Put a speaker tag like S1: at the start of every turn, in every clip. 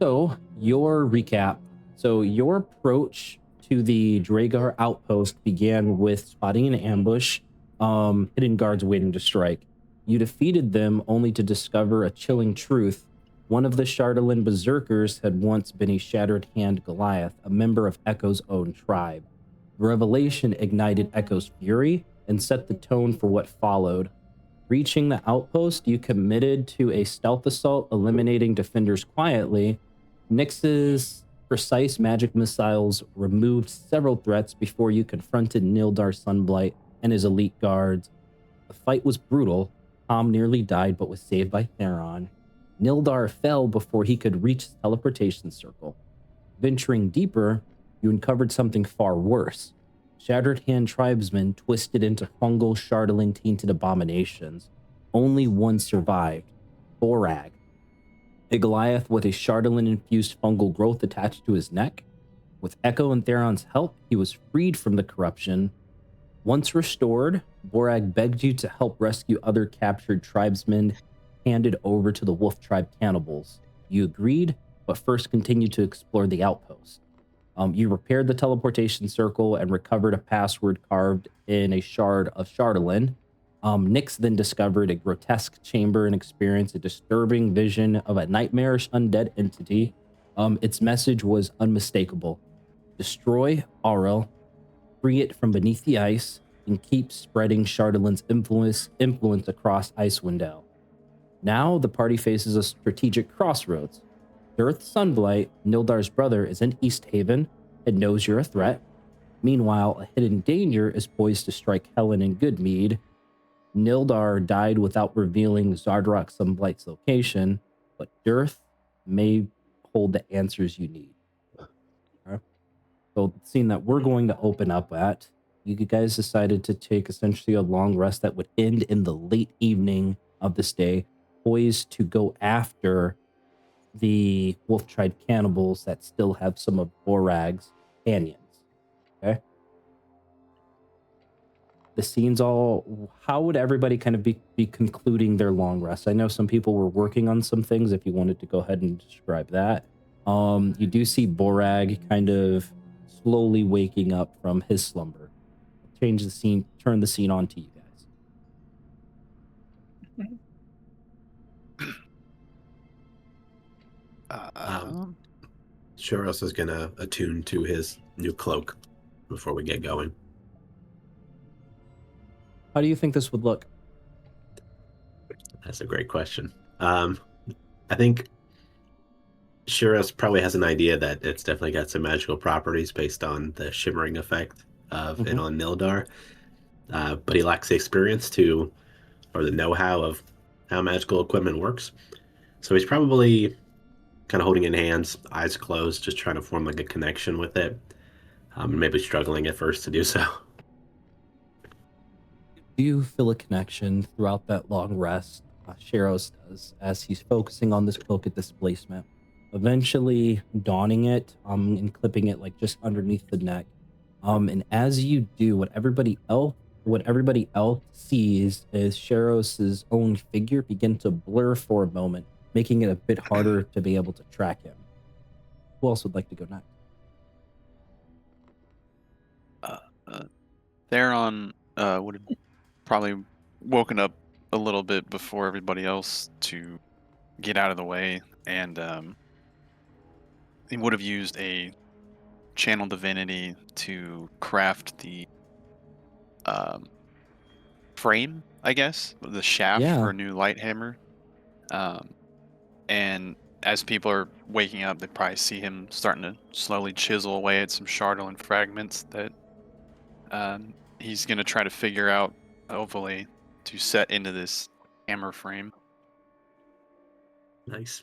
S1: So, your recap. So, your approach to the Dragar outpost began with spotting an ambush, hidden guards waiting to strike. You defeated them only to discover a chilling truth. One of the Shardelin berserkers had once been a Shatteredhand Goliath, a member of Echo's own tribe. The revelation ignited Echo's fury and set the tone for what followed. Reaching the outpost, you committed to a stealth assault, eliminating defenders quietly. Nyx's precise magic missiles removed several threats before you confronted Nildar Sunblight and his elite guards. The fight was brutal. Tom nearly died but was saved by Theron. Nildar fell before he could reach his teleportation circle. Venturing deeper, you uncovered something far worse. Shattered Hand tribesmen twisted into fungal, Shardelin-tainted abominations. Only one survived, Borag, a Goliath with a Shardelin-infused fungal growth attached to his neck. With Echo and Theron's help, he was freed from the corruption. Once restored, Borag begged you to help rescue other captured tribesmen handed over to the Wolf Tribe cannibals. You agreed, but first continued to explore the outpost. You repaired the teleportation circle and recovered a password carved in a shard of Shardelin. Nyx then discovered a grotesque chamber and experienced a disturbing vision of a nightmarish undead entity. Its message was unmistakable. Destroy Aurel, free it from beneath the ice, and keep spreading Shardelin's influence across Icewind. Now the party faces a strategic crossroads. Dirth Sunblight, Nildar's brother, is in East Haven and knows you're a threat. Meanwhile, a hidden danger is poised to strike Helen in Goodmead. Nildar died without revealing Zardrock Sunblight's location, but Dirth may hold the answers you need. Okay. So the scene that we're going to open up at, you guys decided to take essentially a long rest that would end in the late evening of this day, poised to go after the Wolf Tribe cannibals that still have some of Borag's canyons. Okay. The scene's all, how would everybody kind of be concluding their long rest? I know some people were working on some things. If you wanted to go ahead and describe that. You do see Borag kind of slowly waking up from his slumber. Change the scene, turn the scene on to you guys.
S2: Shuros is gonna attune to his new cloak before we get going.
S1: How do you think this would look?
S2: That's a great question. I think Shuros probably has an idea that it's definitely got some magical properties based on the shimmering effect of it on Nildar. But he lacks the experience or the know-how of how magical equipment works. So he's probably kind of holding it in hands, eyes closed, just trying to form like a connection with it. Maybe struggling at first to do so.
S1: Do you feel a connection throughout that long rest? Shuros does, as he's focusing on this cloak at displacement, eventually donning it and clipping it like just underneath the neck. And as you do, what everybody else sees is Sharos's own figure begin to blur for a moment, making it a bit harder to be able to track him. Who else would like to go next?
S3: Theron would have probably woken up a little bit before everybody else to get out of the way, and he would have used a channel divinity to craft the frame, I guess, the shaft for a new light hammer. And as people are waking up, they probably see him starting to slowly chisel away at some Shardelin fragments that he's going to try to figure out, hopefully, to set into this hammer frame.
S2: Nice.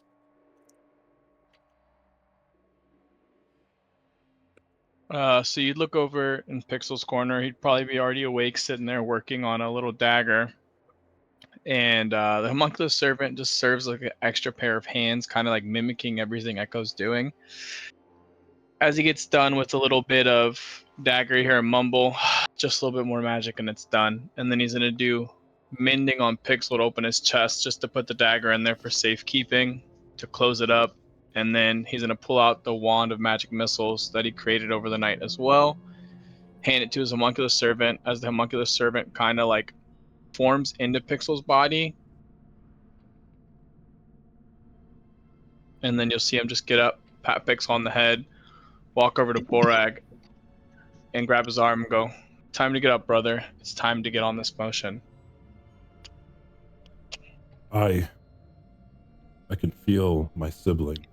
S4: So you'd look over in Pixel's corner. He'd probably be already awake, sitting there working on a little dagger. And the homunculus servant just serves like an extra pair of hands, kind of like mimicking everything Echo's doing. As he gets done with a little bit of dagger, you hear him mumble, just a little bit more magic and it's done. And then he's going to do mending on Pixel to open his chest just to put the dagger in there for safekeeping, to close it up. and then he's going to pull out the wand of magic missiles that he created over the night as well, hand it to his homunculus servant, as the homunculus servant kind of like forms into Pixel's body, and then you'll see him just get up, pat Pixel on the head, walk over to Borag, and grab his arm and go, "Time to get up, brother. It's time to get on this motion."
S5: I can feel my sibling.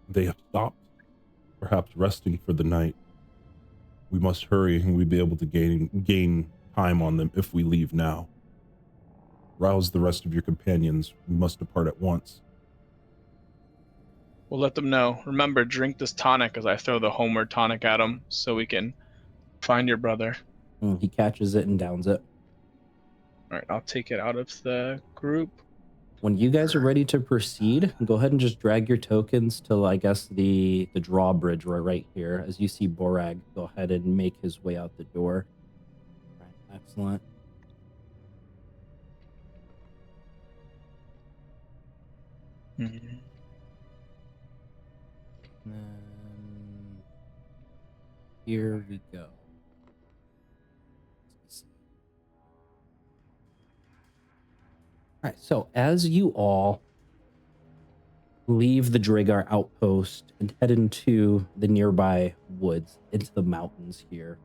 S5: They have stopped, perhaps resting for the night. We must hurry, and we'll be able to gain time on them if we leave now. Rouse the rest of your companions. We must depart at once.
S4: We'll let them know. Remember, drink this tonic as I throw the homeward tonic at him so we can find your brother.
S1: He catches it and downs it.
S4: All right, I'll take it out of the group.
S1: When you guys are ready to proceed, go ahead and just drag your tokens to, I guess, the drawbridge right here. As you see Borag go ahead and make his way out the door. All right, excellent.
S4: Mm-hmm.
S1: And here we go. All right, so as you all leave the Dragar outpost and head into the nearby woods, into the mountains here,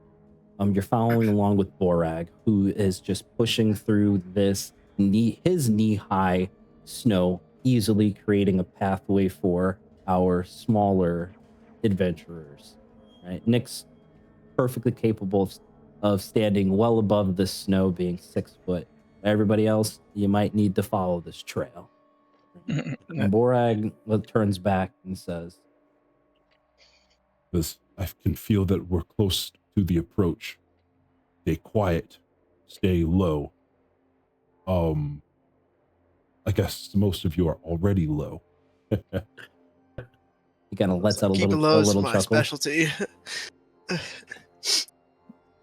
S1: you're following along with Borag, who is just pushing through this his knee-high snow, easily creating a pathway for our smaller adventurers. Right, Nick's perfectly capable of standing well above the snow, being 6 foot. Everybody else, you might need to follow this trail. And Borag turns back and says,
S5: Because I can feel that we're close to the approach. Stay quiet. Stay low. I guess most of you are already low.
S1: he kind of lets out a
S6: Keep it
S1: little
S6: low is my
S1: chuckle.
S6: specialty.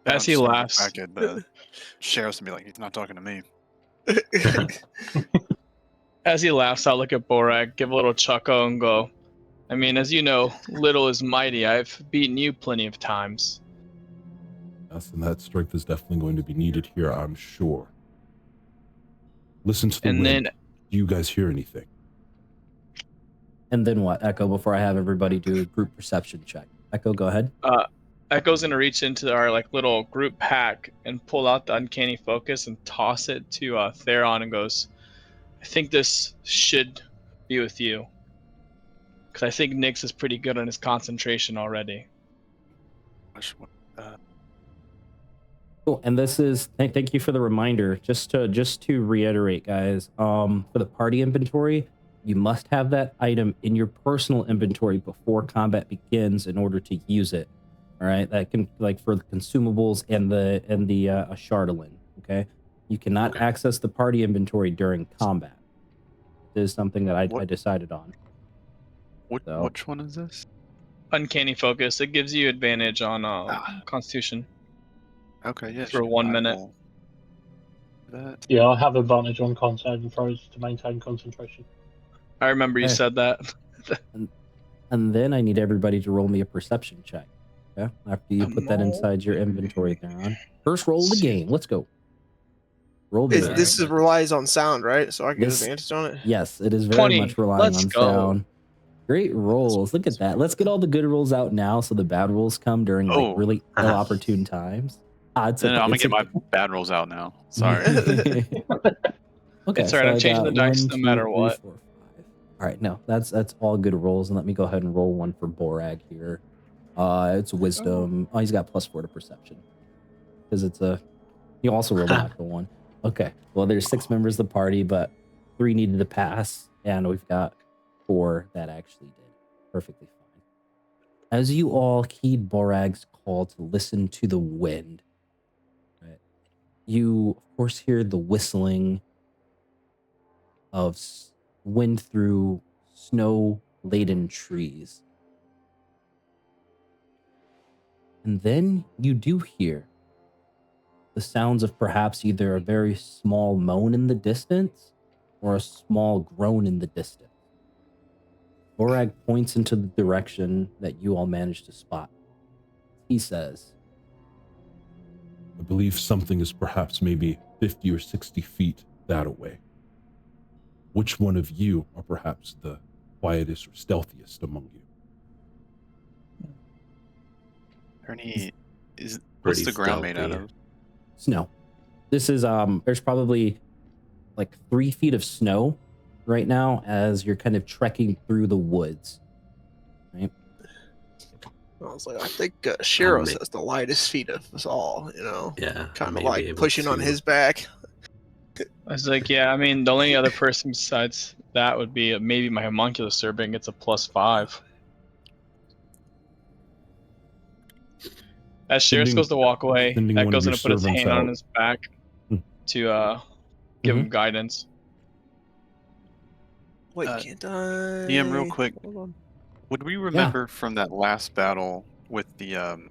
S4: As he laughs,
S3: back at the sheriff's and be like, "He's not talking to me."
S4: as he laughs, I'll look at Borag, give a little chuckle, and go, "I mean, as you know, little is mighty. I've beaten you plenty of times."
S5: Yes, and that strength is definitely going to be needed here, I'm sure. Listen to the
S4: And
S5: wind.
S4: then,
S5: Do you guys hear anything?
S1: And then what, Echo, before I have everybody do a group perception check. Echo, go ahead.
S4: Echo's gonna reach into our little group pack and pull out the uncanny focus and toss it to Theron and goes, "I think this should be with you, because I think Nyx is pretty good on his concentration already."
S1: Cool. And this is thank you for the reminder. Just to reiterate, guys, for the party inventory, you must have that item in your personal inventory before combat begins in order to use it. All right, that can for the consumables and the Shardolin. Okay, you cannot access the party inventory during combat. This is something that I decided on.
S3: Which one is this?
S4: Uncanny focus. It gives you advantage on Constitution.
S3: Okay, yeah.
S4: For 1 minute.
S3: That.
S7: Yeah, I have advantage on con saving throws to maintain concentration.
S4: I remember you said that.
S1: And then I need everybody to roll me a perception check. Okay, after you put that inside your inventory, Theron. First roll of the game. Let's go. Roll the game.
S6: This relies on sound, right? So I can get advantage on it.
S1: Yes, it is very
S4: 20.
S1: much relying
S4: Let's
S1: on
S4: go.
S1: sound. Great rolls. Look at that. Let's get all the good rolls out now, so the bad rolls come during really ill-opportune times.
S3: I'm gonna get my bad rolls out now. Sorry.
S1: Okay,
S4: It's alright. I'm changing the dice no matter what.
S1: 4, 5. All right, no, that's all good rolls. And let me go ahead and roll one for Borag here. It's wisdom. Oh, he's got +4 to perception because he also rolled a natural one. Okay, well, there's 6 members of the party, but 3 needed to pass, and we've got 4 that actually did perfectly fine. As you all heed Borag's call to listen to the wind, right, you of course hear the whistling of wind through snow-laden trees. And then you do hear the sounds of perhaps either a very small moan in the distance or a small groan in the distance. Borag points into the direction that you all managed to spot. He says,
S5: I believe something is perhaps maybe 50 or 60 feet that away. Which one of you are perhaps the quietest or stealthiest among you?
S3: Ernie, what's
S2: Pretty
S3: the ground made out
S2: stealthy.
S3: of?
S1: snow. This is, there's probably like 3 feet of snow right now as you're kind of trekking through the woods. Right?
S6: I was like, I think Shiros has the lightest feet of us all,
S2: Yeah.
S6: kind of
S2: may
S6: like
S2: be able
S6: pushing on
S2: to-
S6: his back.
S4: I was like, yeah, I mean, the only other person besides that would be maybe my homunculus serpent gets a +5. As Shiros goes to walk away,
S5: sending one of
S4: Echo's
S5: your
S4: going to put his
S5: servants
S4: hand on
S5: out.
S4: his back
S5: Hmm.
S4: to give him guidance.
S6: Wait,
S3: Uh,
S6: can't I?
S3: DM, real quick.
S6: Hold on.
S3: Would we remember from that last battle with the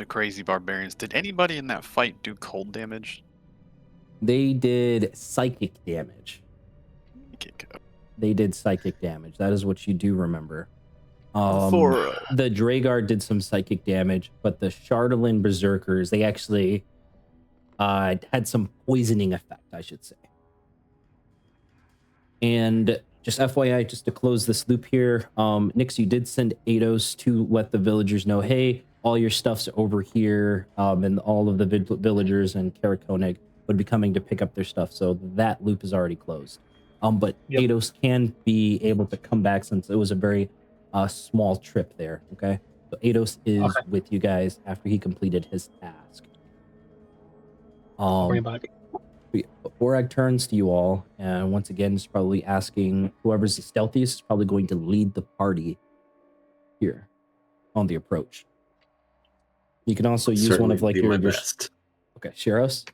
S3: crazy barbarians? Did anybody in that fight do cold damage?
S1: They did psychic damage. They did psychic damage. That is what you do remember.
S6: For
S1: The Dragar did some psychic damage, but the Shatteredhand Berserkers, they actually had some poisoning effect, I should say. And just FYI, just to close this loop here, Nix, you did send Eidos to let the villagers know, hey, all your stuff's over here, and all of the villagers and Karakonig would be coming to pick up their stuff, so that loop is already closed. But
S7: Yep.
S1: Eidos can be able to come back since it was a very small trip there, okay? So Eidos is with you guys after he completed his task.
S7: Bring it back.
S1: Borag turns to you all, and once again is probably asking whoever's the stealthiest is probably going to lead the party here on the approach. You can also use one of like
S2: do
S1: your
S2: my best.
S1: Okay, Shiros,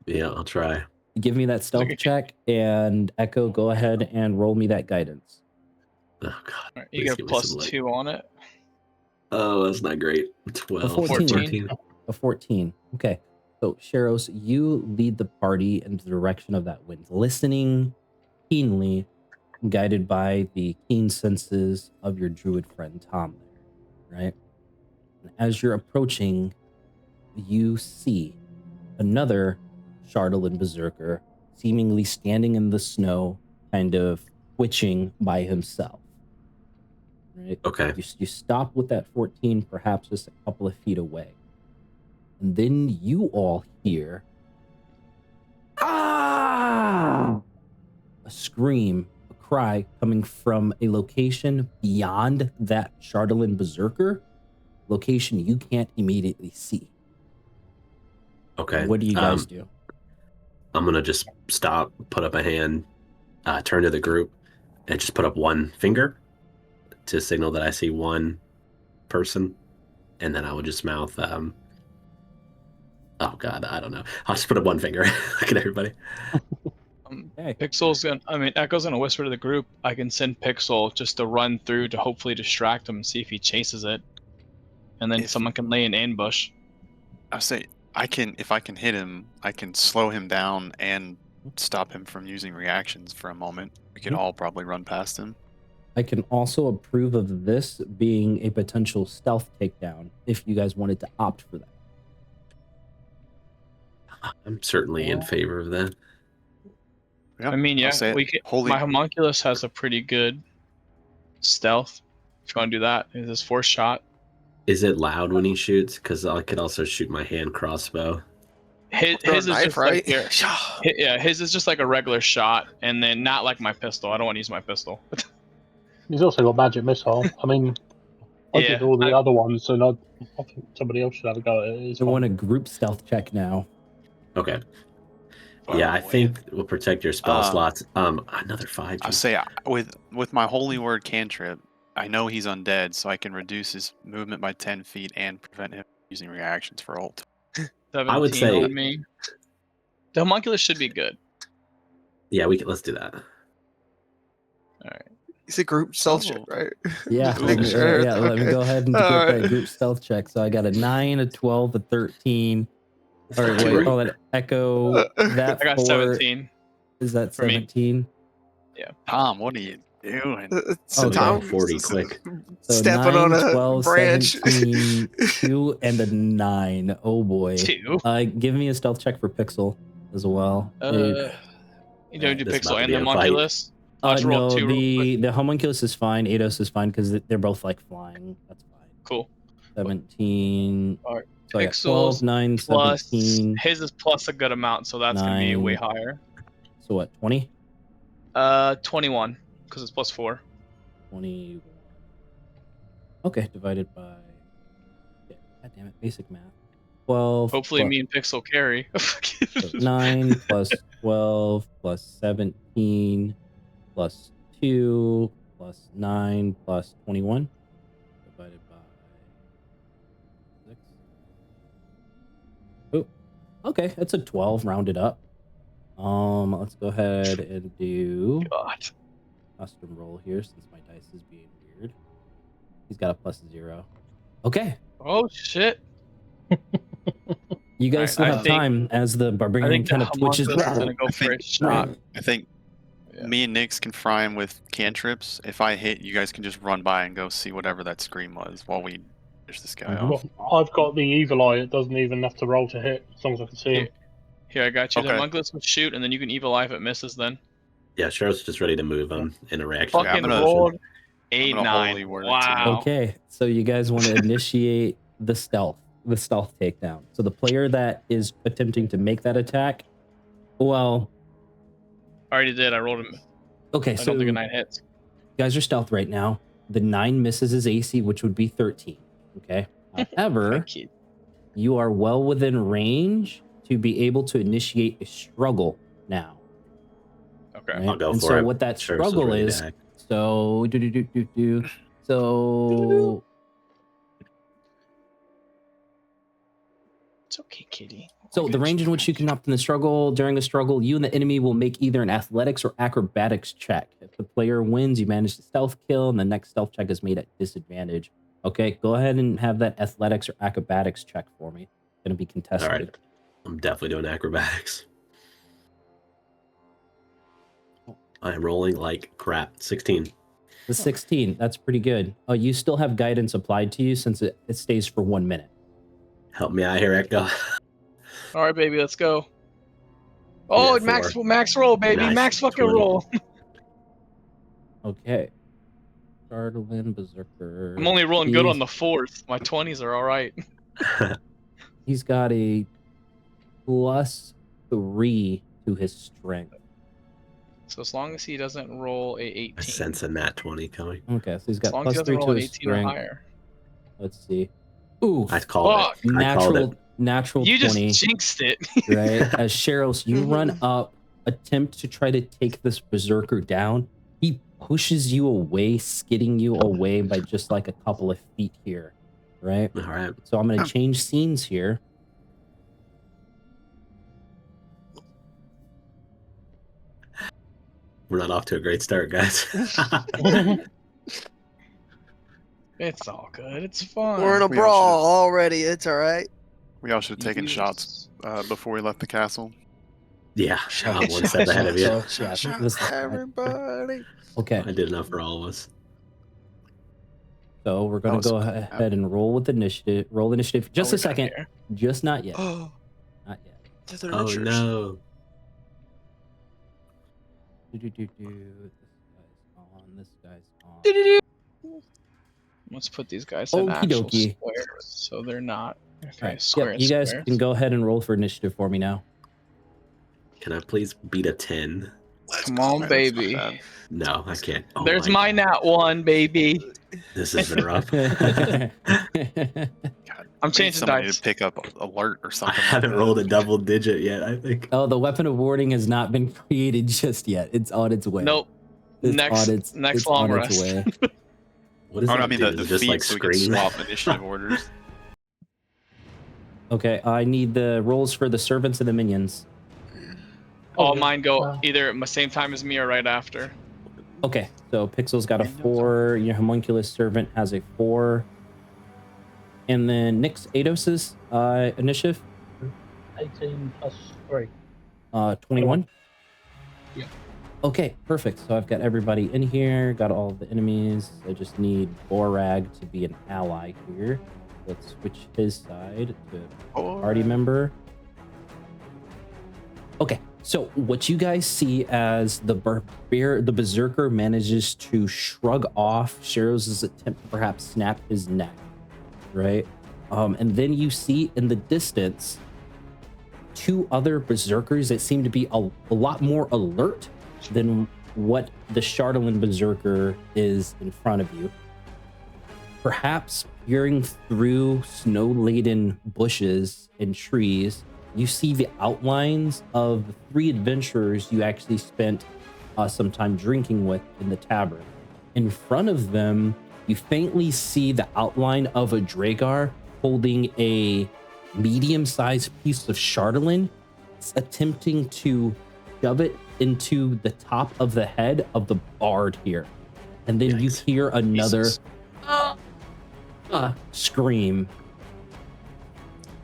S2: Yeah, I'll try.
S1: give me that stealth check, and Echo, go ahead and roll me that guidance.
S2: Oh god.
S4: Right, you
S2: Please
S4: get a
S2: give me some light.
S4: +2 on it.
S2: Oh, that's not great. 12,
S1: 14.
S2: 14.
S1: A 14. Okay. So, Shiros, you lead the party in the direction of that wind, listening keenly, guided by the keen senses of your druid friend Tom there, right? And as you're approaching, you see another Shatteredhand Berserker seemingly standing in the snow, kind of twitching by himself. Right?
S2: Okay.
S1: You stop with that 14, perhaps just a couple of feet away. And then you all hear a scream, a cry coming from a location beyond that Shatteredhand Berserker, location you can't immediately see.
S2: Okay.
S1: What do you guys do?
S2: I'm gonna just stop, put up a hand, turn to the group, and just put up one finger to signal that I see one person, and then I would just mouth, oh god, I don't know. I'll just put up one finger. Look at everybody.
S1: Okay.
S4: Echo's gonna whisper to the group. I can send Pixel just to run through to hopefully distract him and see if he chases it, and then someone can lay an ambush.
S3: I say if I can hit him, I can slow him down and stop him from using reactions for a moment. We could all probably run past him.
S1: I can also approve of this being a potential stealth takedown if you guys wanted to opt for that.
S2: I'm certainly in favor of that.
S3: Yeah,
S4: I mean, yeah, we can, my homunculus has a pretty good stealth. If you want to do that, it's his 4th shot.
S2: Is it loud when he shoots? Because I could also shoot my hand crossbow.
S4: His is just right? His is just like a regular shot, and then not like my pistol. I don't want to use my pistol.
S7: He's also got magic missile. I mean, I did all the other ones, and I think somebody else should have a go at it.
S1: You want a group stealth check now.
S2: Okay. Yeah, I think we'll protect your spell slots. Another 5.
S3: I say with my holy word cantrip, I know he's undead, so I can reduce his movement by 10 feet and prevent him using reactions for ult.
S4: 17
S2: I would say
S4: on me. The homunculus should be good.
S2: Yeah, let's do that.
S4: All right.
S6: It's a group stealth check, right?
S1: Yeah, let me go ahead and get that group stealth check. So I got a 9, a 12, a 13. All right, wait, hold on. Echo, that
S4: I got
S1: 4.
S4: 17.
S1: Is that 17?
S4: Yeah.
S3: Tom, what are you? doing?
S6: So
S1: Okay.
S6: Tom
S2: 40 quick.
S1: So
S6: stepping on
S1: 9,
S6: a
S1: 12,
S6: branch.
S1: 17, 2, and a 9. Oh boy.
S4: 2.
S1: Give me a stealth check for Pixel as well.
S4: You don't do
S2: This is about
S4: Pixel
S2: to
S4: and
S2: be
S4: the
S2: a fight.
S4: homunculus? I'll just roll
S1: No,
S4: 2 real quick.
S1: the homunculus is fine. Eidos is fine because they're both like flying. That's fine.
S4: Cool.
S1: 17.
S4: All right.
S1: So I got
S4: Pixels
S1: 12, 9,
S4: plus
S1: 17.
S4: his is plus a good amount, so that's gonna be way
S1: 9.
S4: higher.
S1: So what? 20?
S4: 21 because it's plus 4.
S1: 21. Okay, divided by. Yeah, God damn it, basic math. 12.
S4: Hopefully,
S1: plus-
S4: me and Pixel carry.
S1: so 9 plus 12 plus 17 plus 2 plus 9 plus 21 divided by 6. Oh, okay, it's a 12 rounded up. Let's go ahead and do
S4: God.
S1: custom roll here since my dice is being weird. He's got a +0. Okay,
S4: Oh shit!
S1: you guys
S4: Alright,
S1: still
S4: I
S1: have
S4: think-
S1: time as the
S4: I
S1: barbarian
S4: think
S1: kind
S4: the
S1: of twitches.
S4: homunculus is gonna go for a shot.
S3: I think
S4: Yeah.
S3: me and Nix can fry him with cantrips. If I hit, you guys can just run by and go see whatever that scream was while we finish this guy
S1: Mhm.
S3: off.
S7: Well, I've got the evil eye. It doesn't even have to roll to hit as long as I can see him.
S4: Here, I got you. The
S3: Okay.
S4: homunculus will shoot, and then you can evil eye if it misses. Then
S2: Yeah, Cheryl's just ready to move in a reaction.
S3: I'm
S4: fucking
S3: gonna-
S4: rolled
S3: I'm
S4: 8,
S3: gonna
S4: 9.
S3: holy word it
S4: Wow.
S1: Okay, so you guys want to initiate the stealth takedown. So the player that is attempting to make that attack, well,
S4: I already did. I rolled him.
S1: okay,
S4: I
S1: so
S4: don't think a
S1: you
S4: 9 hits.
S1: guys are stealth right now. The 9 misses his AC, which would be 13. Okay. However,
S4: Thank you.
S1: you are well within range to be able to initiate a struggle now.
S4: Okay.
S1: Right?
S2: I'll go
S1: and
S2: for
S1: so
S2: it.
S1: what that
S2: Cheryl's
S1: struggle
S2: ready to
S1: is,
S2: act.
S1: so so
S4: It's okay, kitty.
S1: So the range in which you can opt in the struggle, during a struggle, you and the enemy will make either an athletics or acrobatics check. If the player wins, you manage the stealth kill, and the next stealth check is made at disadvantage. Okay, go ahead and have that athletics or acrobatics check for me. It's going to be contested.
S2: All right. I'm definitely doing acrobatics. I am rolling like crap. 16.
S1: The 16, that's pretty good. You still have guidance applied to you since it stays for 1 minute.
S2: Help me out here, Echo.
S4: All right, baby, let's go. Oh,
S2: Yeah,
S4: max roll, baby,
S2: Nice.
S4: max fucking
S2: 20.
S4: roll.
S1: Okay. Startling Berserker.
S4: I'm only rolling good
S1: He's-
S4: on the 4th. My 20s are all right.
S1: He's got a +3 to his strength.
S4: So as long as he doesn't roll a 18.
S2: I sense a nat 20 coming.
S1: Okay, so he's
S4: As
S1: got
S4: long as he doesn't
S1: +3
S4: roll
S1: to
S4: an
S1: his
S4: 18 or
S1: strength.
S4: higher.
S1: Let's see. Ooh,
S2: I called
S4: Fuck.
S2: it. I called it.
S1: natural
S4: You just
S1: 20,
S4: jinxed it.
S1: right? As Cheryl, you run up, attempt to try to take this berserker down. He pushes you away, skidding you away by just like a couple of feet here, right?
S2: All right.
S1: So I'm going to change scenes here.
S2: We're not off to a great start, guys.
S4: It's all good. It's fun.
S6: We're in a
S3: We all
S6: brawl already. It's all right.
S3: We all should have taken
S4: Jesus.
S3: shots before we left the castle.
S2: Yeah,
S6: Shot,
S2: I'm one step ahead of you.
S1: So, yeah,
S6: Shot,
S1: this-
S6: everybody.
S1: Okay,
S2: I did enough for all of us.
S1: so we're going
S3: That
S1: to
S3: was
S1: go ahead and roll with initiative. Roll initiative. Just
S4: Oh,
S1: a
S4: we're done
S1: second.
S4: here.
S1: Just not yet.
S6: Oh,
S1: Not yet.
S6: to the
S2: Oh
S6: Richards.
S2: no.
S1: This guy's on. This guy's on.
S4: Let's put these guys in
S1: Okie
S4: actual
S1: dokie.
S4: squares, so they're not. Okay,
S1: Alright,
S4: square.
S1: yep, you guys
S4: squares.
S1: can go ahead and roll for initiative for me now.
S2: Can I please beat a 10?
S6: Let's
S4: Come
S6: go.
S4: on,
S3: Alright, that's not
S4: baby.
S3: bad.
S2: No, I can't. Oh
S4: There's
S2: my
S4: my nat 1, baby.
S2: God, this has been rough.
S3: God,
S4: I'm
S3: we need
S4: changing
S3: somebody
S4: dice.
S3: to pick up alert or
S2: I
S3: something.
S2: haven't
S3: like
S2: rolled
S3: that.
S2: a double digit yet, I think.
S1: Oh, the weapon of warding has not been created just yet. It's on its way.
S4: Nope.
S1: It's
S4: Next-
S1: on its,
S4: next
S1: it's
S4: long
S1: on its
S4: rest.
S1: way.
S2: What does
S3: Oh, no,
S2: that
S3: I mean
S2: do?
S3: the
S2: Is it
S3: feet,
S2: just like
S3: so we can
S2: scream?
S3: swap initiative orders.
S1: Okay, I need the rolls for the servants and the minions.
S4: All
S7: yeah.
S4: mine go
S7: Wow.
S4: either at the same time as me or right after.
S1: Okay, so Pixel's got a 4. Your homunculus servant has a 4. And then Nyx Ados's initiative,
S7: 18 plus 3.
S1: 21.
S7: Yeah.
S1: Okay, perfect. So I've got everybody in here, got all the enemies. I just need Borag to be an ally here. Let's switch his side to party member. Okay, so what you guys see as the berserker manages to shrug off Shiro's attempt to perhaps snap his neck, right? And then you see in the distance 2 other berserkers that seem to be a lot more alert than what the Shatteredhand berserker is in front of you. Perhaps peering through snow-laden bushes and trees, you see the outlines of the 3 adventurers you actually spent some time drinking with in the tavern. In front of them, you faintly see the outline of a Dragar holding a medium-sized piece of Shatteredhand, attempting to shove it into the top of the head of the bard here. And then you hear another scream.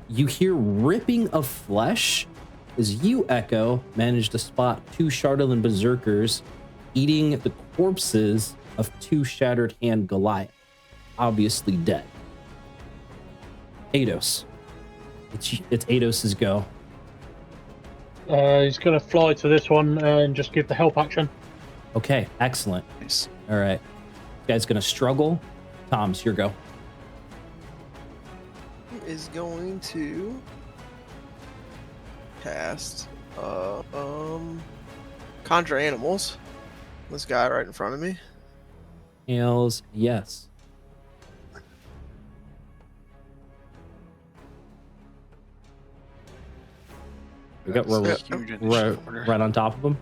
S1: You hear ripping of flesh as you, Echo, manage to spot 2 Shatteredhand berserkers eating the corpses of 2 Shatteredhand Goliath, obviously dead. Eidos. It's Eidos's go.
S7: He's going to fly to this one and just give the help action.
S1: Okay, excellent.
S3: Nice.
S1: All right. This guy's going to struggle. Tom's your go.
S6: He is going to cast Conjure Animals. This guy right in front of me.
S1: Hails, yes. We got we're
S3: Huge initiative order.
S1: right on top of him.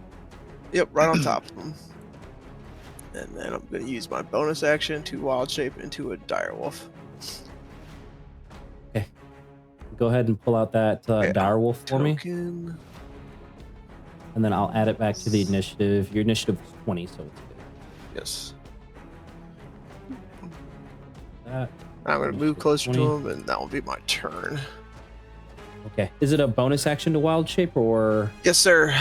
S6: Yep, right on top of him. And then I'm going to use my bonus action to wild shape into a direwolf.
S1: Okay. Go ahead and pull out that direwolf for me,
S6: Token.
S1: and then I'll add it back to the initiative. Your initiative is 20, so it's good.
S6: Yes.
S1: That.
S6: I'm going to move closer
S1: 20.
S6: to him, and that will be my turn.
S1: Okay. Is it a bonus action to wild shape or?
S6: Yes, sir.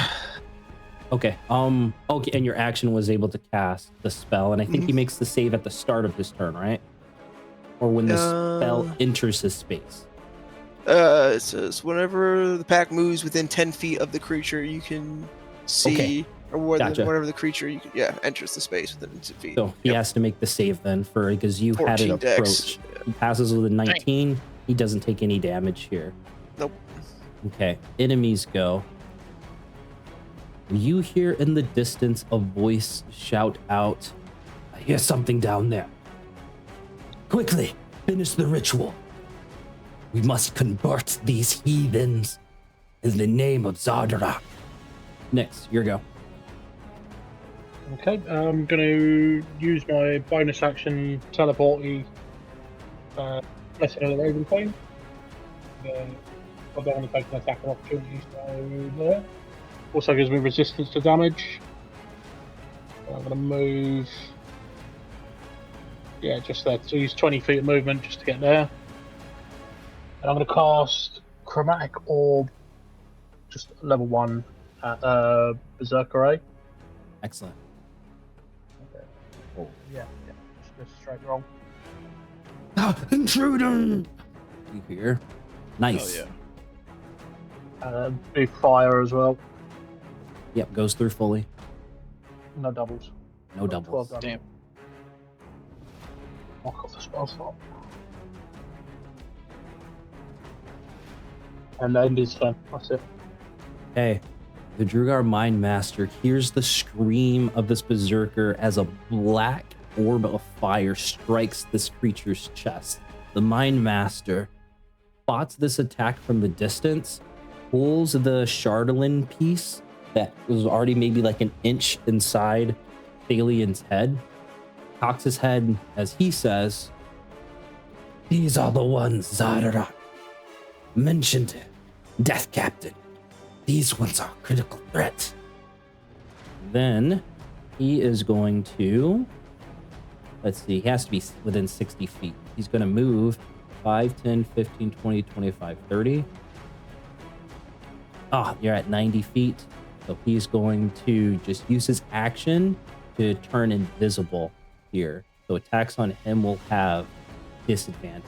S1: Okay. Okay. And your action was able to cast the spell, and I think he makes the save at the start of his turn, right? Or when the spell enters his space.
S6: It says whenever the pack moves within 10 feet of the creature, you can see,
S1: Okay.
S6: or whatever the creature enters the space within 10 feet.
S1: So he has to make the save then because you had an
S6: 14 dex.
S1: approach. He passes with a 19. He doesn't take any damage here.
S6: Nope.
S1: Okay. Enemies go. You hear in the distance a voice shout out, "I hear something down there. Quickly, finish the ritual. We must convert these heathens in the name of Zardarak." Next, your go.
S7: Okay, I'm going to use my bonus action teleporty Blessing of the Raven Queen. I don't want to take an attack of opportunity, so there. Also gives me resistance to damage. I'm going to move. Yeah, just there. So use 20 feet of movement just to get there. And I'm going to cast Chromatic Orb, just level 1 at Berserker A.
S1: Excellent.
S7: Okay. Oh, yeah. Just straight wrong.
S1: Intruder! You hear? Nice.
S3: Oh, yeah.
S7: Big fire as well.
S1: Yep, goes through fully.
S7: No doubles.
S1: No doubles.
S7: 12 doubles.
S3: Damn.
S7: Knock off the spell slot. And end his turn. That's it.
S1: Okay. The Drugar Mind Master hears the scream of this berserker as a black orb of fire strikes this creature's chest. The Mind Master spots this attack from the distance, pulls the Shatteredhand piece that was already maybe like an inch inside Thalian's head, cocks his head as he says, "These are the ones Zardarak mentioned. Death Captain. These ones are a critical threat." Then he is going to, let's see, he has to be within 60 feet. He's going to move 5, 10, 15, 20, 25, 30. Ah, you're at 90 feet. So he's going to just use his action to turn invisible here. So attacks on him will have disadvantage.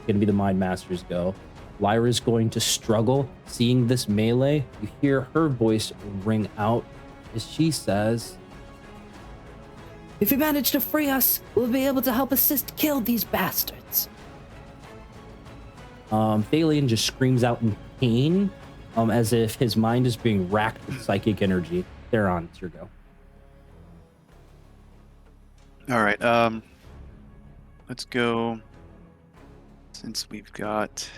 S1: Going to be the Mind Master's go. Lyra's going to struggle. Seeing this melee, you hear her voice ring out as she says, "If you manage to free us, we'll be able to help assist kill these bastards." Thalian just screams out in pain, as if his mind is being racked with psychic energy. Theron, it's your go.
S3: All right. Let's go. Since we've got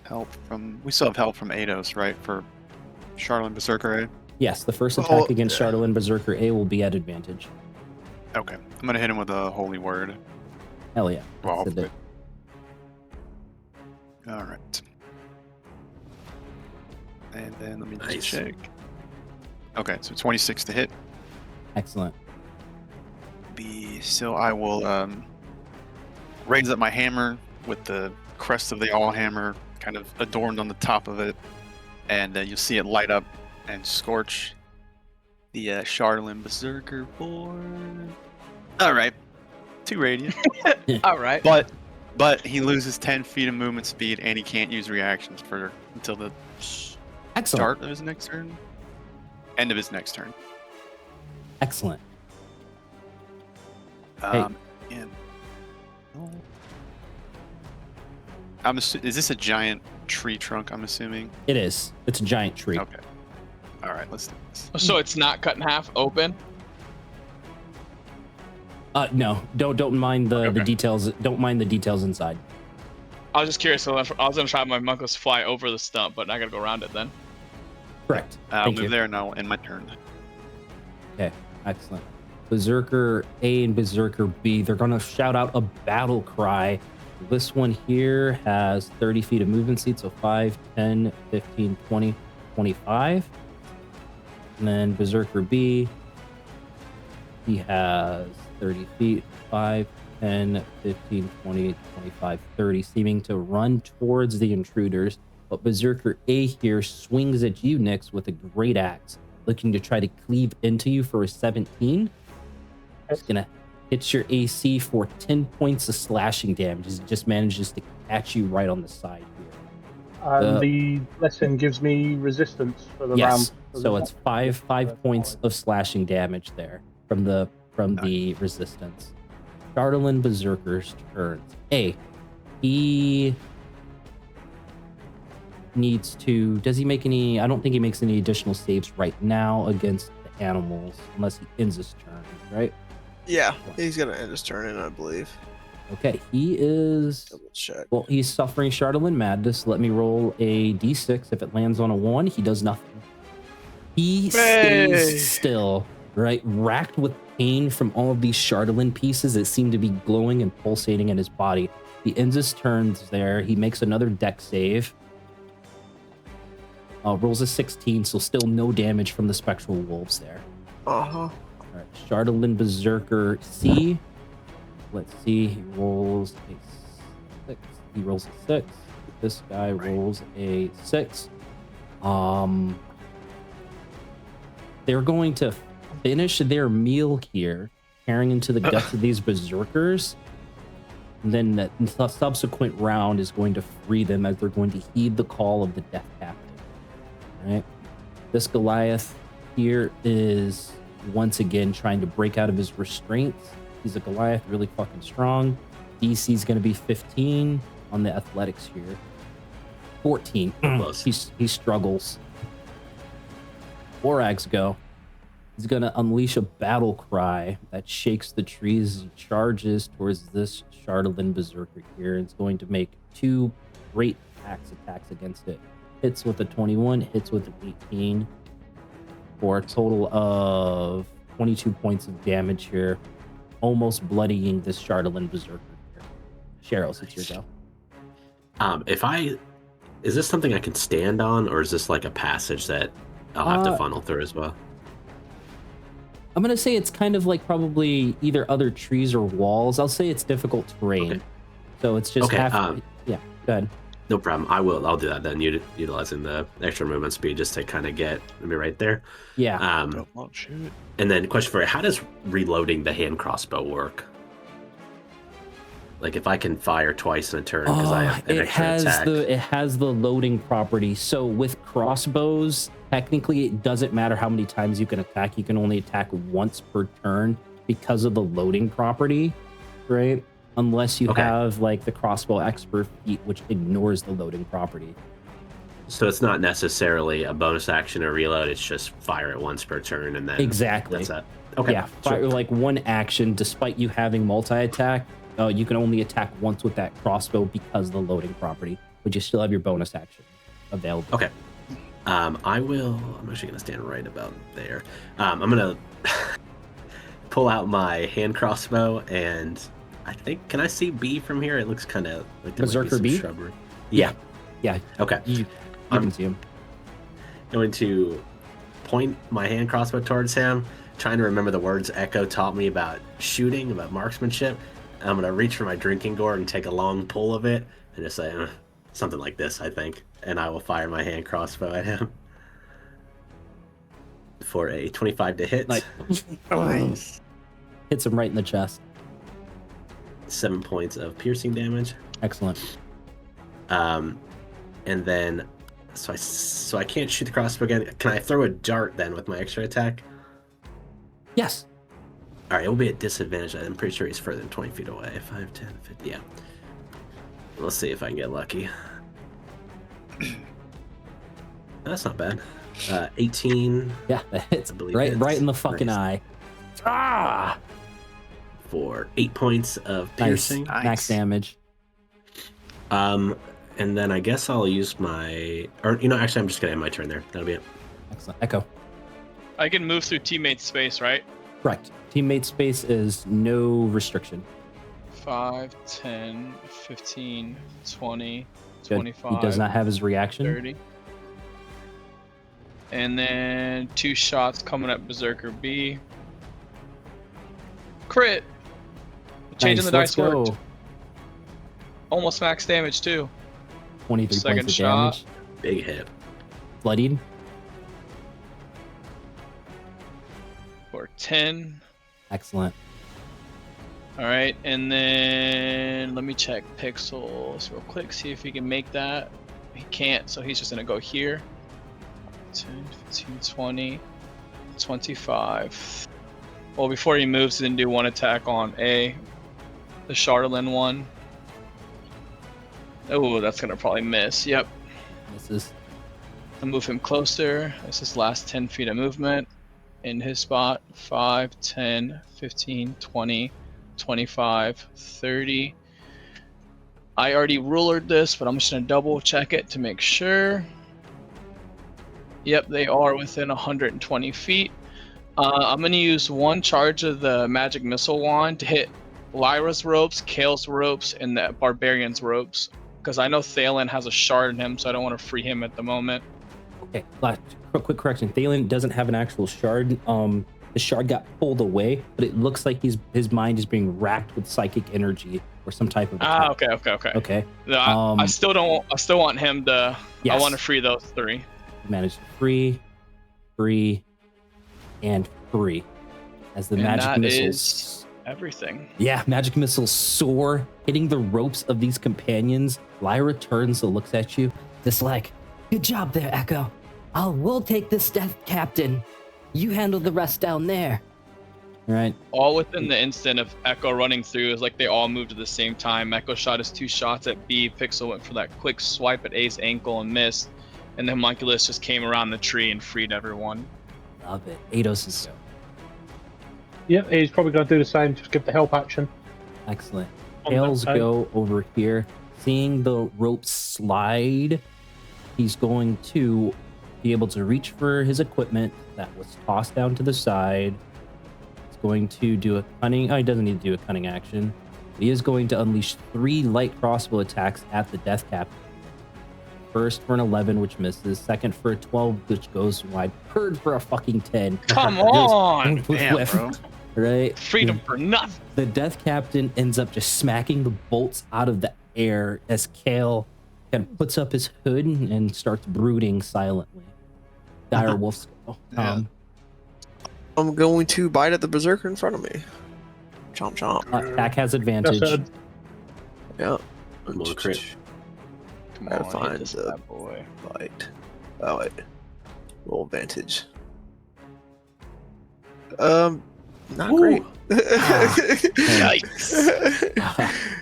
S3: help from, we still have help from Ados, right? For Charlatan Berserker A.
S1: Yes, the first attack against Charlatan Berserker A will be at advantage.
S3: Okay, I'm gonna hit him with a holy word.
S1: Hell yeah.
S3: Well,
S1: That's it.
S3: all right. And then let me just
S2: Nice.
S3: check. Okay, so 26 to hit.
S1: Excellent.
S3: So I will raise up my hammer with the crest of the all hammer kind of adorned on the top of it, and you'll see it light up and scorch the Charlatan Berserker for. All right, 2 radiant.
S4: All right.
S3: But he loses 10 feet of movement speed, and he can't use reactions for until the
S1: Excellent.
S3: start of his next turn. End of his next turn.
S1: Excellent.
S3: And is this a giant tree trunk? I'm assuming.
S1: It is. It's a giant tree.
S3: Okay. All right, let's do this.
S4: So it's not cut in half, open.
S1: No, don't mind the
S4: Okay.
S1: details. Don't mind the details inside.
S4: I was just curious. So I was gonna try my monkless fly over the stump, but I gotta go around it then.
S1: Correct.
S3: I'll
S1: Thank
S3: move
S1: you.
S3: there and I'll end my turn.
S1: Okay, excellent. Berserker A and Berserker B, they're going to shout out a battle cry. This one here has 30 feet of movement speed, so 5, 10, 15, 20, 25. And then Berserker B, he has 30 feet, 5, 10, 15, 20, 25, 30, seeming to run towards the intruders. But Berserker A here swings at you, Nyx, with a great axe, looking to try to cleave into you for a 17. It's gonna hit your AC for 10 points of slashing damage. It just manages to catch you right on the side here.
S7: The blessing gives me resistance for the
S1: Yes,
S7: round.
S1: so it's five points of slashing damage there from the resistance. Charlatan Berserker's turn. A, he needs to. Does he make any? I don't think he makes any additional saves right now against the animals, unless he ends his turn, right?
S6: Yeah, he's gonna end his turn in, I believe.
S1: Okay, he is.
S6: Double check.
S1: Well, he's suffering Charlatan Madness. Let me roll a d6. If it lands on a 1, he does nothing. He stays still, right? Racked with pain from all of these Charlatan pieces that seem to be glowing and pulsating in his body. He ends his turns there. He makes another dex save. Rolls a 16, so still no damage from the spectral wolves there.
S6: Uh-huh.
S1: All right, Charlatan Berserker C. Let's see. He rolls a 6. He rolls a 6. This guy rolls a 6. They're going to finish their meal here, tearing into the guts of these berserkers. And then the subsequent round is going to free them as they're going to heed the call of the Death Captain. All right. This Goliath here is once again trying to break out of his restraints. He's a Goliath, really fucking strong. DC is going to be 15 on the athletics here. 14. He struggles. Borag's go. He's going to unleash a battle cry that shakes the trees as he charges towards this Charlatan Berserker here. It's going to make 2 great attacks against it. Hits with a 21, hits with an 18 for a total of 22 points of damage here, almost bloodying this Charlatan Berserker here. Cheryl, it's your go.
S2: Is this something I can stand on, or is this like a passage that I'll have to funnel through as well?
S1: I'm gonna say it's kind of like probably either other trees or walls. I'll say it's difficult terrain.
S2: Okay.
S1: So it's just
S2: Okay,
S1: yeah, go ahead.
S2: No problem. I'll do that then. Utilizing the extra movement speed just to kind of get me right there.
S1: Yeah.
S3: Don't shoot.
S2: And then question for you: how does reloading the hand crossbow work? Like if I can fire twice in a turn because I have an extra attack.
S1: It has the loading property. So with crossbows, technically it doesn't matter how many times you can attack. You can only attack once per turn because of the loading property, right? Unless you have like the crossbow expert feat, which ignores the loading property.
S2: So it's not necessarily a bonus action or reload. It's just fire it once per turn and then
S1: Exactly.
S2: that's that. Okay.
S1: Yeah, fire like one action, despite you having multi-attack, you can only attack once with that crossbow because of the loading property, but you still have your bonus action available.
S2: Okay. I'm actually going to stand right about there. I'm going to pull out my hand crossbow and I think, can I see B from here? It looks kind of like there
S1: Berserker
S2: might be some
S1: B?
S2: shrubbery.
S1: Yeah.
S2: Okay.
S1: You can see him.
S2: Going to point my hand crossbow towards him, trying to remember the words Echo taught me about shooting, about marksmanship. I'm going to reach for my drinking gourd and take a long pull of it and just say something like this, I think. And I will fire my hand crossbow at him for a 25 to hit.
S1: Nice. Hits him right in the chest.
S2: 7 points of piercing damage.
S1: Excellent.
S2: And then, so I can't shoot the crossbow again. Can I throw a dart then with my extra attack?
S1: Yes.
S2: All right, it will be a disadvantage. I'm pretty sure he's further than 20 feet away. 5, 10, 50. Yeah. Let's see if I can get lucky. That's not bad. 18.
S1: Yeah, that hits
S2: I believe
S1: right
S2: hits.
S1: in the fucking eye. Ah!
S2: For 8 points of piercing.
S1: Max damage.
S2: And then I guess I'll use my, or actually I'm just gonna end my turn there. That'll be it.
S1: Excellent. Echo.
S4: I can move through teammate space, right?
S1: Correct. Teammate space is no restriction.
S4: 5, 10, 15, 20,
S1: Good.
S4: 25.
S1: He does not have his reaction.
S4: 30. And then 2 shots coming at Berserker B. Crit. Changing
S1: Nice,
S4: the
S1: let's
S4: dice worked.
S1: go.
S4: Almost max damage too.
S1: 23
S4: Second
S1: points of
S4: shot.
S1: damage.
S2: Big hit.
S1: Bloodied.
S4: For 10.
S1: Excellent.
S4: All right, and then let me check Pixels real quick, see if he can make that. He can't, so he's just gonna go here. 10, 15, 20, 25. Well, before he moves, he didn't do one attack on A, the Shatteredhand one. Oh, that's gonna probably miss. Yep.
S1: Misses.
S4: I'll move him closer. This is last 10 feet of movement in his spot. 5, 10, 15, 20, 25, 30. I already rulered this, but I'm just gonna double check it to make sure. Yep, they are within 120 feet. I'm gonna use one charge of the magic missile wand to hit Lyra's ropes, Kale's ropes, and the Barbarian's ropes. Because I know Thalen has a shard in him, so I don't want to free him at the moment.
S1: Okay, quick correction. Thalen doesn't have an actual shard. The shard got pulled away, but it looks like his mind is being racked with psychic energy or some type of attack. Okay.
S4: No, I still don't. I still want him to.
S1: Yes.
S4: I want to free those 3.
S1: Managed to free, and free. As the
S4: And
S1: magic
S4: that
S1: missiles.
S4: is everything.
S1: Yeah, magic missiles soar, hitting the ropes of these companions. Lyra turns and looks at you.
S8: Just like, good job there, Echo. We'll take this death captain. You handle the rest down there.
S1: All right.
S4: All within the instant of Echo running through, is like they all moved at the same time. Echo shot his 2 shots at B. Pixel went for that quick swipe at A's ankle and missed. And the homunculus just came around the tree and freed everyone.
S1: Love it. Eidos is
S7: Yep, he's probably going to do the same. Just give the help action.
S1: excellent.
S7: On
S1: Tails
S7: that
S1: go over here. Seeing the rope slide, he's going to be able to reach for his equipment that was tossed down to the side. He's going to do a cunning. Oh, he doesn't need to do a cunning action. He is going to unleash 3 light crossbow attacks at the death cap. First for an 11, which misses. Second for a 12, which goes wide. Third for a fucking 10.
S4: Come on!
S3: Damn,
S1: Whiff.
S3: bro.
S1: Right?
S4: Freedom for nothing.
S1: The death captain ends up just smacking the bolts out of the air as Kale kind of puts up his hood and starts brooding silently. Dire wolf's go.
S6: I'm going to bite at the berserker in front of me. Chomp chomp.
S1: Attack has advantage.
S7: That's
S6: Yeah.
S2: More crit.
S4: Come
S6: Gotta
S4: on,
S6: find
S4: hit this
S6: the-
S4: bad boy.
S6: Bite. Oh wait. Roll advantage. Not great.
S1: Yikes.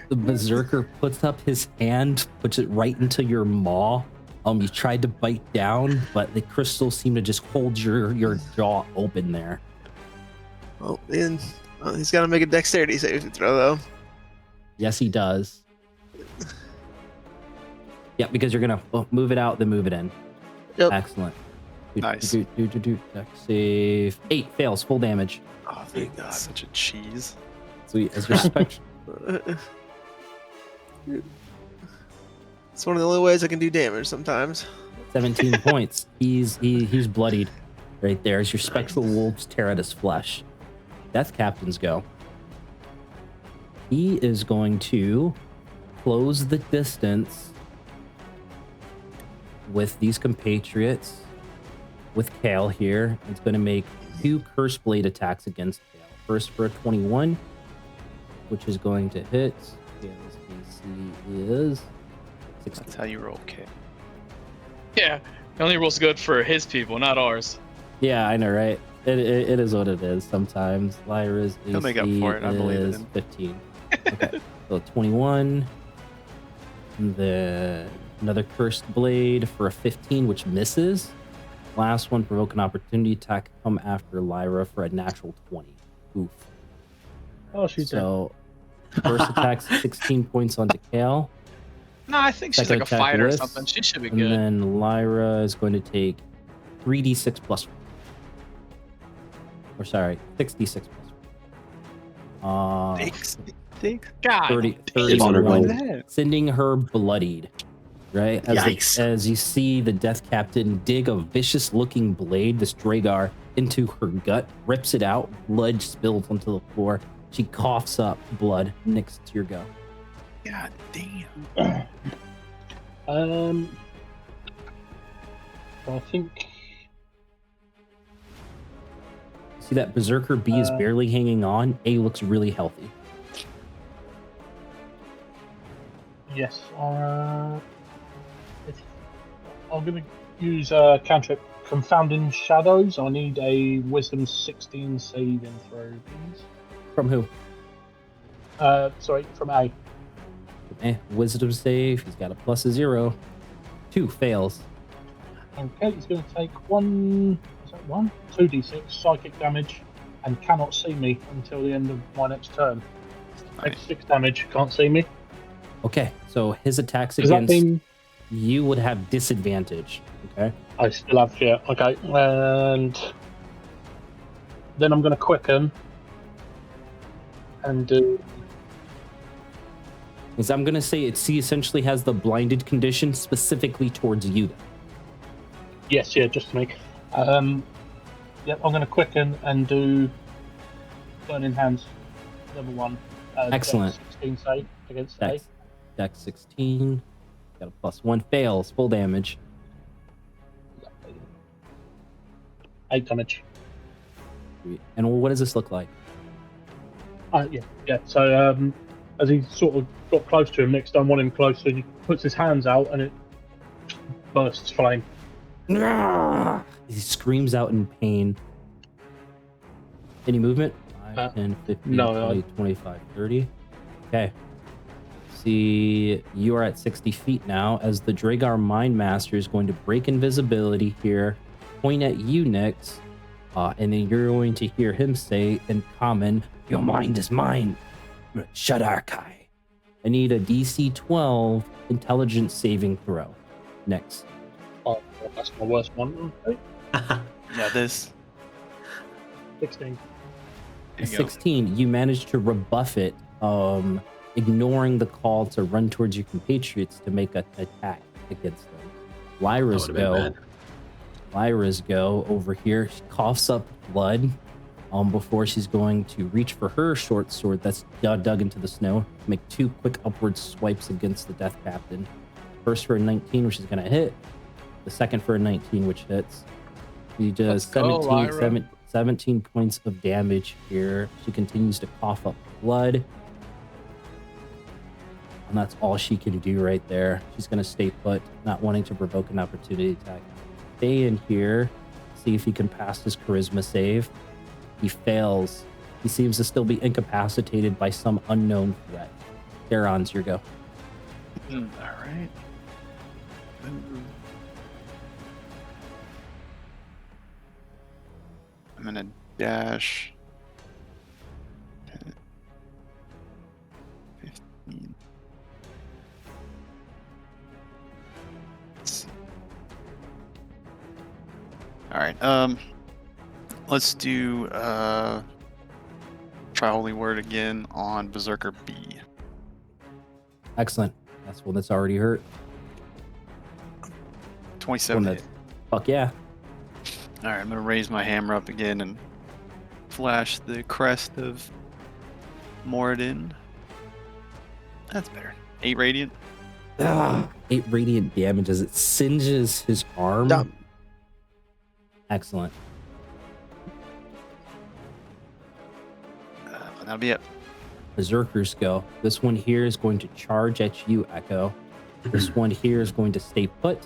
S1: The berserker puts up his hand, puts it right into your maw. You tried to bite down, but the crystals seem to just hold your jaw open there.
S6: Oh, and he's got to make a dexterity saving throw though.
S1: Yes, he does. Yeah, because you're gonna move it out, then move it in.
S6: Yep.
S1: Excellent.
S3: Nice.
S1: Dex save 8 fails, full damage.
S6: Oh, thank God.
S3: Such a cheese.
S1: Sweet. As your spectral.
S6: It's one of the only ways I can do damage sometimes.
S1: 17 points. He's bloodied right there as your spectral wolves tear at his flesh. Death Captain's go. He is going to close the distance with these compatriots. With Kale here, it's going to make 2 Curse Blade attacks against Kale. First for a 21, which is going to hit. Kale's AC is 16.
S3: That's how you roll, K.
S4: Yeah, he only rolls good for his people, not ours.
S1: Yeah, I know, right? It is what it is sometimes. Lyra's AC
S3: He'll make up for it, I believe in
S1: is
S3: him.
S1: 15. Okay, so 21. And then another Cursed Blade for a 15, which misses. Last one, Provoke an Opportunity Attack, come after Lyra for a natural 20. Oof.
S7: Oh, she's dead.
S1: So, first attack's 16 points onto Kale.
S4: No, I think she's
S1: Second
S4: like a
S1: attack
S4: fighter or
S1: whiffs,
S4: something. She should be
S1: And
S4: good.
S1: then Lyra is going to take 3d6 plus 1. Or sorry, 6d6 plus 1.
S4: God,
S1: 30,
S2: It's on her
S1: 31,
S2: goal.
S1: sending her bloodied. Right?
S2: Yikes.
S1: As you see the Death Captain dig a vicious looking blade, this Dragar, into her gut, rips it out, blood spills onto the floor. She coughs up blood. Next to your go.
S3: God damn.
S7: I think
S1: See that Berserker B is barely hanging on. A looks really healthy.
S7: yes. I'm going to use cantrip Confounding Shadows. I need a Wisdom 16 saving throw, please.
S1: From who?
S7: Sorry, from A.
S1: Wisdom save. He's got a plus a 0. 2 fails.
S7: Okay, he's going to take 2d6 psychic damage and cannot see me until the end of my next turn. Takes 6 damage, can't see me.
S1: Okay, so his attacks
S7: Does that
S1: against
S7: mean
S1: you would have disadvantage. Okay.
S7: I still have shit? Okay, and then I'm going to quicken and do.
S1: Because I'm gonna say it. C essentially has the blinded condition specifically towards you.
S7: Yes, yeah, just to make. Yep, I'm going to quicken and do Burning Hands, level 1.
S1: Excellent.
S7: 16 save against A.
S1: Dex 16. Got a plus 1. Fails. Full damage.
S7: 8 damage.
S1: And what does this look like?
S7: Yeah. So as he sort of got close to him, next time I want him closer, he puts his hands out and it bursts flame.
S1: He screams out in pain. Any movement? 5, 10, 15,
S7: no,
S1: 20, 25, 30. Okay. See, you are at 60 feet now as the Dragar Mind Master is going to break invisibility here, point at you, Nyx, and then you're going to hear him say in common, "Your mind is mine, Shatteredhand." I need a DC 12 intelligence saving throw. Nyx.
S7: Oh, that's my worst one. Okay.
S3: Yeah, this.
S7: 16.
S3: There you go.
S1: 16, you managed to rebuff it, ignoring the call to run towards your compatriots to make an attack against them. Lyra's
S2: That would've been
S1: go. Lyra's go over here. She coughs up blood before she's going to reach for her short sword that's dug into the snow. Make 2 quick upward swipes against the Death Captain. First for a 19, which is going to hit. The second for a 19, which hits. He does
S4: Let's go,
S1: 17 points of damage here. She continues to cough up blood. And that's all she can do right there. She's going to stay put, not wanting to provoke an opportunity attack. Stay in here, see if he can pass his charisma save. He fails. He seems to still be incapacitated by some unknown threat. Daron's your go.
S3: All right. I'm gonna dash 10, 15. Let's see. All right. Let's do try Holy Word again on Berserker B.
S1: Excellent. That's one that's already hurt.
S3: 27
S1: One
S3: hit.
S1: Fuck yeah.
S3: All right, I'm gonna raise my hammer up again and flash the crest of Moradin. That's better. 8 radiant.
S1: 8 radiant damage as it singes his arm.
S6: Dumb.
S1: Excellent.
S3: That'll be it.
S1: Berserkers go. This one here is going to charge at you, Echo. This one here is going to stay put.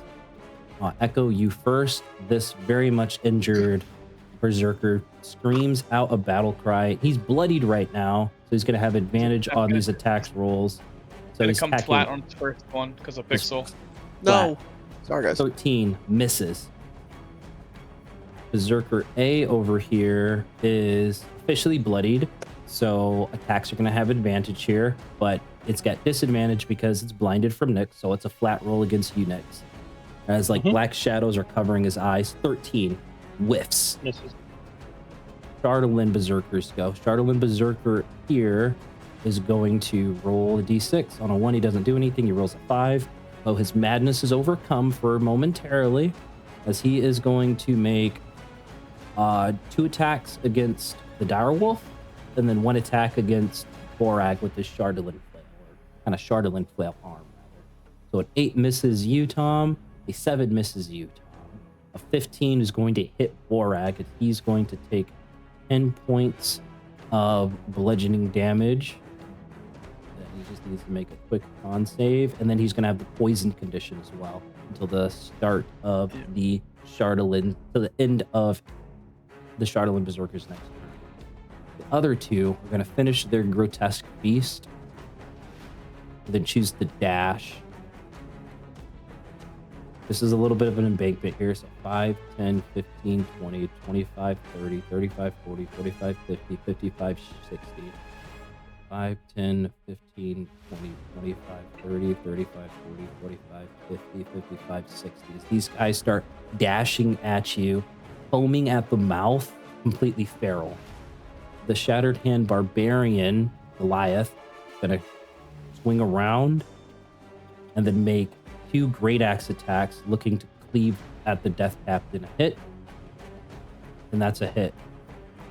S1: Echo, you first. This very much injured Berserker screams out a battle cry. He's bloodied right now, so he's going to have advantage on these attacks rolls. So
S4: Gonna
S1: he's
S4: come
S1: attacking
S4: flat on the first one because of Pixel.
S6: No. Sorry, guys.
S1: 13 misses. Berserker A over here is officially bloodied, so attacks are going to have advantage here, but it's got disadvantage because it's blinded from Nyx, so it's a flat roll against you, Nyx. As black shadows are covering his eyes. 13 whiffs.
S7: Misses.
S1: Shardolin Berserkers go. Shardolin Berserker here is going to roll a d6. On a 1, he doesn't do anything. He rolls a 5. Oh, his madness is overcome for momentarily, as he is going to make 2 attacks against the direwolf, and then 1 attack against Borag with his Shardolin flail, or kind of Shardolin flail arm, rather. So an 8 misses you, Tom. A 7 misses you, Tom. A 15 is going to hit Borag, and he's going to take 10 points of bludgeoning damage. He just needs to make a quick con save, and then he's going to have the poison condition as well until the start of the Shardolin, to the end of the Shardolin Berserker's next turn. The other 2 are going to finish their grotesque feast, and then choose the dash. This is a little bit of an embankment here, so 5, 10, 15, 20, 25, 30, 35, 40, 45, 50, 55, 60. 5, 10, 15, 20, 25, 30, 35, 40, 45, 50, 55, 60. These guys start dashing at you, foaming at the mouth, completely feral. The Shatteredhand Barbarian, Goliath, is going to swing around and then make 2 Great Axe attacks, looking to cleave at the Death Captain. A hit, and that's a hit.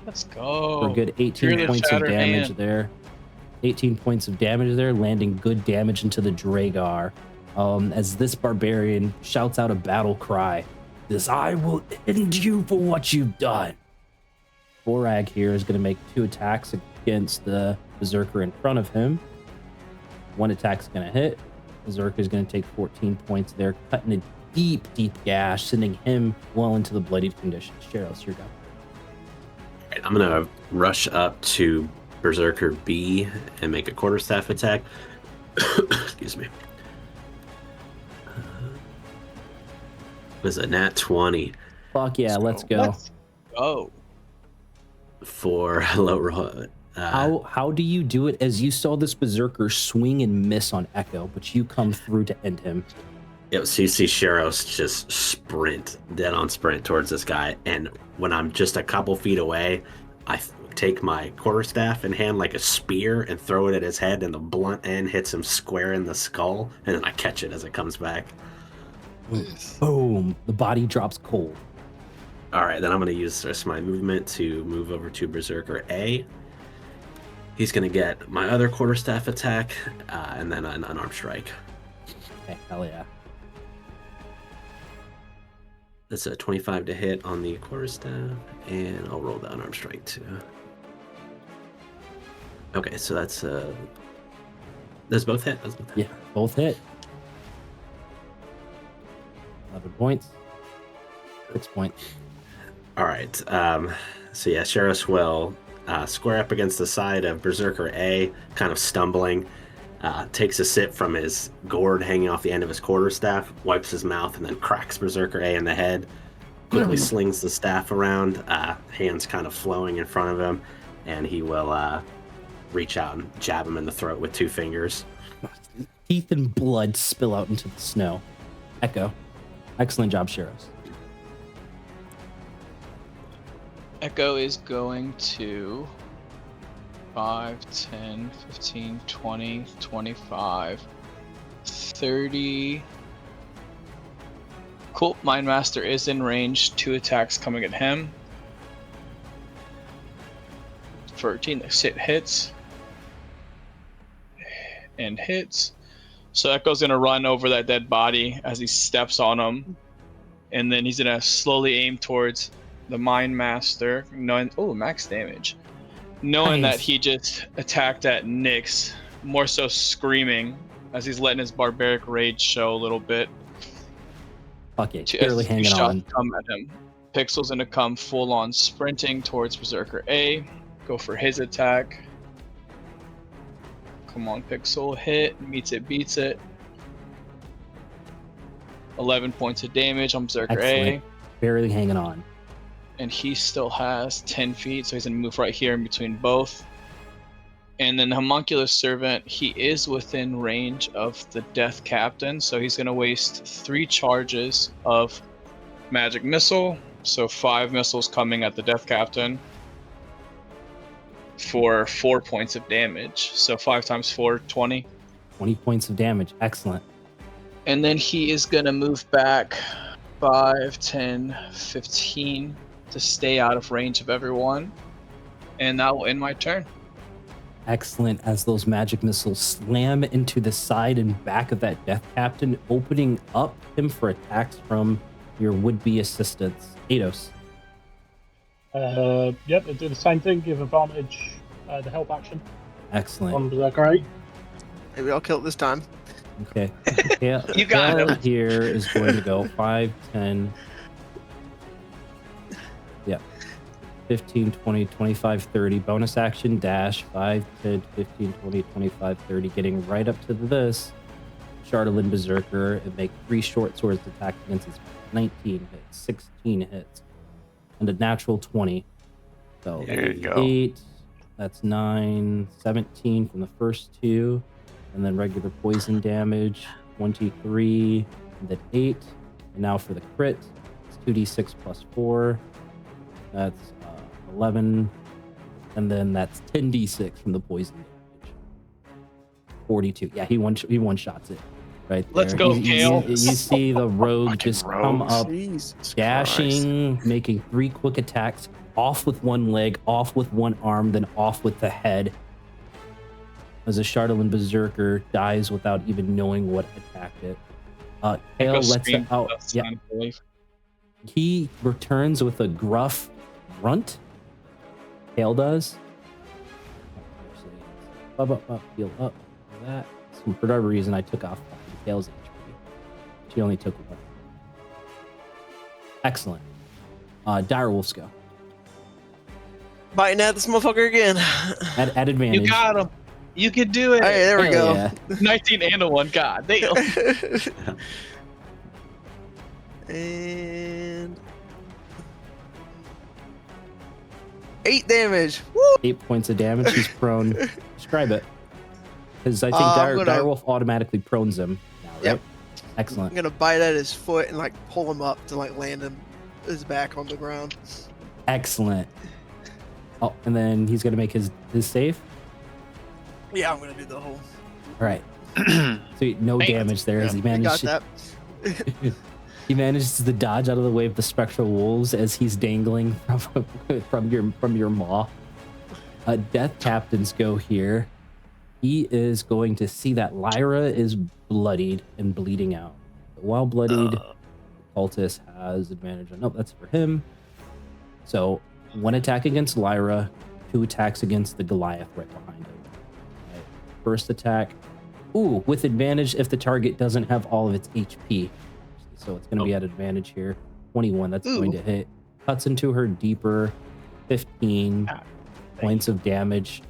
S4: Let's go.
S1: For a good 18 points of damage there. 18 points of damage there, landing good damage into the Dragar. As this barbarian shouts out a battle cry. This, I will end you for what you've done. Borag here is going to make 2 attacks against the Berserker in front of him. 1 attack's going to hit. Berserker is going to take 14 points there, cutting a deep, deep gash, sending him well into the bloodied condition. Cheryl, your go.
S2: Right, I'm going to rush up to Berserker B and make a quarterstaff attack. Excuse me. Was a nat 20.
S1: Fuck yeah, let's go.
S6: Let's go.
S2: For low roll.
S1: How do you do it as you saw this Berserker swing and miss on Echo, but you come through to end him?
S2: Yep, so you see Sheros just sprint, dead on sprint towards this guy, and when I'm just a couple feet away, I take my quarterstaff in hand like a spear and throw it at his head, and the blunt end hits him square in the skull, and then I catch it as it comes back.
S1: Boom. The body drops cold.
S2: All right, then I'm going to use the rest of my movement to move over to Berserker A. He's going to get my other quarterstaff attack, and then an unarmed strike.
S1: Okay, hell yeah.
S2: That's a 25 to hit on the quarterstaff, and I'll roll the unarmed strike too. Okay, so that's both hit. That's both hit.
S1: Yeah, both hit. 11 points. 6 points.
S2: All right. So yeah, Sheriff will square up against the side of Berserker A, kind of stumbling, takes a sip from his gourd hanging off the end of his quarterstaff, wipes his mouth, and then cracks Berserker A in the head. Quickly slings the staff around, hands kind of flowing in front of him, and he will reach out and jab him in the throat with 2 fingers.
S1: Teeth and blood spill out into the snow. Echo. Excellent job, Sheriff.
S4: Echo is going to 5, 10, 15, 20, 25, 30. Cool. Mindmaster is in range. 2 attacks coming at him. 13 hits. And hits. So Echo's going to run over that dead body as he steps on him. And then he's going to slowly aim towards the Mindmaster, knowing max damage, knowing that he just attacked at Nyx, more so screaming as he's letting his barbaric rage show a little bit.
S1: Fuck it, barely hanging on.
S4: Come at him. Pixel's gonna come full on sprinting towards Berserker A, go for his attack. Come on, Pixel, hit, meets it, beats it. 11 points of damage on Berserker
S1: Excellent.
S4: A.
S1: Barely hanging on.
S4: And he still has 10 feet, so he's going to move right here in between both. And then the Homunculus Servant, he is within range of the Death Captain, so he's going to waste 3 charges of Magic Missile, so 5 missiles coming at the Death Captain for 4 points of damage. So 5 times 4, 20.
S1: 20 points of damage. Excellent.
S4: And then he is going to move back 5, 10, 15 to stay out of range of everyone. And that will end my turn.
S1: Excellent. As those magic missiles slam into the side and back of that Death Captain, opening up him for attacks from your would-be assistants. Eidos.
S7: Yep, do the same thing. Give advantage the help action.
S1: Excellent.
S7: On Berserker A.
S6: Maybe I'll kill it this time.
S1: Okay. Yeah,
S4: You got him.
S1: Here is going to go 5, 10. Yeah. 15, 20, 25, 30. Bonus action, dash, 5, 10, 15, 20, 25, 30. Getting right up to this. Shatteredhand Berserker and make 3 short swords attack against his 19 hits, 16 hits, and a natural 20. So
S3: There you go.
S1: 8, that's 9, 17 from the first 2, and then regular poison damage, 23, and then 8. And now for the crit, it's 2d6 plus 4. That's 11, and then that's 10d6 from the poison damage. 42. Yeah, he one shots it right there.
S4: Let's go, Kale.
S1: You see the rogue
S3: Fucking
S1: just come
S3: rogues.
S1: up,
S6: Jesus
S1: dashing, making 3 quick attacks, off with one leg, off with one arm, then off with the head. As a Shatteredhand Berserker dies without even knowing what attacked it. Kale lets it out. Yeah. He returns with a gruff grunt. Kale does. Up, heal up. That. So for whatever reason, I took off Kale's HP. She only took 1. Excellent. Direwolf's go.
S6: Biting at this motherfucker again.
S1: At advantage.
S4: You got him. You can do it.
S6: Hey, there we
S1: Hell
S6: go.
S1: yeah.
S4: 19 and a 1. God damn.
S6: And 8 damage. Woo!
S1: 8 points of damage. He's prone. Describe it. Because I think
S6: I'm gonna-
S1: Direwolf automatically prones him now, right?
S6: Yep.
S1: Excellent.
S6: I'm gonna bite at his foot and like pull him up to like land him his back on the ground.
S1: Excellent. Oh, and then he's gonna make his save.
S6: Yeah, I'm gonna do the whole.
S1: All right. So no
S4: Thanks.
S1: damage there as he
S6: I got
S1: manages.
S6: that.
S1: He manages to dodge out of the way of the spectral wolves as he's dangling from your maw. Death Captains go here. he is going to see that Lyra is bloodied and bleeding out. But while bloodied, Cultist has advantage on. Nope, that's for him. So 1 attack against Lyra, 2 attacks against the Goliath right behind him. Right. First attack, with advantage if the target doesn't have all of its HP. So it's going to be at advantage here. 21, that's going to hit. Cuts into her deeper, 15 points of damage.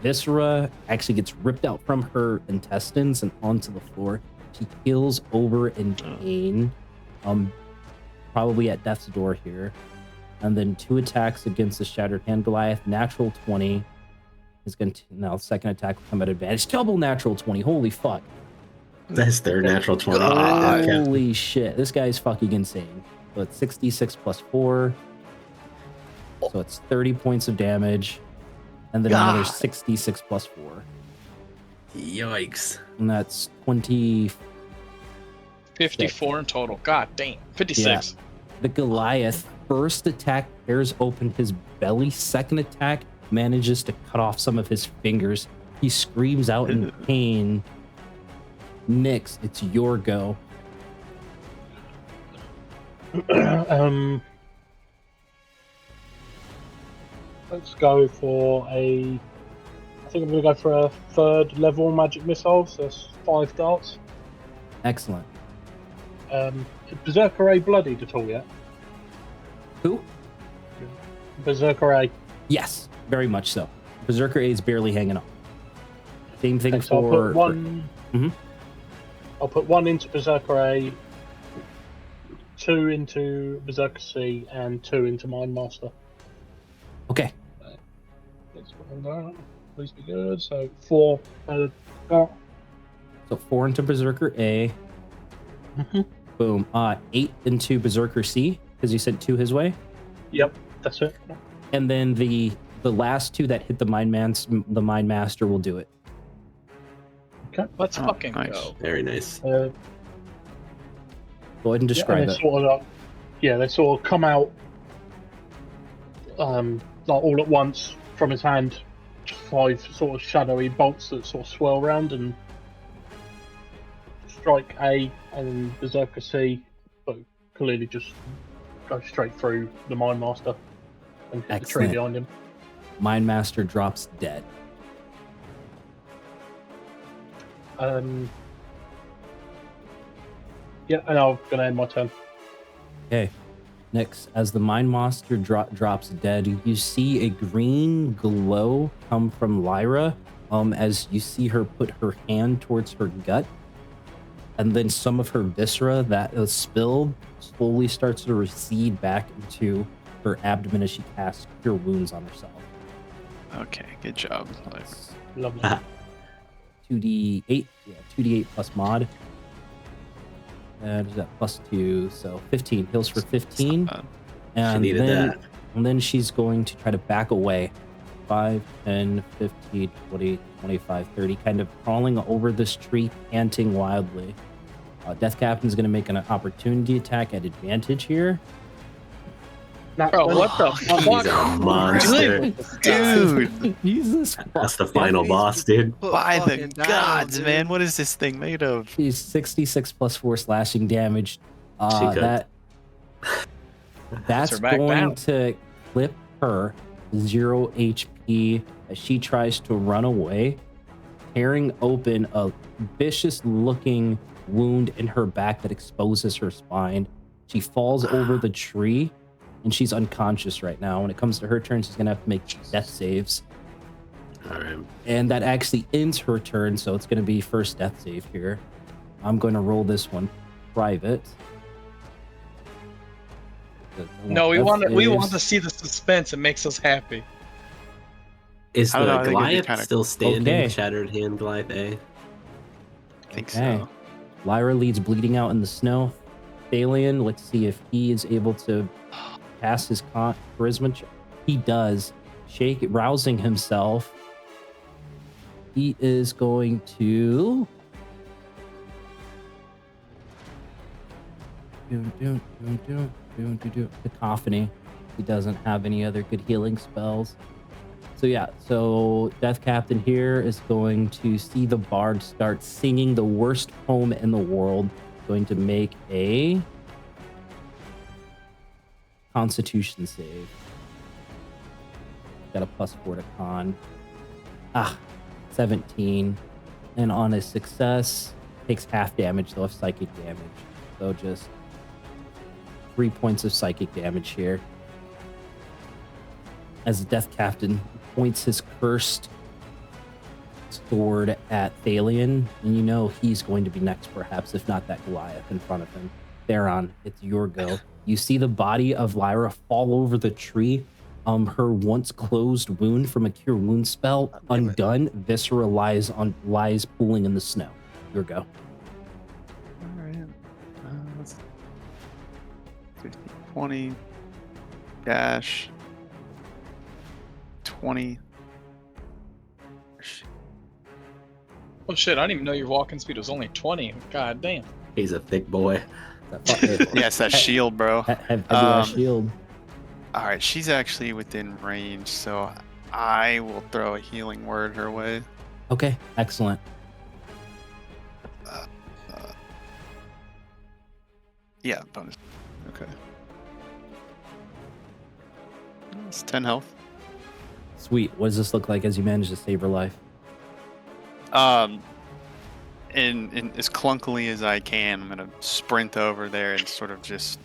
S1: Viscera actually gets ripped out from her intestines and onto the floor. She keels over in pain, probably at death's door here. And then 2 attacks against the Shatteredhand Goliath. Natural 20 is going to now second attack will come at advantage. Double natural 20. Holy fuck!
S2: That's their natural 20.
S1: Holy shit! This guy's fucking insane. So it's 66 plus 4. So it's 30 points of damage. And then another 66 plus 4.
S2: Yikes.
S1: And that's 20.
S4: 54 in total. God damn. 56.
S1: Yeah. The Goliath first attack tears open his belly. Second attack manages to cut off some of his fingers. He screams out in pain. Nyx, it's your go.
S7: Let's go for I think I'm going to go for a 3rd level magic missile, so that's 5 darts.
S1: Excellent.
S7: Is Berserker A bloodied at all yet?
S1: Who?
S7: Berserker A.
S1: Yes, very much so. Berserker A is barely hanging on. Same thing
S7: Okay, so
S1: for...
S7: I'll put one... I'll put 1 into Berserker A, 2 into Berserker C, and 2 into Mind Master.
S1: Okay.
S7: Please be good. So 4.
S1: So 4 into Berserker A. Boom. 8 into Berserker C, because you sent 2 his way.
S7: Yep, that's it.
S1: And then the last 2 that hit the Mind Master will do it.
S7: Okay.
S4: Let's fucking
S3: nice.
S4: go.
S2: Very nice.
S1: Go ahead and describe
S7: they
S1: it.
S7: sort of, they sort of come out like all at once from his hand. 5 sort of shadowy bolts that sort of swirl around and strike A and Berserker C, but clearly just go straight through the Mind Master and hit the tree
S1: Excellent.
S7: behind him.
S1: Mind Master drops dead.
S7: Yeah, and I'm gonna end my turn.
S1: Okay. Next, as the Mind Master drops dead, you see a green glow come from Lyra as you see her put her hand towards her gut. And then some of her viscera that was spilled slowly starts to recede back into her abdomen as she casts Cure Wounds on herself.
S3: Okay, good job.
S7: Lovely.
S1: 2d8. Yeah, 2d8 plus mod. And is that +2? So 15. Heals for 15. And
S2: She needed
S1: then,
S2: that.
S1: And then she's going to try to back away. 5, 10, 15, 20, 25, 30. Kind of crawling over this tree, panting wildly. Death Captain's going to make an opportunity attack at advantage here.
S4: Bro, what the
S2: He's
S4: fuck?
S2: a monster.
S3: Dude,
S1: Jesus.
S2: That's the final boss, dude.
S3: by the gods, man, what is this thing made of?
S1: She's 66 plus 4 slashing damage.
S2: She could.
S1: That's
S4: her back
S1: going
S4: down.
S1: to clip her 0 HP as she tries to run away, tearing open a vicious looking wound in her back that exposes her spine. She falls over the tree and she's unconscious right now. When it comes to her turn, she's going to have to make death saves.
S2: All right.
S1: And that actually ends her turn, so it's going to be first death save here. I'm going to roll this one private.
S4: No, we want
S1: Death
S4: to see the suspense. It makes us happy.
S2: Is
S3: I don't know, I
S2: the
S3: think it'd be
S2: Goliath
S3: kinda-
S2: still standing?
S1: Okay.
S2: Shatteredhand Goliath A?
S3: I think
S1: Okay.
S3: so.
S1: Lyra leads bleeding out in the snow. Thalion, let's see if he is able to pass his charisma check. He does. Rousing himself. He is going to... Cacophony. He doesn't have any other good healing spells. So yeah, so Death Captain here is going to see the bard start singing the worst poem in the world. Going to make a Constitution save. Got a +4 to con. 17. And on a success, takes half damage, though, of psychic damage. So just 3 points of psychic damage here. As the Death Captain points his cursed sword at Thalion, and you know he's going to be next, perhaps, if not that Goliath in front of him. Theron, it's your go. You see the body of Lyra fall over the tree. Her once closed wound from a cure wound spell undone. Viscera lies pooling in the snow. Your go.
S3: All right. Let's 15, 20 dash 20.
S4: Oh shit! I didn't even know your walking speed was only 20. God damn.
S2: He's a thick boy.
S3: Yeah, it's that shield, bro.
S1: Have a shield.
S3: All right, she's actually within range, so I will throw a healing word her way.
S1: Okay, excellent.
S3: Yeah, bonus. Okay. It's 10 health.
S1: Sweet. What does this look like as you manage to save her life?
S3: In as clunkily as I can, I'm gonna sprint over there and sort of just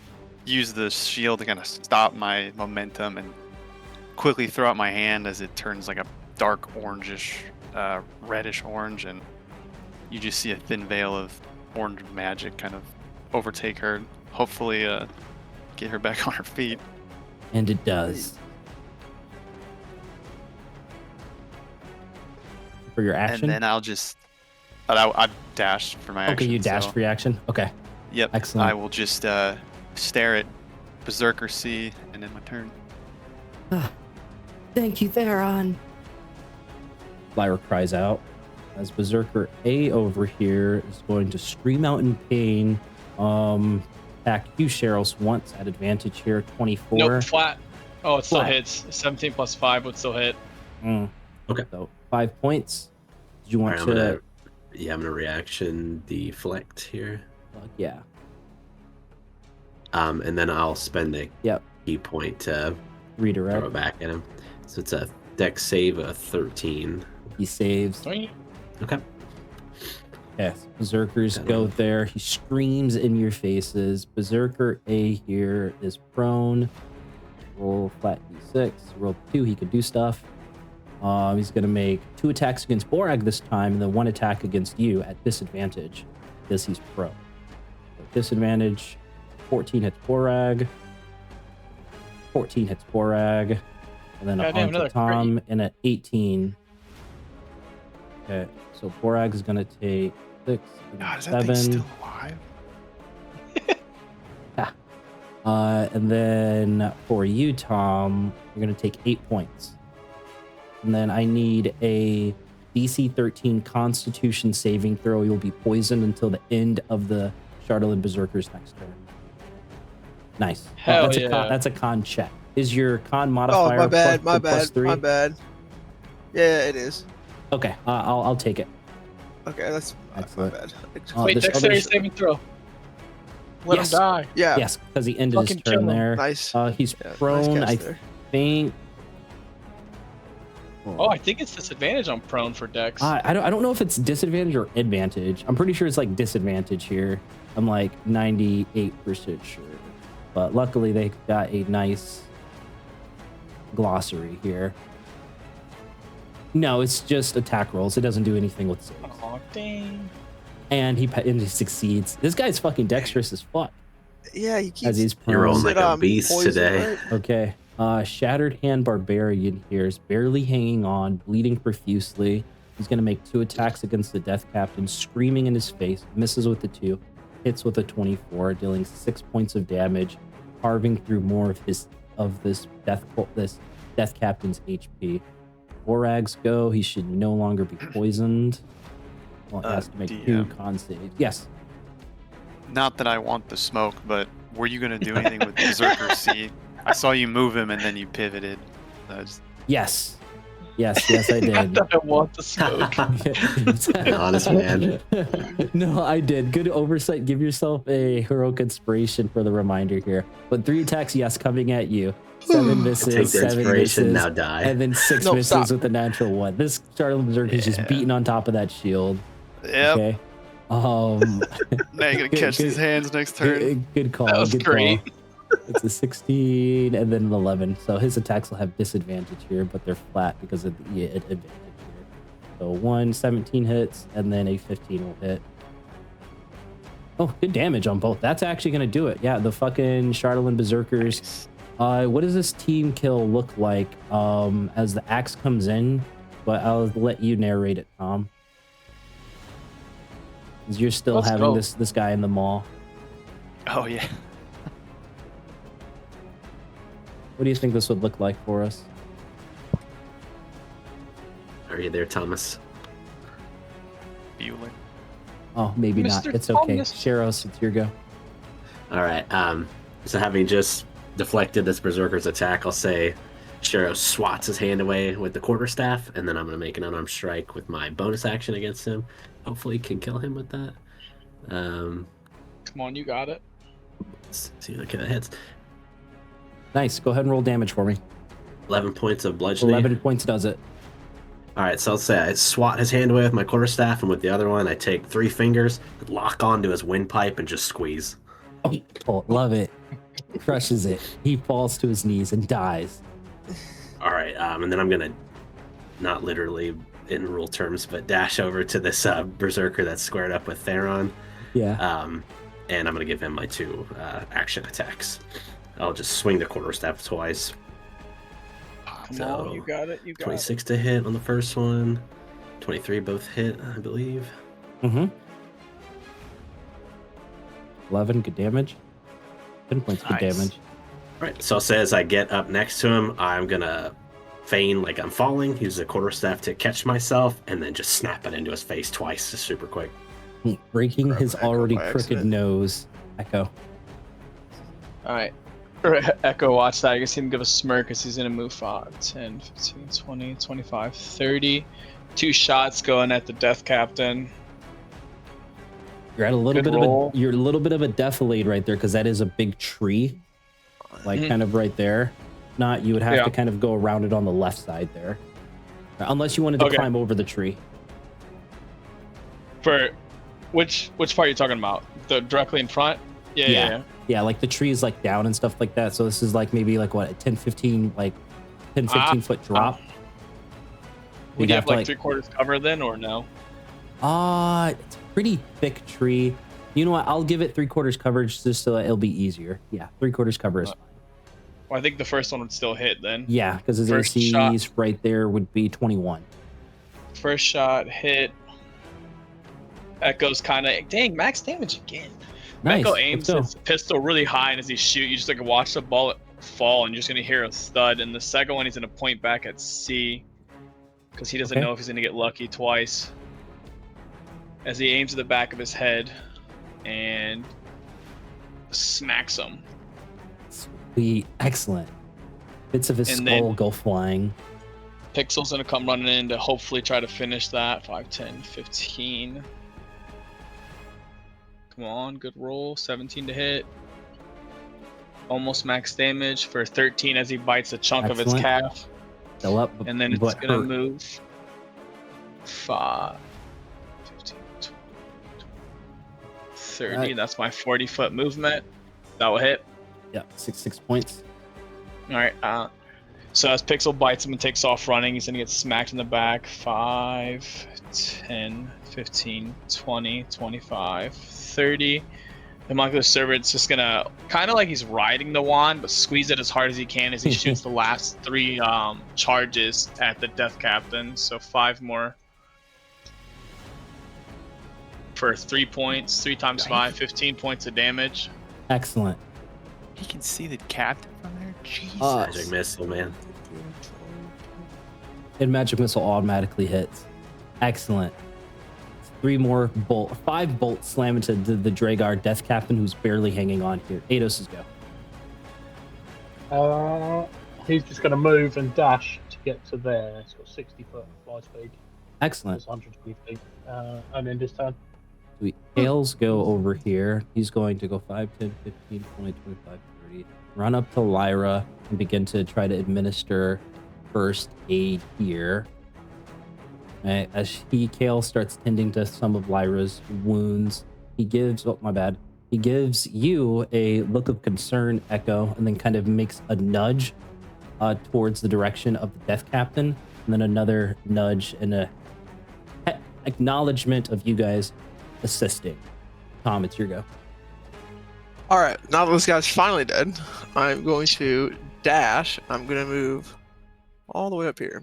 S3: use the shield to kind of stop my momentum and quickly throw out my hand as it turns like a dark orangish, reddish orange, and you just see a thin veil of orange magic kind of overtake her. Hopefully, get her back on her feet.
S1: And it does. For your action?
S3: And then I'll just... But I dashed for my action.
S1: Okay, you dashed for your action? Okay.
S3: Yep.
S1: Excellent.
S3: I will just stare at Berserker C and end my turn.
S8: Thank you, Theron.
S1: Lyra cries out as Berserker A over here is going to scream out in pain. Attack you, Cheryl, once at advantage here. 24.
S4: Nope, flat. Oh, it still
S1: Flat.
S4: hits. 17 plus 5 would still hit.
S2: Okay.
S1: So 5 points. Did you want
S2: Alright,
S1: to?
S2: I'm gonna reaction deflect here.
S1: Fuck yeah.
S2: And then I'll spend a
S1: Yep.
S2: key point to
S1: Redirect.
S2: throw it back at him. So it's a dex save of 13.
S1: He saves.
S4: Swing.
S2: Okay.
S1: Yes. Berserkers
S2: Got
S1: go
S2: one.
S1: there. He screams in your faces. Berserker A here is prone. Roll flat d6. Roll 2. He could do stuff. He's going to make 2 attacks against Borag this time, and then 1 attack against you at disadvantage because he's prone. So disadvantage. 14 hits Borag. 14 hits Borag. And then
S4: Goddamn,
S1: on to
S4: another
S1: Tom in at 18. Okay, so Borag is going to take 6,
S3: God, is that
S1: 7.
S3: thing still alive?
S1: And then for you, Tom, you're going to take 8 points. And then I need a DC 13 Constitution saving throw. You'll be poisoned until the end of the Shatteredhand Berserker's next turn. Nice.
S4: Hell
S1: that's
S4: yeah.
S1: That's a con check. Is your con modifier
S6: Oh, my bad,
S1: plus-
S6: my
S1: plus
S6: bad,
S1: 3?
S6: my bad. Yeah, it is.
S1: Okay, I'll take it.
S6: Okay, that's my
S1: Excellent.
S6: bad.
S4: Wait,
S1: this
S4: dexterity
S1: other-
S4: saving throw. Let
S1: Yes.
S4: him die.
S6: Yeah,
S1: Yes, because he ended his
S4: Fucking kill
S1: turn
S4: him.
S1: there.
S6: nice.
S1: He's
S6: Yeah, nice
S1: prone,
S6: catch
S1: I
S6: there.
S1: think.
S4: Oh, I think it's disadvantage on prone for dex.
S1: I don't know if it's disadvantage or advantage. I'm pretty sure it's like disadvantage here. I'm like 98% sure. But luckily they got a nice glossary here. No, it's just attack rolls. It doesn't do anything with saves.
S4: Oh, dang.
S1: And he succeeds. This guy's fucking dexterous as fuck.
S6: Yeah, he keeps.
S1: As he's
S2: You're rolling
S1: prone.
S2: like a beast
S6: poison,
S2: today.
S6: right?
S1: Okay. Shatteredhand Barbarian here is barely hanging on, bleeding profusely. He's going to make 2 attacks against the Death Captain, screaming in his face, misses with the 2, hits with a 24, dealing 6 points of damage, carving through more of this Death Captain's HP. Borag's go. He should no longer be poisoned. Well, he has to make 2
S3: DM.
S1: con saves. Yes.
S3: Not that I want the smoke, but were you going to do anything with Berserker C? I saw you move him and then you pivoted.
S1: Yes. Yes, I did.
S4: I want the smoke.
S2: Honest man.
S1: No, I did. Good oversight. Give yourself a heroic inspiration for the reminder here. But 3 attacks, yes, coming at you. 7 misses,
S2: Take the
S1: 7
S2: inspiration,
S1: misses,
S2: now die.
S1: and then 6
S6: No,
S1: misses
S6: stop.
S1: with a natural 1. This Shatteredhand Berserker is just
S3: Yeah.
S1: beating on top of that shield.
S3: Yep.
S1: Okay.
S3: Now you're gonna catch these hands next turn.
S1: Good call.
S4: That was
S1: good
S4: great.
S1: Call. It's a 16 and then an 11. So his attacks will have disadvantage here, but they're flat because of the advantage here. So 17 hits, and then a 15 will hit. Oh, good damage on both. That's actually going to do it. Yeah, the fucking Shatteredhand Berserkers. What does this team kill look like as the axe comes in? But I'll let you narrate it, Tom. 'Cause you're still
S4: Let's
S1: having
S4: go.
S1: this guy in the mall.
S3: Oh yeah.
S1: What do you think this would look like for us?
S2: Are you there, Thomas?
S3: Bueller.
S1: Oh, maybe not.
S4: Mr.
S1: It's okay.
S4: Thomas.
S1: Sheros, it's your go.
S2: All right. So having just deflected this berserker's attack, I'll say Shiro swats his hand away with the quarterstaff, and then I'm going to make an unarmed strike with my bonus action against him. Hopefully, can kill him with that.
S4: Come on, you got it.
S2: Let's see, okay, that hits.
S1: Nice. Go ahead and roll damage for me.
S2: 11 points of bludgeoning.
S1: 11 points does it.
S2: All right, so I'll say I swat his hand away with my quarterstaff, and with the other one, I take 3 fingers, lock onto his windpipe, and just squeeze.
S1: Oh, love it. Crushes it. He falls to his knees and dies.
S2: All right, and then I'm gonna, not literally in rule terms, but dash over to this berserker that's squared up with Theron.
S1: Yeah.
S2: And I'm gonna give him my 2 action attacks. I'll just swing the quarterstaff twice.
S4: Come
S2: So,
S4: on, you got it. You got
S2: 26 to hit on the first one. 23 both hit, I believe.
S1: Mm-hmm. 11, good damage. 10 points, good
S3: Nice.
S1: damage.
S2: All right, so I'll say as I get up next to him, I'm gonna feign like I'm falling, use the quarterstaff to catch myself, and then just snap it into his face twice, just super quick.
S1: Breaking
S6: Grab
S1: his
S6: Echo
S1: already
S6: by
S1: crooked
S6: accident.
S1: nose. Echo.
S4: All right. Echo, watch that. I guess he can give a smirk because he's going to move 5, 10, 15, 20, 25, 30. 2 shots going at the Death Captain.
S1: You're at a little
S4: Good
S1: bit
S4: roll.
S1: of a you're a little bit of a defilade right there because that is a big tree, like
S4: Mhm.
S1: kind of right there. Not you would have
S4: Yeah.
S1: to kind of go around it on the left side there, unless you wanted to
S4: Okay.
S1: climb over the tree.
S4: For which part are you talking about? The directly in front? Yeah.
S1: Yeah, like the trees like down and stuff like that. So this is like maybe like what a 10, 15 foot drop.
S4: Would
S1: You'd
S4: you
S1: have
S4: have
S1: to,
S4: like 3/4 cover then, or no?
S1: It's a pretty thick tree. You know what? I'll give it 3/4 coverage just so it'll be easier. Yeah, 3/4 cover is fine.
S4: Well, I think the first one would still hit then.
S1: Yeah, because his
S4: First
S1: ACs right there would be 21.
S4: First shot hit. Echo's kind of dang max damage again.
S1: Nice.
S4: Echo
S1: Let's
S4: aims
S1: go.
S4: his pistol really high, and as he shoot, you just like watch the bullet fall, and you're just gonna hear a thud. And the second one, he's gonna point back at C, because he doesn't
S1: Okay.
S4: know if he's gonna get lucky twice. As he aims at the back of his head, and smacks him.
S1: Sweet. Excellent. Bits of his
S4: And
S1: skull
S4: then-
S1: go flying.
S4: Pixel's gonna come running in to hopefully try to finish that. 5, 10, 15. Come on, good roll. 17 to hit. Almost max damage for 13 as he bites a chunk of his
S1: Excellent.
S4: calf.
S1: Still up,
S4: And then it's
S1: but
S4: gonna
S1: hurt.
S4: move 5, 15, 20, 30.
S1: Right.
S4: That's my 40-foot movement. That will hit.
S1: Yeah, 6 points.
S4: All right. So as Pixel bites him and takes off running, he's gonna get smacked in the back. 5, 10, 15, 20, 25, 30. The molecular servant's just gonna kind of like he's riding the wand, but squeeze it as hard as he can as he shoots the last 3 charges at the Death Captain. So 5 more for 3 points. 3 times 5, 15 points of damage.
S1: Excellent.
S3: He can see the captain from there. Jesus.
S2: Magic missile, man.
S1: And magic missile automatically hits. Excellent. 5 bolts slam into the Dragar Death Captain, who's barely hanging on here. Ados' go.
S7: He's just going to move and dash to get to there. It's got 60 foot fly speed.
S1: Excellent.
S7: It's 120 feet. And in this turn.
S1: Sweet. Tails go over here. He's going to go 5, 10, 15, 20, 25, 30. Run up to Lyra and begin to try to administer first aid here. Right, as Kale starts tending to some of Lyra's wounds, he gives, oh, my bad. He gives you a look of concern, Echo, and then kind of makes a nudge towards the direction of the Death Captain, and then another nudge and a acknowledgement of you guys assisting. Tom, it's your go.
S6: All right, now that this guy's finally dead, I'm going to dash. I'm going to move all the way up here.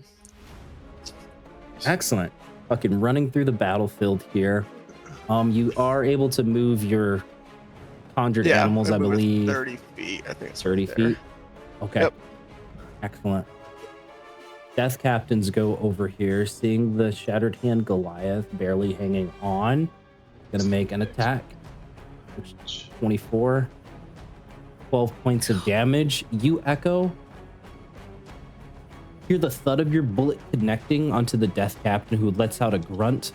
S1: Excellent. Fucking running through the battlefield here. You are able to move your conjured animals, I
S6: move it
S1: believe.
S6: 30 feet, I think it's
S1: 30
S6: right there.
S1: feet? Okay.
S6: Yep.
S1: Excellent. Death Captains go over here, seeing the Shatteredhand Goliath barely hanging on. Gonna make an attack. Which is 24. 12 points of damage. You, Echo, hear the thud of your bullet connecting onto the Death Captain, who lets out a grunt.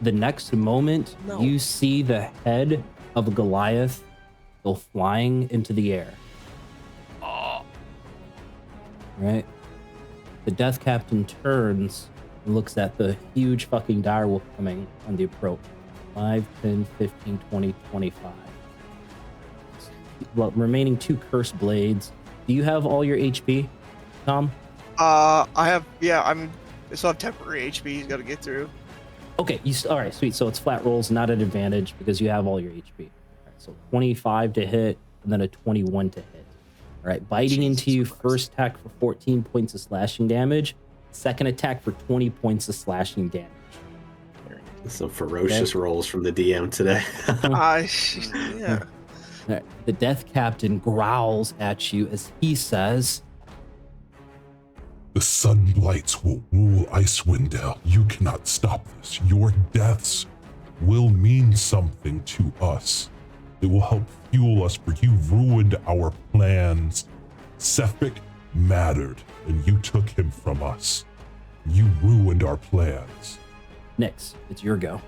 S1: The next moment, you see the head of a Goliath go flying into the air. Right? The Death Captain turns and looks at the huge fucking direwolf coming on the approach. 5, 10, 15, 20, 25. Well, remaining 2 cursed blades. Do you have all your HP, Tom?
S6: I have, I still have temporary HP he's got to get through.
S1: Okay, all right, sweet. So it's flat rolls, not an advantage because you have all your HP. All right, so 25 to hit and then a 21 to hit. All right, biting into you. First attack for 14 points of slashing damage. Second attack for 20 points of slashing damage.
S2: Some ferocious rolls from the DM today.
S6: Yeah.
S1: All right, the Death Captain growls at you as he says,
S5: The Sunblights will rule Icewind. You cannot stop this. Your deaths will mean something to us. It will help fuel us, for you ruined our plans. Sephic mattered, and you took him from us. You ruined our plans.
S1: Nyx, it's your go.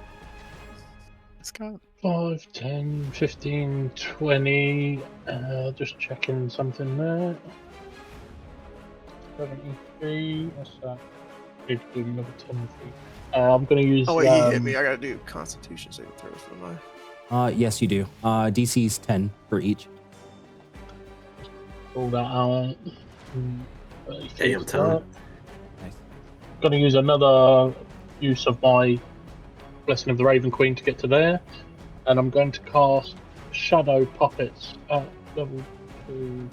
S3: Let's go.
S7: 5, 10, 15, 20. Just checking something there. 73. What's that? Need to do another 10 feet. I'm going to use.
S6: Oh, wait, he hit me. I got to do Constitution saving throws, don't I?
S1: Yes, you do. DC's 10 for each.
S7: All that out.
S2: Damn, Tom.
S1: Nice.
S7: Going to use another use of my Blessing of the Raven Queen to get to there, and I'm going to cast Shadow Puppets at level 2.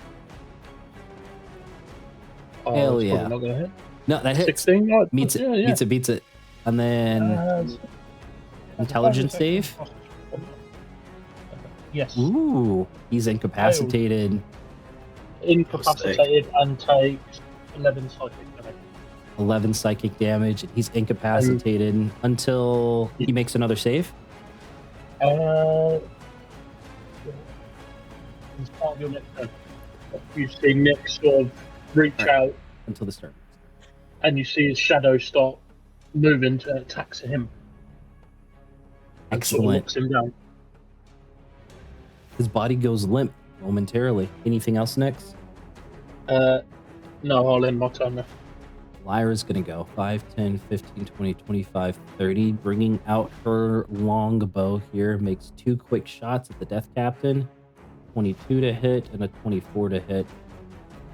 S7: Oh,
S1: Hell
S7: it's
S1: yeah.
S7: probably not going to hit.
S1: No, that hits.
S7: 16? No,
S1: Meets it.
S7: yeah.
S1: Beats it. And then intelligence save.
S7: Yes.
S1: Ooh, he's incapacitated.
S7: Incapacitated and takes 11 psychic damage.
S1: 11 psychic damage. He's incapacitated until he makes another save.
S7: It's part of your next turn. You see Nick sort of reach out
S1: Until the start.
S7: and you see his shadow start moving to attack him. And sort of
S1: Excellent.
S7: knocks him down.
S1: His body goes limp momentarily. Anything else next?
S7: No, I'll end my turn there.
S1: Lyra's gonna go 5, 10, 15, 20, 25, 30, bringing out her longbow here, makes 2 quick shots at the Death Captain. 22 to hit and a 24 to hit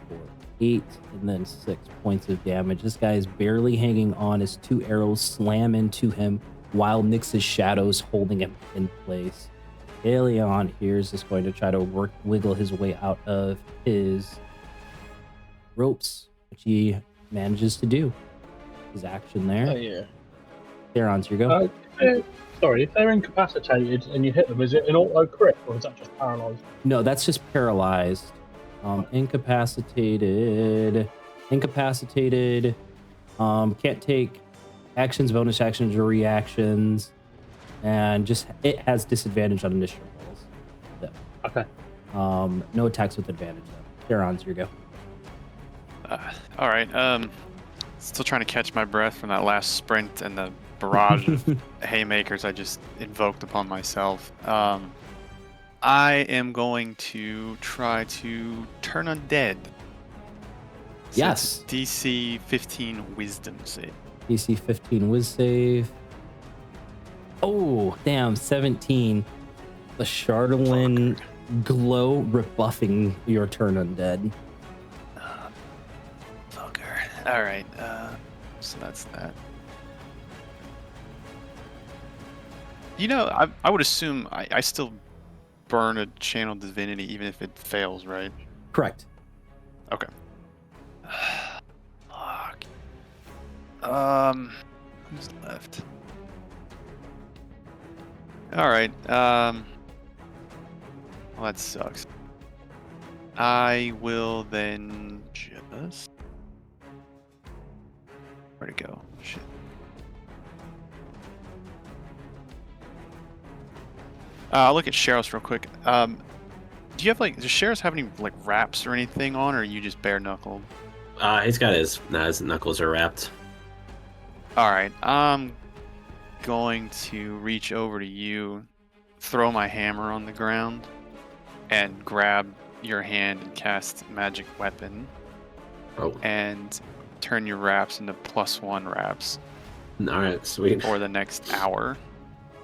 S1: for 8 and then 6 points of damage. This guy is barely hanging on as 2 arrows slam into him while Nyx's shadows holding him in place. Aelion here is just going to try to wiggle his way out of his ropes, which he manages to do. His action there.
S6: Oh, yeah.
S1: Theron's your go.
S7: Sorry, if they're incapacitated and you hit them, is it an auto crit or is that just paralyzed?
S1: No, that's just paralyzed. Incapacitated. Can't take actions, bonus actions, or reactions. And just it has disadvantage on initiative rolls. So,
S7: Okay.
S1: no attacks with advantage though. Theron's your go.
S3: All right. Still trying to catch my breath from that last sprint and the barrage of haymakers I just invoked upon myself. I am going to try to turn undead. So
S1: Yes.
S3: it's DC 15 Wisdom save.
S1: DC 15 Wiz save. Oh, damn, 17. The Chardolin glow rebuffing your turn undead.
S3: Fucker. All right. So that's that. You know, I would assume I still burn a channel divinity even if it fails, right?
S1: Correct.
S3: Okay. Fuck. Who's left? All right. Well, that sucks. I will then just. Where'd it go? Shit. I'll look at Sheros real quick. Do you have does Sheros have any wraps or anything on, or are you just bare knuckled?
S2: He's got his knuckles are wrapped.
S3: All right, I'm going to reach over to you, throw my hammer on the ground, and grab your hand and cast magic weapon.
S2: Oh.
S3: And turn your wraps into +1 wraps.
S2: All right, sweet.
S3: For the next hour.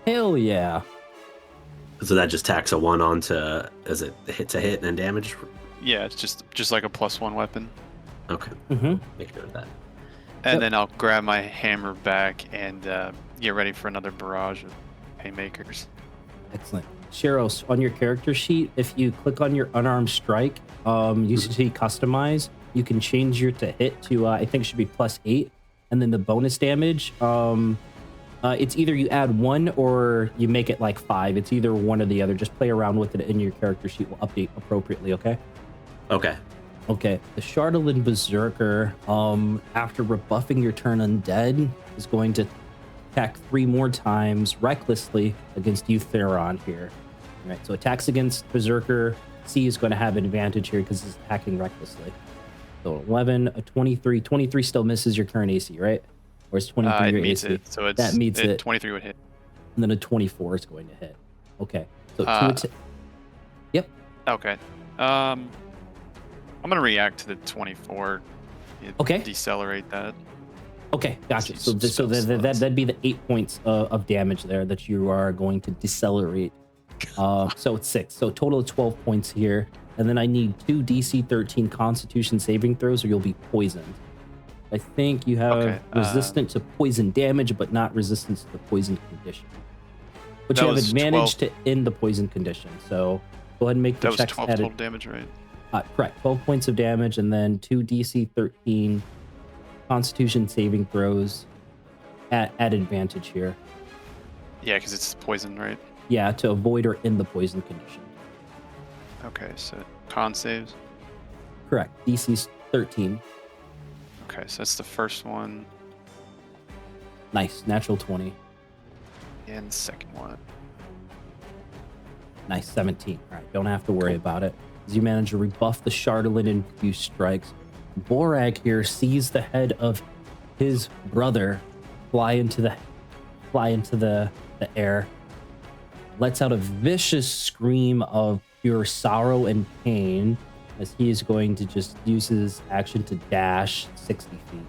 S1: Hell yeah.
S2: So that just tacks a 1 onto, is it hit to hit and then damage?
S3: Yeah, it's just like a +1 weapon.
S2: Okay.
S1: Mm-hmm.
S2: Make note of that.
S3: And then I'll grab my hammer back and get ready for another barrage of haymakers.
S1: Excellent. Sheros, on your character sheet, if you click on your unarmed strike, you see customize, you can change your to hit to, I think it should be +8. And then the bonus damage, it's either you add 1 or you make it 5. It's either one or the other. Just play around with it and your character sheet will update appropriately, okay?
S2: Okay.
S1: Okay. The Chardolin Berserker, after rebuffing your turn undead, is going to attack 3 more times recklessly against you, Theron, here. All right, so attacks against Berserker. C is going to have an advantage here because it's attacking recklessly. So 11, a 23. 23 still misses your current AC, right? Or is 23
S3: it
S1: your
S3: meets
S1: AC?
S3: it, so it's,
S1: that meets it.
S3: 23 would hit.
S1: And then a 24 is going to hit. Okay. So Yep.
S3: Okay. I'm gonna react to the 24.
S1: Okay.
S3: Decelerate that.
S1: Okay, gotcha. So,
S3: Jeez,
S1: that'd be the 8 points of damage there that you are going to decelerate. So it's 6. So total of 12 points here. And then I need 2 DC 13 Constitution saving throws or you'll be poisoned. I think you have resistant to poison damage, but not resistance to the poison condition. But you have advantage to end the poison condition. So go ahead and make the checks.
S3: That was 12 total damage, right?
S1: Correct. 12 points of damage and then 2 DC 13 Constitution saving throws at advantage here.
S3: Yeah, because it's poison, right?
S1: Yeah, to avoid or end the poison condition.
S3: Okay, so con saves.
S1: Correct. DC's 13.
S3: Okay, so that's the first one.
S1: Nice. Natural 20.
S3: And the second one.
S1: Nice. 17. All right. Don't have to worry about it. As you manage to rebuff the Chardolin in a few strikes, Borag here sees the head of his brother fly into the air, lets out a vicious scream of pure sorrow and pain as he is going to just use his action to dash 60 feet.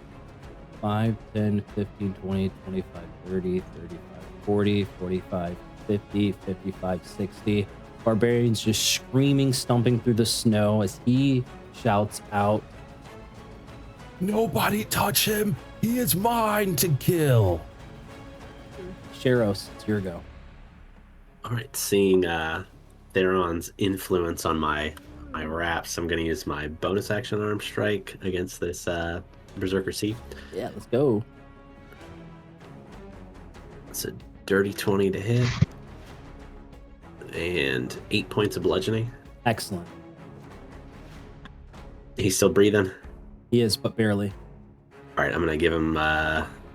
S1: 5, 10, 15, 20, 25, 30, 35, 40, 45, 50, 55, 60. Barbarian's just screaming, stumping through the snow as he shouts out,
S5: "Nobody touch him! He is mine to kill!"
S1: Sheros, it's your go.
S2: All right, seeing Theron's influence on my wraps, I'm going to use my bonus action arm strike against this Berserker C.
S1: Yeah, let's go.
S2: It's a dirty 20 to hit. And 8 points of bludgeoning.
S1: Excellent.
S2: He's still breathing?
S1: He is, but barely.
S2: All right, I'm going to give him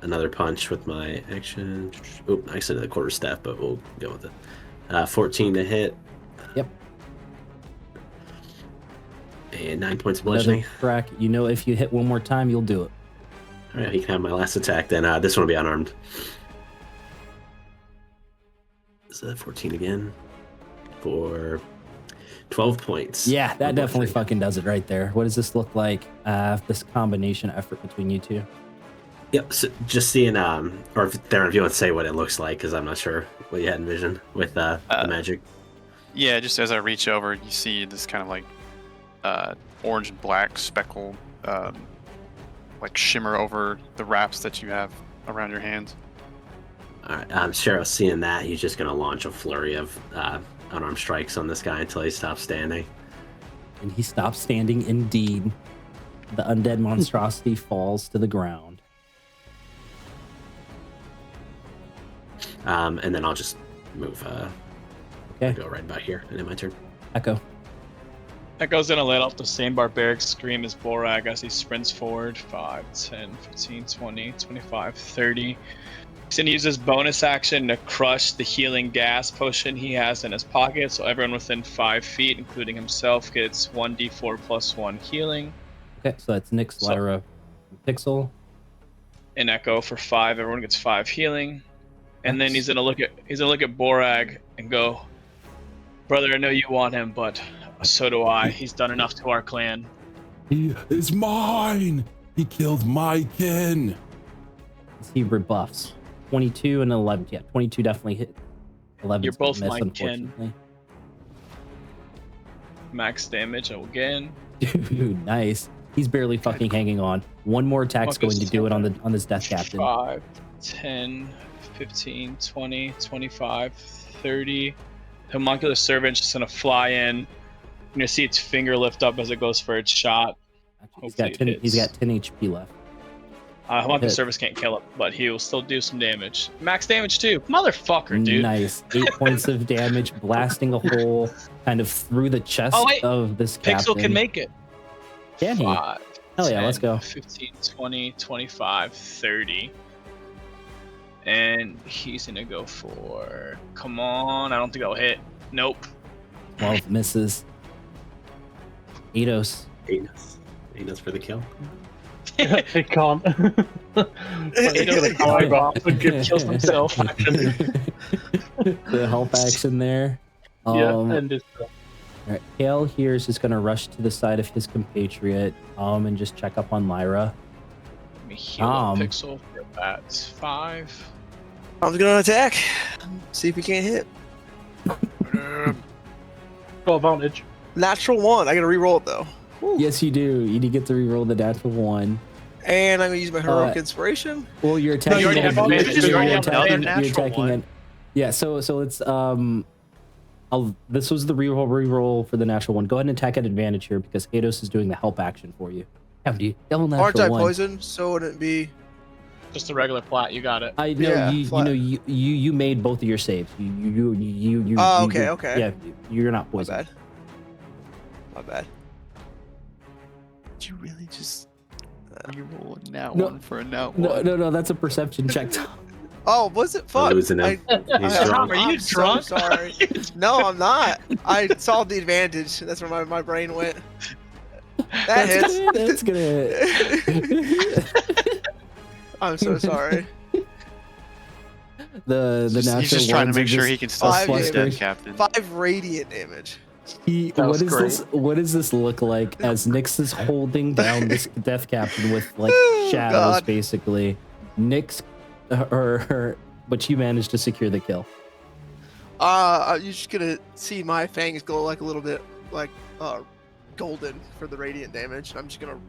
S2: another punch with my action. Oh, actually, the quarter staff, but we'll go with it. 14 to hit.
S1: Yep.
S2: And 9 points of bludgeoning.
S1: Crack. You know, if you hit one more time, you'll do it.
S2: All right, he can have my last attack then. This one will be unarmed. Is that 14 again? For 12 points.
S1: Yeah, that
S2: of
S1: definitely
S2: bludgeoning.
S1: fucking does it right there. What does this look like? This combination effort between you two.
S2: Yep. So just seeing, or if, Darren, if you want to say what it looks like, because I'm not sure what you had envisioned with the magic.
S3: Yeah, just as I reach over, you see this kind of like orange and black speckled like shimmer over the wraps that you have around your hands.
S2: All right. Sheriff's seeing that. He's just going to launch a flurry of unarmed strikes on this guy until he stops standing.
S1: And he stops standing indeed. The undead monstrosity falls to the ground.
S2: And then I'll just move.
S1: Okay.
S2: Go right about here, and then my turn.
S1: Echo.
S4: Echo's gonna let off the same barbaric scream as Borag as he sprints forward. 5, 10, 15, 20, 25, 30. He's gonna use his bonus action to crush the healing gas potion he has in his pocket, so everyone within 5 feet, including himself, gets 1d4 plus 1 healing.
S1: Okay, so that's Nyx, Lyra, and Pixel.
S4: And Echo for 5, everyone gets 5 healing. And then he's gonna look at Borag and go, "Brother, I know you want him, but so do I. He's done enough to our clan."
S5: He is mine. He killed my kin.
S1: He rebuffs. 22 and 11. Yeah, 22 definitely hit. 11
S4: You're both
S1: miss,
S4: my kin.
S1: unfortunately.
S4: Max damage again.
S1: Dude, nice. He's barely fucking hanging on. One more attack's going to do it on this death captain.
S4: 5, 10, 15, 20, 25, 30. The homunculus servant's just gonna fly in. You're gonna see its finger lift up as it goes for its shot.
S1: He's got 10 HP left.
S4: Homunculus servant can't kill it, but he will still do some damage. Max damage too. Motherfucker, dude.
S1: Nice. 8 points of damage, blasting a hole kind of through the chest of this captain.
S4: Pixel can make it.
S1: Can he?
S4: 5,
S1: Hell yeah,
S4: 10,
S1: let's go.
S4: 15, 20, 25, 30. And he's gonna go for, come on, I don't think I'll hit. Nope.
S1: 12 misses. Eidos.
S2: 8 notes for the kill.
S7: He can't.
S4: Kills himself.
S1: The help action there.
S7: And it's
S1: All right, Hale here is just gonna rush to the side of his compatriot, and just check up on Lyra.
S4: Let me heal up Pixel for that. 5.
S6: I'm gonna attack. See if we can't hit.
S7: got advantage.
S6: Natural 1. I gotta re-roll it though. Whew.
S1: Yes, you do. You do get to reroll the natural 1.
S6: And I'm gonna use my heroic inspiration.
S1: Well, you're attacking.
S4: you already have advantage. You already have another
S3: natural one.
S1: it. Yeah. So it's this was the reroll for the natural 1. Go ahead and attack at advantage here because Eidos is doing the help action for you. Double natural
S6: Aren't I
S1: 1.
S6: poisoned? So wouldn't it be?
S4: Just a regular plat, you got it.
S1: I know
S6: Yeah,
S1: you made both of your saves. You.
S6: Oh, okay.
S1: Yeah, you're not poisoned.
S6: My bad.
S3: Did you really just re-roll a nat
S1: No.
S3: 1 for a nat 1?
S1: No, that's a perception check.
S6: Oh, was it? Fuck.
S2: Losing him. He's
S6: I'm
S2: drunk.
S4: Are you
S6: so
S4: drunk?
S6: sorry. No, I'm not. I saw the advantage. That's where my brain went. That hits.
S1: That's gonna hit.
S6: I'm so sorry.
S1: The natural
S3: He's just trying to
S1: ones
S3: make
S1: are
S3: sure
S1: just
S3: he can still see
S1: flustered.
S3: the captain.
S6: 5 radiant damage.
S1: What does this look like as Nyx is holding down this death captain with like
S6: Oh,
S1: shadows
S6: God.
S1: basically? Nyx, but you managed to secure the kill.
S6: You're just gonna see my fangs glow like a little bit like golden for the radiant damage. I'm just gonna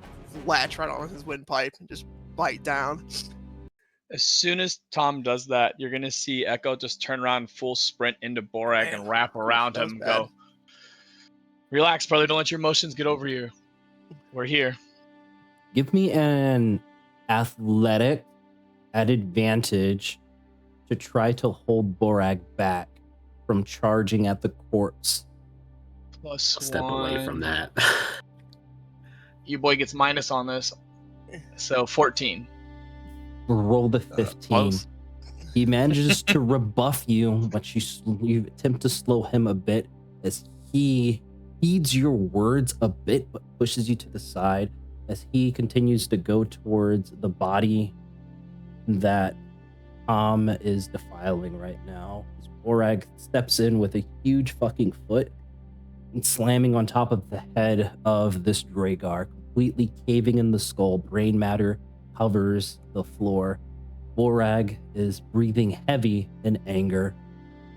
S6: latch right on his windpipe and just bite down.
S4: As soon as Tom does that, you're gonna see Echo just turn around full sprint into Borag and wrap around
S6: that was
S4: him.
S6: bad.
S4: Go. Relax, brother. Don't let your emotions get over you. We're here.
S1: Give me an athletic at advantage to try to hold Borag back from charging at the corpse.
S4: Plus
S2: Step
S4: 1.
S2: away from that.
S4: You boy gets minus on this. So 14.
S1: Roll the 15.
S3: Close.
S1: He manages to rebuff you, but you attempt to slow him a bit as he heeds your words a bit, but pushes you to the side as he continues to go towards the body that Tom is defiling right now. As Borag steps in with a huge fucking foot and slamming on top of the head of this Dragar, completely caving in the skull. Brain matter covers the floor. Borag is breathing heavy in anger,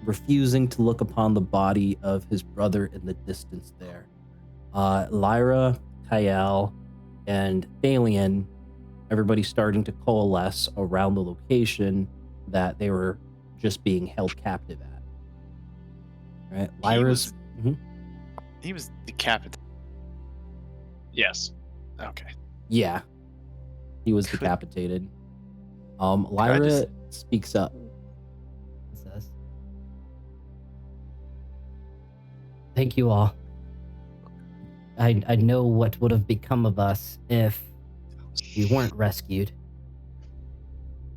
S1: refusing to look upon the body of his brother in the distance there. Lyra, Kyle, and Thalian, everybody starting to coalesce around the location that they were just being held captive at. Right? Lyra's...
S3: He was decapitated.
S4: Yes.
S3: Okay.
S1: Yeah. He was decapitated. Lyra speaks up.
S8: Says, "Thank you all. I know what would have become of us if we weren't rescued.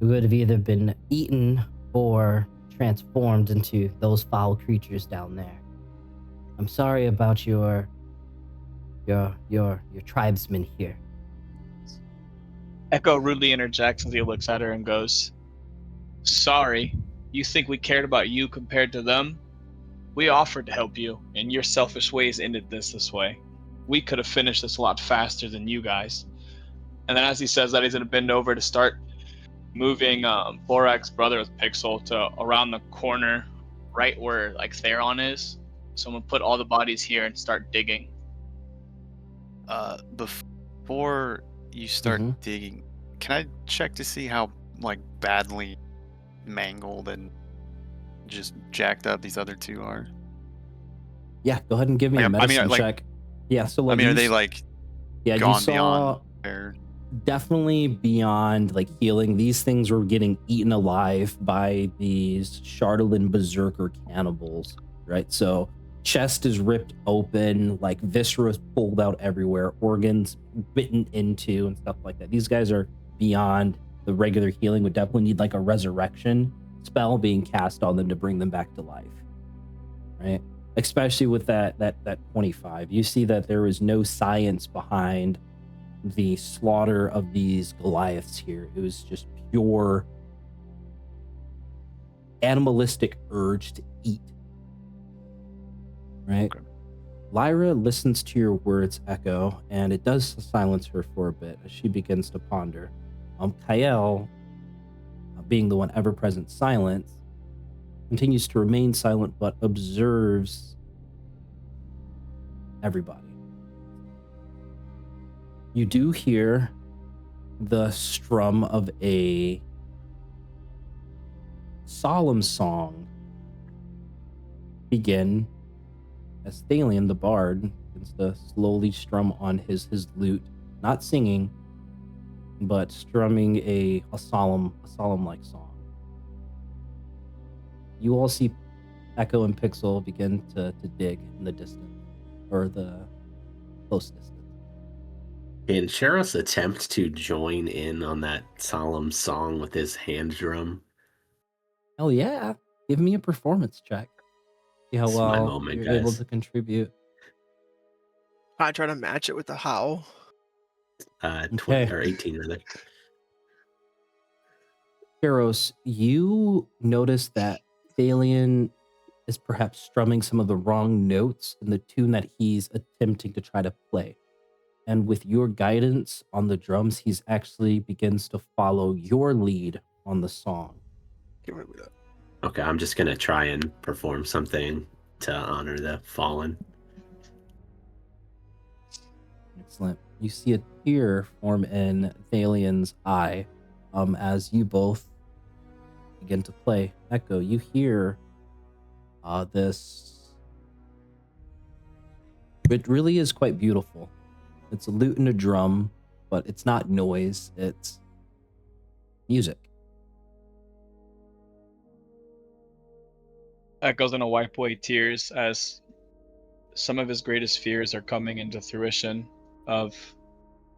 S8: We would have either been eaten or transformed into those foul creatures down there. I'm sorry about your tribesmen here."
S4: Echo rudely interjects as he looks at her and goes, "Sorry, you think we cared about you compared to them? We offered to help you, and your selfish ways ended this way. We could have finished this a lot faster than you guys." And then as he says that, he's going to bend over to start moving Borag's brother with Pixel to around the corner right where like Theron is. So I'm going to put all the bodies here and start digging.
S3: Before you start digging, can I check to see how like badly mangled and just jacked up these other two are?
S1: Yeah, go ahead and give me a medicine
S3: like,
S1: check. Yeah, so like
S3: are they like
S1: you
S3: gone
S1: saw
S3: beyond repair?
S1: definitely beyond like healing. These things were getting eaten alive by these Shatteredhand berserker cannibals, right? So chest is ripped open, like viscera is pulled out everywhere, organs bitten into and stuff like that. These guys are beyond the regular healing. Would definitely need like a resurrection spell being cast on them to bring them back to life, right? Especially with that 25. You see that there is no science behind the slaughter of these Goliaths here. It was just pure animalistic urge to eat. Right? Okay. Lyra listens to your words, Echo, and it does silence her for a bit as she begins to ponder. Kyle, being the one ever-present silent, continues to remain silent but observes everybody. You do hear the strum of a solemn song begin as Thalian, the bard, begins to slowly strum on his lute, not singing, but strumming a solemn-like song. You all see Echo and Pixel begin to dig in the distance, or the close distance.
S2: Can Sheros attempt to join in on that solemn song with his hand drum?
S1: Hell yeah. Give me a performance check. See how well you're able to contribute.
S6: I try to match it with the howl.
S2: 20 or 18 rather.
S1: Sheros, you notice that Thalian is perhaps strumming some of the wrong notes in the tune that he's attempting to try to play. And with your guidance on the drums, he's actually begins to follow your lead on the song.
S2: Okay, I'm just going to try and perform something to honor the fallen.
S1: Excellent. You see a tear form in Thalian's eye as you both begin to play. Echo, you hear this. It really is quite beautiful. It's a lute and a drum, but it's not noise, it's music.
S4: Echo's gonna wipe away tears as some of his greatest fears are coming into fruition of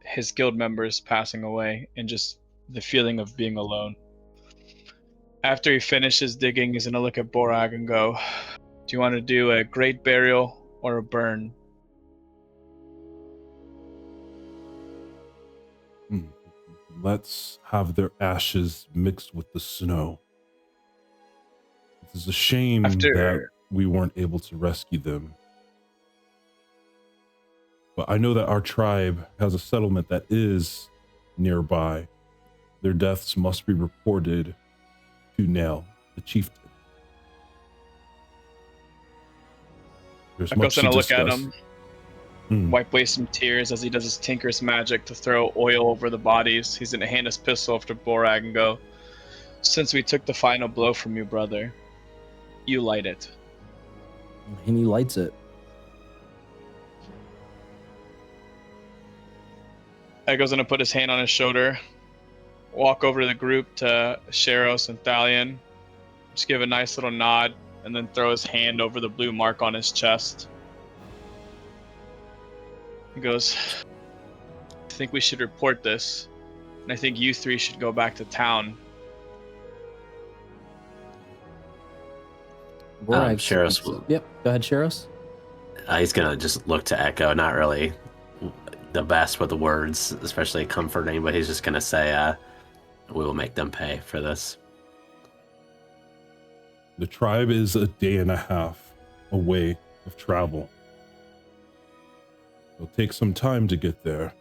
S4: his guild members passing away and just the feeling of being alone. After he finishes digging, he's gonna look at Borag and go, "Do you want to do a great burial or a burn?"
S5: let's have their ashes mixed with the snow. It's a shame that we weren't able to rescue them. But I know that our tribe has a settlement that is nearby. Their deaths must be reported to Nell, the chieftain. There's much to
S4: gonna look
S5: discuss.
S4: at him, wipe away some tears as he does his Tinker's magic to throw oil over the bodies. He's gonna hand his pistol off to Borag and go, "Since we took the final blow from you, brother, you light it."
S1: And he lights it.
S4: Echo's gonna put his hand on his shoulder, walk over to the group to Sheros and Thalion, just give a nice little nod, and then throw his hand over the blue mark on his chest. He goes, "I think we should report this, and I think you three should go back to town."
S2: Sheros will.
S1: Yep, go ahead, Sheros.
S2: He's gonna just look to Echo, not really the best with the words, especially comforting, but he's just gonna say, "We will make them pay for this."
S5: The tribe is a day and a half away of travel. It'll take some time to get there.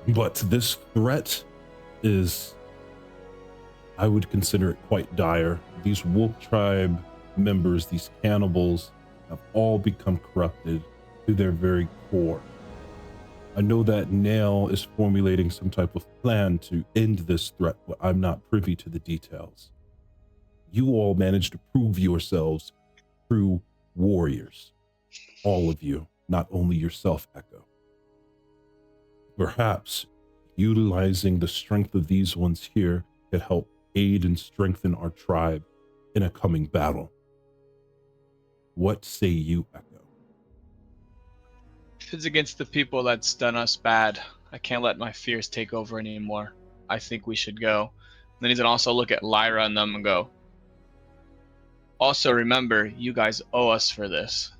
S5: But this threat is, I would consider it quite dire. These wolf tribe members, these cannibals, have all become corrupted to their very core. I know that Nail is formulating some type of plan to end this threat, but I'm not privy to the details. You all managed to prove yourselves true warriors. All of you, not only yourself, Echo. Perhaps utilizing the strength of these ones here could help aid and strengthen our tribe in a coming battle. What say you, Echo?
S4: If it's against the people that's done us bad, I can't let my fears take over anymore. I think we should go. And then he's gonna also look at Lyra and them and go, "Also remember, you guys owe us for this.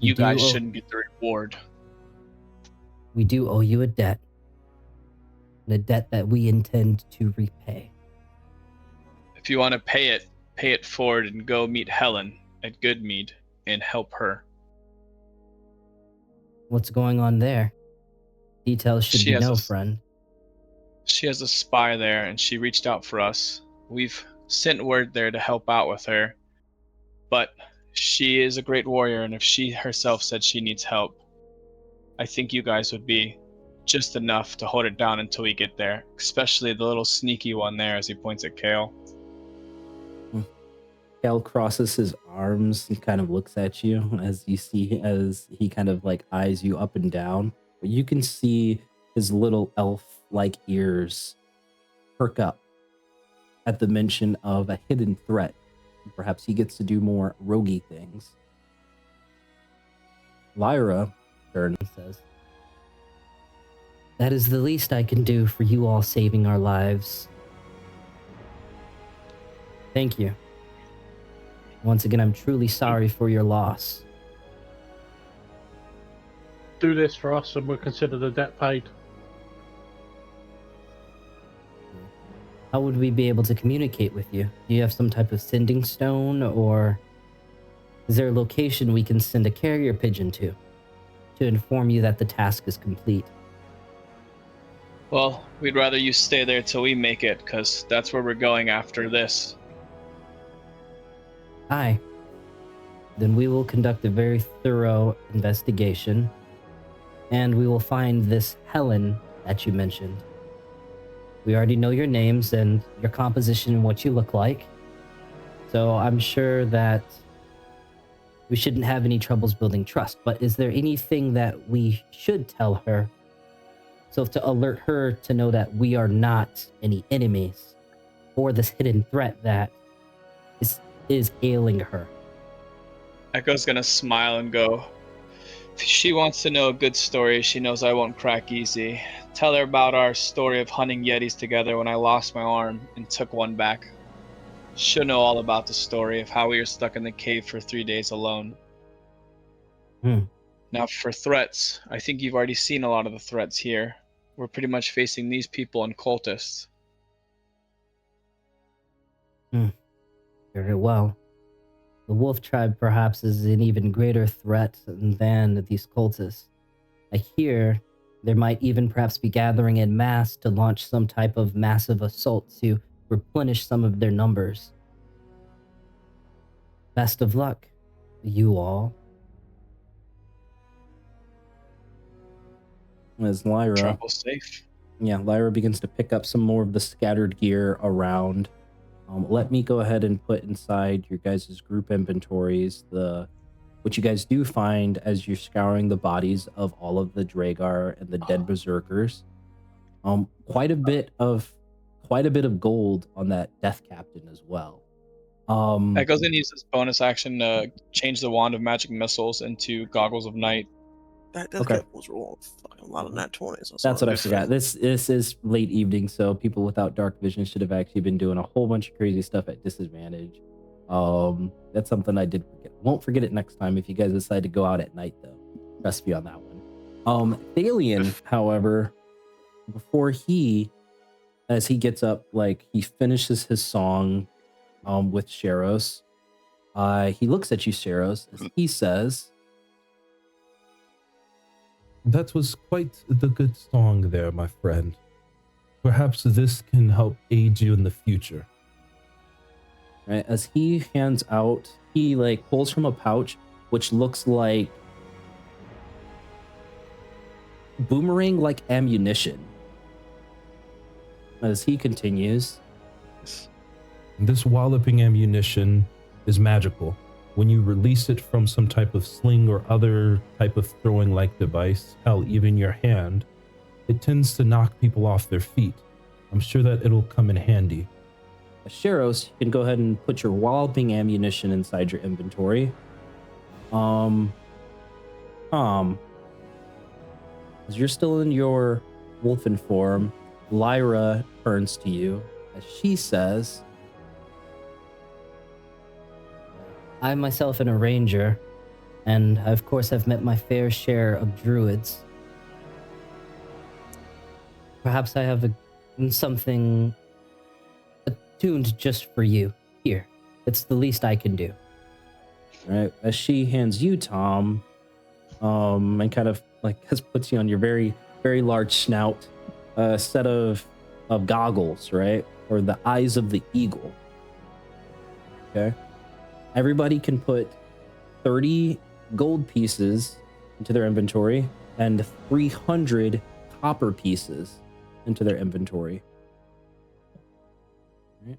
S4: You guys shouldn't get the reward."
S8: We do owe you a debt. And a debt that we intend to repay.
S4: If you want to pay it forward and go meet Helen at Goodmead and help her.
S8: What's going on there? Details should be no, friend.
S4: She has a spy there, and she reached out for us. We've sent word there to help out with her. But she is a great warrior, and if she herself said she needs help, I think you guys would be just enough to hold it down until we get there. Especially the little sneaky one there, as he points at Kale.
S1: Kale crosses his arms. He kind of looks at you as he kind of like eyes you up and down. But you can see his little elf-like ears perk up at the mention of a hidden threat. Perhaps he gets to do more roguey things. Lyra says,
S8: "That is the least I can do for you all saving our lives. Thank you. Once again, I'm truly sorry for your loss."
S7: Do this for us and we'll consider the debt paid.
S8: How would we be able to communicate with you? Do you have some type of sending stone, or is there a location we can send a carrier pigeon to inform you that the task is complete?
S4: Well, we'd rather you stay there till we make it, because that's where we're going after this.
S8: Aye. Then we will conduct a very thorough investigation, and we will find this Helen that you mentioned. We already know your names and your composition and what you look like, so I'm sure that we shouldn't have any troubles building trust. But is there anything that we should tell her, so to alert her to know that we are not any enemies, or this hidden threat that is ailing her?
S4: Echo's gonna smile and go, "If she wants to know a good story, she knows I won't crack easy. Tell her about our story of hunting yetis together when I lost my arm and took one back. She'll know all about the story of how we were stuck in the cave for 3 days alone." Now for threats, I think you've already seen a lot of the threats here. we're pretty much facing these people and cultists.
S8: Very well. The wolf tribe perhaps is an even greater threat than these cultists. I hear there might even perhaps be gathering in mass to launch some type of massive assault to replenish some of their numbers. Best of luck, you all.
S1: As Lyra,
S4: Travel safe.
S1: Lyra begins to pick up some more of the scattered gear around. Let me go ahead and put inside your guys' group inventories what you guys do find as you're scouring the bodies of all of the Dragar and the dead berserkers. Quite a bit of gold on that death captain as well.
S4: I goes and uses bonus action to change the wand of magic missiles into goggles of night.
S6: That death cap was rolling fucking a lot of nat 20s.
S1: That's what I forgot. This is late evening, so people without dark vision should have actually been doing a whole bunch of crazy stuff at disadvantage. That's something I did forget. Won't forget it next time if you guys decide to go out at night, though. Trust me on that one. Thalian, however, before as he gets up, like he finishes his song with Sheros, he looks at you, Sheros, as he says,
S5: That was quite the good song there, my friend. Perhaps this can help aid you in the future.
S1: right? As he hands out, he like pulls from a pouch, which looks like boomerang like ammunition. As he continues,
S5: This walloping ammunition is magical. When you release it from some type of sling or other type of throwing-like device, hell, even your hand, it tends to knock people off their feet. I'm sure that it'll come in handy.
S1: Sheros, you can go ahead and put your walloping ammunition inside your inventory. As you're still in your wolfen form, Lyra turns to you as she says,
S8: I myself am a ranger, and I of course have met my fair share of druids. Perhaps I have something attuned just for you. Here, it's the least I can do.
S1: right? As she hands you, Tom, and kind of like puts you on your very, very large snout, a set of goggles, right? Or the eyes of the eagle. Okay. Everybody can put 30 gold pieces into their inventory and 300 copper pieces into their inventory. Right.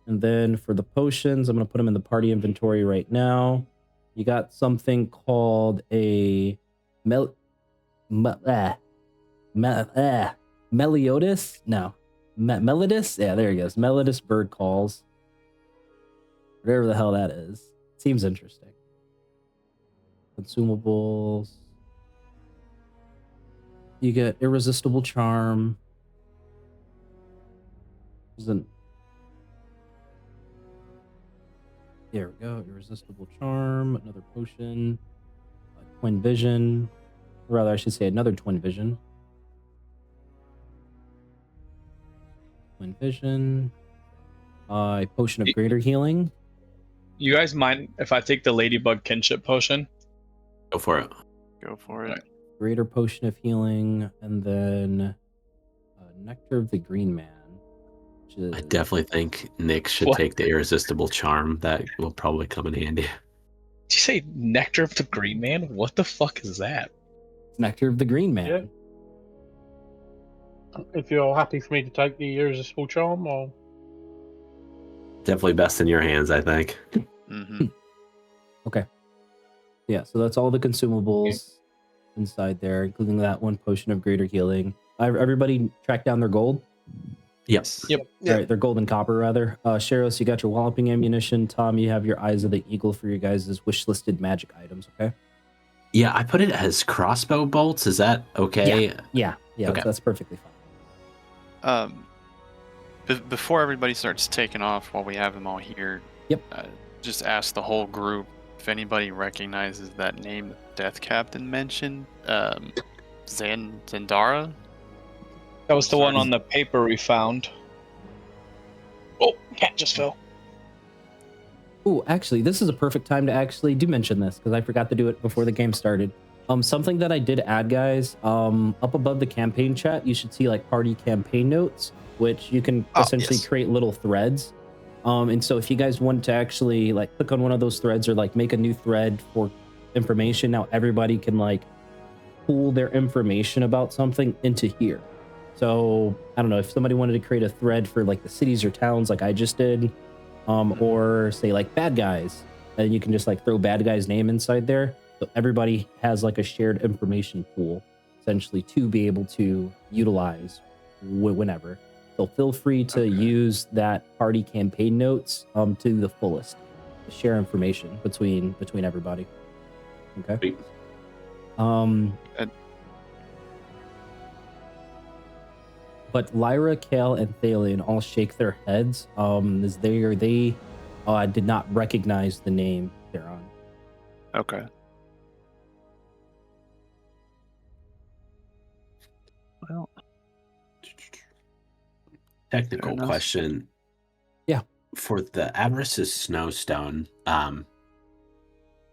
S1: And then for the potions, I'm going to put them in the party inventory right now. You got something called a Meliodas? No. Melodus? Yeah, there he goes. Melodus bird calls. Whatever the hell that is. Seems interesting. Consumables. You get irresistible charm. There we go. Irresistible charm. Another potion. Twin vision. Or rather, I should say another twin vision. Twin vision. A potion of greater healing.
S4: You guys mind if I take the ladybug kinship potion?
S2: Go for it.
S3: Go for it.
S1: Greater potion of healing, and then nectar of the green man. Which is,
S2: I definitely think Nick should
S4: What?
S2: take the irresistible charm. That will probably come in handy.
S4: Did you say nectar of the green man? What the fuck is that?
S1: it's nectar of the green man.
S7: Yeah. If you're happy for me to take the irresistible charm, or
S2: Definitely best in your hands, I think.
S3: Mm-hmm.
S1: Yeah, so that's all the consumables inside there, including that one potion of greater healing. Everybody track down their gold.
S2: Yes.
S4: Yep.
S6: Yeah.
S1: All right, their gold and copper rather. Sheros, you got your walloping ammunition. Tom, you have your eyes of the eagle for your guys' wish listed magic items. Okay.
S2: Yeah, I put it as crossbow bolts. Is that okay?
S1: Yeah.
S2: Okay.
S1: That's perfectly fine.
S3: Before everybody starts taking off, while we have them all here,
S1: Yep.
S3: Just ask the whole group if anybody recognizes that name the Death Captain mentioned. Zandara.
S4: That was the one on the paper we found. Oh, cat just fell.
S1: Ooh, actually, this is a perfect time to actually do mention this because I forgot to do it before the game started. Something that I did add, guys, up above the campaign chat, you should see like party campaign notes, which you can essentially create little threads. And so if you guys want to actually like click on one of those threads or like make a new thread for information, now everybody can like pool their information about something into here. So I don't know if somebody wanted to create a thread for like the cities or towns like I just did, or say like bad guys, and you can just like throw bad guy's name inside there. So everybody has like a shared information pool essentially to be able to utilize whenever. So feel free to use that party campaign notes to the fullest to share information between everybody. Okay. But Lyra, Kale, and Thalion all shake their heads as they did not recognize the name they're on.
S3: Okay. Well,
S2: Technical question.
S1: Yeah.
S2: For the Avarice's Snowstone,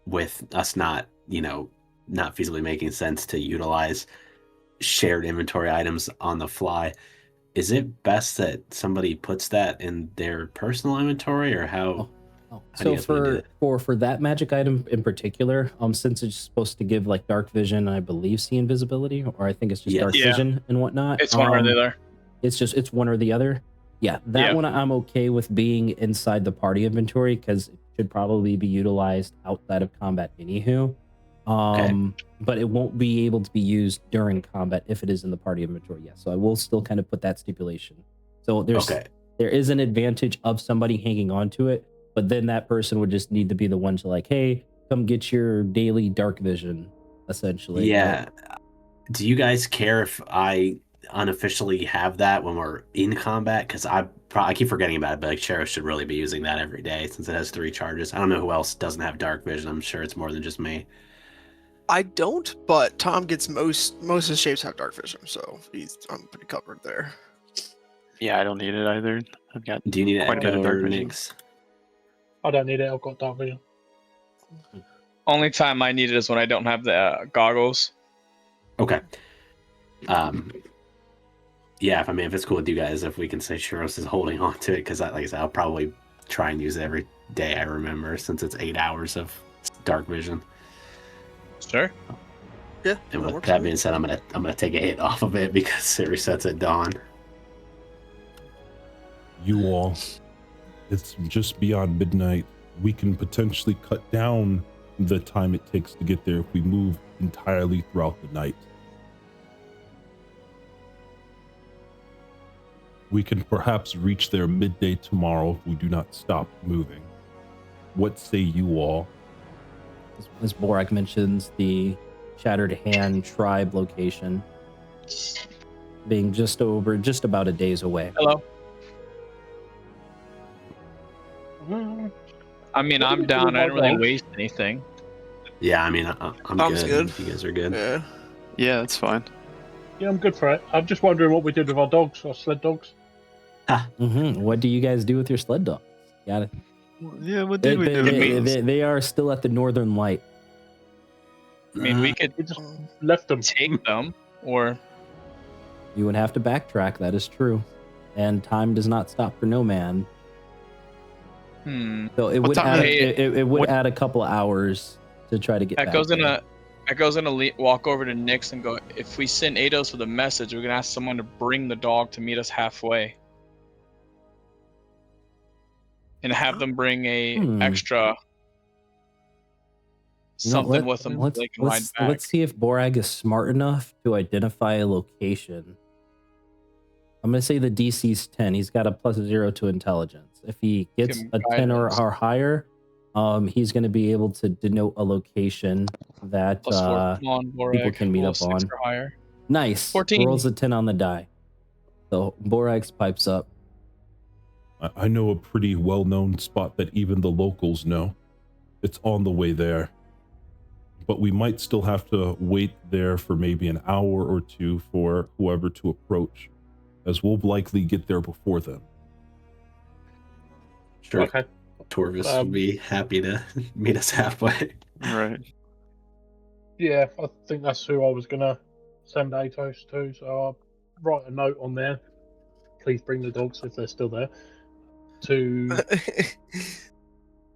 S2: with us not feasibly making sense to utilize shared inventory items on the fly, is it best that somebody puts that in their personal inventory, or how?
S1: So for that magic item in particular, since it's supposed to give like dark vision, I believe see invisibility, or I think it's just dark vision and whatnot.
S4: It's one or the other.
S1: It's one or the other. Yeah, that one I'm okay with being inside the party inventory because it should probably be utilized outside of combat anywho. But it won't be able to be used during combat if it is in the party inventory. Yes, so I will still kind of put that stipulation. So there is an advantage of somebody hanging on to it, but then that person would just need to be the one to like, hey, come get your daily dark vision, essentially.
S2: Yeah. Right? Do you guys care if I unofficially have that when we're in combat? Because I keep forgetting about it, but like Sheriff should really be using that every day since it has 3 charges. I don't know who else doesn't have dark vision. I'm sure it's more than just me.
S6: I don't, but Tom gets most of his shapes have dark vision, so I'm pretty covered there.
S3: Yeah, I don't need it either. I've got.
S2: Do you need
S3: quite a bit of dark vision?
S7: I don't need it. I've got dark vision.
S4: Only time I need it is when I don't have the goggles.
S2: Okay. Yeah, if it's cool with you guys, if we can say Shiros is holding on to it, because like I said, I'll probably try and use it every day I remember, since it's 8 hours of dark vision.
S4: Sure.
S6: Yeah.
S2: And with that being said, I'm gonna take a hit off of it because it resets at dawn.
S5: You all, it's just beyond midnight. We can potentially cut down the time it takes to get there if we move entirely throughout the night. We can perhaps reach there midday tomorrow if we do not stop moving. What say you all?
S1: As Borak mentions, the Shatteredhand tribe location being just about a day's away.
S4: Hello. I mean, I'm down. I didn't really waste anything.
S2: Yeah, I mean, I'm good. You guys are good.
S3: Yeah, that's fine.
S7: Yeah, I'm good for it. I'm just wondering what we did with our dogs, our sled dogs.
S1: What do you guys do with your sled dogs? Got it.
S3: Yeah, what did we do?
S1: They are still at the Northern Light.
S4: I mean, we could
S7: just left them.
S4: Take them, or
S1: you would have to backtrack. That is true, and time does not stop for no man. So it would add a couple of hours to try to get.
S4: Echo's gonna walk over to Nyx and go, if we send Ados with a message, we're gonna ask someone to bring the dog to meet us halfway. And have them bring a extra something with them.
S1: Let's see if Borag is smart enough to identify a location. I'm going to say the DC's 10. He's got a +0 to intelligence. If he gets a 10 or higher, he's going to be able to denote a location that people can meet up on. Nice.
S4: 14.
S1: Rolls a 10 on the die. So Borag's pipes up.
S5: I know a pretty well-known spot that even the locals know. It's on the way there. But we might still have to wait there for maybe an hour or two for whoever to approach. as we'll likely get there before them.
S2: Sure.
S7: Okay.
S2: Torvis would be happy to meet us halfway.
S3: Right.
S7: Yeah, I think that's who I was gonna send Atos to. So I'll write a note on there. Please bring the dogs if they're still there. To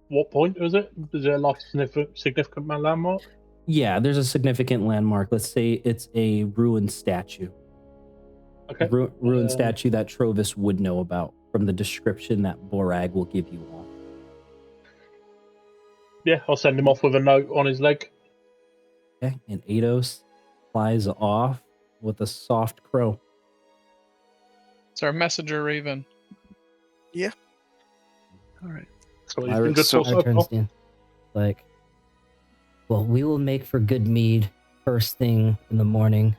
S7: what point was it? Is there like a significant landmark?
S1: Yeah, there's a significant landmark. Let's say it's a ruined statue.
S7: Okay.
S1: Ruined statue that Trovis would know about from the description that Borag will give you all.
S7: Yeah, I'll send him off with a note on his leg.
S1: Okay, and Ados flies off with a soft crow.
S4: It's our messenger raven.
S3: All right.
S7: So he's been good
S3: so-
S7: for so
S8: Our turn,
S7: far.
S8: Stan. Like, well, we will make for good mead first thing in the morning.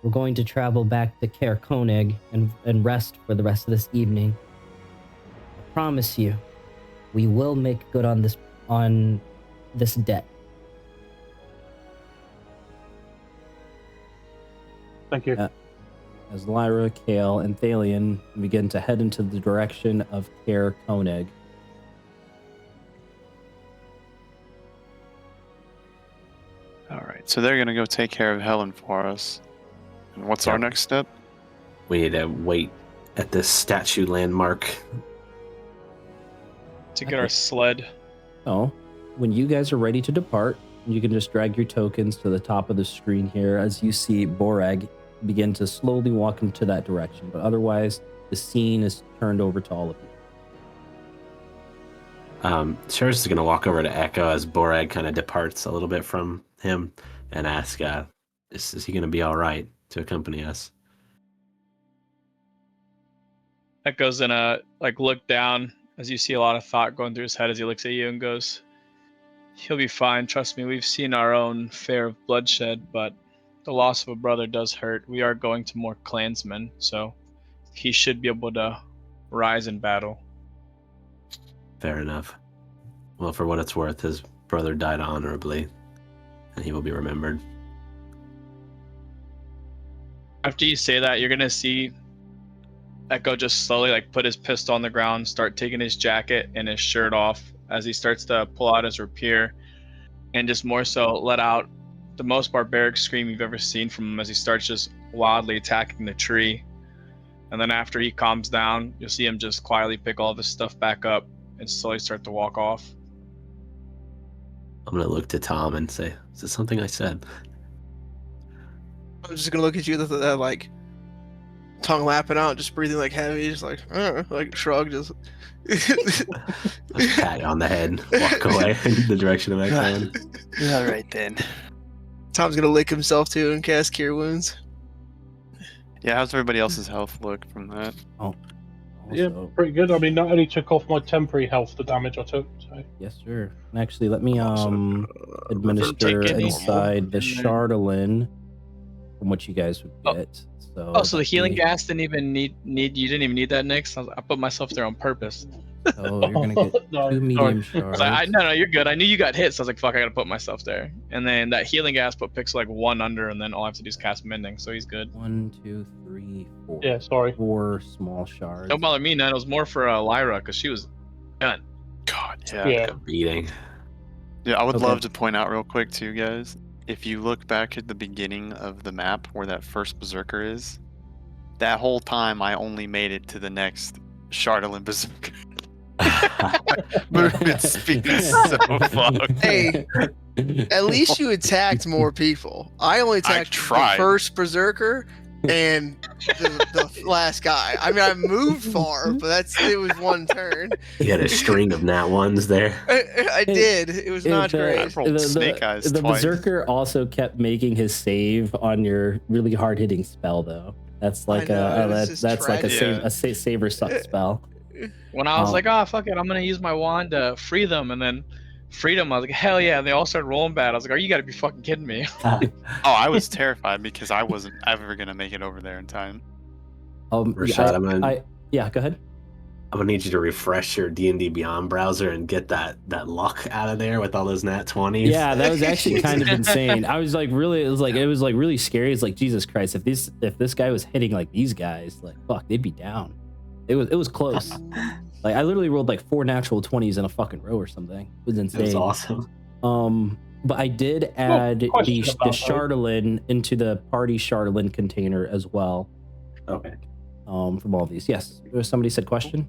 S8: We're going to travel back to Caer Konig and rest for the rest of this evening. I promise you, we will make good on this debt.
S7: Thank you.
S1: As Lyra, Kale, and Thalion begin to head into the direction of Caer Konig.
S3: All right. So they're gonna go take care of Helen for us. And what's our
S2: Yep.
S3: next step?
S2: We need to wait at this statue landmark.
S4: To get our sled.
S1: So, when you guys are ready to depart, you can just drag your tokens to the top of the screen here as you see Borag begin to slowly walk into that direction. But otherwise, the scene is turned over to all of you.
S2: Sheris is going to walk over to Echo as Borag kind of departs a little bit from him and ask, is he going to be all right to accompany us?
S4: Echo's gonna look down as you see a lot of thought going through his head as he looks at you and goes, "He'll be fine. Trust me. We've seen our own fare of bloodshed, but the loss of a brother does hurt. We are going to more clansmen, so he should be able to rise in battle."
S2: Fair enough. Well, for what it's worth, his brother died honorably, and he will be remembered.
S4: After you say that, you're gonna see Echo just slowly put his pistol on the ground, start taking his jacket and his shirt off as he starts to pull out his rapier, and just more so let out the most barbaric scream you've ever seen from him as he starts just wildly attacking the tree. And then after he calms down, you'll see him just quietly pick all of his stuff back up and slowly start to walk off.
S2: I'm going to look to Tom and say, is this something I said?
S6: I'm just gonna look at you with that tongue lapping out, just breathing heavy, just shrug, just.
S2: Just pat on the head, walk away in the direction of Echo.
S3: All right then.
S6: Tom's gonna lick himself too and cast Cure Wounds.
S3: Yeah, how's everybody else's health look from that?
S7: Yeah,
S1: Also-
S7: pretty good. I mean, that only took off my temporary health, the damage I took. So.
S1: Yes, sir. And actually, let me
S2: Awesome.
S1: administer
S4: Take it
S1: inside the Chardolin from what you guys would
S4: Oh.
S1: get. So,
S4: Oh, so the healing
S1: gas.
S4: gas didn't even need you didn't even need that, Nick? So I put myself there on purpose.
S1: So you're gonna get
S7: No,
S1: 2 medium shards.
S4: No, you're good. I knew you got hit, so I was like, fuck, I gotta put myself there. And then that healing gas put Pixel 1 under, and then all I have to do is cast Mending, so he's good.
S1: 1, 2, 3, 4.
S7: Yeah, sorry.
S1: 4 small shards.
S4: Don't bother me, Nine. It was more for Lyra, because she was done.
S3: God, yeah.
S7: Yeah.
S2: Beating.
S3: Yeah, I would
S1: Okay.
S3: love to point out real quick too, guys. If you look back at the beginning of the map where that first berserker is, that whole time I only made it to the next Chardolin berserker. Movement speed is so fucked.
S6: Hey, at least you attacked more people. I only attacked the
S3: tried.
S6: first berserker and the last guy. I mean, I moved far, but it was one turn.
S2: You had a string of nat ones there.
S6: I did. It was not great.
S3: rolled Snake Eyes
S1: the
S3: twice.
S1: berserker also kept making his save on your really hard hitting spell though. That's
S6: I know, it was just
S1: that's like
S3: tragic.
S1: a saver suck spell.
S4: When I was
S1: Oh.
S4: like, oh, fuck it, I'm going to use my wand to free them, and then freed them, I was like, hell yeah, and they all started rolling bad. I was like, oh, you gotta be fucking kidding me.
S3: Oh, I was terrified because I wasn't ever gonna make it over there in time.
S2: Rashad,
S1: yeah, go ahead.
S2: I'm gonna need you to refresh your D&D Beyond browser and get that luck out of there with all those nat 20s.
S1: Yeah, that was actually kind of insane. I was like, really, it was like really scary. It's like, Jesus Christ, if this guy was hitting like these guys, like fuck, they'd be down. It was close. Like I literally rolled like 4 natural 20s in a fucking row or something. It was insane.
S2: It was awesome.
S1: But I did add the Shatteredhand into the party Shatteredhand container as well.
S2: Okay.
S1: From all of these. Yes. Somebody said question?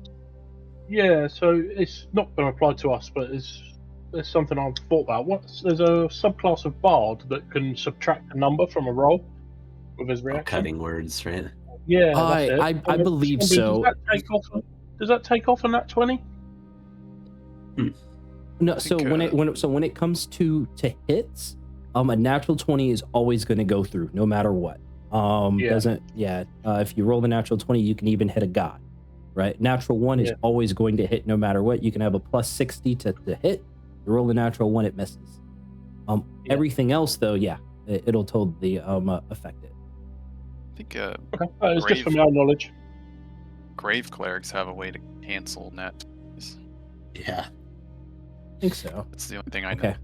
S7: Yeah, so it's not going to apply to us, but there's something I've thought about. There's a subclass of Bard that can subtract a number from a roll with his reaction.
S2: Cutting words, right?
S7: Yeah, that's it.
S1: I believe so.
S7: Does that take off on that 20?
S1: No, so when it comes to hits, a natural 20 is always going to go through no matter what. If you roll the natural 20, you can even hit a god, right? Natural 1 is always going to hit no matter what. You can have a plus 60 to hit. You roll the natural 1, it misses. Everything else though, it'll totally affect it.
S3: I think
S7: okay. It's just for my own knowledge.
S3: Grave clerics have a way to cancel nat.
S2: Yeah.
S1: I think so.
S3: That's the only thing I know.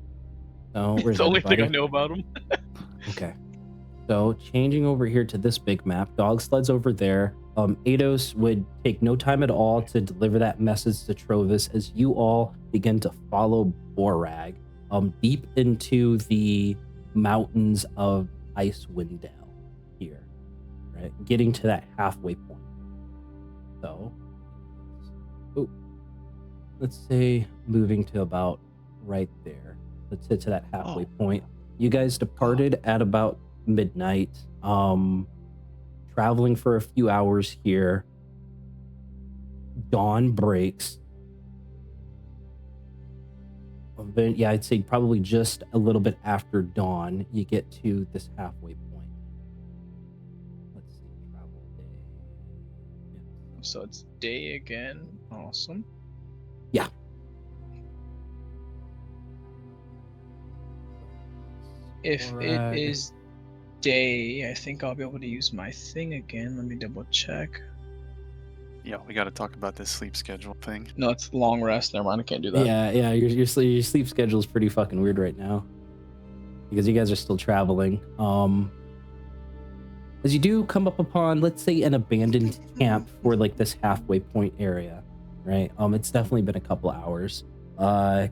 S1: So
S4: it's the only thing I know about them.
S1: Okay. So changing over here to this big map, dog sleds over there. Eidos would take no time at all to deliver that message to Trovis as you all begin to follow Borag deep into the mountains of Icewind here, right? Getting to that halfway point. So, let's say moving to about right there. Let's hit to that halfway point. You guys departed at about midnight, traveling for a few hours here. Dawn breaks. I'd say probably just a little bit after dawn, you get to this halfway point. Let's see, travel day.
S4: So it's day again. Awesome.
S1: Yeah.
S4: If it is day, I think I'll be able to use my thing again. Let me double check.
S3: Yeah, we got to talk about this sleep schedule thing.
S4: No, it's long rest. Never mind, I can't do that.
S1: Yeah. Your sleep schedule is pretty fucking weird right now because you guys are still traveling. As you do come up upon, let's say, an abandoned camp for like this halfway point area, right? It's definitely been a couple hours.
S7: Can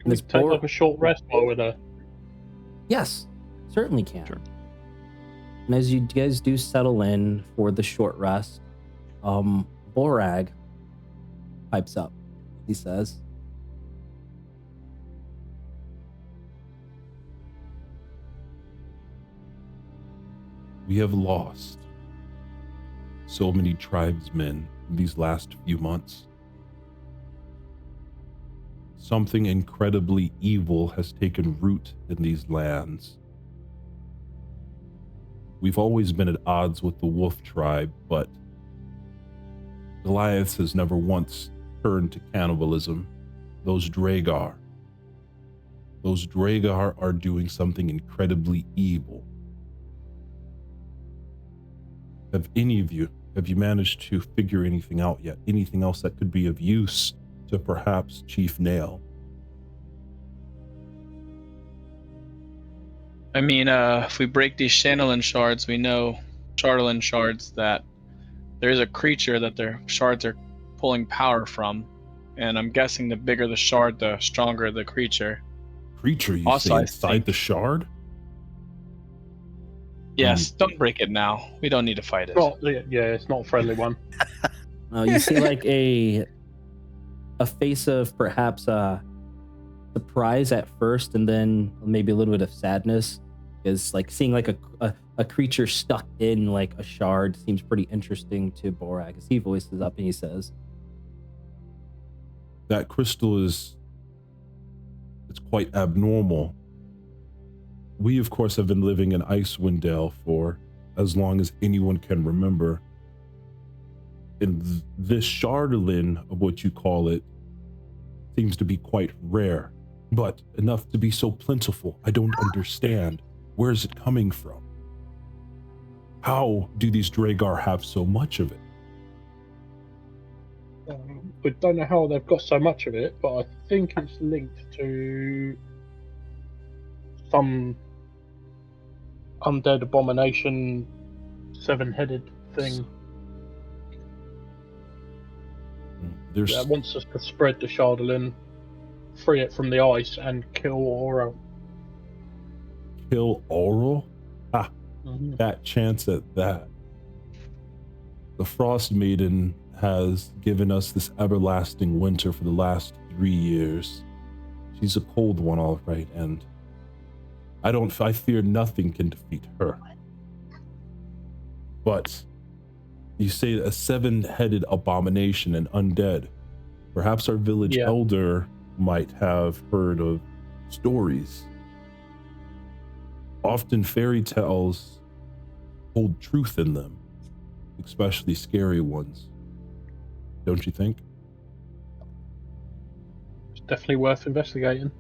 S7: we take like a short rest while we're there?
S1: Yes, certainly can.
S3: Sure.
S1: And as you guys do settle in for the short rest, Borag pipes up. He says,
S5: "We have lost so many tribesmen these last few months. Something incredibly evil has taken root in these lands. We've always been at odds with the Wolf tribe, but Goliath has never once turned to cannibalism. Those Dragar are doing something incredibly evil. Have you managed to figure anything out yet? Anything else that could be of use to perhaps Chief Nail?"
S4: I mean, if we break these Shannon shards, we know Shatteredhand shards that there's a creature that their shards are pulling power from, and I'm guessing the bigger the shard, the stronger the creature.
S5: Creature, you
S4: Also,
S5: say
S4: I
S5: inside
S4: think-
S5: the shard?
S4: Yes, don't break it now. We don't need to fight it.
S7: It's not a friendly one.
S1: you see like a face of perhaps surprise at first, and then maybe a little bit of sadness, because like seeing like a creature stuck in like a shard seems pretty interesting to Borag, as he voices up and he says,
S5: "That crystal it's quite abnormal. We, of course, have been living in Icewind for as long as anyone can remember. And this Shatteredhand, of what you call it, seems to be quite rare, but enough to be so plentiful. I don't understand. Where is it coming from?" How do these Dragar have so much of it?
S7: We don't know how they've got so much of it, but I think it's linked to some undead abomination, seven-headed thing
S5: There's
S7: that wants us to spread the Shardolin, free it from the ice, and kill Aura.
S5: kill Oral.
S7: Mm-hmm.
S5: That chance at that. The Frostmaiden has given us this everlasting winter for the last 3 years. She's a cold one, all right, and I fear nothing can defeat her. But you say a seven-headed abomination and undead. Perhaps our village elder might have heard of stories. Often fairy tales hold truth in them, especially scary ones. Don't you think?
S7: It's definitely worth investigating.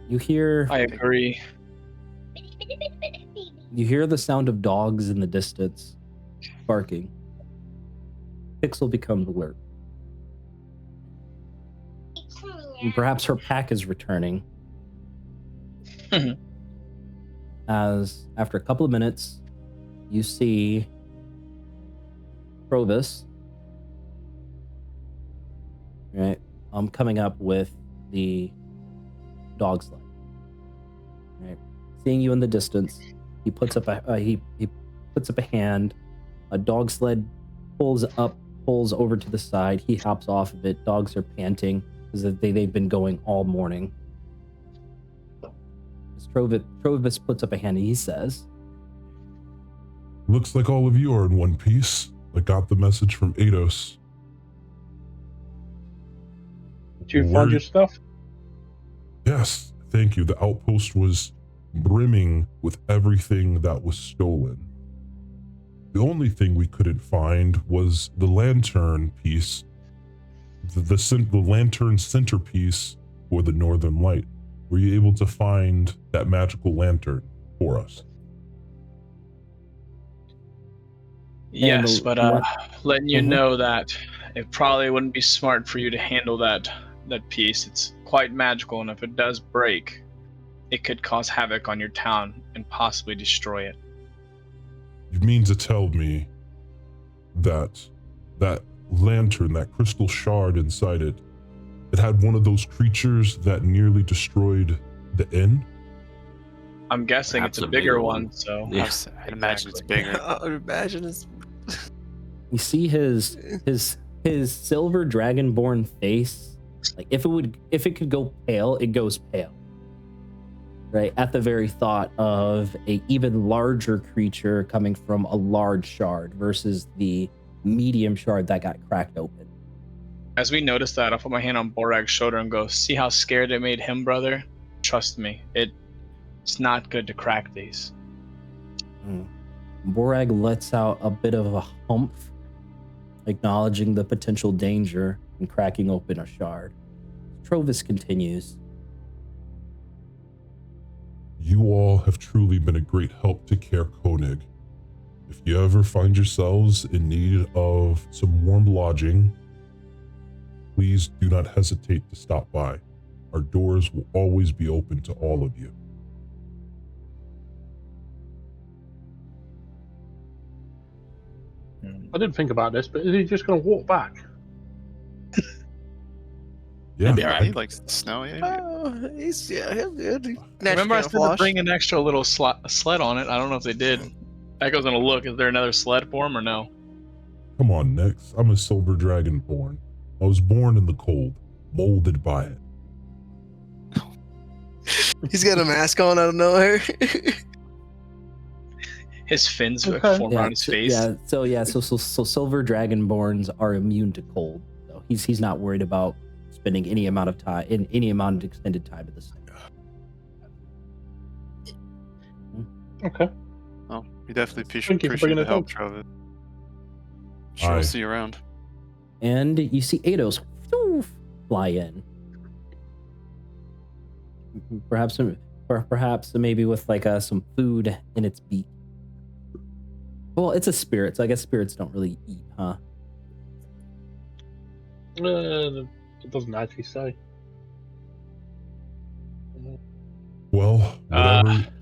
S1: You hear
S4: I agree.
S1: You hear the sound of dogs in the distance, barking. Pixel becomes alert. And perhaps her pack is returning. As after a couple of minutes, you see Provis, right? Coming up with the dog sled. Right, seeing you in the distance, he puts up a he puts up a hand. A dog sled pulls over to the side. He hops off of it. Dogs are panting because they've been going all morning. As Trovis puts up a hand and he says,
S5: Looks like all of you are in one piece. I got the message from Eidos.
S7: Did you find your stuff?
S5: Yes, thank you. The outpost was brimming with everything that was stolen. The only thing we couldn't find was the lantern piece, the lantern centerpiece for the Northern Light. Were you able to find that magical lantern for us?
S4: Yes, but letting you know that it probably wouldn't be smart for you to handle that piece. It's quite magical, and if it does break, it could cause havoc on your town and possibly destroy it.
S5: You mean to tell me that lantern, that crystal shard inside it, it had one of those creatures that nearly destroyed the inn?
S4: I'm guessing
S2: Perhaps
S4: it's a bigger one, so
S3: Yes, I'd imagine it's bigger.
S6: I would imagine it's.
S1: you see his silver dragonborn face. Like if it could go pale, it goes pale. Right at the very thought of a even larger creature coming from a large shard versus the medium shard that got cracked open.
S4: As we notice that, I'll put my hand on Borag's shoulder and go, see how scared it made him, brother? Trust me, it's not good to crack these.
S1: Borag lets out a bit of a humph, acknowledging the potential danger in cracking open a shard. Trovis continues.
S5: You all have truly been a great help to Care Koenig. If you ever find yourselves in need of some warm lodging, please do not hesitate to stop by. Our doors will always be open to all of you.
S7: I didn't think about this, but is he just going to walk back?
S5: Yeah,
S3: He'll be alright. He likes the snow. Yeah.
S6: He'll good.
S4: Remember I said to bring an extra little sled on it? I don't know if they did. Echo's gonna look. Is there another sled for him or no?
S5: Come on, Nix. I'm a silver dragonborn. I was born in the cold, molded by it.
S6: He's got a mask on out of nowhere.
S4: His fins form around his face.
S1: So silver dragonborns are immune to cold. So he's not worried about spending any amount of time in any amount of extended time in the snow.
S7: Okay.
S3: Well, we definitely
S7: Thank you for
S3: appreciate
S7: bringing
S3: the
S7: it
S3: help,
S7: up.
S3: Travis. Sure, I'll see you around.
S1: And you see Eidos fly in. Perhaps or perhaps maybe with like some food in its beak. Well, it's a spirit, so I guess spirits don't really eat, huh?
S7: It doesn't actually say.
S5: Well,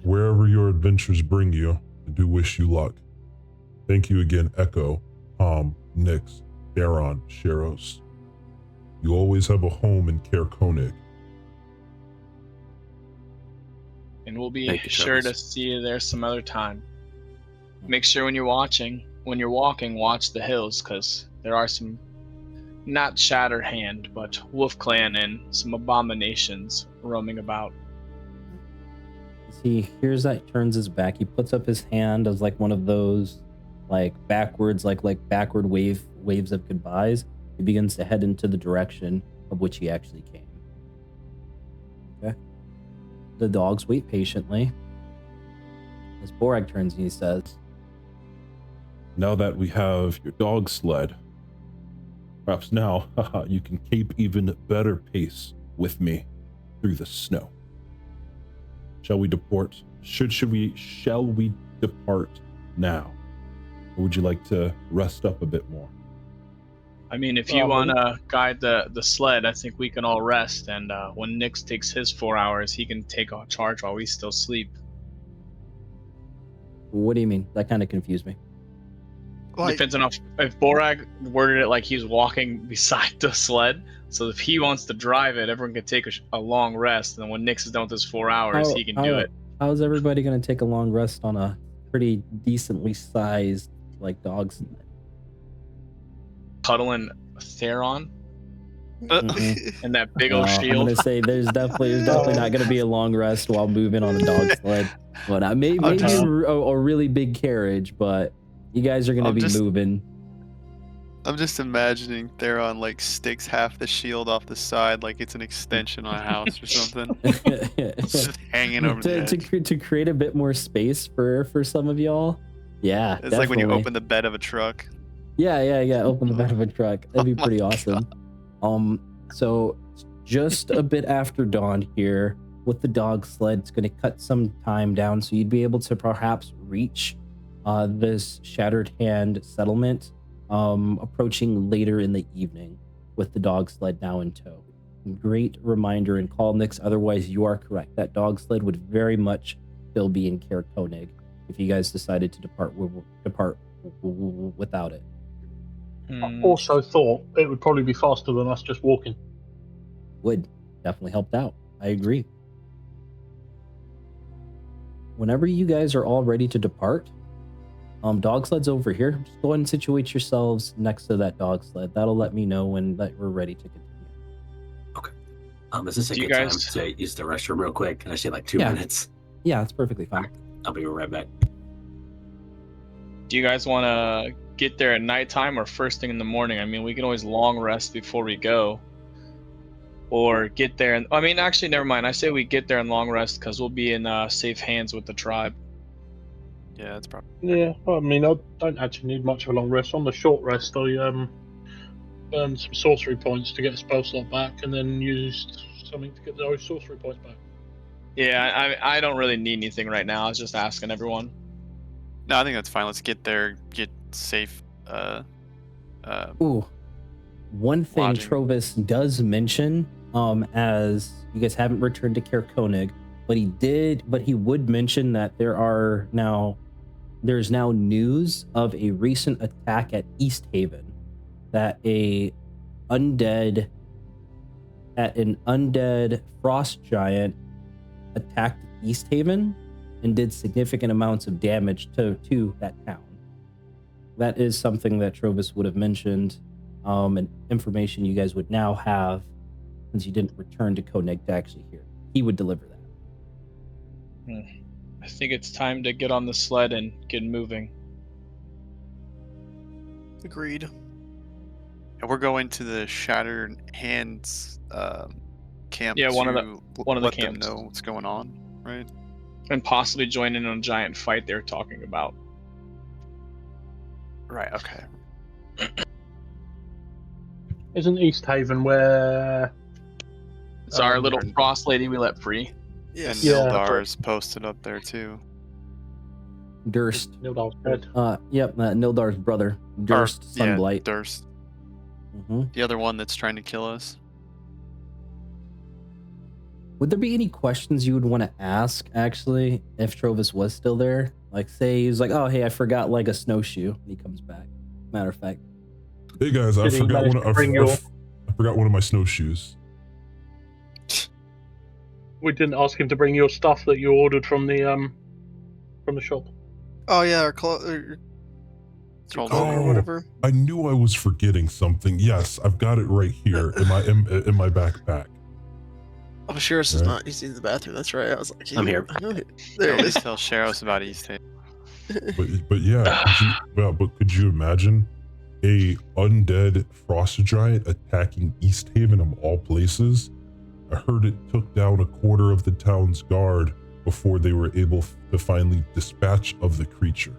S5: wherever your adventures bring you, I do wish you luck. Thank you again, Echo, Tom, Nyx, Theron, Sheros. You always have a home in Caer Konig.
S4: And we'll be
S2: Thank you,
S4: sure to
S2: Travis.
S4: see you there some other time. Make sure when you're walking, watch the hills, because there are some, not Shatteredhand, but Wolf Clan and some abominations roaming about.
S1: As he hears that, he turns his back. He puts up his hand as like one of those, like backwards, like backward waves of goodbyes. He begins to head into the direction of which he actually came. Okay. The dogs wait patiently. As Borag turns and he says,
S5: Now that we have your dog sled, perhaps now you can keep even better pace with me through the snow. Shall we depart? Shall we depart now? Or would you like to rest up a bit more?
S4: I mean, if you want to guide the sled, I think we can all rest. And when Nyx takes his 4 hours, he can take a charge while we still sleep.
S1: what do you mean? That kind of confused me.
S6: Like,
S4: Depends on if Borag worded it like he's walking beside the sled. So if he wants to drive it, everyone can take a long rest. And when Nyx is done with his 4 hours, he can do it.
S1: How's everybody going to take a long rest on a pretty decently sized, like, dog sled?
S4: Cuddling Theron
S1: Mhm.
S4: and that big old
S1: I'm
S4: shield.
S1: gonna say there's definitely not gonna be a long rest while moving on a dog sled. But maybe a really big carriage, but you guys are gonna be moving.
S9: I'm just imagining Theron like sticks half the shield off the side like it's an extension on a house or something. It's just hanging over the edge.
S1: to create a bit more space for some of y'all. Yeah,
S9: It's like when you open the bed of a truck.
S1: Yeah. Open the bed of a truck. That'd be pretty awesome. So just a bit after dawn here with the dog sled, it's going to cut some time down, so you'd be able to perhaps reach this Shatteredhand settlement approaching later in the evening with the dog sled now in tow. Great reminder and call, Nyx. Otherwise, you are correct. That dog sled would very much still be in Caer Konig if you guys decided to depart without it.
S7: I also thought it would probably be faster than us just walking.
S1: Would definitely helped out. I agree. Whenever you guys are all ready to depart, dog sled's over here. Just go ahead and situate yourselves next to that dog sled. That'll let me know when that we're ready to continue.
S2: Okay. Is this a good time to use the restroom real quick? I say like 2 minutes.
S1: Yeah, that's perfectly fine.
S2: I'll be right back.
S4: Do you guys want to get there at nighttime or first thing in the morning? I mean, we can always long rest before we go. Or get there and actually never mind. I say we get there and long rest because we'll be in safe hands with the tribe.
S9: Yeah, that's probably.
S7: Yeah, I mean, I don't actually need much of a long rest. On the short rest, I burned some sorcery points to get a spell slot back, and then used something to get those sorcery points back.
S4: Yeah, I don't really need anything right now. I was just asking everyone.
S9: No, I think that's fine. Let's get there, get safe.
S1: Ooh, one thing
S9: lodging.
S1: Trovis does mention, as you guys haven't returned to Caer Konig, but he would mention that there's now news of a recent attack at East Haven, that an undead frost giant attacked East Haven and did significant amounts of damage to that town. That is something that Trovis would have mentioned, and information you guys would now have since you didn't return to Konig to actually hear. He would deliver that.
S4: I think it's time to get on the sled and get moving.
S6: Agreed.
S9: And we're going to the Shattered Hands camp.
S4: Yeah, one of the
S9: let
S4: camps.
S9: them know what's going on, right?
S4: And possibly join in on a giant fight they're talking about.
S9: Right. Okay.
S7: Isn't East Haven where
S4: It's our little frost lady we let free.
S3: And
S6: Yes.
S7: Yeah.
S3: Nildar's posted up there too.
S1: Durst.
S7: Nildar's dead.
S1: Yep, Nildar's brother. Durst,
S3: Yeah,
S1: Sunblight.
S3: Durst.
S1: hmm
S3: The other one that's trying to kill us.
S1: Would there be any questions you would want to ask, actually, if Trovis was still there? Like, say he's like, oh, hey, I forgot, like, a snowshoe. And he comes back. Matter of fact.
S5: Hey guys, I
S7: Did he
S5: forgot
S7: manage
S5: one.
S7: to bring your-
S5: I forgot one of my snowshoes.
S7: We didn't ask him to bring your stuff that you ordered from the shop.
S6: Oh yeah, or clothing
S3: Clothing.
S6: or whatever.
S5: I knew I was forgetting something. Yes, I've got it right here in my backpack.
S6: Oh, Shiros is
S5: Right.
S6: not. He's in the bathroom. That's right. I was like,
S2: I'm here.
S6: I know it. There it
S3: Always
S6: is.
S3: tell Sharos about East Haven.
S5: But yeah, but could you imagine a undead frost giant attacking East Haven of all places? I heard it took down a quarter of the town's guard before they were able to finally dispatch of the creature.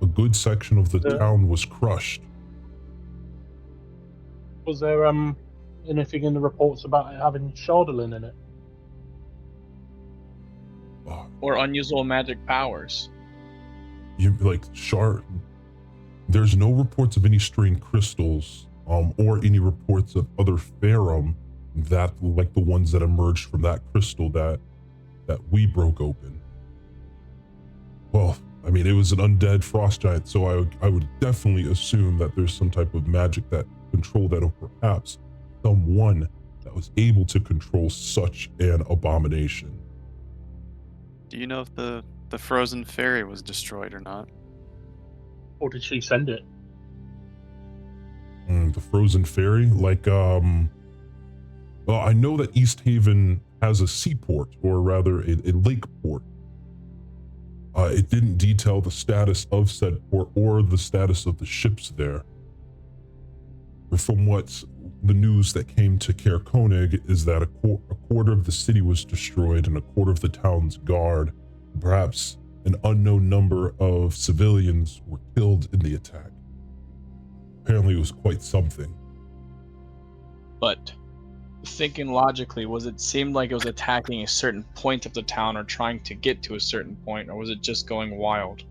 S5: A good section of the town was crushed.
S7: Was there anything in the reports about it having Shardolin in it?
S4: Or unusual magic powers.
S5: There's no reports of any strained crystals, or any reports of other ferrum that, like the ones that emerged from that crystal that we broke open. Well, I mean, it was an undead frost giant, so I would definitely assume that there's some type of magic that controlled that, or perhaps someone that was able to control such an abomination.
S3: Do you know if the frozen fairy was destroyed or not?
S7: Or did she send it?
S5: The frozen fairy, well, I know that East Haven has a seaport, or rather a lake port. It didn't detail the status of said port or the status of the ships there. From what the news that came to Caer Konig is that a quarter of the city was destroyed and a quarter of the town's guard, perhaps an unknown number of civilians, were killed in the attack. Apparently it was quite something.
S4: But thinking logically, was it seemed like it was attacking a certain point of the town or trying to get to a certain point, or was it just going wild?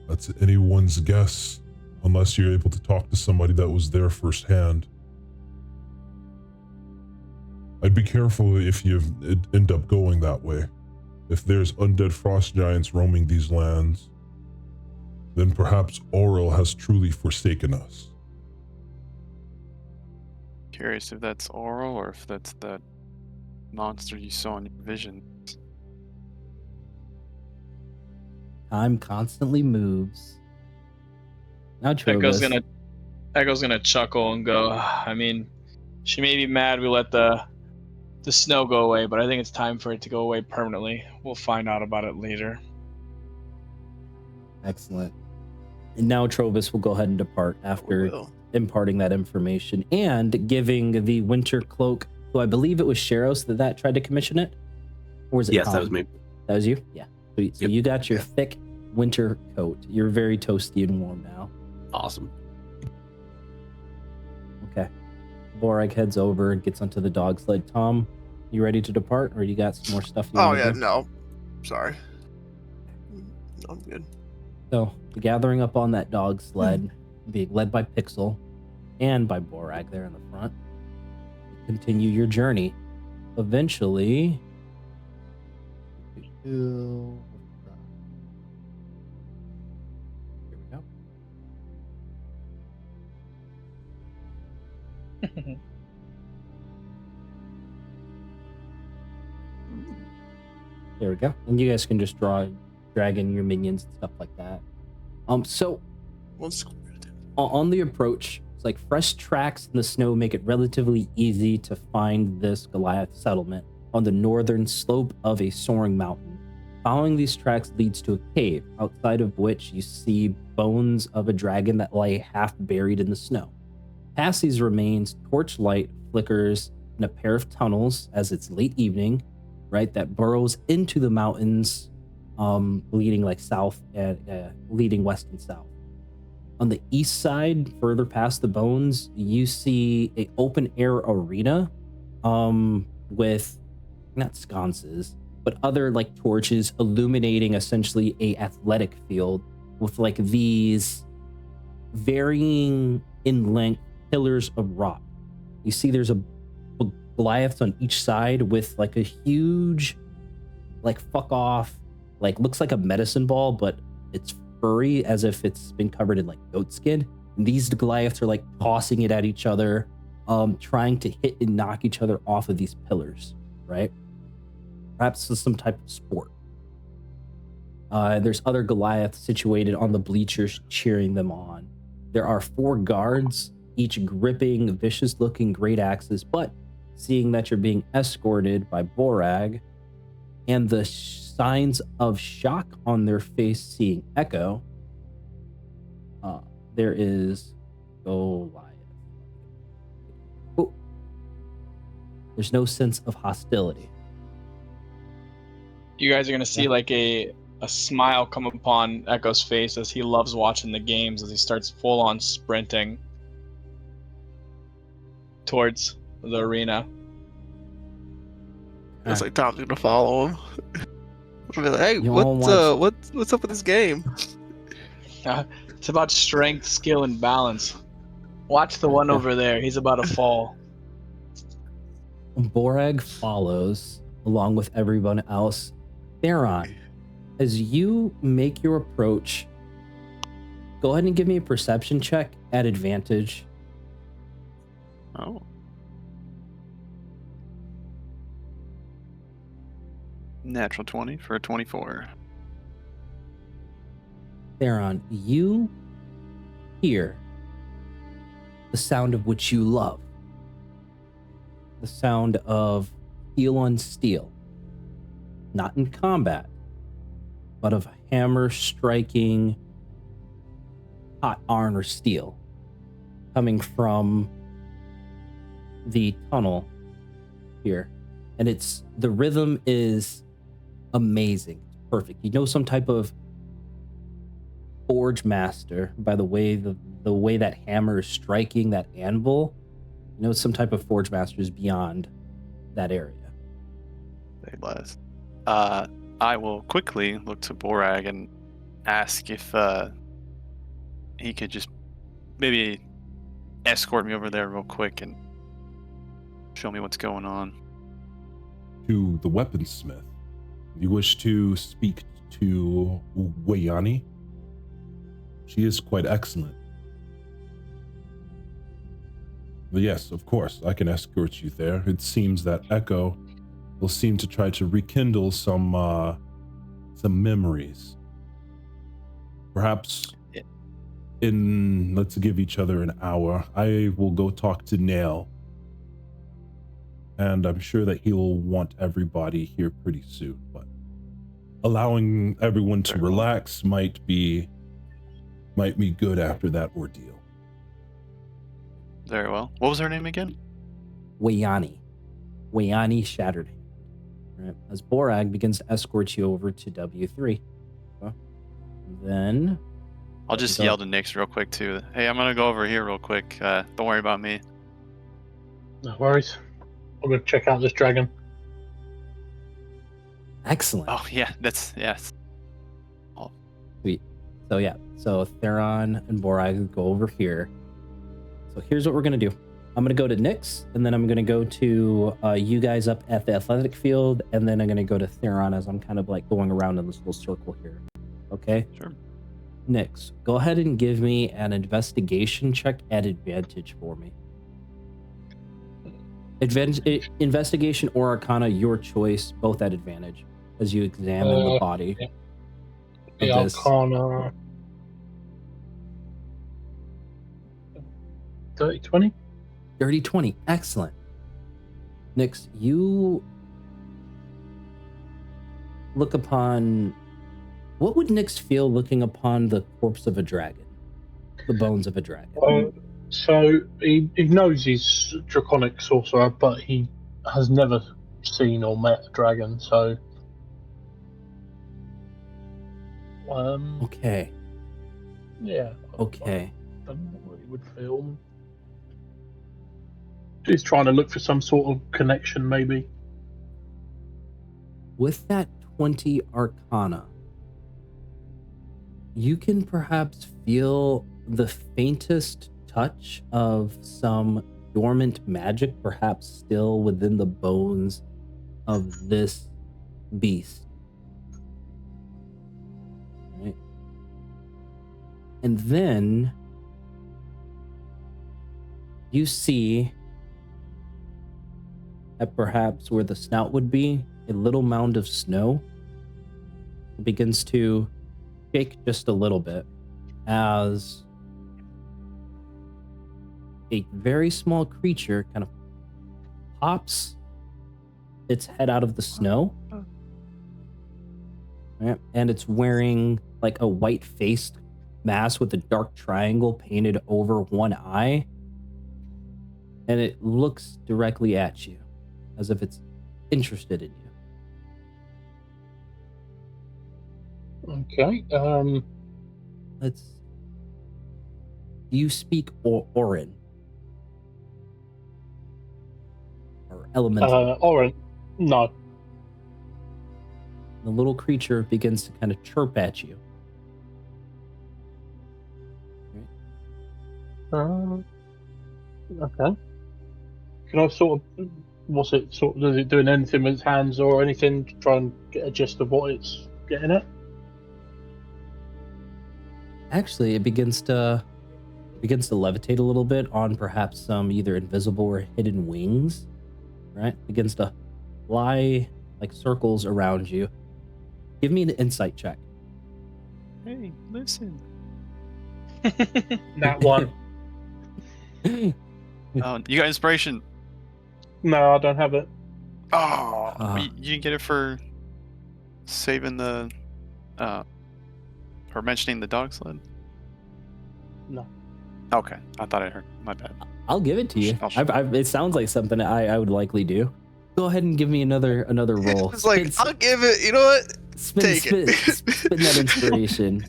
S5: That's anyone's guess, unless you're able to talk to somebody that was there firsthand. I'd be careful if you end up going that way. If there's undead frost giants roaming these lands, then perhaps Auril has truly forsaken us.
S3: Curious if that's Oral or if that's that monster you saw in your vision.
S1: Time constantly moves. Now Trovis.
S4: Echo's gonna chuckle and go, I mean, she may be mad we let the snow go away, but I think it's time for it to go away permanently. We'll find out about it later.
S1: Excellent. And now Trovis will go ahead and depart after imparting that information and giving the winter cloak, who I believe it was Sharos that tried to commission it? Or was it
S2: Yes,
S1: Tom?
S2: that was me.
S1: That was you? Yeah. Sweet. So
S2: Yep.
S1: you got your thick winter coat. You're very toasty and warm now.
S2: Awesome.
S1: Okay. Borag heads over and gets onto the dog sled. Tom, you ready to depart, or you got some more stuff you
S6: Oh
S1: want to
S6: yeah,
S1: do?
S6: no. Sorry. I'm good.
S1: So, gathering up on that dog sled, being led by Pixel and by Borag there in the front, continue your journey. Eventually, here we go. There we go. And you guys can just drag in your minions and stuff like that. So on the approach, it's like fresh tracks in the snow make it relatively easy to find this Goliath settlement on the northern slope of a soaring mountain. Following these tracks leads to a cave, outside of which you see bones of a dragon that lay half buried in the snow. Past these remains, torchlight flickers in a pair of tunnels as it's late evening, right, that burrows into the mountains, leading like south and leading west and south. On the east side, further past the bones, you see an open air arena with not sconces, but other like torches illuminating essentially a athletic field with like these varying in length pillars of rock. You see there's a Goliaths on each side with like a huge, like fuck off, like looks like a medicine ball, but it's furry as if it's been covered in like goat skin. And these Goliaths are like tossing it at each other, trying to hit and knock each other off of these pillars, right? Perhaps it's some type of sport. There's other Goliaths situated on the bleachers cheering them on. There are 4 guards, each gripping vicious-looking great axes, but seeing that you're being escorted by Borag and the signs of shock on their face seeing Echo, there is Goliath. Oh. There's no sense of hostility.
S4: You guys are gonna see like a smile come upon Echo's face as he loves watching the games, as he starts full on sprinting towards the arena.
S6: It's like Tom's gonna follow him. I'll be like, hey,
S1: Y'all
S6: what's up with this game?
S4: It's about strength, skill, and balance. Watch the one over there. He's about to fall.
S1: Borag follows along with everyone else. Theron, as you make your approach, go ahead and give me a perception check at advantage.
S9: Oh. Natural 20 for a 24.
S1: Theron, you hear the sound of which you love. The sound of steel on steel. Not in combat, but of hammer striking hot iron or steel coming from the tunnel here. And the rhythm is amazing. It's perfect. You know, some type of forge master by the way the way that hammer is striking that anvil. You know, some type of forge master is beyond that area.
S9: They blast. I will quickly look to Borag and ask if he could just maybe escort me over there real quick and show me what's going on.
S5: To the weaponsmith. You wish to speak to Wayani? She is quite excellent. But yes, of course, I can escort you there. It seems that Echo will seem to try to rekindle some memories. Perhaps let's give each other an hour. I will go talk to Nail. And I'm sure that he'll want everybody here pretty soon, but allowing everyone to relax might be good after that ordeal.
S9: Very well. What was her name again?
S1: Wayani Shatteredhand. Right. As Borag begins to escort you over to W3. Then
S9: I'll just yell to Nyx real quick too. Hey, I'm gonna go over here real quick. Don't worry about me.
S7: No worries. I'm gonna check out this dragon.
S1: excellent.
S9: Oh yeah, yes.
S1: Sweet. So yeah, so Theron and Borag go over here. So here's what we're gonna do. I'm gonna go to Nyx, and then I'm gonna go to you guys up at the athletic field, and then I'm gonna go to Theron as I'm kind of like going around in this little circle here. Okay?
S9: Sure.
S1: Nyx, go ahead and give me an investigation check at advantage for me. Investigation or Arcana, your choice, both at advantage, as you examine the body.
S7: The Arcana. 30-20?
S1: 30-20, excellent. Nyx, you look upon... What would Nyx feel looking upon the corpse of a dragon? The bones of a dragon?
S7: So he knows he's draconic sorcerer, but he has never seen or met a dragon, so...
S1: Okay.
S7: Yeah.
S1: Okay.
S7: I don't know what he would feel. He's trying to look for some sort of connection, maybe.
S1: with that 20 Arcana, you can perhaps feel the faintest touch of some dormant magic, perhaps still within the bones of this beast. Right? And then you see at perhaps where the snout would be, a little mound of snow. It begins to shake just a little bit as a very small creature kind of pops its head out of the snow. Right? And it's wearing like a white-faced mask with a dark triangle painted over one eye. And it looks directly at you as if it's interested in you.
S7: Okay.
S1: Do you speak Orin? Or elemental?
S7: Oren. No.
S1: The little creature begins to kind of chirp at you.
S7: Okay. Can I sort of, does it doing anything with its hands or anything to try and get a gist of what it's getting at?
S1: Actually, it begins to levitate a little bit on perhaps some either invisible or hidden wings, right? Begins to fly like circles around you. Give me an insight check.
S9: Hey, listen.
S7: That one.
S9: You got inspiration.
S7: No, I don't have it.
S9: Oh, you didn't get it for saving the, or mentioning the dog sled?
S7: No.
S9: Okay, I thought I heard. My bad.
S1: I'll give it to you.
S9: I'll
S1: it sounds like something I would likely do. Go ahead and give me another roll.
S6: It's like, I'll give it. You know what?
S1: Spin that inspiration.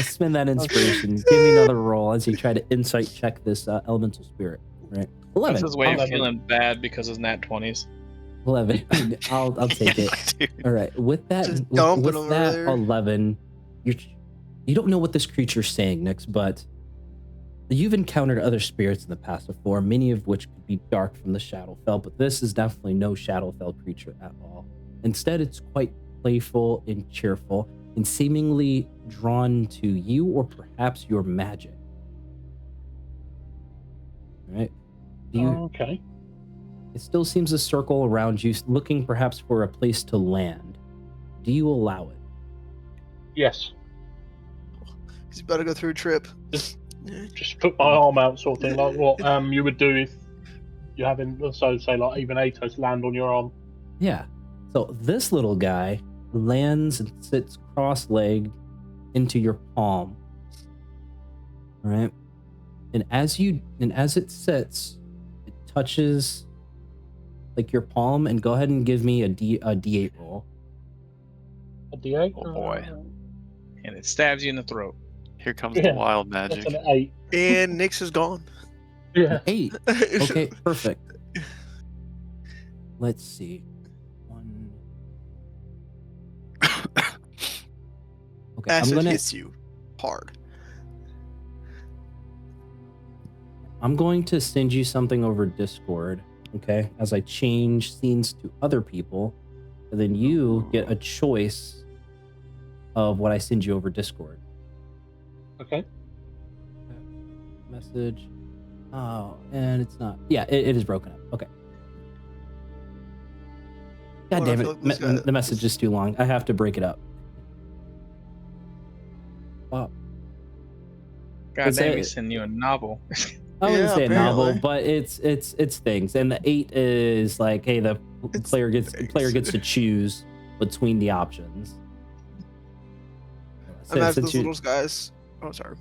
S1: Spin that inspiration. Give me another roll as you try to insight check this elemental spirit. Right. 11.
S4: That's his way of
S7: 11.
S4: feeling bad because of nat 20s.
S1: 11. I'll take it.
S9: Dude.
S1: All right. With that,
S6: Just dump it
S1: with
S6: over
S1: that
S6: there.
S1: 11, you don't know what this creature's saying, Nix, but you've encountered other spirits in the past before, many of which could be dark from the Shadowfell, but this is definitely no Shadowfell creature at all. Instead, it's quite playful and cheerful and seemingly drawn to you or perhaps your magic. All right?
S7: Okay.
S1: It still seems to circle around you, looking perhaps for a place to land. Do you allow it?
S7: Yes.
S6: He's about to go through a trip.
S7: Just put my arm out, sort of thing, like what you would do if you're having, so say, like even Atos land on your arm.
S1: Yeah. So this little guy lands and sits cross-legged into your palm. All right. And as it sits, it touches like your palm, and go ahead and give me a D8 roll.
S7: A D8?
S9: Oh boy.
S4: And it stabs you in the throat.
S9: Here comes the wild magic.
S7: That's an 8.
S6: And Nyx is gone.
S7: Yeah.
S1: 8. Okay, perfect. Let's see. 1. Okay,
S6: Acid hits you hard.
S1: I'm going to send you something over Discord, okay? As I change scenes to other people, and then you get a choice of what I send you over Discord.
S7: Okay.
S1: Message. Oh, and it's not. Yeah, it is broken up. Okay. God
S6: Well, I
S1: damn
S6: feel
S1: it.
S6: like this guy-
S1: The message is too long. I have to break it up. Wow.
S4: God
S1: It's
S4: damn,
S1: a-
S4: he's sending you a novel.
S1: I wouldn't
S6: Yeah,
S1: say a novel,
S6: apparently.
S1: but it's things. And the 8 is like, hey, the
S6: It's
S1: player gets
S6: things.
S1: to choose between the options.
S6: Imagine
S1: Since
S6: those
S1: you-
S6: little guys. Oh, sorry.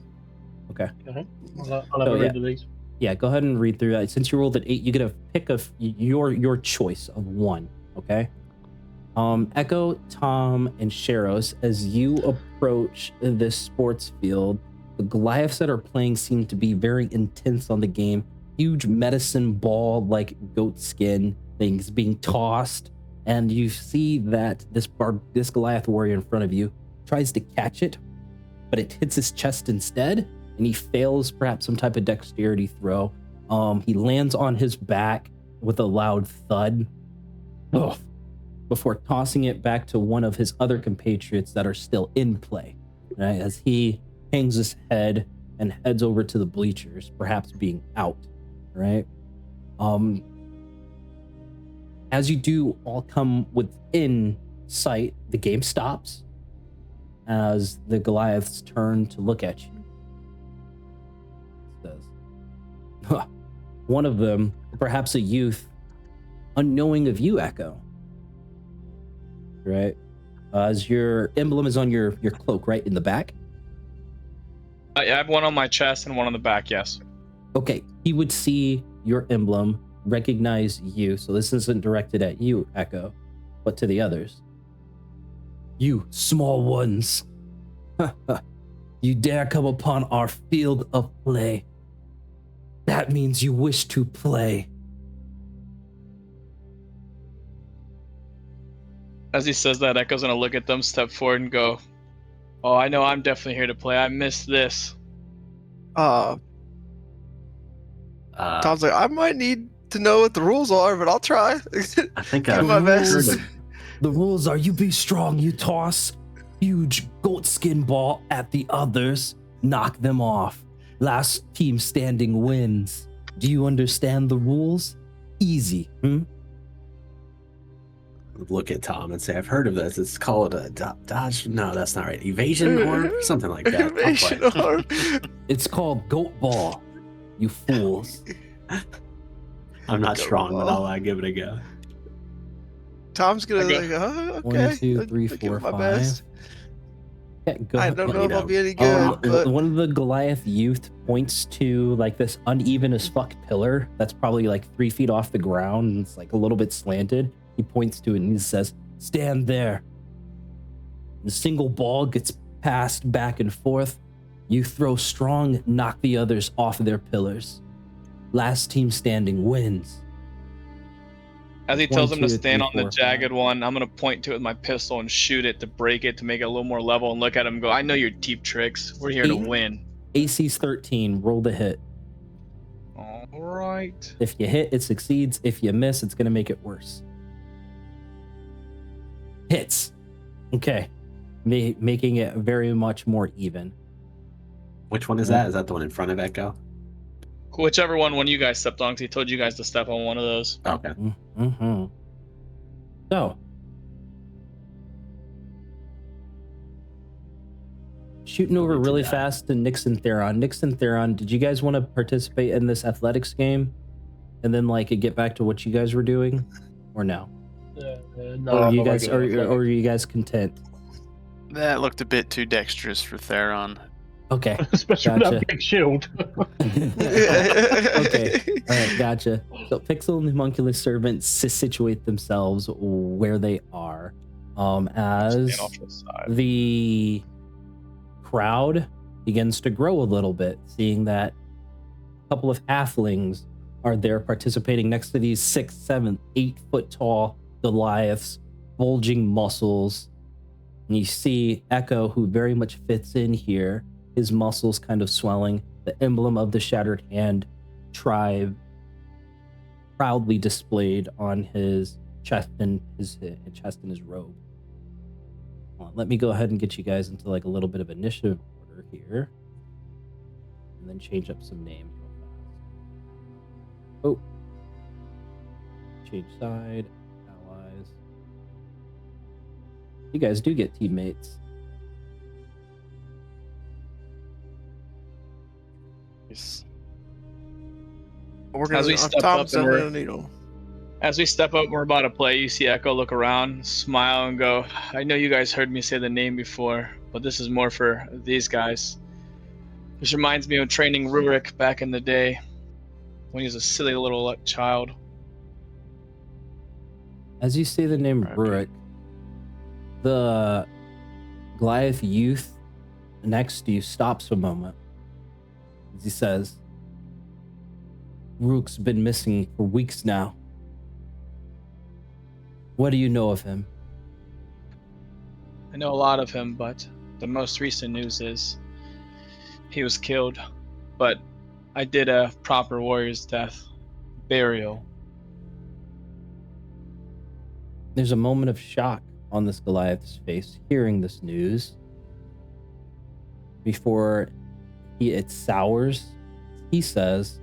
S1: okay.
S7: I'll have
S1: So,
S7: a
S1: yeah.
S7: read of these.
S1: Yeah, go ahead and read through that. Since you rolled an 8, you get a pick of your choice of one. Okay. Echo, Tom, and Sharos, as you approach this sports field, the Goliaths that are playing seem to be very intense on the game. Huge medicine ball like goat skin things being tossed and you see that this Goliath warrior in front of you tries to catch it, but it hits his chest instead, and he fails perhaps some type of dexterity throw. He lands on his back with a loud thud, before tossing it back to one of his other compatriots that are still in play, right? As he hangs his head and heads over to the bleachers, perhaps being out, right? As you do all come within sight, the game stops as the Goliaths turn to look at you. It says, one of them, perhaps a youth, unknowing of you, Echo, right? As your emblem is on your cloak, right, in the back?
S4: I have one on my chest and one on the back, yes.
S1: Okay, he would see your emblem, recognize you, so this isn't directed at you, Echo, but to the others. You small ones, you dare come upon our field of play. That means you wish to play.
S4: As he says that, Echo's gonna look at them, step forward, and go, "Oh, I know I'm definitely here to play. I missed this."
S6: Tom's like, I might need to know what the rules are, but I'll try.
S2: I think
S6: Do
S2: I've
S6: my best.
S2: heard of
S1: The rules are you be strong, you toss huge goatskin ball at the others, knock them off. Last team standing wins. Do you understand the rules? Easy,
S2: look at Tom and say, I've heard of this. It's called a dodge. No, that's not right. Evasion or something like that.
S6: Evasion or...
S1: It's called goat ball, you fools.
S2: I'm not
S6: Goat
S2: strong, but
S6: ball.
S2: I'll give it a go.
S6: Tom's gonna
S4: Okay.
S6: like, okay.
S1: 1, 2, 3,
S6: I'll give
S1: 4,
S6: it my
S1: 5.
S6: best.
S1: Yeah, go
S6: I
S1: ahead.
S6: don't
S2: Yeah,
S6: know
S2: you
S6: if I'll
S2: know.
S6: be any good, but
S1: One of the Goliath youth points to like this uneven as fuck pillar that's probably like 3 feet off the ground and it's like a little bit slanted. He points to it and he says, "Stand there." The single ball gets passed back and forth. You throw strong, knock the others off their pillars. Last team standing wins.
S4: As he
S1: 1,
S4: tells him to
S1: 2,
S4: stand
S1: 3,
S4: on the
S1: 4,
S4: jagged
S1: 5.
S4: one, I'm gonna point to it with my pistol and shoot it to break it to make it a little more level and look at him and go, "I know your deep tricks. We're here to
S1: Eight.
S4: win."
S1: AC's 13. Roll the hit.
S4: All right.
S1: If you hit, it succeeds. If you miss, it's going to make it worse. Hits. Okay. Making it very much more even.
S2: Which one is that? Is that the one in front of Echo?
S4: Whichever one you guys stepped on, because he told you guys to step on one of those.
S2: Okay.
S1: Mm-hmm. So, shooting over really fast to Nix and Theron. Nix and Theron, did you guys want to participate in this athletics game? And then like get back to what you guys were doing? Or no?
S7: No,
S1: Or
S7: I'm
S1: you
S7: not
S1: guys
S7: very good at
S1: or are you guys content?
S9: That looked a bit too dexterous for Theron.
S1: Okay.
S7: especially with
S1: Gotcha.
S7: that big shield.
S1: Okay. All right, gotcha. So Pixel and the Homunculus Servant situate themselves where they are. As
S4: Stand off to the side.
S1: the crowd begins to grow a little bit, seeing that a couple of halflings are there participating next to these 6, 7, 8 foot tall Goliaths, bulging muscles. And you see Echo, who very much fits in here, his muscles kind of swelling, the emblem of the Shatteredhand tribe proudly displayed on his chest and his robe. Let me go ahead and get you guys into like a little bit of initiative order here, and then change up some names real fast. Oh, change side, allies. You guys do get teammates.
S9: Yes.
S6: we're gonna.
S4: As we step up
S6: Tom's
S4: and we're-
S6: definitely gonna need 'em.
S4: As we step up, we're about to play. You see Echo look around, smile, and go, "I know you guys heard me say the name before, but this is more for these guys. This reminds me of training Rurik back in the day when he was a silly little child."
S1: As you say the name
S9: Right.
S1: Rurik, the Goliath youth next to you stops a moment. As he says, "Rook's been missing for weeks now. What do you know of him?
S4: I know a lot of him, but the most recent news is he was killed. But I did a proper warrior's death, burial.
S1: There's a moment of shock on this Goliath's face hearing this news. Before it sours, he says,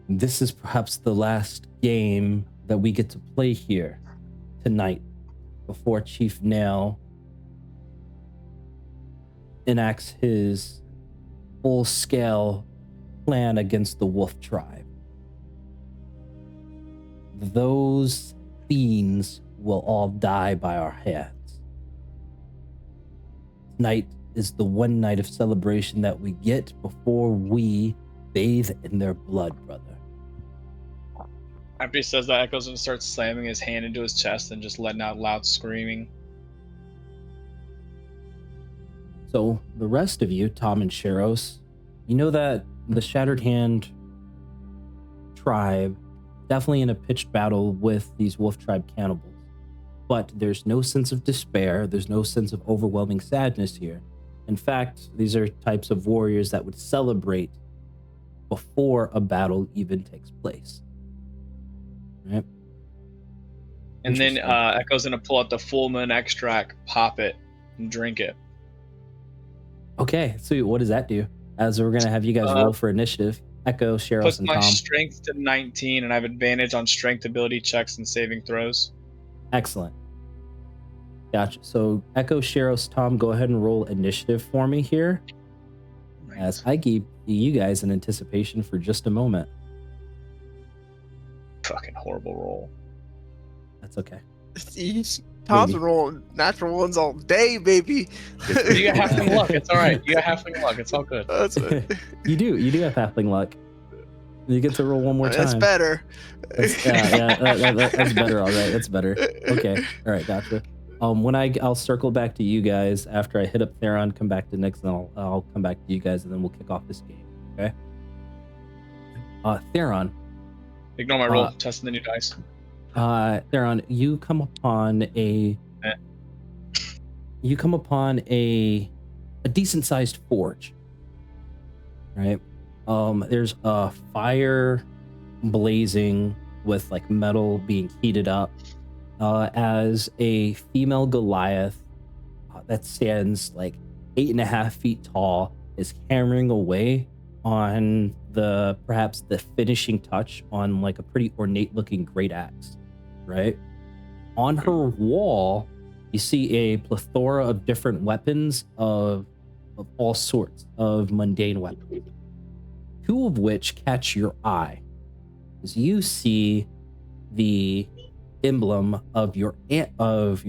S1: "This is perhaps the last game that we get to play here tonight before Chief Nail enacts his full-scale plan against the Wolf Tribe. Those fiends will all die by our hands. Tonight is the one night of celebration that we get before we bathe in their blood, brother."
S4: After he says that, Echoes and starts slamming his hand into his chest and just letting out loud screaming.
S1: So the rest of you, Tom and Sheros, you know that the Shatteredhand tribe definitely in a pitched battle with these Wolf Tribe cannibals. But there's no sense of despair. There's no sense of overwhelming sadness here. In fact, these are types of warriors that would celebrate before a battle even takes place. Right?
S4: And then
S1: Interesting.
S4: Echo's gonna pull out the full moon extract, pop it, and drink it.
S1: Okay, so what does that do? As we're gonna have you guys roll for initiative. Echo, Sheros,
S4: Puts
S1: and
S4: my
S1: Tom.
S4: strength to 19, and I have advantage on strength ability checks and saving throws.
S1: Excellent. Gotcha. So Echo, Sheros, Tom, go ahead and roll initiative for me here. As I keep you guys in anticipation for just a moment.
S4: Fucking horrible roll.
S1: That's okay.
S6: Jeez. Tom's been rolling natural ones all day, baby.
S4: You got halfling luck. It's all right. You got halfling luck. It's all good.
S6: That's
S1: You do have halfling luck. You get to roll one more time.
S6: That's better.
S1: That's better. All right, that's better. Okay, all right, gotcha. When I'll circle back to you guys after I hit up Theron, come back to Nyx, and I'll come back to you guys, and then we'll kick off this game. Okay. Theron.
S4: Ignore my roll. Testing the new dice.
S1: Theron, you come upon a decent sized forge. Right? There's a fire blazing with like metal being heated up as a female Goliath that stands like 8.5 feet tall is hammering away on perhaps the finishing touch on like a pretty ornate looking great axe, right? On her wall, you see a plethora of different weapons of all sorts of mundane weapons. Two of which catch your eye as you see the emblem of your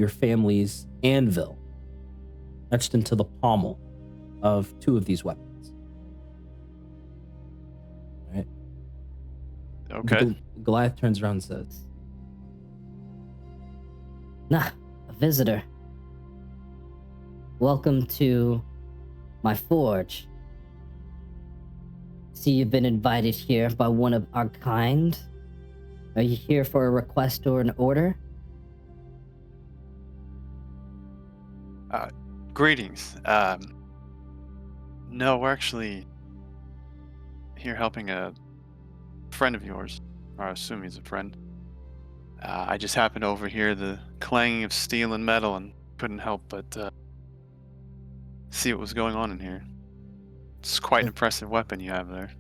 S1: family's anvil etched into the pommel of two of these weapons. Right.
S9: Okay.
S1: Goliath turns around and says,
S8: Nah, a visitor. Welcome to my forge. See, you've been invited here by one of our kind. Are you here for a request or an order?
S9: Greetings. No, we're actually here helping a friend of yours, or I assume he's a friend. I just happened to overhear the clanging of steel and metal and couldn't help but see what was going on in here. It's quite an impressive weapon you have there.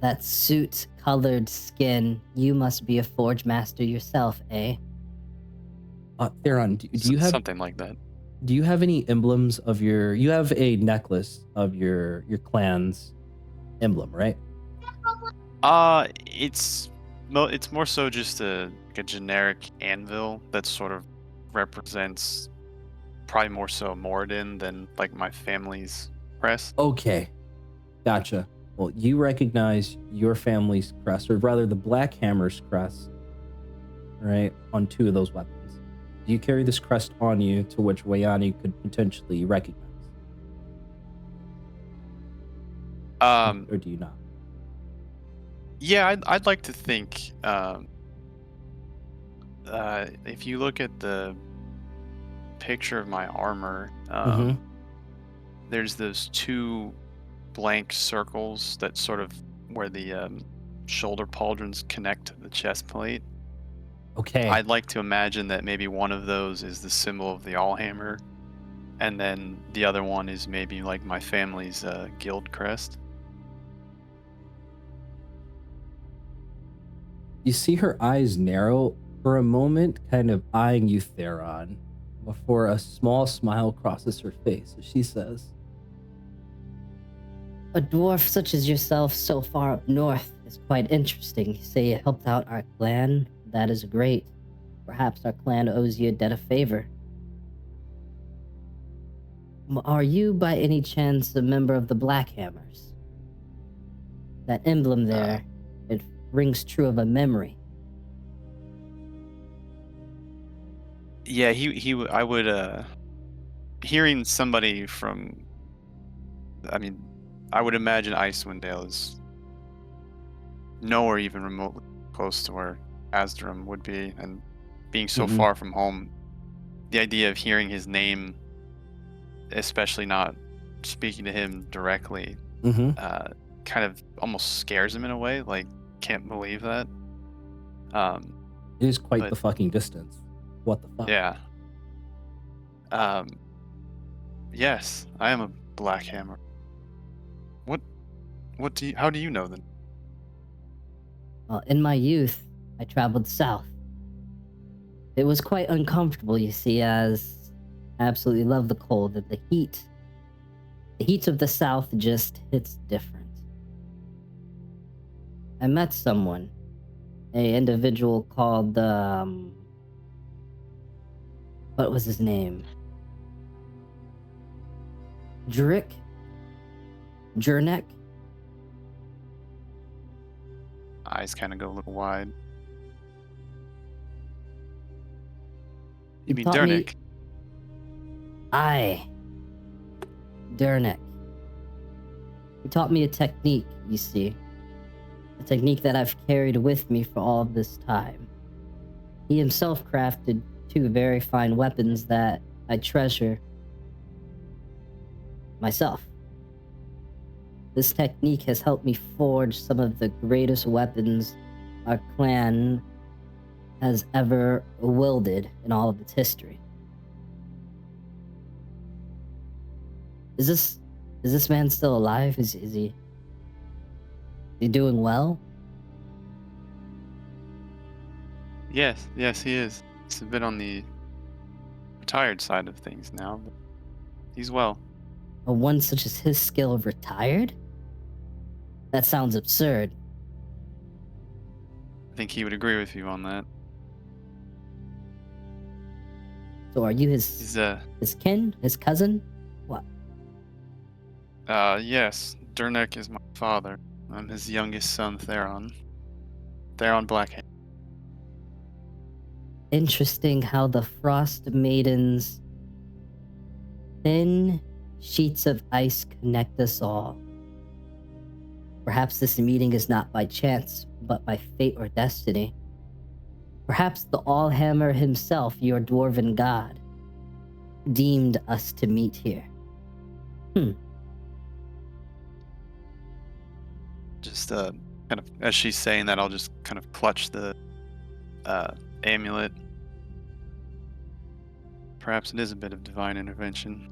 S8: That suit-colored skin. You must be a forge master yourself, eh?
S1: Theron, do you have
S9: something like that?
S1: Do you have any emblems of you have a necklace of your clan's emblem, right?
S9: It's more so just a generic anvil that sort of represents probably more so Moradin than like my family's crest.
S1: Okay, gotcha. Well, you recognize your family's crest, or rather the Black Hammer's crest, right, on two of those weapons. Do you carry this crest on you to which Wayani could potentially recognize? Or do you not?
S9: Yeah, I'd like to think if you look at the picture of my armor, there's those two blank circles that sort of where the shoulder pauldrons connect to the chest plate.
S1: Okay.
S9: I'd like to imagine that maybe one of those is the symbol of the Allhammer, and then the other one is maybe like my family's guild crest.
S1: You see her eyes narrow for a moment, kind of eyeing you, Theron, before a small smile crosses her face as she says,
S8: A dwarf such as yourself so far up north is quite interesting. You say you helped out our clan. That is great. Perhaps our clan owes you a debt of favor. Are you by any chance a member of the Blackhammers? That emblem there, it rings true of a memory.
S9: Yeah, I would, hearing somebody from, I mean, I would imagine Icewind is nowhere even remotely close to where Asdrum would be, and being so far from home, the idea of hearing his name, especially not speaking to him directly, kind of almost scares him in a way, like, can't believe that.
S1: It is quite the fucking distance. What the fuck?
S9: Yeah. Yes, I am a Blackhammer. How do you know then?
S8: Well, in my youth, I traveled south. It was quite uncomfortable, you see, as I absolutely love the cold and the heat. The heat of the south just hits different. I met someone, an individual called, what was his name? Jurnek?
S9: Eyes kind of go a little wide. You mean
S8: taught me-
S9: Dernick?
S8: Aye. Dernick. He taught me a technique, you see. A technique that I've carried with me for all this time. He himself crafted two very fine weapons that I treasure myself. This technique has helped me forge some of the greatest weapons our clan has ever wielded in all of its history. Is this man still alive? Is he doing well?
S9: Yes, he is. He's a bit on the retired side of things now, but he's well.
S8: A one such as his skill retired? That sounds absurd.
S9: I think he would agree with you on that.
S8: So are you
S9: He's
S8: his kin? His cousin? What?
S9: Yes, Dernick is my father. I'm his youngest son, Theron. Theron Blackhand.
S4: interesting how the Frostmaiden's thin sheets of ice connect us all. Perhaps this meeting is not by chance, but by fate or destiny. Perhaps the Allhammer himself, your dwarven god, deemed us to meet here.
S9: Just kind of as she's saying that, I'll just kind of clutch the amulet. Perhaps it is a bit of divine intervention.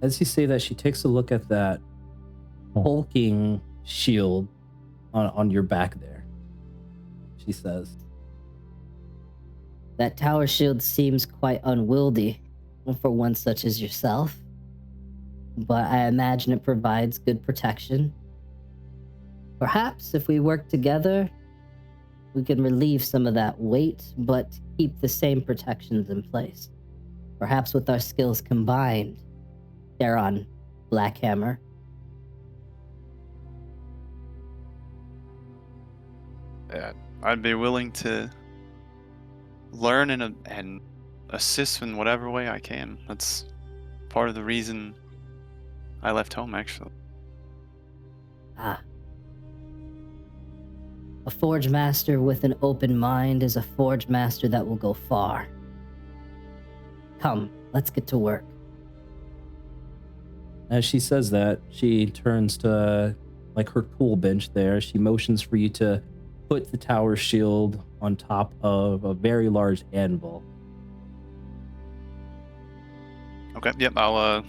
S1: As you say that, she takes a look at that hulking shield on your back there. She says,
S4: That tower shield seems quite unwieldy for one such as yourself, but I imagine it provides good protection. Perhaps if we work together, we can relieve some of that weight, but keep the same protections in place. Perhaps with our skills combined, Theron Blackhammer.
S9: I'd be willing to learn and assist in whatever way I can. That's part of the reason I left home, actually.
S4: Ah.
S8: A forge master with an open mind is a forge master that will go far. Come, let's get to work.
S1: As she says that, she turns to like her tool bench there. She motions for you to put the tower shield on top of a very large anvil.
S9: Okay. Yep. I'll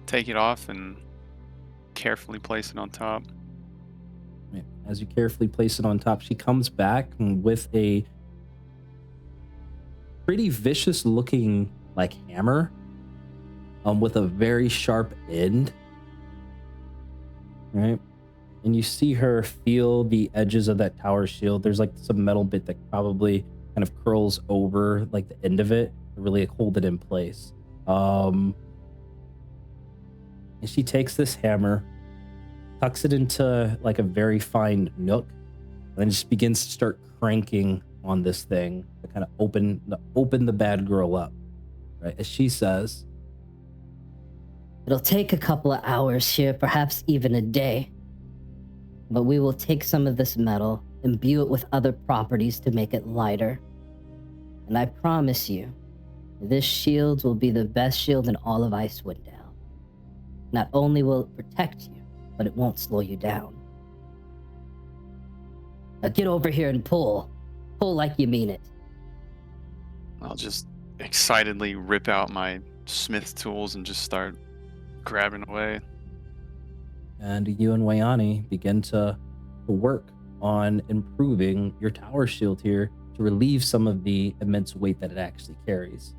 S9: take it off and carefully place it on top.
S1: As you carefully place it on top, she comes back with a pretty vicious looking like hammer with a very sharp end. Right? And you see her feel the edges of that tower shield. There's like some metal bit that probably kind of curls over like the end of it to really hold it in place. And she takes this hammer, tucks it into like a very fine nook, and then just begins to start cranking on this thing to kind of open the bad girl up. Right? As she says,
S8: It'll take a couple of hours here, perhaps even a day. But we will take some of this metal, imbue it with other properties to make it lighter. And I promise you, this shield will be the best shield in all of Icewind now. Not only will it protect you, but it won't slow you down. Now get over here and pull. Pull like you mean it.
S9: I'll just excitedly rip out my smith tools and just start grabbing away.
S1: and you and Wayani begin to work on improving your tower shield here to relieve some of the immense weight that it actually carries.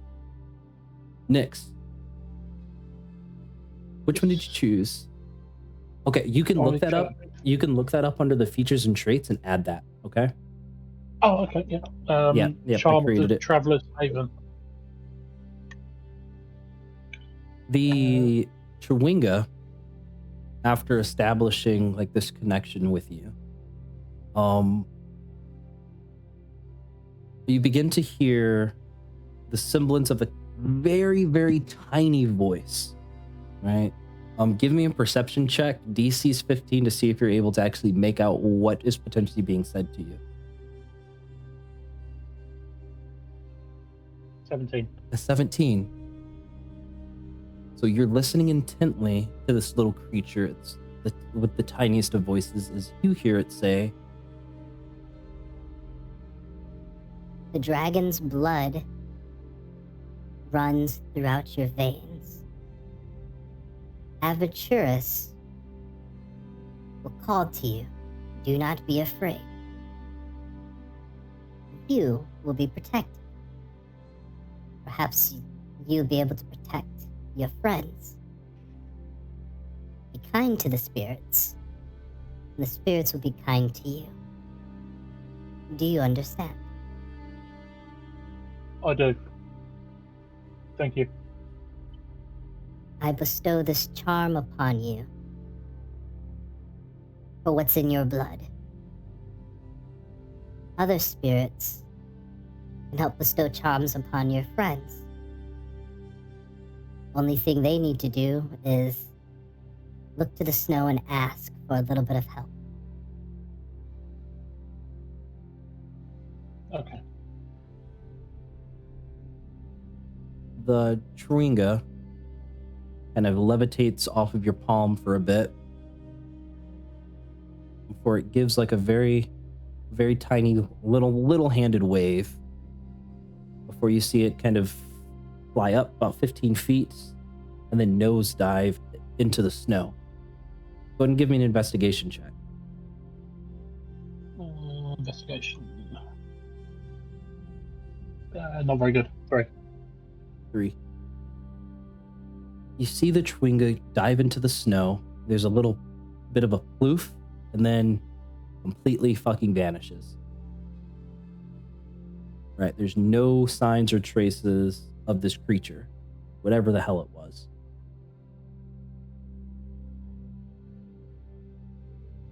S1: Nyx, which one did you choose? Okay, you can look that up. You can look that up under the features and traits and add that. Okay.
S7: Oh, okay, yeah.
S1: Yeah, I
S7: Charm of
S1: created
S7: the
S1: it.
S7: Traveler's Haven.
S1: The Chewinga, after establishing like this connection with you, you begin to hear the semblance of a very, very tiny voice, right? Give me a perception check. DC's 15 to see if you're able to actually make out what is potentially being said to you.
S7: 17.
S1: A 17. So you're listening intently to this little creature. It's with the tiniest of voices as you hear it say,
S10: "The dragon's blood runs throughout your veins. Aventurus will call to you. Do not be afraid. You will be protected. Perhaps you'll be able to protect your friends. Be kind to the spirits, and the spirits will be kind to you. Do you understand?"
S7: I do. Thank you.
S10: "I bestow this charm upon you for what's in your blood. Other spirits can help bestow charms upon your friends. Only thing they need to do is look to the snow and ask for a little bit of help."
S7: Okay.
S1: the Chewinga kind of levitates off of your palm for a bit before it gives like a very, very tiny little handed wave before you see it kind of fly up about 15 feet and then nosedive into the snow. Go ahead and give me an investigation check.
S7: Investigation. Not very good. Sorry.
S1: 3. You see the Chewinga dive into the snow. There's a little bit of a ploof and then completely fucking vanishes. Right, there's no signs or traces of this creature, whatever the hell it was.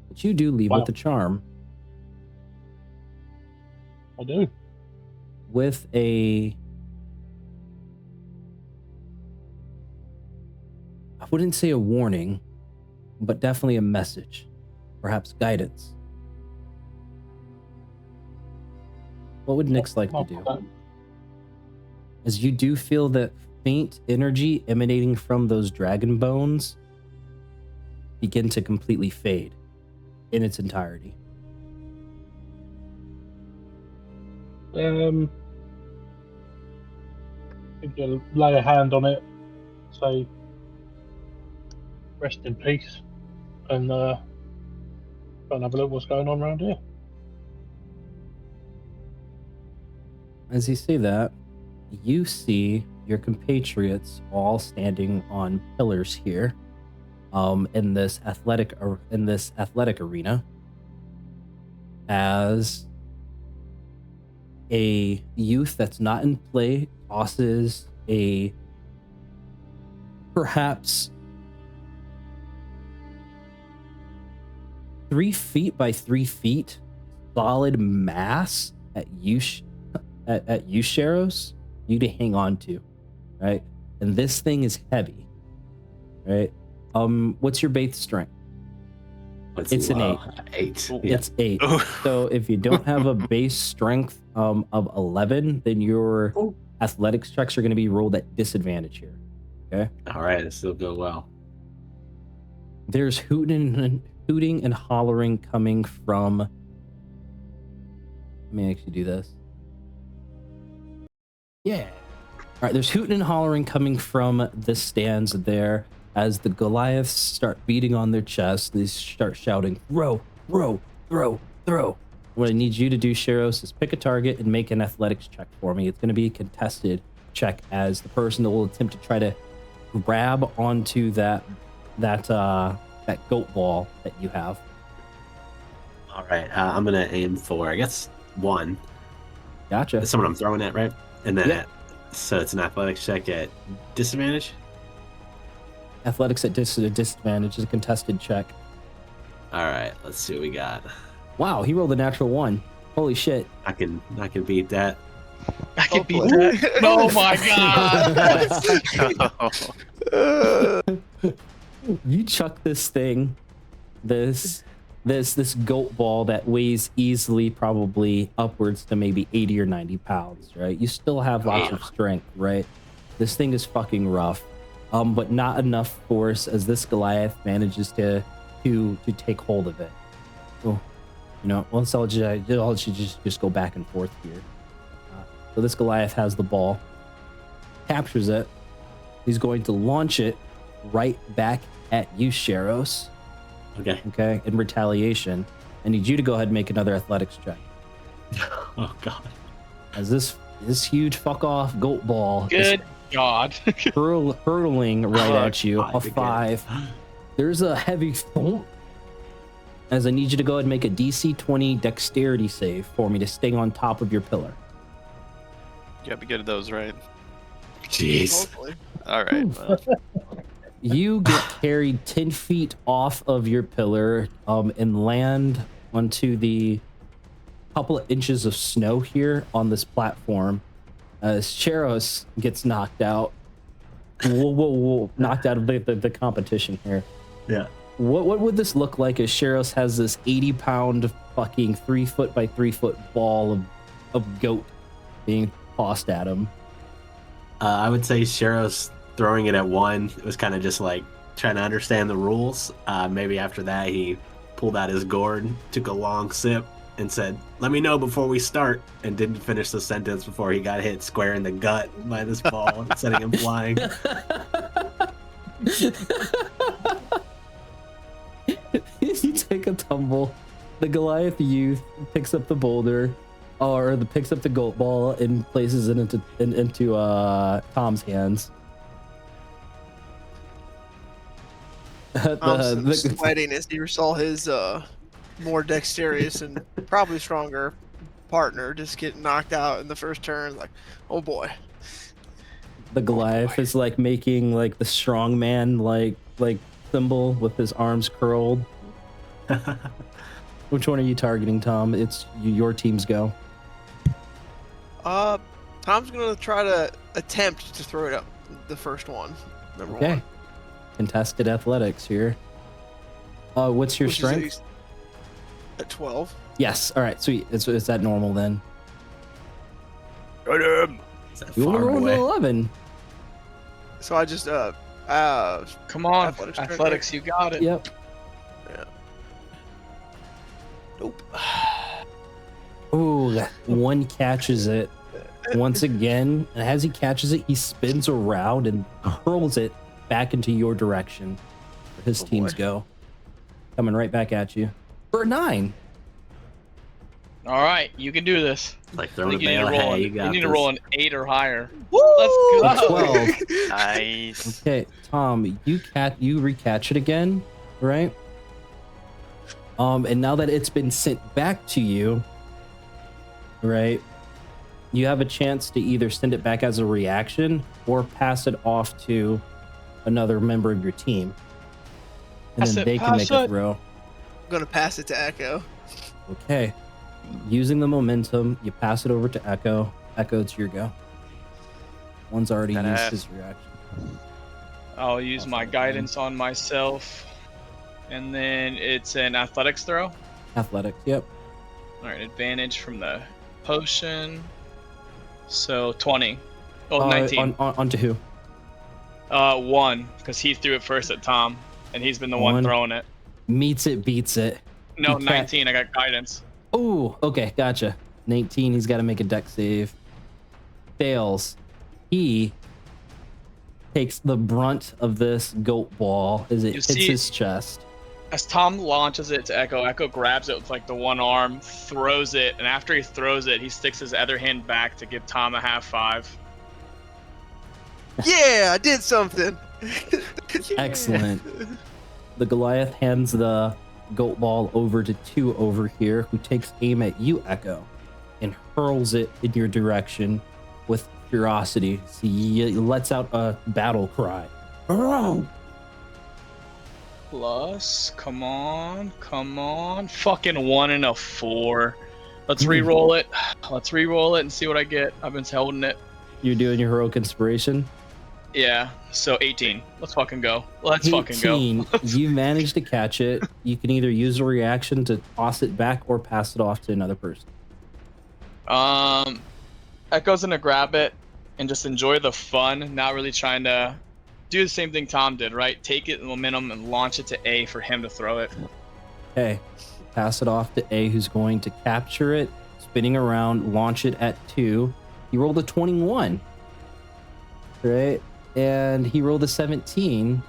S1: But you do leave
S7: Wow.
S1: with the charm.
S7: I do.
S1: With a, I wouldn't say a warning, but definitely a message, perhaps guidance. What would Nyx like to do? As you do feel that faint energy emanating from those dragon bones begin to completely fade in its entirety.
S7: If you lay a hand on it, say, rest in peace, and go and have a look what's going on around here.
S1: As you say that, you see your compatriots all standing on pillars here, in this athletic arena, as a youth that's not in play tosses a perhaps 3 feet by 3 feet solid mass at you, Sharos, you to hang on to, right? And this thing is heavy, right? What's your base strength? It's an 8.
S2: 8.
S1: It's 8. So if you don't have a base strength of 11, then your athletics checks are going to be rolled at disadvantage here. Okay.
S2: All right, this will go well.
S1: There's hooting and hollering coming from. Let me actually do this. Yeah. All right. There's hooting and hollering coming from the stands there. As the Goliaths start beating on their chest, they start shouting, throw, throw, throw, throw. What I need you to do, Sharos, is pick a target and make an athletics check for me. It's going to be a contested check as the person that will attempt to try to grab onto that goat ball that you have.
S2: All right, I'm going to aim for, I guess, 1.
S1: Gotcha.
S2: That's someone I'm throwing at, right? And then,
S1: Yep.
S2: So it's an athletics check at disadvantage?
S1: Athletics at disadvantage is a contested check.
S2: All right, let's see what we got.
S1: Wow, he rolled a natural 1. Holy shit.
S2: I can beat that.
S4: I can beat that. Oh my god!
S1: You chuck this thing, this goat ball that weighs easily probably upwards to maybe 80 or 90 pounds, right? You still have lots of strength, right? This thing is fucking rough, but not enough force as this Goliath manages to take hold of it. So, once I'll just go back and forth here. So this Goliath has the ball, captures it. He's going to launch it right back at you, Sharos. Okay, in retaliation. I need you to go ahead and make another athletics check.
S2: Oh god.
S1: As this huge fuck off goat ball
S4: Good god.
S1: hurtling right at you. A
S2: 5
S1: 5. There's a heavy thump. As I need you to go ahead and make a DC 20 dexterity save for me to stay on top of your pillar.
S9: You gotta be good at those, right?
S2: Jeez.
S6: Hopefully.
S9: All right.
S1: You get carried 10 feet off of your pillar and land onto the couple of inches of snow here on this platform. As Sharos gets knocked out. Whoa, knocked out of the competition here.
S2: Yeah.
S1: What would this look like as Sharos has this 80-pound fucking 3 foot by 3 foot ball of goat being tossed at him?
S2: I would say Sharos throwing it at 1, it was kind of just like trying to understand the rules. Maybe after that he pulled out his gourd, took a long sip, and said, "Let me know before we start," and didn't finish the sentence before he got hit square in the gut by this ball, sending him flying.
S1: You take a tumble. The Goliath youth picks up the boulder, picks up the goat ball and places it into Tom's hands.
S6: Tom's sweating as he saw his more dexterous and probably stronger partner just get knocked out in the first turn. Like, oh boy.
S1: The Goliath is like making like the strong man like symbol with his arms curled. Which one are you targeting, Tom? It's your team's go.
S6: Tom's gonna try to attempt to throw it up the first one. Number one.
S1: Contested athletics here. What's your
S6: Which
S1: strength?
S6: is at 12.
S1: Yes. All right. Sweet. Is that normal then?
S2: Is that
S1: You only
S2: far
S1: rolled an
S2: away?
S1: 11.
S6: So I just
S4: Come on,
S6: Athletics check,
S4: athletics, you got it.
S1: Yep.
S6: nope.
S1: Ooh, one catches it once again, and as he catches it, he spins around and hurls it back into your direction. Where his teams go, coming right back at you for a 9.
S4: All right, you can do this.
S2: Like
S4: I
S2: throwing a
S4: think you need
S2: bale
S4: to
S2: of
S4: roll.
S2: hay.
S4: An,
S2: You got
S4: need to
S2: this.
S4: roll an 8 or higher.
S6: Woo!
S4: Let's go.
S1: 12.
S9: Nice.
S1: Okay, Tom, you recatch it again, right? And now that it's been sent back to you, right? You have a chance to either send it back as a reaction or pass it off to another member of your team. And
S4: Pass
S1: then
S4: it,
S1: they can make
S4: pass
S1: a
S4: it.
S1: throw.
S6: I'm gonna pass it to Echo.
S1: Okay. Using the momentum, you pass it over to Echo. Echo, it's your go. One's already
S9: That
S1: used
S9: ass.
S1: his reaction.
S4: I'll use my
S1: Awesome.
S4: guidance on myself, and then it's an athletics throw.
S1: Athletics, yep.
S4: All right, advantage from the potion. So 20. Oh, 19.
S1: Onto who?
S4: 1, because he threw it first at Tom, and he's been the one
S1: One.
S4: throwing it.
S1: Meets it, beats it.
S4: No,
S1: You can't-
S4: 19. I got guidance.
S1: Oh, okay, gotcha. 19, he's got to make a dex save. Fails. He takes the brunt of this goat ball as it
S4: You
S1: hits
S4: see-
S1: his chest.
S4: As Tom launches it to Echo, Echo grabs it with like the one arm, throws it, and after he throws it, he sticks his other hand back to give Tom a half 5.
S6: Yeah, I did something. Yeah.
S1: Excellent. The Goliath hands the goat ball over to 2 over here, who takes aim at you, Echo, and hurls it in your direction with ferocity. So he lets out a battle cry.
S4: Plus, come on. Fucking 1 and a 4. Let's re-roll it. Let's re-roll it and see what I get. I've been holding it.
S1: You're doing your heroic inspiration.
S4: Yeah, so 18. Let's fucking go. Let's fucking go.
S1: 18, you managed to catch it. You can either use a reaction to toss it back or pass it off to another person.
S4: Echo's gonna grab it and just enjoy the fun, not really trying to do the same thing Tom did, right? Take it in momentum and launch it to A for him to throw it.
S1: Okay, pass it off to A, who's going to capture it, spinning around, launch it at 2. He rolled a 21, right? And he rolled a 17.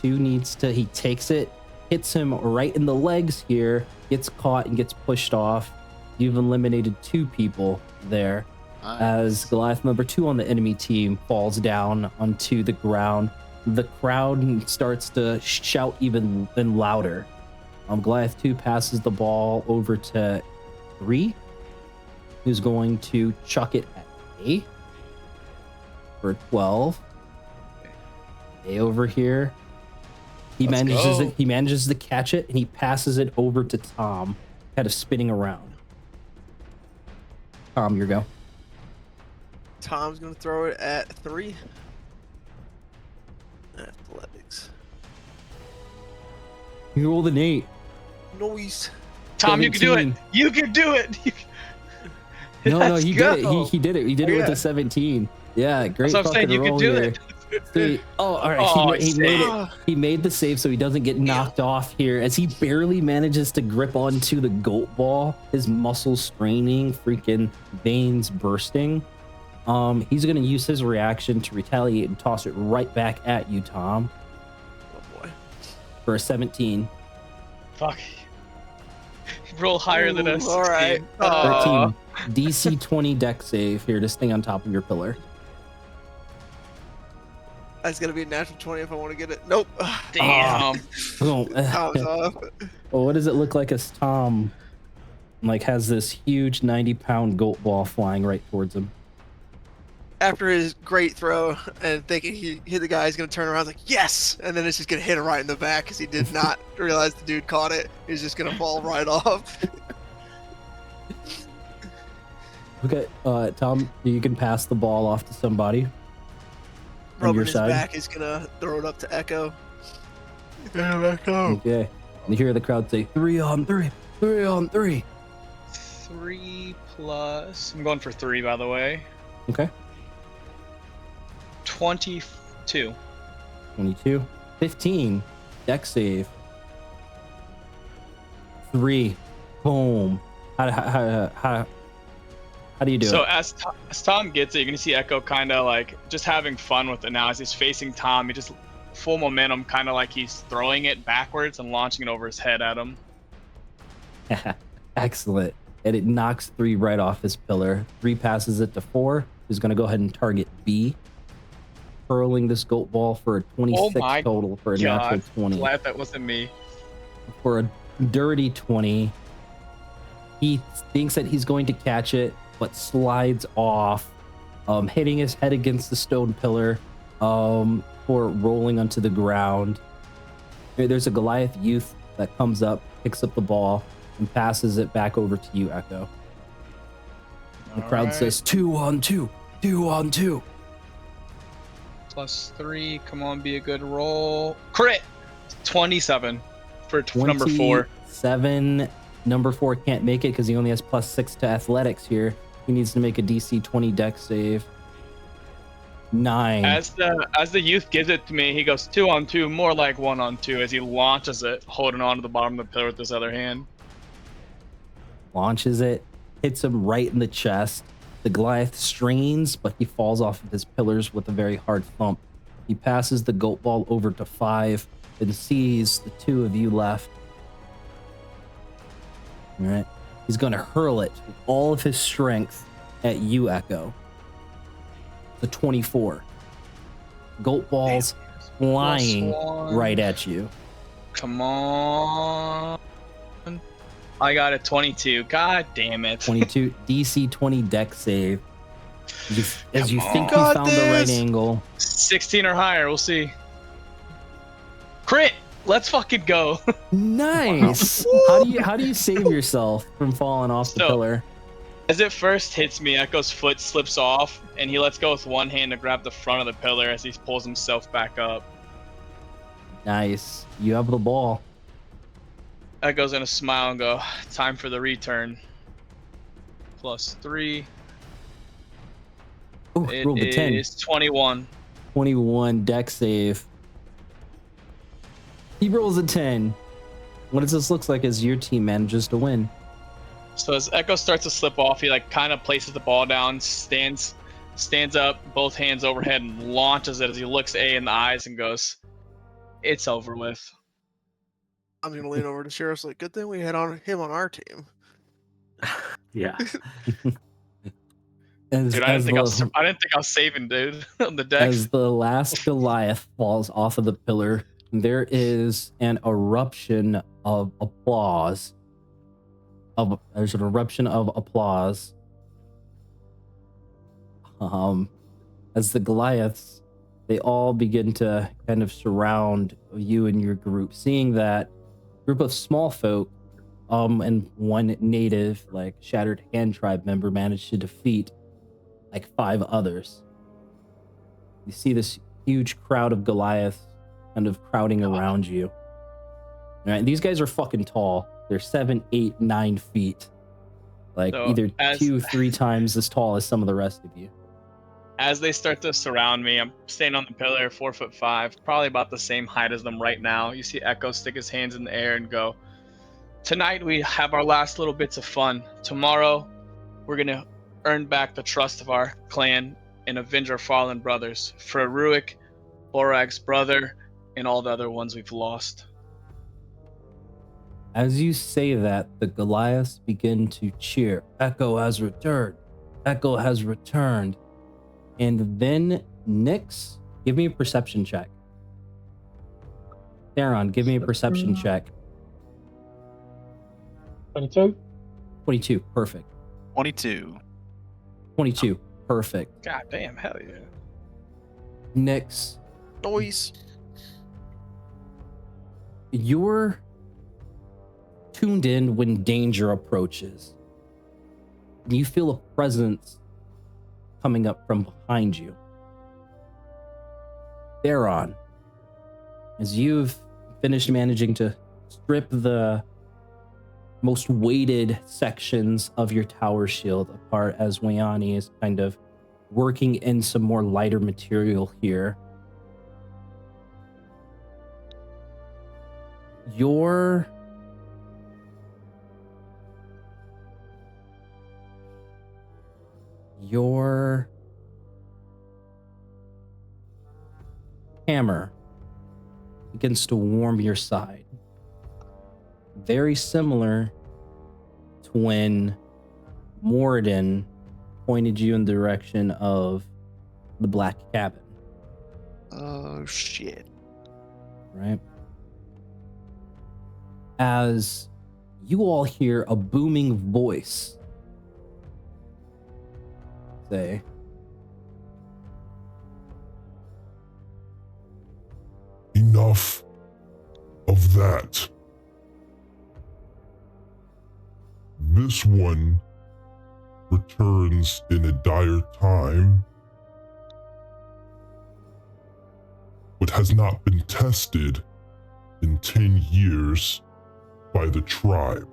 S1: 2 needs to, he takes it, hits him right in the legs here, gets caught and gets pushed off. You've eliminated 2 people there. As Goliath number 2 on the enemy team falls down onto the ground. The crowd starts to shout even louder. Goliath 2 passes the ball over to 3, who's going to chuck it at A for 12. A over here. He
S4: Let's
S1: manages
S4: go.
S1: it. He manages to catch it, and he passes it over to Tom, kind of spinning around. Tom, your go.
S6: Tom's gonna throw it at 3. Athletics.
S1: You rolled an 8.
S6: Noise.
S4: Tom, you can do it.
S1: 17.
S4: You can do it.
S1: No,
S4: Let's
S1: he
S4: go.
S1: did it. He did it. He did it with
S6: Yeah.
S1: a 17. Yeah, great
S4: That's what I'm saying.
S1: fucking
S4: You can
S1: roll
S4: do
S1: here.
S4: it.
S1: Sweet. Oh, all right.
S4: Oh,
S1: he made it.
S6: Ah,
S1: He made the save so he doesn't get knocked off here as he barely manages to grip onto the goat ball, his muscles straining, freaking veins bursting. He's going to use his reaction to retaliate and toss it right back at you, Tom,
S6: oh boy.
S1: for a 17.
S4: Fuck. Roll higher than
S6: Ooh,
S4: us.
S6: all right.
S1: 13. DC 20 deck save here to stay on top of your pillar.
S6: That's gonna be a natural 20 if I want to get it. Nope.
S4: Damn.
S1: Oh,
S6: Tom's off.
S1: well, what does it look like as Tom has this huge 90-pound goat ball flying right towards him?
S6: After his great throw and thinking he hit the guy, he's gonna turn around like yes, and then it's just gonna hit him right in the back because he did not realize the dude caught it. He's just gonna fall right off.
S1: Okay, Tom, you can pass the ball off to somebody. On
S6: Rubbing
S1: your
S6: his
S1: side.
S6: back, he's gonna throw it up to Echo. Yeah, Echo.
S1: Okay. And you hear the crowd say, 3 on 3, 3 on 3.
S4: 3 plus. I'm going for 3, by the way.
S1: Okay.
S4: 22.
S1: 22. 15. Dex save. 3. Boom. How do you do
S4: So
S1: it?
S4: as Tom gets it, you're gonna see Echo kind of like just having fun with it now. As he's facing Tom, he just full momentum, kind of like he's throwing it backwards and launching it over his head at him.
S1: Excellent. And it knocks 3 right off his pillar. 3 passes it to 4, who's going to go ahead and target B, hurling this goat ball for a 26
S4: my
S1: total for a natural 20.
S4: Glad that wasn't me.
S1: For a dirty 20. He thinks that he's going to catch it, but slides off, hitting his head against the stone pillar, for rolling onto the ground. There's a Goliath youth that comes up, picks up the ball, and passes it back over to you, Echo. The crowd says 2 on 2, 2 on 2.
S4: +3, come on, be a good roll. Crit! 27 for number 4.
S1: 7. Number 4 can't make it because he only has +6 to athletics here. He needs to make a DC 20 dex save. 9.
S4: As the youth gives it to me, he goes 2 on 2, more like 1 on 2, as he launches it, holding on to the bottom of the pillar with his other hand.
S1: Launches it, hits him right in the chest. The Goliath strains, but he falls off of his pillars with a very hard thump. He passes the goat ball over to 5 and sees the 2 of you left. All right. He's going to hurl it with all of his strength at you, Echo. It's a 24. Goat balls flying
S4: +1.
S1: right at you.
S4: Come on. I got a 22. God damn it.
S1: 22 DC 20 dex save. As you think you
S6: Got
S1: found the right
S6: this.
S1: angle.
S4: 16 or higher, we'll see. Crit! Let's fucking go.
S1: Nice. How do you save yourself from falling off the
S4: So-
S1: pillar?
S4: As it first hits me, Echo's foot slips off, and he lets go with one hand to grab the front of the pillar as he pulls himself back up.
S1: Nice. You have the ball.
S4: Echo's gonna smile and go, time for the return. +3.
S1: Oh,
S4: It
S1: rolled a 10.
S4: is 21.
S1: 21 dex save. He rolls a 10. What does this look like as your team manages to win?
S4: So as Echo starts to slip off, he like kind of places the ball down, stands up, both hands overhead, and launches it as he looks A in the eyes and goes, "It's over with."
S6: I'm gonna lean over to Sheriff's like, good thing we had him on our team.
S2: Yeah.
S1: As,
S4: Dude, I
S1: as
S4: didn't think I was saving, dude, on the deck.
S1: as the last Goliath falls off of the pillar, there is an eruption of applause. There's an eruption of applause. As the Goliaths, they all begin to kind of surround you and your group, seeing that group of small folk, and one native, like Shatteredhand tribe member, managed to defeat like 5 others. You see this huge crowd of Goliaths kind of crowding around you. All right, these guys are fucking tall. They're 7, 8, 9 feet. Like
S4: So
S1: either
S4: as-
S1: 2, 3 times as tall as some of the rest of you.
S4: As they start to surround me, I'm standing on the pillar, 4'5", probably about the same height as them right now. You see Echo stick his hands in the air and go, "Tonight we have our last little bits of fun. Tomorrow, we're gonna earn back the trust of our clan and avenge our fallen brothers. For Ruik, Borag's brother, and all the other ones we've lost."
S1: As you say that, the Goliaths begin to cheer. Echo has returned. Echo has returned. And then Nyx, give me a perception check. Theron, give me a perception check.
S7: 22.
S1: 22, perfect.
S3: 22.
S1: 22, perfect.
S4: God damn, hell yeah.
S1: Nyx,
S6: Noise.
S1: you're tuned in when danger approaches. You feel a presence coming up from behind you. Theron, as you've finished managing to strip the most weighted sections of your tower shield apart as Wayani is kind of working in some more lighter material here. Your hammer begins to warm your side. Very similar to when Moradin pointed you in the direction of the black cabin.
S9: Oh shit.
S1: Right? As you all hear a booming voice say,
S11: "Enough of that. This one returns in a dire time, but has not been tested in 10 years by the tribe.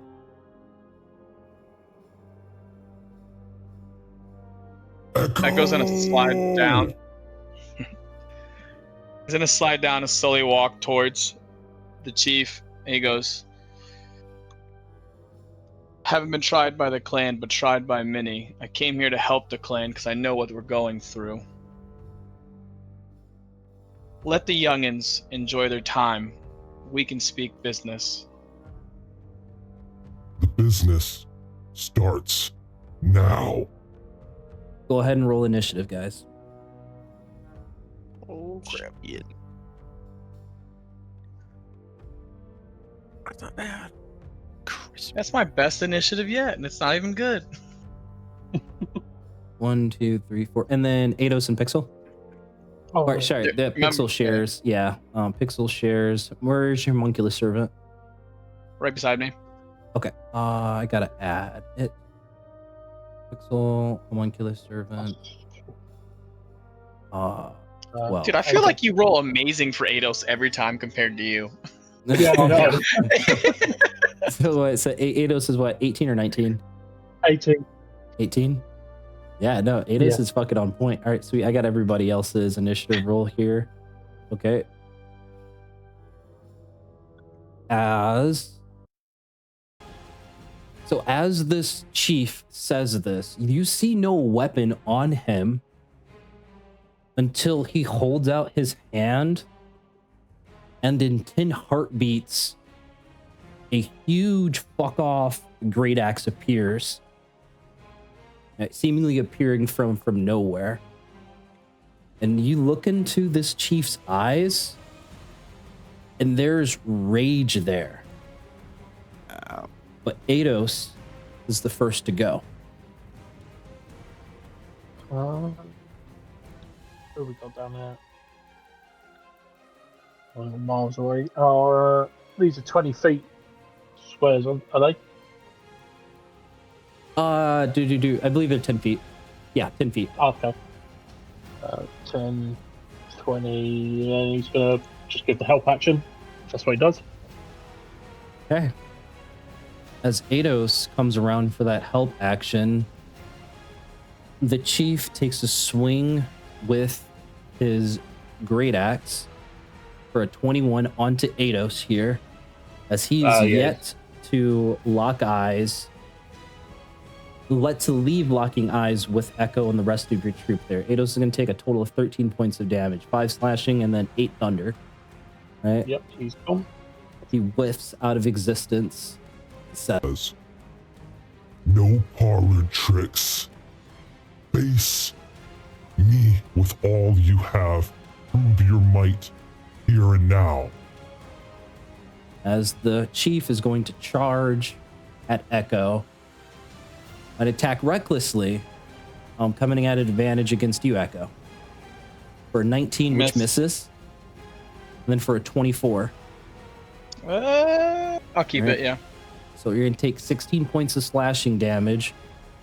S4: Echo's gonna slide down. He's gonna slide down and slowly walk towards the chief. And he goes, haven't been tried by the clan, but tried by many. I came here to help the clan because I know what we're going through. Let the youngins enjoy their time. We can speak business.
S11: The business starts now."
S1: go ahead and roll initiative, guys.
S9: Oh crap! Yeah. I thought that.
S4: That's my best initiative yet, and it's not even good.
S1: 1, 2, 3, 4, and then Eidos and Pixel.
S7: Oh,
S1: Or, sorry, the Pixel shares. Yeah, Pixel shares. Where's your Homunculus servant?
S4: Right beside me.
S1: Okay, I gotta add it. Pixel Homunculus servant. Well,
S4: Dude, I feel like you roll amazing for Eidos every time compared to you.
S7: Yeah, I know.
S1: so Eidos is what, 18 or 19?
S7: 18.
S1: 18? Yeah, no, Eidos is fucking on point. All right, sweet. I got everybody else's initiative roll here. Okay. As this chief says this, you see no weapon on him until he holds out his hand, and in 10 heartbeats, a huge fuck off great axe appears, seemingly appearing from nowhere. And you look into this chief's eyes, and there's rage there. But Eidos is the first to go.
S7: Where we got down there? Miles away. These are 20 feet squares, are they?
S1: I believe they're 10 feet. Yeah, 10 feet.
S7: Okay. 10, 20, and he's gonna just give the help action. That's what he does.
S1: Okay. As Eidos comes around for that help action, the chief takes a swing with his great axe for a 21 onto Eidos here, as he's yet to lock eyes. To leave locking eyes with Echo and the rest of your troop there. Eidos is going to take a total of 13 points of damage, 5 slashing and then 8 thunder. Right?
S7: Yep, he's gone.
S1: He whiffs out of existence. Says,
S11: "No parlor tricks. Face me with all you have. Prove your might here and now."
S1: As the chief is going to charge at Echo and attack recklessly, coming at advantage against you, Echo. For a 19, which misses. And then for a 24.
S4: I'll keep it, yeah.
S1: So you're going to take 16 points of slashing damage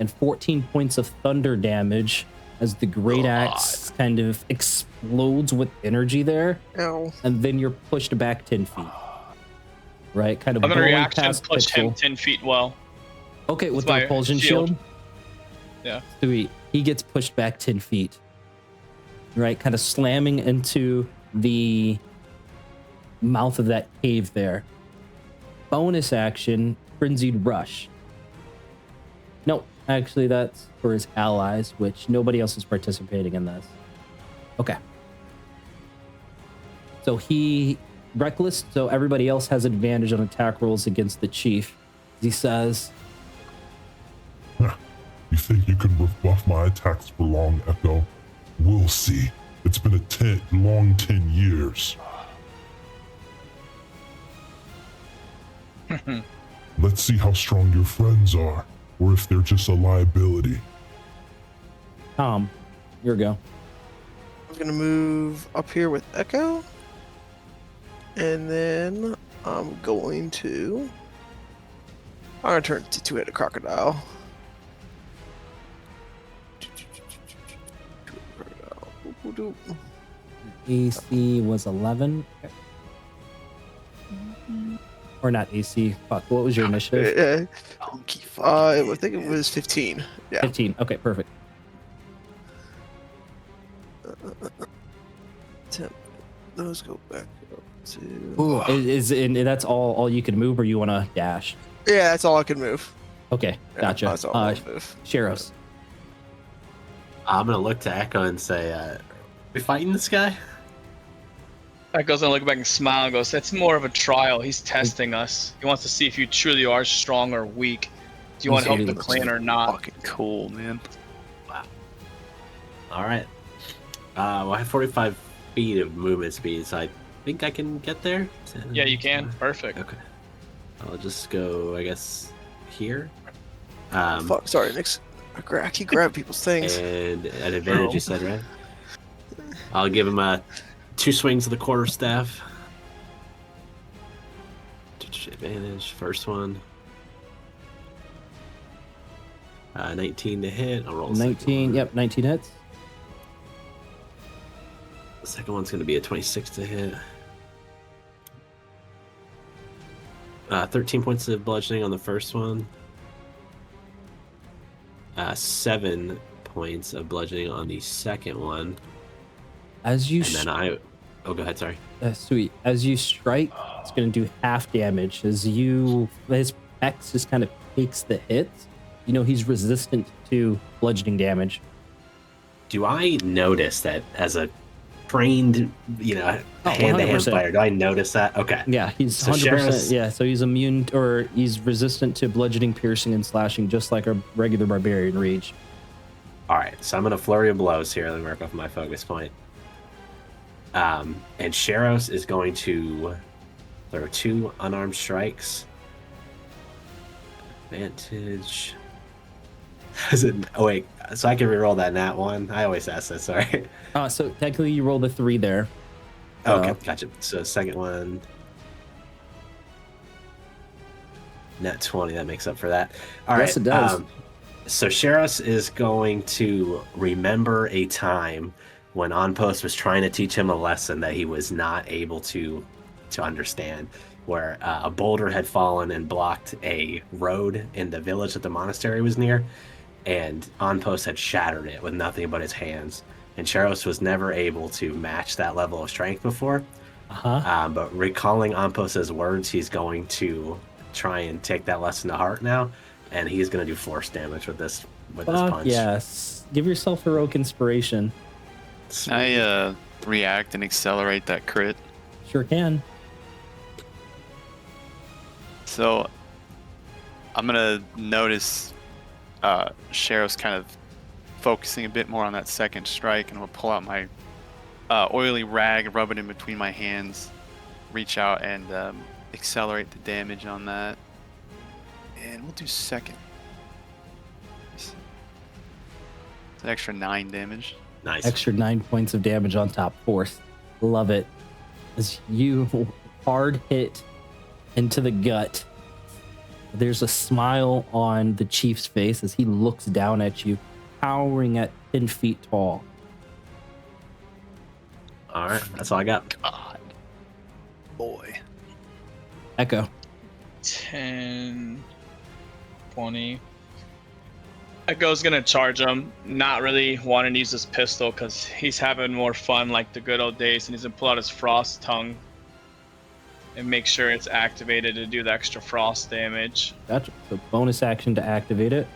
S1: and 14 points of thunder damage as the great axe kind of explodes with energy there.
S6: Ow.
S1: And then you're pushed back 10 feet. right? Kind of
S4: I'm gonna
S1: blowing
S4: reaction
S1: past
S4: push him
S1: Pixel.
S4: 10 feet well.
S1: Okay, with
S4: with
S1: the
S4: my
S1: repulsion
S4: shield.
S1: shield.
S4: Yeah.
S1: Sweet. He gets pushed back 10 feet. Right, kind of slamming into the mouth of that cave there. Bonus action, Frenzied Rush. No, actually that's for his allies, which nobody else is participating in this. Okay. So he reckless, so everybody else has advantage on attack rolls against the chief. He says,
S11: You think you can rebuff my attacks for long, Echo? We'll see. It's been a long 10 years. Let's see how strong your friends are, or if they're just a liability.
S1: Tom, here we go.
S6: I'm gonna move up here with Echo, and then I'm going to turn to two-headed crocodile.
S1: AC was 11. Okay. Or not AC. Fuck. What was your initiative?
S9: Honky
S6: I think it was 15. Yeah.
S1: 15. Okay, perfect.
S6: Those go back up to.
S1: Ooh, and that's all you can move, or you want to dash?
S6: Yeah, that's all I can move.
S1: Okay,
S6: Yeah,
S1: gotcha.
S6: That's all I can move.
S1: Sheros.
S2: I'm gonna look to Echo and say, "We fighting this guy?"
S4: Echo's gonna look back and smile and goes, "That's more of a trial. He's testing us. He wants to see if you truly are strong or weak. Do you want to help the clan or not?"
S9: Fucking cool, man.
S2: Wow. All right. Well, I have 45 feet of movement speed, so I think I can get there.
S4: Yeah, you can. Perfect.
S2: Okay. I'll just go, I guess, here.
S6: Fuck, sorry, Nick. I keep grabbing people's things.
S2: And an advantage, you said, right? I'll give him 2 swings of the quarterstaff. Advantage, first one. 19 to hit. I'll roll
S1: 19. Yep, 19 hits.
S2: The second one's going to be a 26 to hit. 13 points of bludgeoning on the first one. 7 points of bludgeoning on the second one.
S1: As you
S2: And then oh, go ahead, sorry.
S1: sweet. As you strike, it's going to do half damage. His X just kind of takes the hit. You know, he's resistant to bludgeoning damage.
S2: Do I notice that as a trained, hand-to-hand
S1: 100%.
S2: fighter? Do I notice that? Okay.
S1: Yeah, he's
S2: So
S1: 100%.
S2: Sheros-
S1: Yeah, so he's immune or he's resistant to bludgeoning, piercing, and slashing, just like a regular barbarian rage.
S2: All right, so I'm going to flurry of blows here. Let me work off my focus point. And Sheros is going to throw 2 unarmed strikes. Advantage. Oh wait, so I can reroll that nat one. I always ask that. Sorry.
S1: So technically, you roll the 3 there.
S2: Okay, gotcha. So second one, nat 20. That makes up for that. All right.
S1: Yes, it does.
S2: So Sheros is going to remember a time when Onpost was trying to teach him a lesson that he was not able to understand, where a boulder had fallen and blocked a road in the village that the monastery was near, and Onpost had shattered it with nothing but his hands. And Sheros was never able to match that level of strength before. But recalling Onpost's words, he's going to try and take that lesson to heart now, and he's going to do force damage with this punch.
S1: Yes. Give yourself heroic inspiration.
S9: Can I react and accelerate that crit?
S1: Sure can.
S9: So I'm gonna notice Sheros kind of focusing a bit more on that second strike, and we'll pull out my oily rag, rub it in between my hands, reach out and accelerate the damage on that. And we'll do second. It's an extra 9 damage.
S2: Nice.
S1: Extra 9 points of damage on top. Force. Love it. As you hard hit into the gut, there's a smile on the chief's face as he looks down at you, towering at 10 feet tall.
S2: All right, that's all I got.
S9: God. Boy.
S1: Echo.
S4: 10, 20. Echo's gonna charge him, not really wanting to use his pistol because he's having more fun like the good old days, and he's gonna pull out his frost tongue and make sure it's activated to do the extra frost damage.
S1: Gotcha. So bonus action to activate it.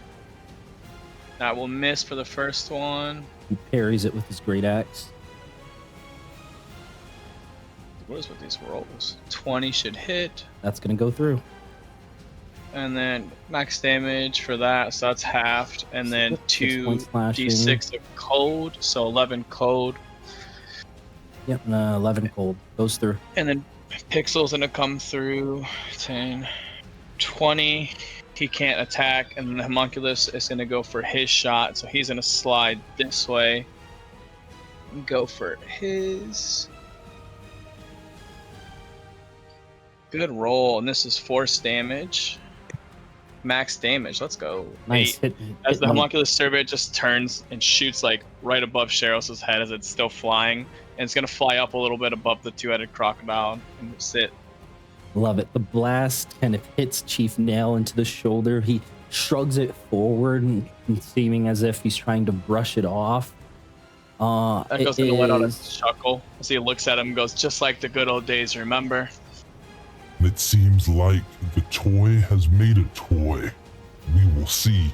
S4: That will miss for the first one.
S1: He parries it with his great axe.
S4: What is with these rolls? 20 should hit.
S1: That's gonna go through.
S4: And then max damage for that, so that's halved. And then
S1: 6
S4: 2
S1: points slashing.
S4: d6 of cold, so 11 cold.
S1: Yep, 11 cold. Goes through.
S4: And then Pixel's gonna come through. 10, 20. He can't attack, and the homunculus is gonna go for his shot, so he's gonna slide this way and go for his. Good roll, and this is force damage. Max damage. Let's go.
S1: Nice
S4: 8.
S1: hit.
S4: As the
S1: money.
S4: homunculus servant just turns and shoots like right above Sheryl's head as it's still flying, and it's gonna fly up a little bit above the two-headed crocodile and sit.
S1: Love it. The blast kind of hits Chief Nail into the shoulder. He shrugs it forward and seeming as if he's trying to brush it off.
S4: Echo's gonna let out a chuckle as he looks at him and goes, "Just like the good old days, remember?"
S11: It seems like the toy has made a toy. We will see.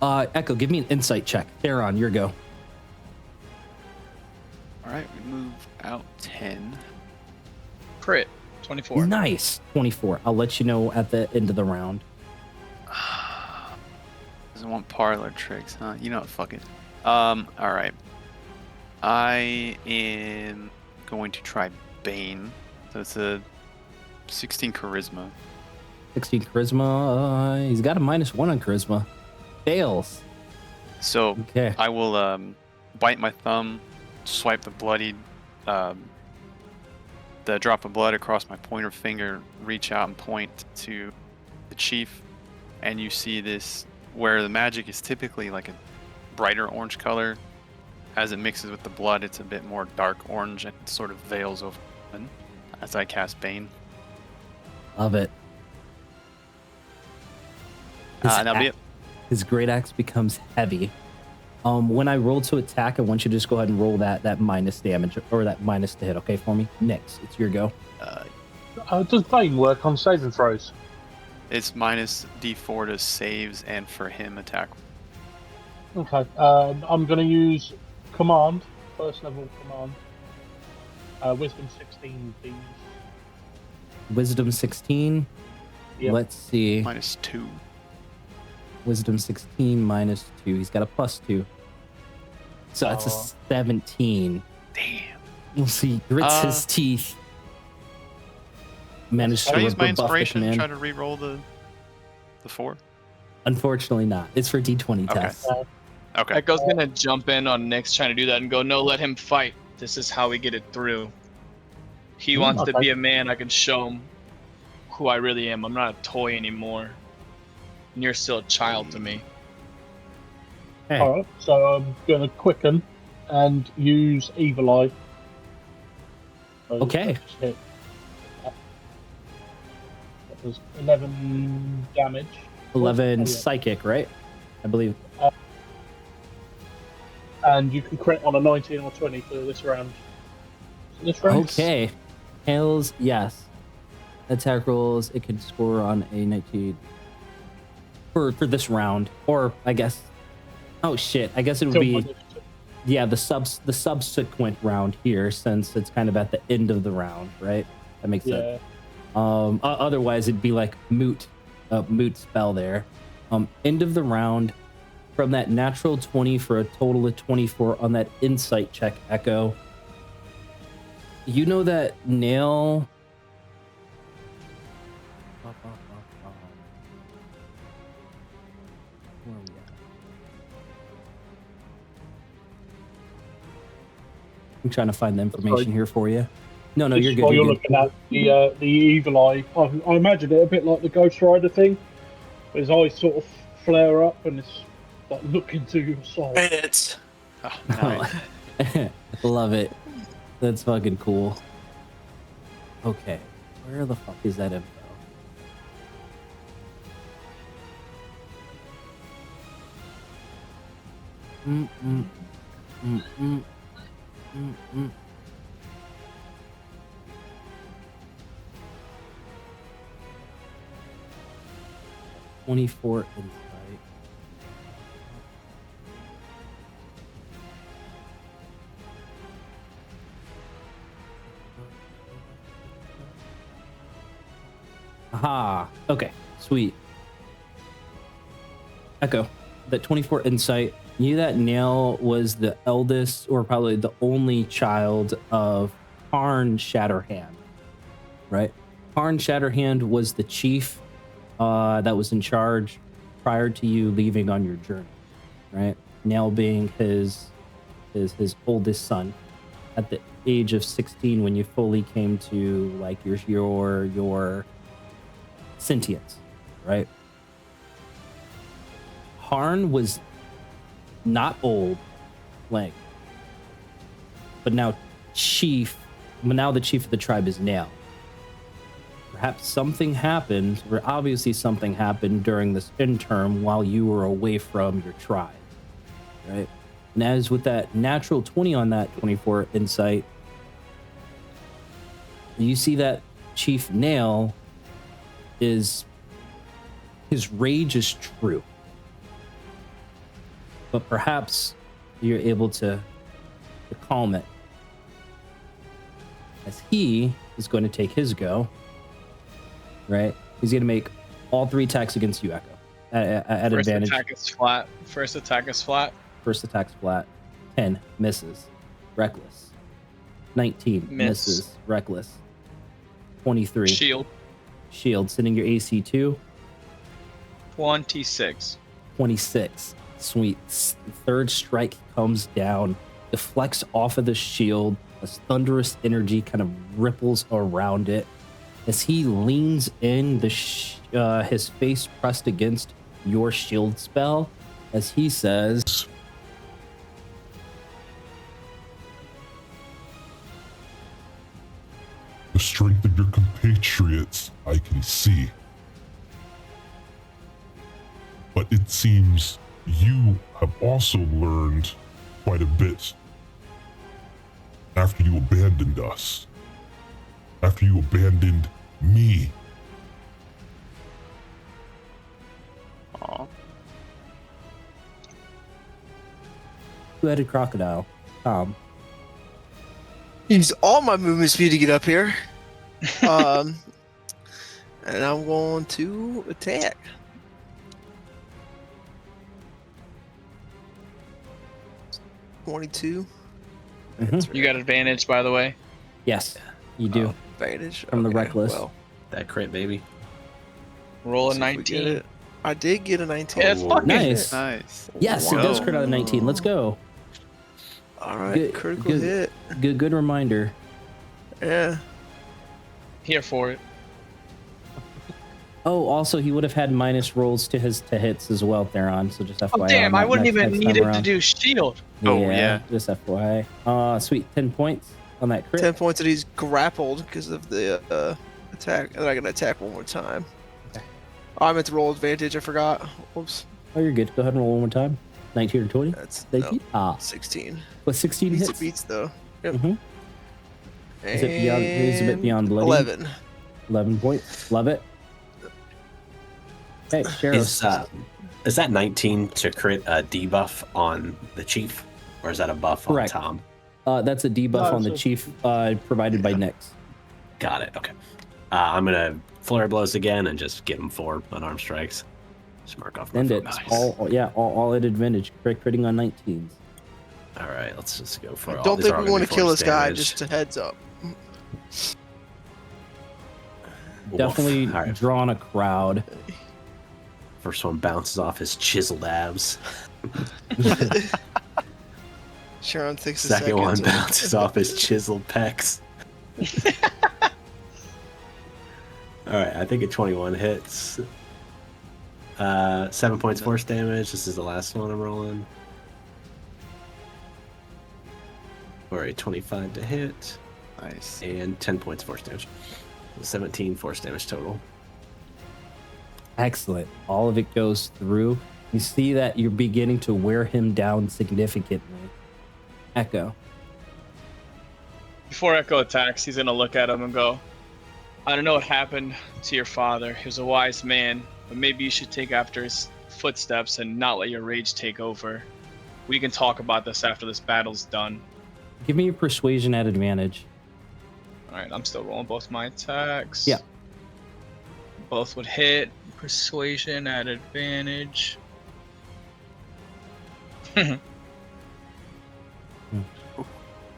S1: Echo, give me an insight check. Theron, your go.
S9: All right, we move out 10.
S4: Crit, 24.
S1: Nice. 24. I'll let you know at the end of the round.
S9: Doesn't want parlor tricks, huh? You know what? Fuck it. All right. I am going to try Bane. So it's a 16 charisma.
S1: 16 charisma. He's got a -1 on charisma. Fails.
S9: So
S1: Okay.
S9: I will bite my thumb, swipe the bloodied, the drop of blood across my pointer finger, reach out and point to the chief, and you see this where the magic is typically like a brighter orange color. As it mixes with the blood, it's a bit more dark orange and sort of veils over as I cast Bane.
S1: Love it.
S9: That'll be it.
S1: His great axe becomes heavy. When I roll to attack, I want you to just go ahead and roll that minus damage or that minus to hit, okay, for me? Nix, it's your go.
S7: Does Bane work on saving throws?
S9: It's minus D4 to saves and for him attack.
S7: Okay. I'm going to use command, first level command. Wisdom 16, please.
S1: Wisdom 16.
S7: Yep.
S1: Let's see.
S9: Minus 2.
S1: Wisdom 16 minus 2. He's got a +2. So that's a 17.
S9: Damn.
S1: We'll see. Grits his teeth. Managed
S9: Should
S1: to
S9: I use my
S1: rebuff the
S9: inspiration and
S1: command.
S9: try to re-roll the 4?
S1: Unfortunately not. It's for D20
S9: Okay.
S1: tests.
S9: Okay.
S4: Echo's gonna jump in on Nyx trying to do that and go, "No, let him fight. This is how we get it through. He wants to
S7: Okay.
S4: be a man. I can show him who I really am. I'm not a toy anymore. And you're still a child to me."
S1: Hey.
S7: Alright, so I'm going to quicken and use Evil Eye. So
S1: Okay.
S7: just hit. That was 11 damage.
S1: 11
S7: Oh, yeah.
S1: psychic, right? I believe.
S7: And you can crit on a 19 or 20 for this round. So this round.
S1: Okay. Hells yes. Attack rolls, it can score on a 19 for this round. Or I guess oh shit. I guess it would be the subsequent round here, since it's kind of at the end of the round, right? That makes sense. Otherwise it'd be like moot spell there. End of the round. From that natural 20 for a total of 24 on that insight check, Echo. You know that nail. Where are we at? I'm trying to find the information here for you. No, you're good.
S7: While you're
S1: You're good.
S7: looking at the Evil Eye, I imagine it a bit like the Ghost Rider thing. His eyes sort of flare up and it's like looking to your soul.
S9: It's nice.
S1: Love it. That's fucking cool. Okay. Where the fuck is that info? Mm. 24 insight. Aha. Okay. Sweet. Echo. That 24 insight. You knew that Nail was the eldest, or probably the only child of Karn Shatterhand. Right? Karn Shatterhand was the chief that was in charge prior to you leaving on your journey. Right? Nail being his oldest son at the age of 16 when you fully came to like your sentience, right? Harn was not old, like, but now the chief of the tribe is Nail. Perhaps something happened, or obviously something happened during this interim while you were away from your tribe, right? And as with that natural 20 on that 24 insight, you see that Chief Nail his rage is true. But perhaps you're able to calm it. As he is going to take his go, right? He's going to make all 3 attacks against you, Echo, at advantage.
S4: First attack is flat. First attack's flat. 10 misses. Reckless. 19 misses. Reckless. 23. Shield. Sending your AC to 26.
S1: 26. Sweet. Third strike comes down, deflects off of the shield as thunderous energy kind of ripples around it. As he leans in, his face pressed against your shield spell, as he says,
S11: "The strength of your compatriots I can see. But it seems you have also learned quite a bit after you abandoned us. After you abandoned me."
S9: Aw.
S1: two-headed crocodile. Tom.
S6: Use all my movement speed to get up here. And I'm going to attack. $22.
S4: You got advantage, by the way.
S1: Yes, you do.
S6: Advantage
S1: From the reckless.
S6: Well,
S2: That crit, baby.
S4: Roll a
S6: see if we get
S4: 19.
S6: it. I did get a 19.
S4: Yeah, it's fucking
S1: Nice.
S9: Nice.
S1: Yes, it does crit out of 19. Let's go.
S6: All right,
S1: Good-
S6: critical
S1: good.
S6: hit.
S1: Good reminder.
S6: Yeah.
S4: here for it.
S1: Oh, also, he would have had minus rolls to hits as well, Theron. So just FYI.
S4: Oh damn!
S1: on
S4: I
S1: that
S4: wouldn't
S1: next
S4: even
S1: time
S4: need it to
S1: around.
S4: do shield.
S9: Oh, yeah.
S1: Just FYI. Sweet. 10 points on that crit.
S6: 10 points that he's grappled because of the attack. And I can attack one more time.
S1: Okay.
S6: Oh, I meant to roll advantage. I forgot. Oops.
S1: Oh, you're good. Go ahead and roll one more time. 19 or 20.
S6: That's
S1: Thank you. Ah,
S6: 16.
S1: with 16
S6: Beats
S1: hits.
S6: beats though. Yep.
S1: Mhm. Is it beyond? Is a bit beyond bloody.
S6: 11.
S1: 11 points. Love it. Hey, Sheriff.
S2: Is that 19 to crit a debuff on the chief, or is that a buff
S1: Correct.
S2: on Tom?
S1: That's a debuff
S7: No,
S1: on the
S7: it's a-
S1: chief provided by Nyx.
S2: Got it. Okay. I'm gonna flurry blows again and just give him 4 unarmed strikes. Just mark off my
S1: End it.
S2: focus.
S1: All at advantage. Critting on 19s.
S2: All right, let's just go for
S6: I
S2: all
S6: don't
S2: these
S6: think
S2: are
S6: we
S2: gonna
S6: want
S2: be
S6: to kill
S2: force
S6: this guy,
S2: damage.
S6: just a heads up.
S2: Woof.
S1: Definitely
S2: All right.
S1: drawing a crowd.
S2: First one bounces off his chiseled abs.
S6: Sharon takes a
S2: Second one
S6: to-
S2: bounces off his chiseled pecs. All right, I think a 21 hits. 7 points force damage. This is the last one I'm rolling. Or a 25 to hit.
S9: Nice.
S2: And 10 points force damage. 17 force damage total.
S1: Excellent. All of it goes through. You see that you're beginning to wear him down significantly. Echo.
S4: Before Echo attacks, he's gonna look at him and go, I don't know what happened to your father. He was a wise man, but maybe you should take after his footsteps and not let your rage take over. We can talk about this after this battle's done.
S1: Give me your persuasion at advantage.
S4: Alright, I'm still rolling both my attacks.
S1: Yeah.
S4: Both would hit. Persuasion at advantage.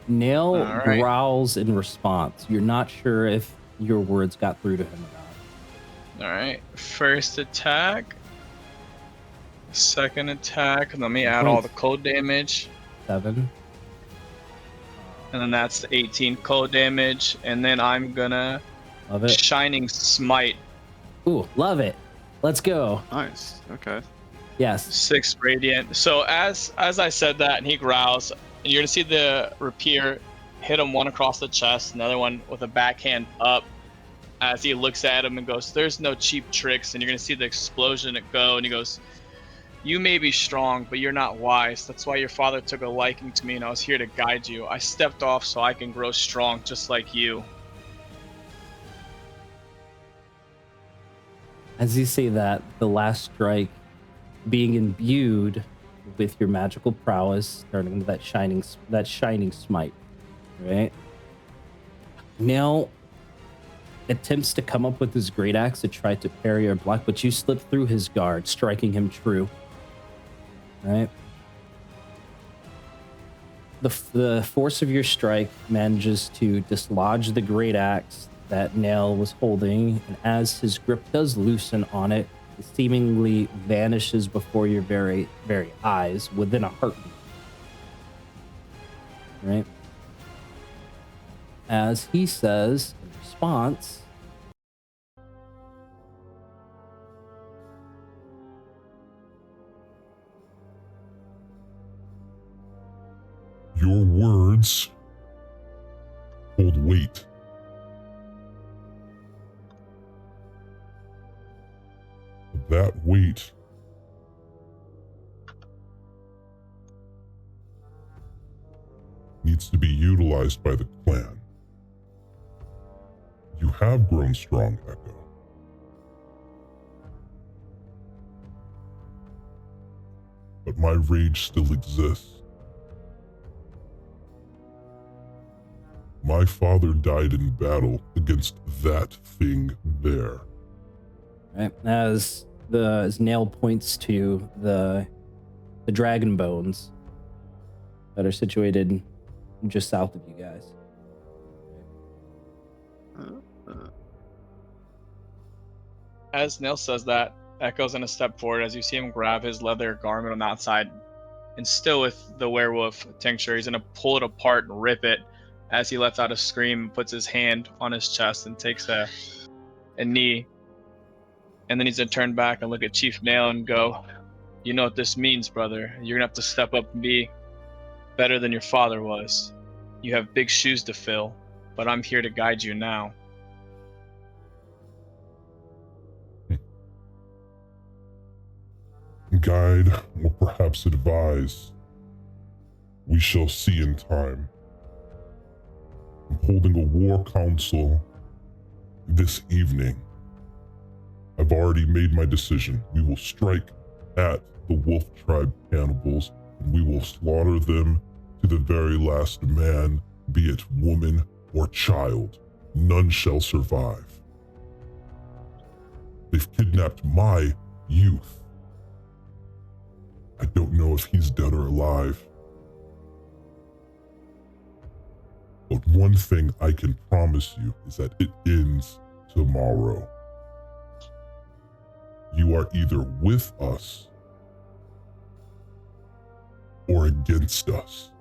S1: Nail
S4: All right.
S1: growls in response. You're not sure if your words got through to him or not.
S4: Alright, first attack. Second attack. And let me add all the cold damage.
S1: 7.
S4: And then that's the 18 cold damage. And then I'm gonna
S1: Love it.
S4: Shining Smite.
S1: Ooh, love it. Let's go.
S9: Nice. Okay.
S1: Yes.
S4: 6 radiant. So as I said that, and he growls, and you're gonna see the rapier hit him one across the chest, another one with a backhand up. As he looks at him and goes, "There's no cheap tricks." And you're gonna see the explosion go, and he goes, "You may be strong, but you're not wise. That's why your father took a liking to me, and I was here to guide you. I stepped off so I can grow strong, just like you."
S1: As you say that, the last strike being imbued with your magical prowess, turning into that shining smite, right? Now attempts to come up with his great axe to try to parry or block, but you slip through his guard, striking him true. Right? The force of your strike manages to dislodge the great axe that Nail was holding, and as his grip does loosen on it, it seemingly vanishes before your very, very eyes within a heartbeat. Right? As he says in response,
S11: your words hold weight. That weight needs to be utilized by the clan. You have grown strong, Echo. But my rage still exists. My father died in battle against that thing there.
S1: right, as Nail points to the dragon bones that are situated just south of you guys.
S4: As Nail says that, Echo's gonna step forward as you see him grab his leather garment on the outside, and still with the werewolf tincture, he's gonna pull it apart and rip it as he lets out a scream and puts his hand on his chest and takes a knee. And then he's gonna turn back and look at Chief Nail and go, "You know what this means, brother. You're gonna have to step up and be better than your father was. You have big shoes to fill, but I'm here to guide you now."
S11: Guide, or perhaps advise. We shall see in time. I'm holding a war council this evening. I've already made my decision. We will strike at the Wolf Tribe cannibals, and we will slaughter them to the very last man, be it woman or child. None shall survive. They've kidnapped my youth. I don't know if he's dead or alive. But one thing I can promise you is that it ends tomorrow. You are either with us or against us.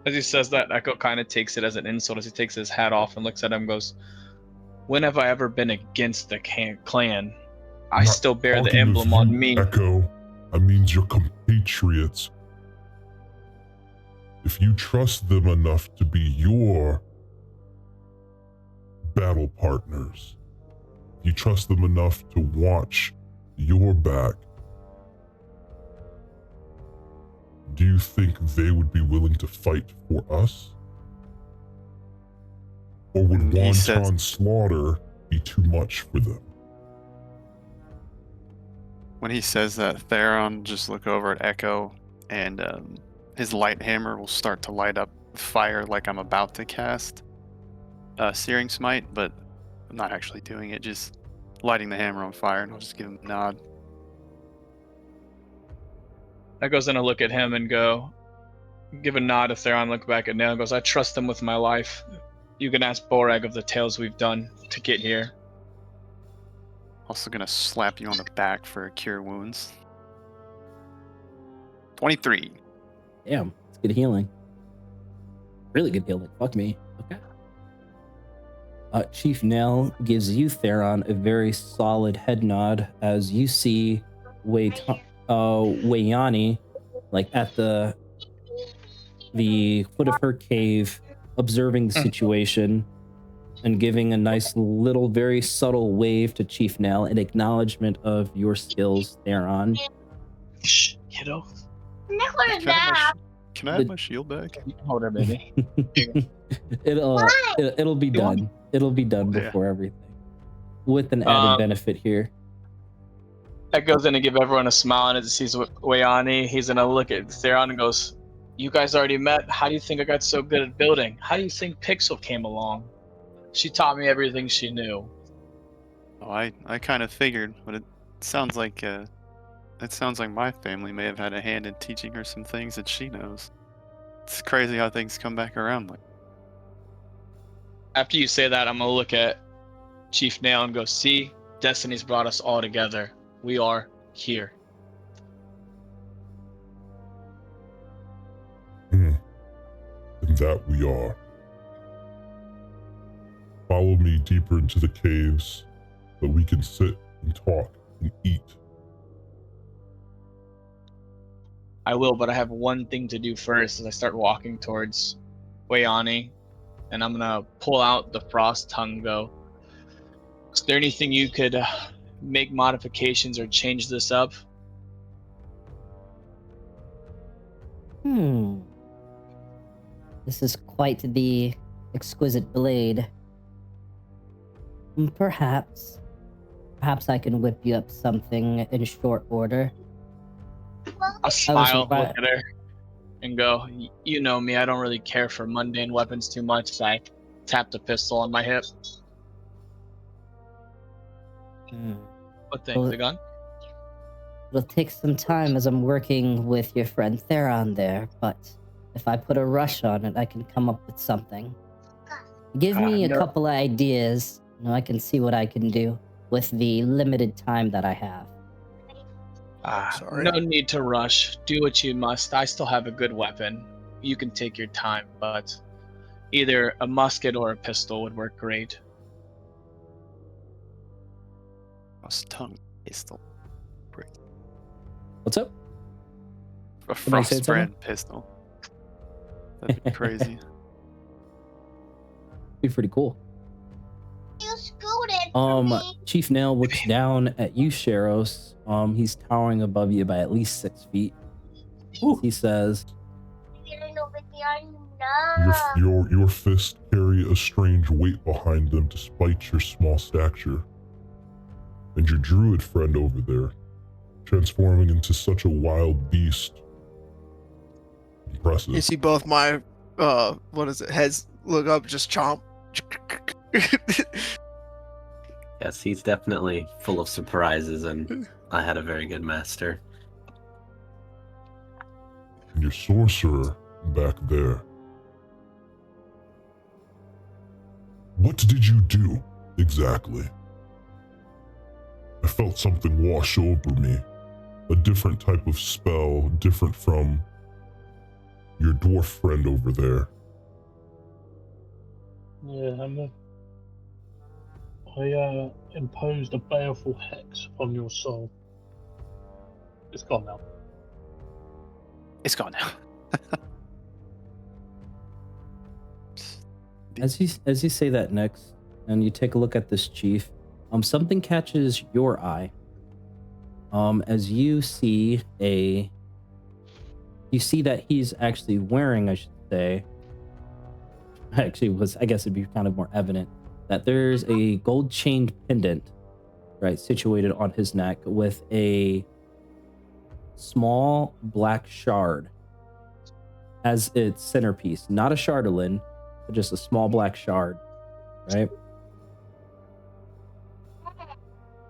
S4: As he says that, Echo kind of takes it as an insult as he takes his hat off and looks at him and goes, "When have I ever been against the clan? I still bear the emblem on me."
S11: Echo, I mean your compatriots. If you trust them enough to be your battle partners, if you trust them enough to watch your back, do you think they would be willing to fight for us? Or would
S9: And he says-
S11: wanton slaughter be too much for them?
S9: When he says that, Theron just look over at Echo, and his light hammer will start to light up fire like I'm about to cast Searing Smite, but I'm not actually doing it, just lighting the hammer on fire, and I'll just give him a nod.
S4: Echo's gonna look at him and go, give a nod to Theron, look back at Nail, and goes, I trust him with my life. You can ask Borag of the tales we've done to get here.
S9: Also gonna slap you on the back for Cure Wounds. 23.
S1: Damn, it's good healing. Really good healing. Fuck me. Okay. Chief Nail gives you, Theron, a very solid head nod as you see Wayani, like at the foot of her cave, observing the situation and giving a nice little, very subtle wave to Chief Nail in acknowledgement of your skills, Theron.
S4: Shh, kiddo.
S9: Can I have my shield back?
S4: Hold her, baby.
S1: It'll be done. It'll be done before everything. With an added benefit here.
S4: Echo's gonna give everyone a smile, and as he sees Wayani, he's gonna look at Theron and goes, you guys already met? How do you think I got so good at building? How do you think Pixel came along? She taught me everything she knew.
S9: Oh, I kind of figured, but it sounds like my family may have had a hand in teaching her some things that she knows. It's crazy how things come back around. Like,
S4: After you say that, I'm gonna look at Chief Nail and go, see, Destiny's brought us all together. We are here.
S11: And that we are. Follow me deeper into the caves so we can sit and talk and eat.
S4: I will, but I have one thing to do first as I start walking towards Wayani, and I'm gonna pull out the frost tongue and go, is there anything you could make modifications or change this up?
S8: This is quite the exquisite blade. Perhaps I can whip you up something in short order.
S4: I'll smile, look at her, and go, you know me, I don't really care for mundane weapons too much, so I tap the pistol on my hip. What thing? The gun?
S8: It'll take some time as I'm working with your friend Theron there, but if I put a rush on it, I can come up with something. Give me a couple of ideas, and I can see what I can do with the limited time that I have.
S6: Sorry.
S4: No need to rush. Do what you must. I still have a good weapon. You can take your time, but either a musket or a pistol would work great.
S9: frost tongue pistol. Great.
S1: What's up?
S9: A
S1: Somebody say
S9: frost brand pistol. That'd be crazy.
S1: Be pretty cool.
S10: You scooted for me.
S1: Chief Nail looks down at you, Sheros. He's towering above you by at least 6 feet. He says,
S11: Your fists carry a strange weight behind them despite your small stature. And your druid friend over there, transforming into such a wild beast. Impressive.
S6: You see both my, heads look up, just chomp.
S2: Yes, he's definitely full of surprises, and I had a very good master.
S11: And your sorcerer back there. What did you do, exactly? I felt something wash over me. A different type of spell, different from your dwarf friend over there.
S7: Yeah, I imposed a baleful hex upon your soul. It's gone now.
S9: It's gone now.
S1: as you say that next, and you take a look at this chief. Something catches your eye. As you see that he's actually wearing, I should say, I guess it'd be kind of more evident that there's a gold chained pendant, right, situated on his neck with a small black shard as its centerpiece. Not a chandelier, but just a small black shard, right?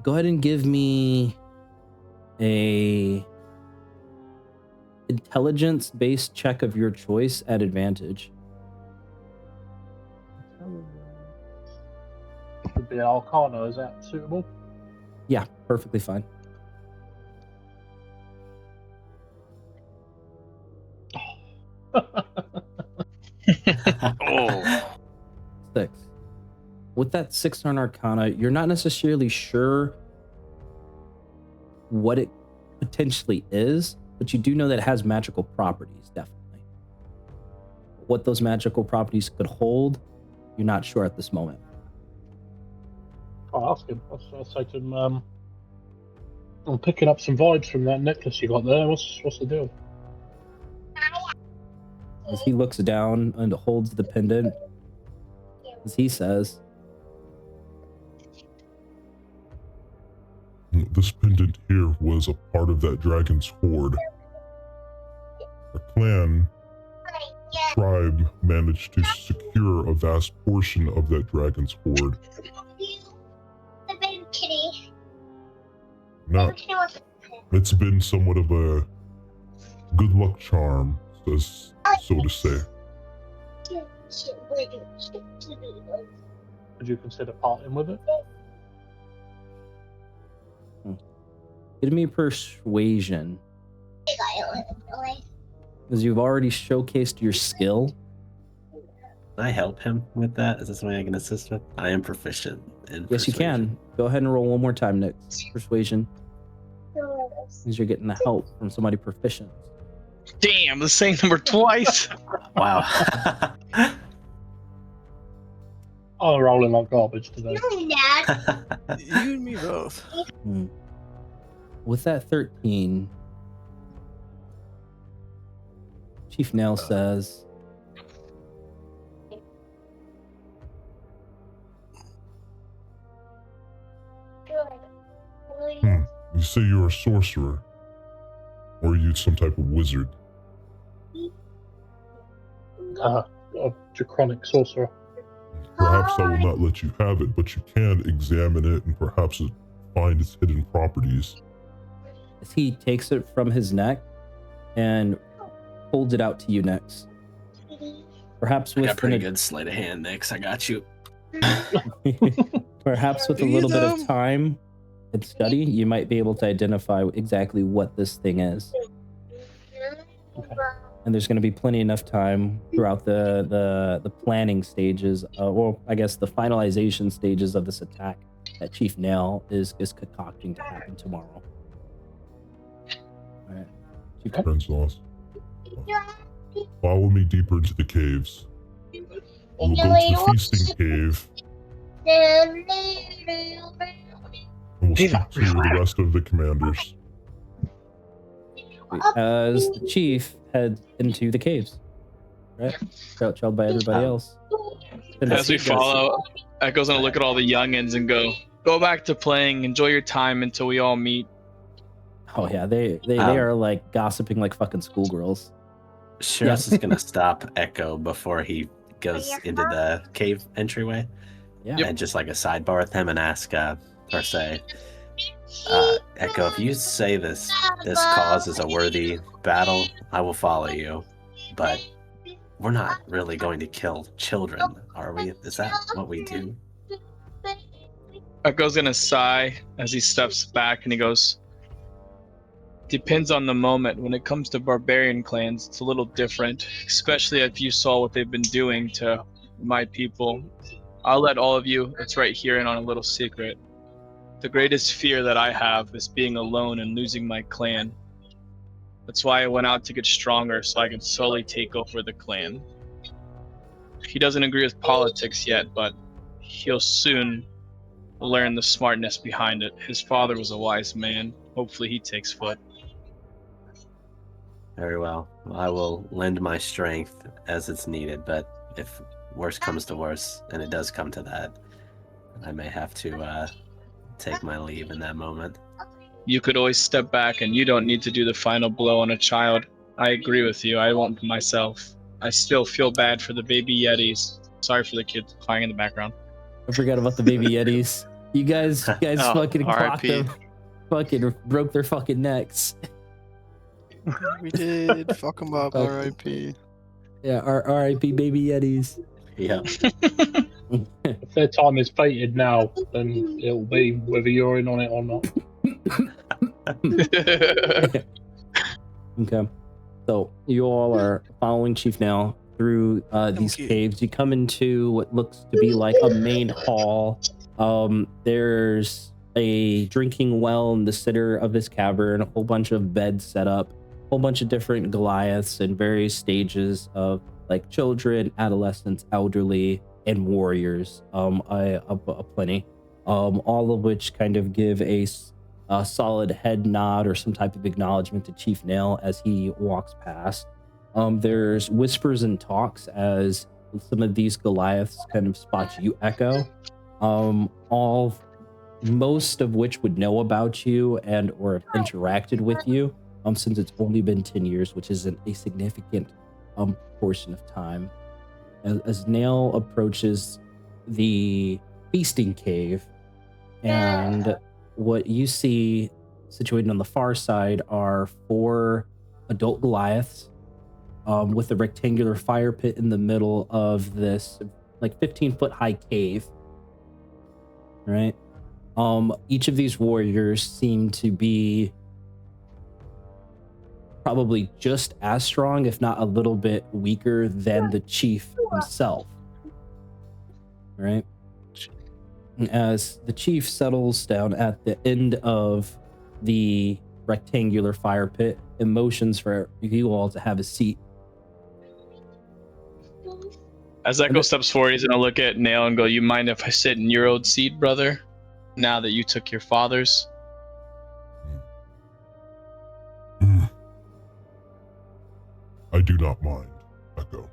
S1: Go ahead and give me a intelligence-based check of your choice at advantage.
S7: Should be an Arcana. Is that suitable?
S1: Yeah, perfectly fine.
S9: Oh.
S1: 6. With that 6 on Arcana, you're not necessarily sure what it potentially is, but you do know that it has magical properties, definitely. What those magical properties could hold, you're not sure at this moment.
S7: I'll ask him. I'll say to him, I'm picking up some vibes from that necklace you got there. What's the deal?
S1: As he looks down and holds the pendant, as he says,
S11: This pendant here was a part of that dragon's hoard. Our clan tribe managed to secure a vast portion of that dragon's hoard. Now, it's been somewhat of a good luck charm, so to say.
S7: Would you consider parting with it?
S1: give me persuasion. Because you've already showcased your skill.
S2: Can I help him with that? Is that something I can assist with? I am proficient in
S1: Yes, you can. Go ahead and roll one more time, Nick. Persuasion. Because you're getting the help from somebody proficient.
S4: Damn, the same number twice.
S2: Wow.
S7: I'm rolling like garbage today.
S6: You and me both.
S1: With that 13, Chief Nail says,
S11: You say you're a sorcerer, or are you some type of wizard?
S7: A draconic sorcerer.
S11: Perhaps I will not let you have it, but you can examine it and perhaps find its hidden properties.
S1: as he takes it from his neck and holds it out to you next. Perhaps
S2: I
S1: with
S2: got pretty good sleight of hand, Nix. I got you.
S1: perhaps with a little bit of time and study, you might be able to identify exactly what this thing is.
S7: Okay.
S1: And there's going to be plenty enough time throughout the planning stages, or I guess the finalization stages of this attack that Chief Nail is concocting to happen tomorrow. All right. Chief
S11: Prince follow me deeper into the caves. We'll go to the feasting cave. And we'll speak to the rest of the commanders.
S1: As the chief heads into the caves, right? Trailed by everybody else.
S4: As we follow, Echo's gonna look at all the youngins and go back to playing. Enjoy your time until we all meet.
S1: Oh yeah, they are like gossiping like fucking schoolgirls.
S2: Shiras is gonna stop Echo before he goes into the cave entryway.
S1: Yeah.
S2: And just like a sidebar with him and ask per se, Echo, if you say this cause is a worthy battle, I will follow you. But we're not really going to kill children, are we? Is that what we do?
S4: Echo's gonna sigh as he steps back and he goes, depends on the moment. When it comes to barbarian clans, it's a little different, especially if you saw what they've been doing to my people. I'll let all of you, it's right here and on a little secret. The greatest fear that I have is being alone and losing my clan. That's why I went out to get stronger so I can slowly take over the clan. He doesn't agree with politics yet, but he'll soon learn the smartness behind it. His father was a wise man. Hopefully he takes foot.
S2: Very well. I will lend my strength as it's needed, but if worse comes to worse, and it does come to that, I may have to take my leave in that moment.
S4: You could always step back, and you don't need to do the final blow on a child. I agree with you. I won't myself. I still feel bad for the baby Yetis. Sorry for the kids crying in the background.
S1: I forgot about the baby Yetis. You guys
S9: Oh,
S1: fucking clocked
S9: RIP.
S1: them. Fucking broke their fucking necks.
S3: We did. Fuck them up.
S1: Fuck.
S3: R.I.P.
S1: Yeah, our R.I.P. baby Yetis.
S2: Yeah.
S7: If their time is fated now, then it'll be whether you're in on it or not.
S1: Okay. So you all are following Chief now through these
S6: Okay.
S1: caves. You come into what looks to be like a main hall. There's a drinking well in the center of this cavern, a whole bunch of beds set up, a whole bunch of different Goliaths in various stages of like children, adolescents, elderly, and warriors. A plenty. All of which kind of give a solid head nod or some type of acknowledgement to Chief Nail as he walks past. There's whispers and talks as some of these Goliaths kind of spot you echo. Most of which would know about you and or have interacted with you, since it's only been 10 years, which isn't a significant portion of time. As Nail approaches the feasting cave, and what you see situated on the far side are 4 adult Goliaths with a rectangular fire pit in the middle of this like 15-foot high cave. Right? Each of these warriors seem to be probably just as strong, if not a little bit weaker than the chief himself. Right? As the chief settles down at the end of the rectangular fire pit, it motions for you all to have a seat.
S4: As Echo steps forward, he's going to look at Nail and go, "You mind if I sit in your old seat, brother? Now that you took your father's?"
S11: I do not mind, Echo.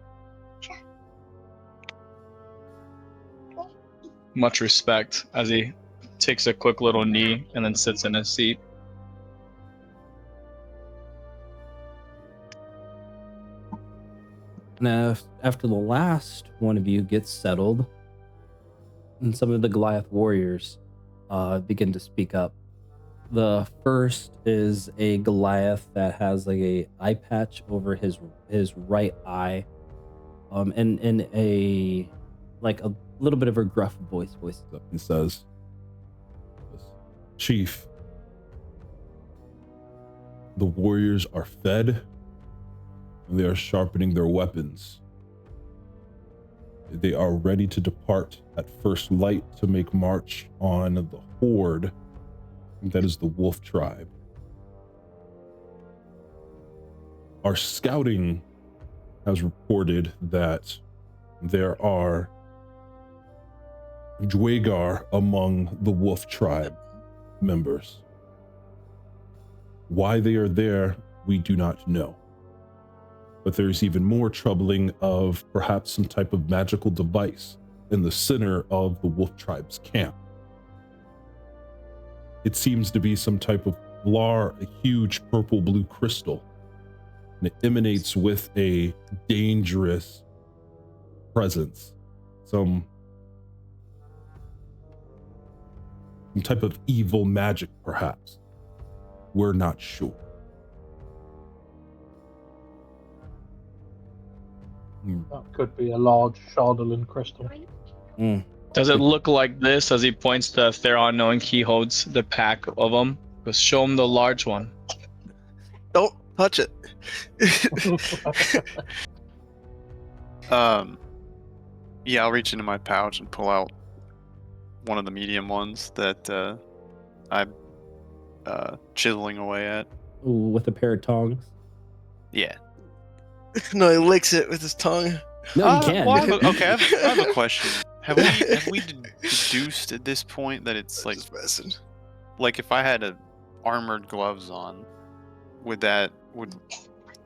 S4: Much respect, as he takes a quick little knee and then sits in his seat.
S1: Now, after the last one of you gets settled, and some of the Goliath warriors begin to speak up. The first is a Goliath that has like a eye patch over his right eye, and in a like a little bit of a gruff voice.
S5: He says, Chief, the warriors are fed and they are sharpening their weapons. They are ready to depart at first light to make march on the horde that is the Wolf Tribe. Our scouting has reported that there are Dwagar among the Wolf Tribe members. Why they are there, we do not know. But there's even more troubling of perhaps some type of magical device in the center of the Wolf Tribe's camp. It seems to be some type of blar, a huge purple-blue crystal, and it emanates with a dangerous presence, some type of evil magic, perhaps. We're not sure.
S7: That could be a large Shardolin crystal.
S4: Does it look like this as he points to Theron, knowing he holds the pack of them? Just show him the large one.
S6: Don't touch it.
S9: Yeah, I'll reach into my pouch and pull out one of the medium ones that I'm chiseling away at.
S1: Ooh, with a pair of tongs.
S9: Yeah.
S6: No, he licks it with his tongue.
S1: No, you can't.
S9: Well, I have a question.
S3: Have we deduced at this point that it's like
S6: Just messing.
S3: like if I had armored gloves on, would
S6: Does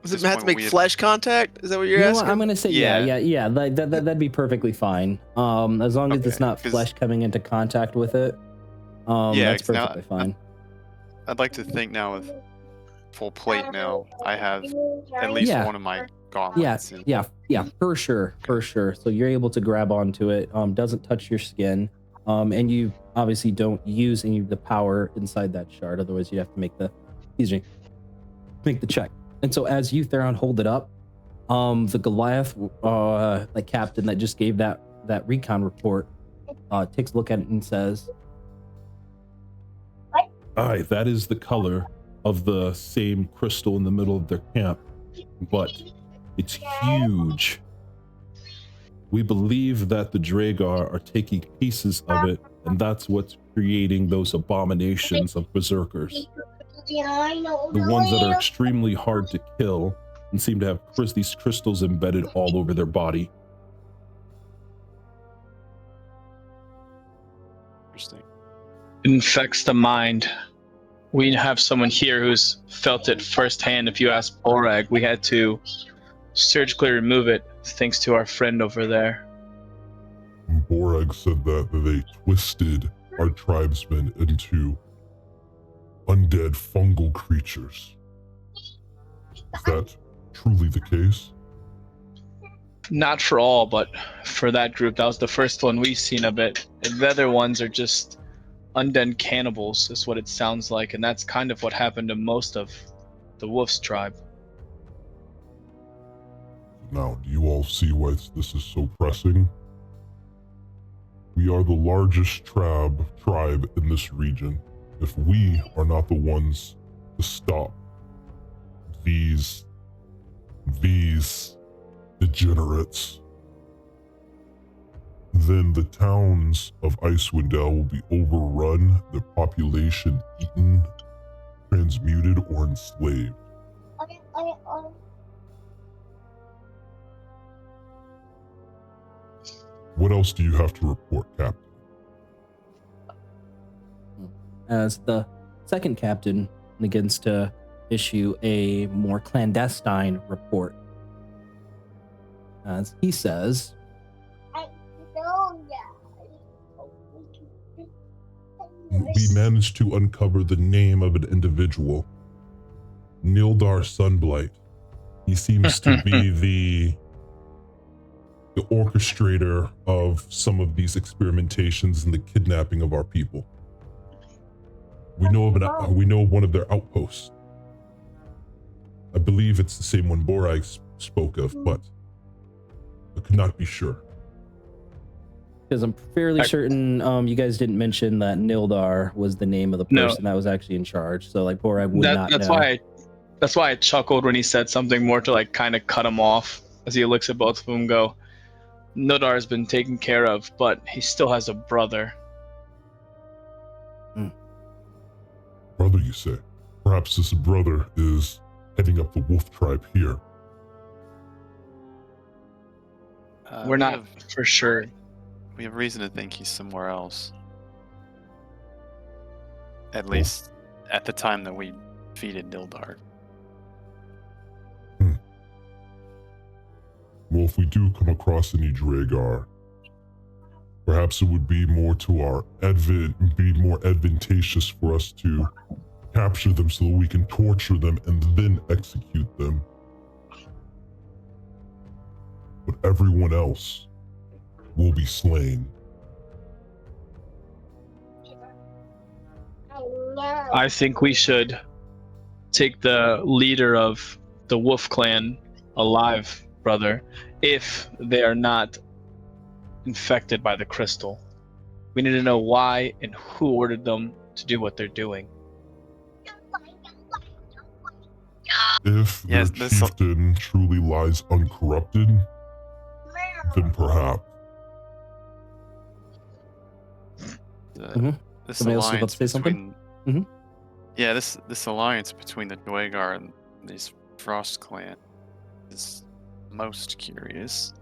S3: this
S6: it have to
S3: point
S6: make
S3: we had-
S6: flesh contact? Is that what you're
S1: You know
S6: asking?
S1: what? I'm gonna say yeah. That'd be perfectly fine. As long as it's
S3: Okay,
S1: not
S3: 'cause-
S1: flesh coming into contact with it.
S3: Yeah,
S1: That's
S3: 'cause now
S1: perfectly fine.
S3: I'd like to think now with full plate now, I have at least
S1: Yeah.
S3: one of my
S1: Yeah,
S3: gauntlets. in.
S1: yeah, for sure. So you're able to grab onto it. Doesn't touch your skin. And you obviously don't use any of the power inside that shard. Otherwise, you'd have to make the check. And so as you, Theron, hold it up, the Goliath, the captain that just gave that recon report, takes a look at it and says,
S5: Aye, that is the color of the same crystal in the middle of their camp, but it's huge. We believe that the Dragar are taking pieces of it, and that's what's creating those abominations of berserkers. The ones that are extremely hard to kill and seem to have these crystals embedded all over their body.
S3: Interesting.
S4: Infects the mind. We have someone here who's felt it firsthand. If you ask Borag, we had to surgically remove it thanks to our friend over there.
S11: Borag said that they twisted our tribesmen into undead fungal creatures. Is that truly the case?
S4: Not for all, but for that group, that was the first one we've seen of it. The other ones are just undead cannibals, is what it sounds like, and that's kind of what happened to most of the Wolf's tribe.
S11: Now, do you all see why this is so pressing? We are the largest tribe in this region. If we are not the ones to stop these degenerates, then the towns of Icewind will be overrun, their population eaten, transmuted, or enslaved. What else do you have to report, Captain?
S1: as the second captain begins to issue a more clandestine report. As he says,
S11: We managed to uncover the name of an individual, Nildar Sunblight. He seems to be the orchestrator of some of these experimentations and the kidnapping of our people. We know of one of their outposts. I believe it's the same one Borag spoke of, but I could not be sure.
S1: because I'm fairly certain you guys didn't mention that Nildar was the name of the person that was actually in charge. So like Borag would not know.
S4: That's why I chuckled when he said something more to like kind of cut him off as he looks at both of them and go, Nildar has been taken care of, but he still has a brother.
S11: Brother, you say? Perhaps this brother is heading up the wolf tribe here.
S4: We're not for sure.
S3: We have reason to think he's somewhere else. At least at the time that we defeated Nildar.
S11: Well, if we do come across any Dragar, perhaps it would be more to our be more advantageous for us to capture them so that we can torture them and then execute them. But everyone else will be slain.
S4: I think we should take the leader of the Wolf Clan alive, brother, if they are not infected by the crystal. We need to know why and who ordered them to do what they're doing.
S11: If
S3: Yes,
S11: their chieftain truly lies uncorrupted, then perhaps.
S3: This
S1: Somebody else was about
S3: alliance
S1: to say something?
S3: between this alliance between the Dwagar and these Frost clan is most curious.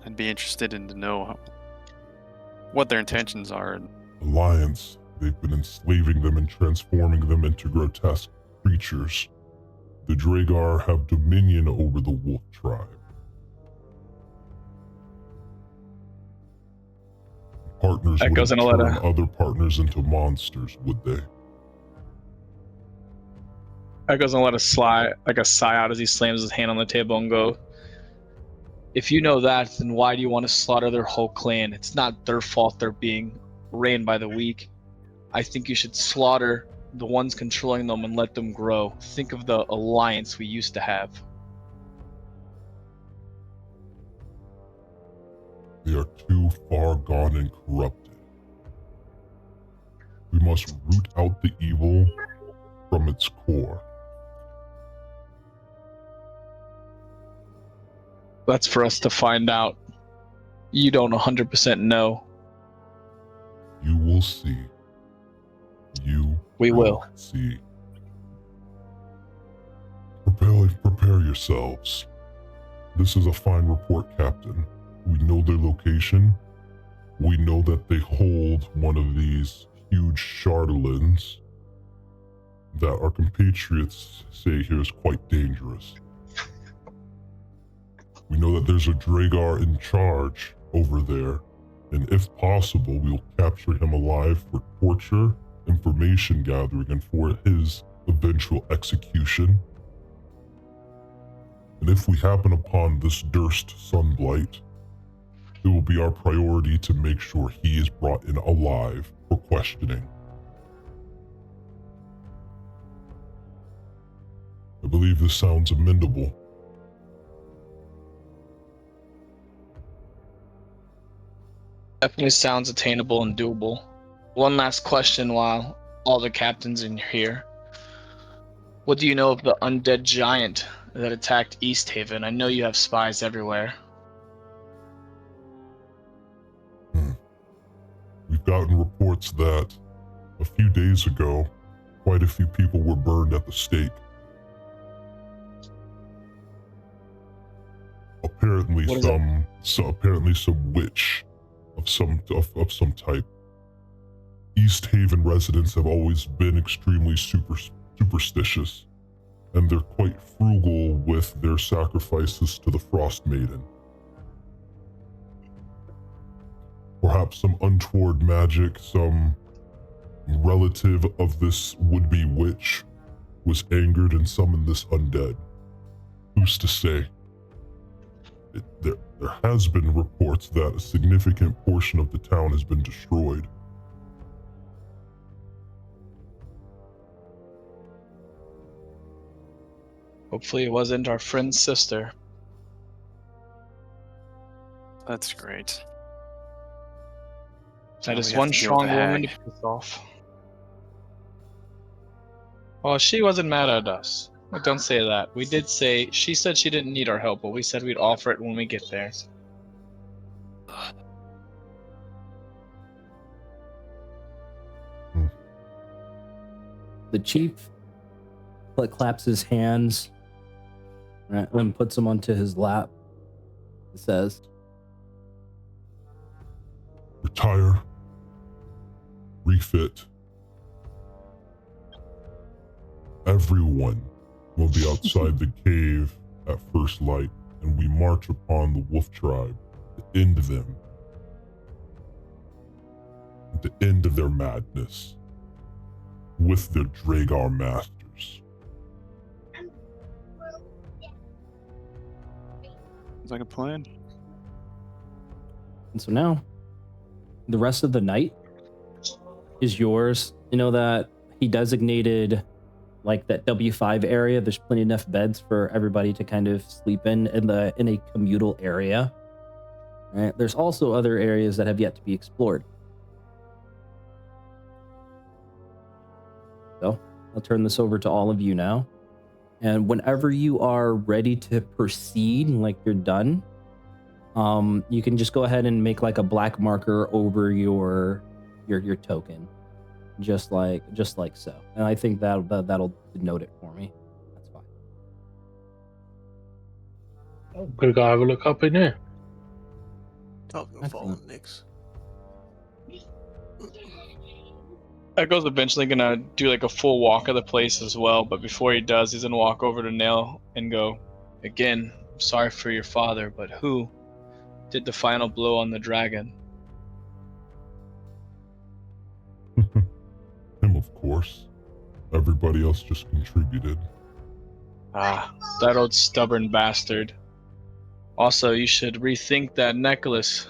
S9: I'd be interested in to know what their intentions are.
S11: Alliance, they've been enslaving them and transforming them into grotesque creatures. The Dragar have dominion over the wolf tribe. Partners
S4: That goes
S11: wouldn't
S4: in a
S11: turn
S4: letter.
S11: other partners into monsters, would they?
S4: Echo's gonna let a sigh out as he slams his hand on the table and go, if you know that, then why do you want to slaughter their whole clan? It's not their fault they're being reigned by the weak. I think you should slaughter the ones controlling them and let them grow. Think of the alliance we used to have.
S11: They are too far gone and corrupted. We must root out the evil from its core.
S4: That's for us to find out. You don't 100% know.
S11: You will see.
S4: We will.
S11: See. Prepare yourselves. This is a fine report, Captain. We know their location. We know that they hold one of these huge charlatans that our compatriots say here is quite dangerous. We know that there's a Dragar in charge over there, and if possible, we'll capture him alive for torture, information gathering, and for his eventual execution. And if we happen upon this Durst Sunblight, it will be our priority to make sure he is brought in alive for questioning. I believe this sounds amendable.
S4: Definitely sounds attainable and doable. One last question while all the captains in here. What do you know of the undead giant that attacked East Haven? I know you have spies everywhere.
S11: We've gotten reports that a few days ago, quite a few people were burned at the stake. Apparently some witch of some type. East Haven residents have always been extremely superstitious, and they're quite frugal with their sacrifices to the Frostmaiden. Perhaps some untoward magic, some relative of this would-be witch was angered and summoned this undead. Who's to say? There has been reports that a significant portion of the town has been destroyed.
S4: Hopefully it wasn't our friend's sister.
S9: That's great.
S4: That
S9: Now
S4: is
S9: we have
S4: one
S9: to deal with
S4: strong
S9: the
S4: woman to
S9: hag.
S4: piss off. Well, she wasn't mad at us. Don't say that. We did say, she said she didn't need our help, but we said we'd offer it when we get there.
S1: The chief claps his hands, right, and puts them onto his lap. He says,
S11: Retire. Refit. Everyone will be outside the cave at first light, and we march upon the wolf tribe to end them. To end their madness with their Dragar masters.
S9: Sounds like a plan.
S1: and so now the rest of the night is yours. You know that he designated like that W5 area. There's plenty enough beds for everybody to kind of sleep in a communal area. Right? There's also other areas that have yet to be explored. So I'll turn this over to all of you now. And whenever you are ready to proceed, like you're done, you can just go ahead and make like a black marker over your token, just like so. And I think that'll denote it for me. That's fine.
S7: I'm gonna go have a look up in here.
S6: I was gonna follow
S1: Excellent.
S6: Nyx.
S4: Echo's eventually gonna do like a full walk of the place as well, but before he does, he's gonna walk over to Nail and go, "Again, I'm sorry for your father, but who did the final blow on the dragon?"
S11: Him, of course. Everybody else just contributed.
S4: Ah, that old stubborn bastard. Also, you should rethink that necklace,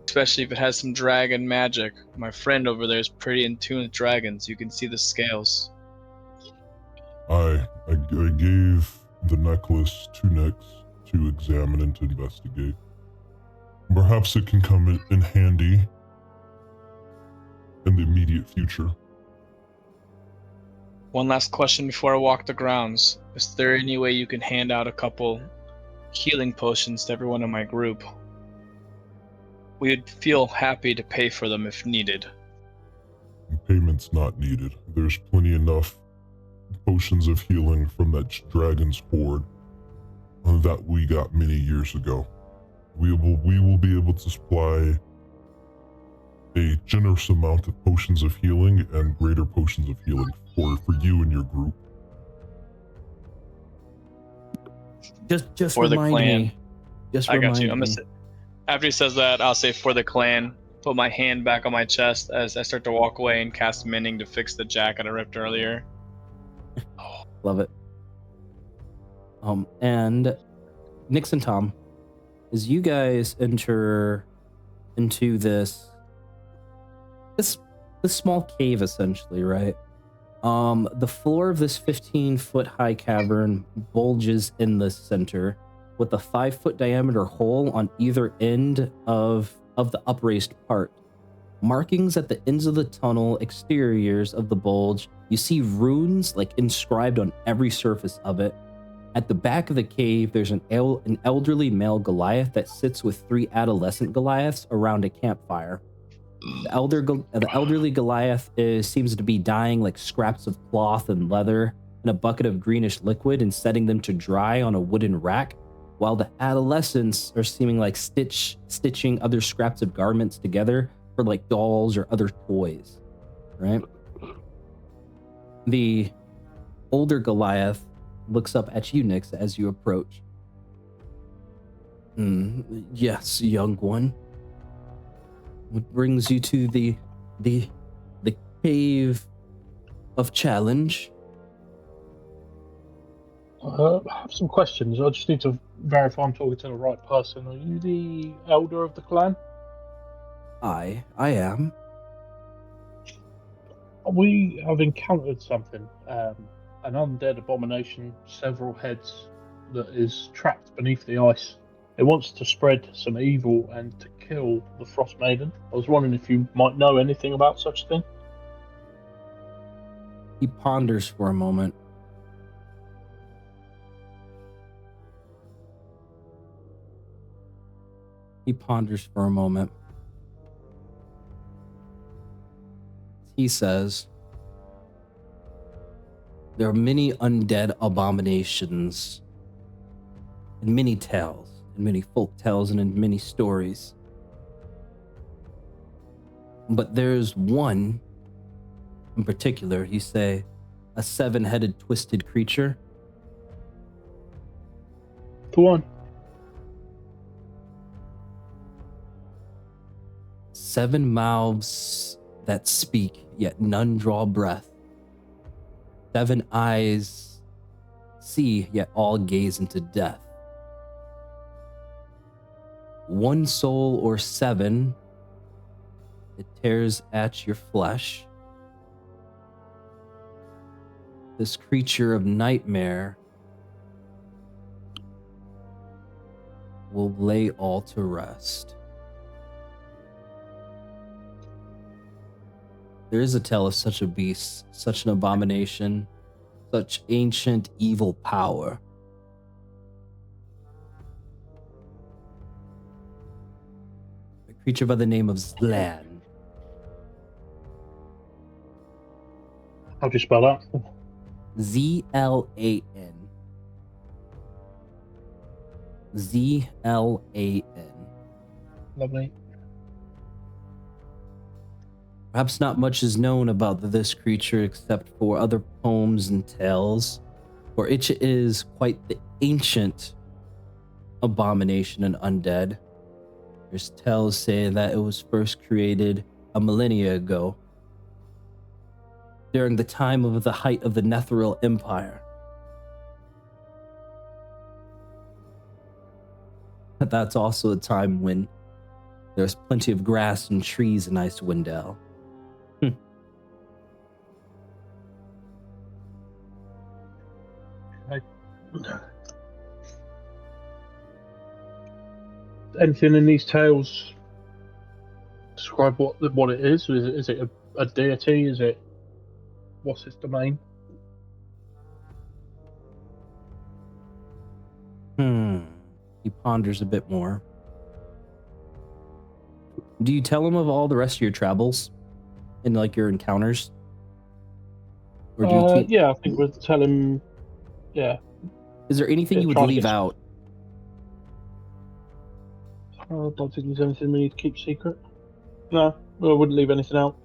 S4: especially if it has some dragon magic. My friend over there is pretty in tune with dragons. You can see the scales.
S11: I gave the necklace to Nyx to examine and to investigate. Perhaps it can come in handy in the immediate future.
S4: One last question before I walk the grounds. Is there any way you can hand out a couple healing potions to everyone in my group? We'd feel happy to pay for them if needed.
S11: Payment's not needed. There's plenty enough potions of healing from that dragon's hoard that we got many years ago. We will be able to supply a generous amount of potions of healing and greater potions of healing for you and your group.
S1: Just
S4: For the
S1: remind
S4: clan.
S1: me. Just
S4: I got
S1: remind
S4: you.
S1: me.
S4: After he says that, I'll say for the clan. Put my hand back on my chest as I start to walk away and cast mending to fix the jacket I ripped earlier.
S1: Love it. And Nyx and Tom, as you guys enter into this small cave, essentially, right? The floor of this 15-foot high cavern bulges in the center, with a 5-foot diameter hole on either end of the upraised part. Markings at the ends of the tunnel exteriors of the bulge. You see runes like inscribed on every surface of it. At the back of the cave, there's an elderly male Goliath that sits with 3 adolescent Goliaths around a campfire. The elderly Goliath seems to be dyeing like scraps of cloth and leather in a bucket of greenish liquid and setting them to dry on a wooden rack, while the adolescents are seeming like stitching other scraps of garments together for like dolls or other toys, right? The older Goliath looks up at you, Nyx, as you approach. Yes, young one. What brings you to the cave of challenge?
S7: I have some questions. I just need to verify I'm talking to the right person. Are you the elder of the clan?
S1: I am.
S7: We have encountered something, an undead abomination, several heads, that is trapped beneath the ice. It wants to spread some evil and to kill the Frostmaiden. I was wondering if you might know anything about such a thing.
S1: He ponders for a moment. He says, there are many undead abominations and many tales, and many folk tales, and in many stories. But there's one in particular, you say, a 7-headed twisted creature.
S7: Go on.
S1: 7 mouths that speak, yet none draw breath. 7 eyes see, yet all gaze into death. 1 soul or 7, it tears at your flesh. This creature of nightmare will lay all to rest. There is a tale of such a beast, such an abomination, such ancient evil power. A creature by the name of Zlan.
S7: How do you spell that?
S1: Z-L-A-N. Z-L-A-N.
S7: Lovely.
S1: Perhaps not much is known about this creature except for other poems and tales, for it is quite the ancient abomination and undead. There's tales saying that it was first created a millennia ago, during the time of the height of the Netheril Empire. But that's also a time when there's plenty of grass and trees in Icewind Dale.
S7: Anything in these tales describe what it is? Is it a deity? Is it what's its domain?
S1: He ponders a bit more. Do you tell him of all the rest of your travels and like your encounters? Or do you keep...
S7: Yeah, I think we'll tell him. Yeah.
S1: Is there anything
S7: Yeah,
S1: you would
S7: try to
S1: leave
S7: get-
S1: out?
S7: I don't think there's anything we need to keep secret. No, I wouldn't leave anything out.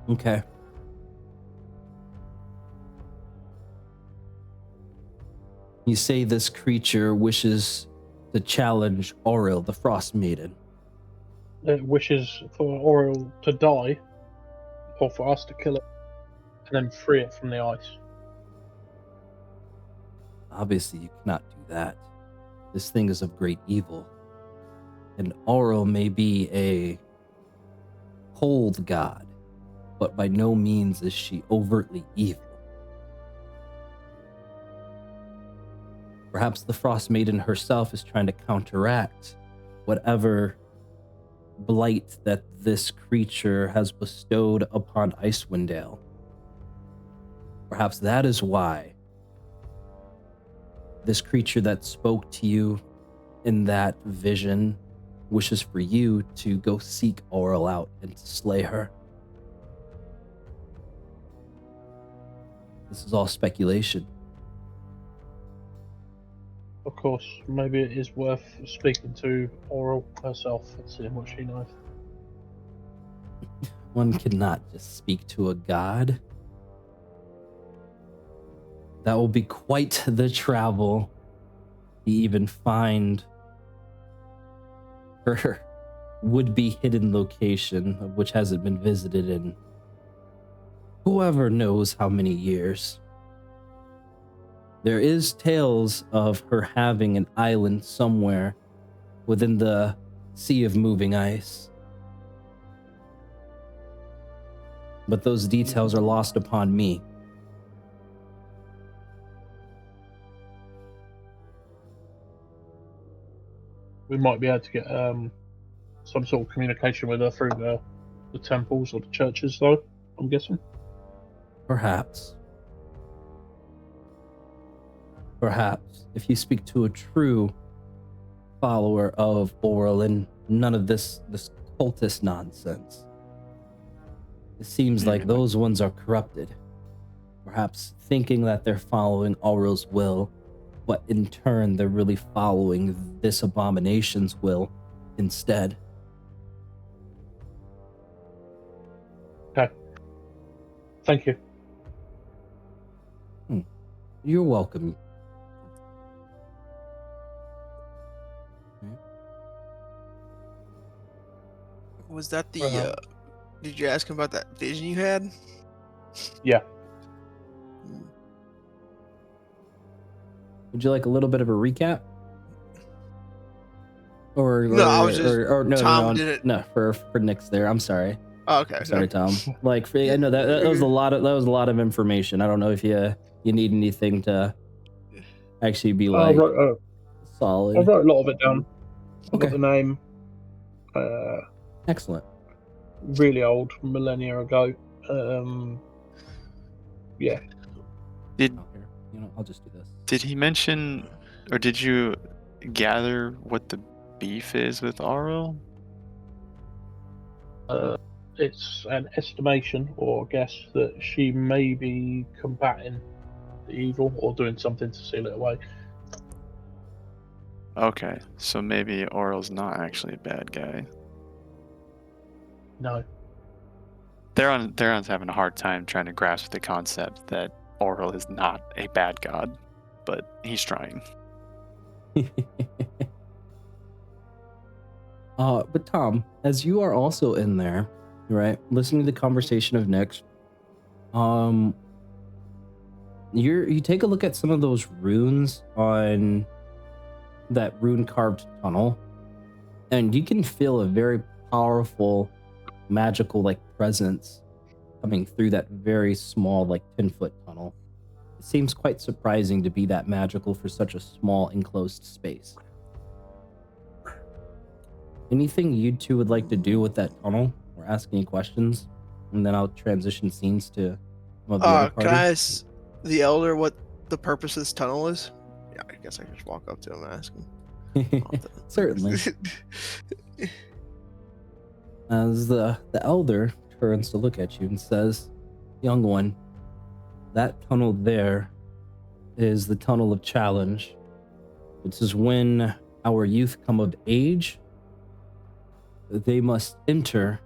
S1: Okay. You say this creature wishes to challenge Auril, the Frostmaiden.
S7: It wishes for Auril to die, or for us to kill it, and then free it from the ice.
S1: Obviously, you cannot do that. This thing is of great evil. And Auril may be a cold god, but by no means is she overtly evil. Perhaps the Frostmaiden herself is trying to counteract whatever blight that this creature has bestowed upon Icewind Dale. Perhaps that is why this creature that spoke to you in that vision wishes for you to go seek Auril out and to slay her. This is all speculation.
S7: Of course, maybe it is worth speaking to Auril herself and seeing what she knows.
S1: One cannot just speak to a god. That will be quite the travel to even find her would-be hidden location, of which hasn't been visited in whoever knows how many years. There is tales of her having an island somewhere within the sea of moving ice. But those details are lost upon me.
S7: We might be able to get some sort of communication with her through the temples or the churches, though, I'm guessing.
S1: Perhaps. Perhaps, if you speak to a true follower of Auril and none of this cultist nonsense. It seems like those ones are corrupted. Perhaps thinking that they're following Auril's will, but in turn they're really following this abomination's will instead.
S7: Okay. Thank you.
S1: You're welcome.
S6: Was that the? Did you ask him about that vision you had?
S7: Yeah.
S1: Would you like a little bit of a recap? Or
S6: No, I was just.
S1: or no,
S6: Tom
S1: no,
S6: did it.
S1: no, for Nick's there. I'm sorry.
S6: Oh, okay.
S1: Sorry, Tom. Like, I know that was a lot of information. I don't know if you need anything to actually be like solid.
S7: I wrote a lot of it down. I
S1: Okay.
S7: got the name.
S1: Excellent.
S7: Really old, millennia ago. Yeah.
S1: I'll just do this.
S9: Did he mention, or did you gather what the beef is with Auril?
S7: It's an estimation or guess that she may be combating the evil or doing something to seal it away.
S9: Okay, so maybe Auril's not actually a bad guy.
S7: No.
S9: Theron's having a hard time trying to grasp the concept that Auril is not a bad god, but he's trying.
S1: But Tom, as you are also in there, right, listening to the conversation of Nyx, you take a look at some of those runes on that rune carved tunnel, and you can feel a very powerful magical like presence coming through that very small like 10-foot tunnel. It seems quite surprising to be that magical for such a small enclosed space. Anything you two would like to do with that tunnel or ask any questions? And then I'll transition scenes to some of the other party.
S6: Can I ask the elder what the purpose of this tunnel is? Yeah, I guess I can just walk up to him and ask him.
S1: Certainly. As the elder turns to look at you and says, "Young one, that tunnel there is the tunnel of challenge. This is when our youth come of age. They must enter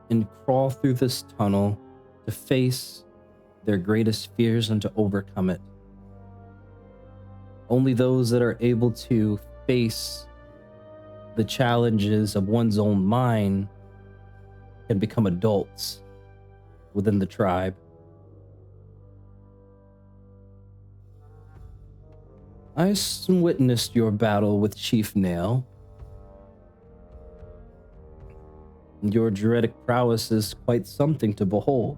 S1: and crawl through this tunnel to face their greatest fears and to overcome it. Only those that are able to face the challenges of one's own mind can become adults within the tribe. I witnessed your battle with Chief Nail. Your druidic prowess is quite something to behold.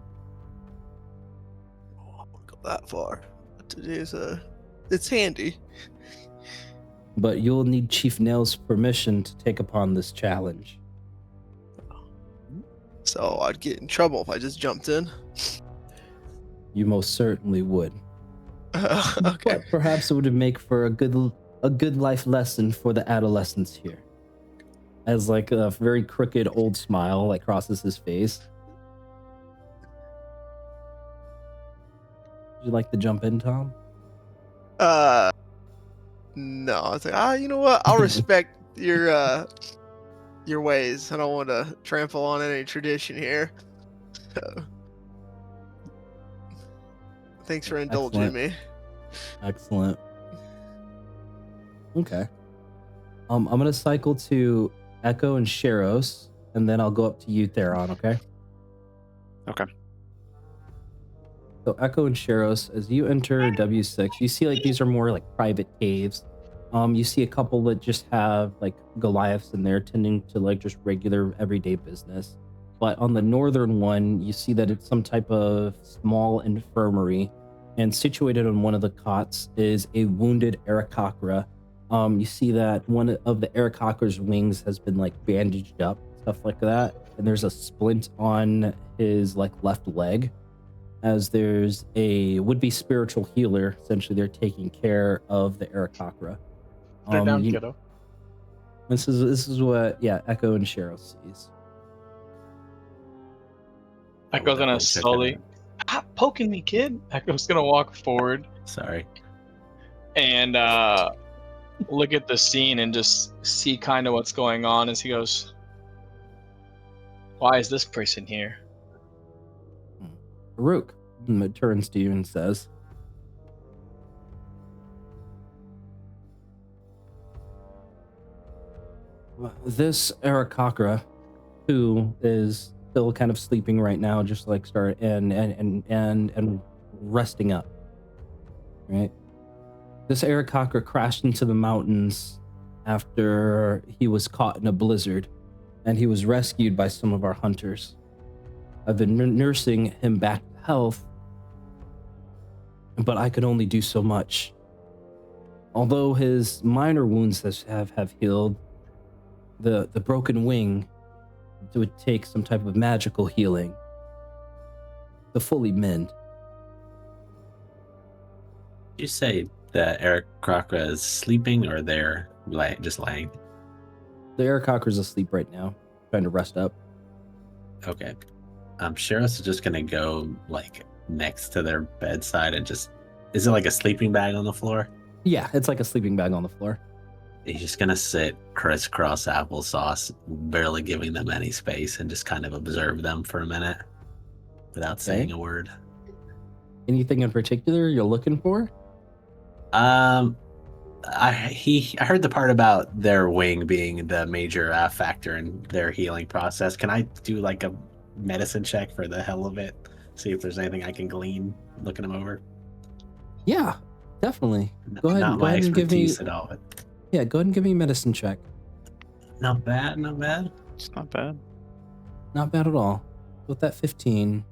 S6: Oh, I won't go that far. But it is it's handy.
S1: But you'll need Chief Nail's permission to take upon this challenge.
S6: So I'd get in trouble if I just jumped in.
S1: You most certainly would.
S6: Okay.
S1: But perhaps it would make for a good life lesson for the adolescents here. As like a very crooked old smile like crosses his face. Would you like to jump in, Tom?
S6: No. I was like, you know what? I'll respect your ways. I don't want to trample on any tradition here. So, thanks for indulging me.
S1: Excellent. Okay. I'm gonna cycle to Echo and Sheros, and then I'll go up to you, Theron, okay?
S9: Okay.
S1: So Echo and Sheros, as you enter W6, you see like these are more like private caves. You see a couple that just have like Goliaths in there tending to like just regular everyday business. But on the northern one, you see that it's some type of small infirmary, and situated on one of the cots is a wounded Aarakocra. You see that one of the Aarakocra's wings has been like bandaged up, stuff like that. And there's a splint on his like left leg, as there's a would-be spiritual healer. Essentially, they're taking care of the Aarakocra.
S7: They're down, kiddo.
S1: This is what Echo and Cheryl sees.
S4: Echo's gonna slowly stop poking me, kid. Echo's gonna walk forward.
S2: Sorry.
S4: And look at the scene and just see kind of what's going on as he goes, "Why is this person here?"
S1: Rook turns to you and says, "This Aarakocra, who is still kind of sleeping right now, just like start and resting up, right? This Aarakocra crashed into the mountains after he was caught in a blizzard, and he was rescued by some of our hunters. I've been nursing him back to health, but I could only do so much. Although his minor wounds have healed, the broken wing would take some type of magical healing to fully mend."
S2: Did you say that Aarakocra is sleeping, or they're just laying?
S1: The Aarakocra's asleep right now, trying to rest up.
S2: Okay. Sheros is just gonna go like next to their bedside and just, is it like a sleeping bag on the floor?
S1: Yeah, it's like a sleeping bag on the floor.
S2: He's just gonna sit crisscross applesauce, barely giving them any space, and just kind of observe them for a minute without saying a word.
S1: Anything in particular you're looking for?
S2: I heard the part about their wing being the major factor in their healing process. Can I do like a medicine check for the hell of it? See if there's anything I can glean looking them over.
S1: Yeah, definitely. Go ahead.
S2: Not
S1: Go
S2: my
S1: ahead and give me.
S2: expertise at all. But
S1: Yeah, go ahead and give me a medicine check.
S2: not bad. Not bad.
S9: It's not bad.
S1: Not bad at all. With that 15.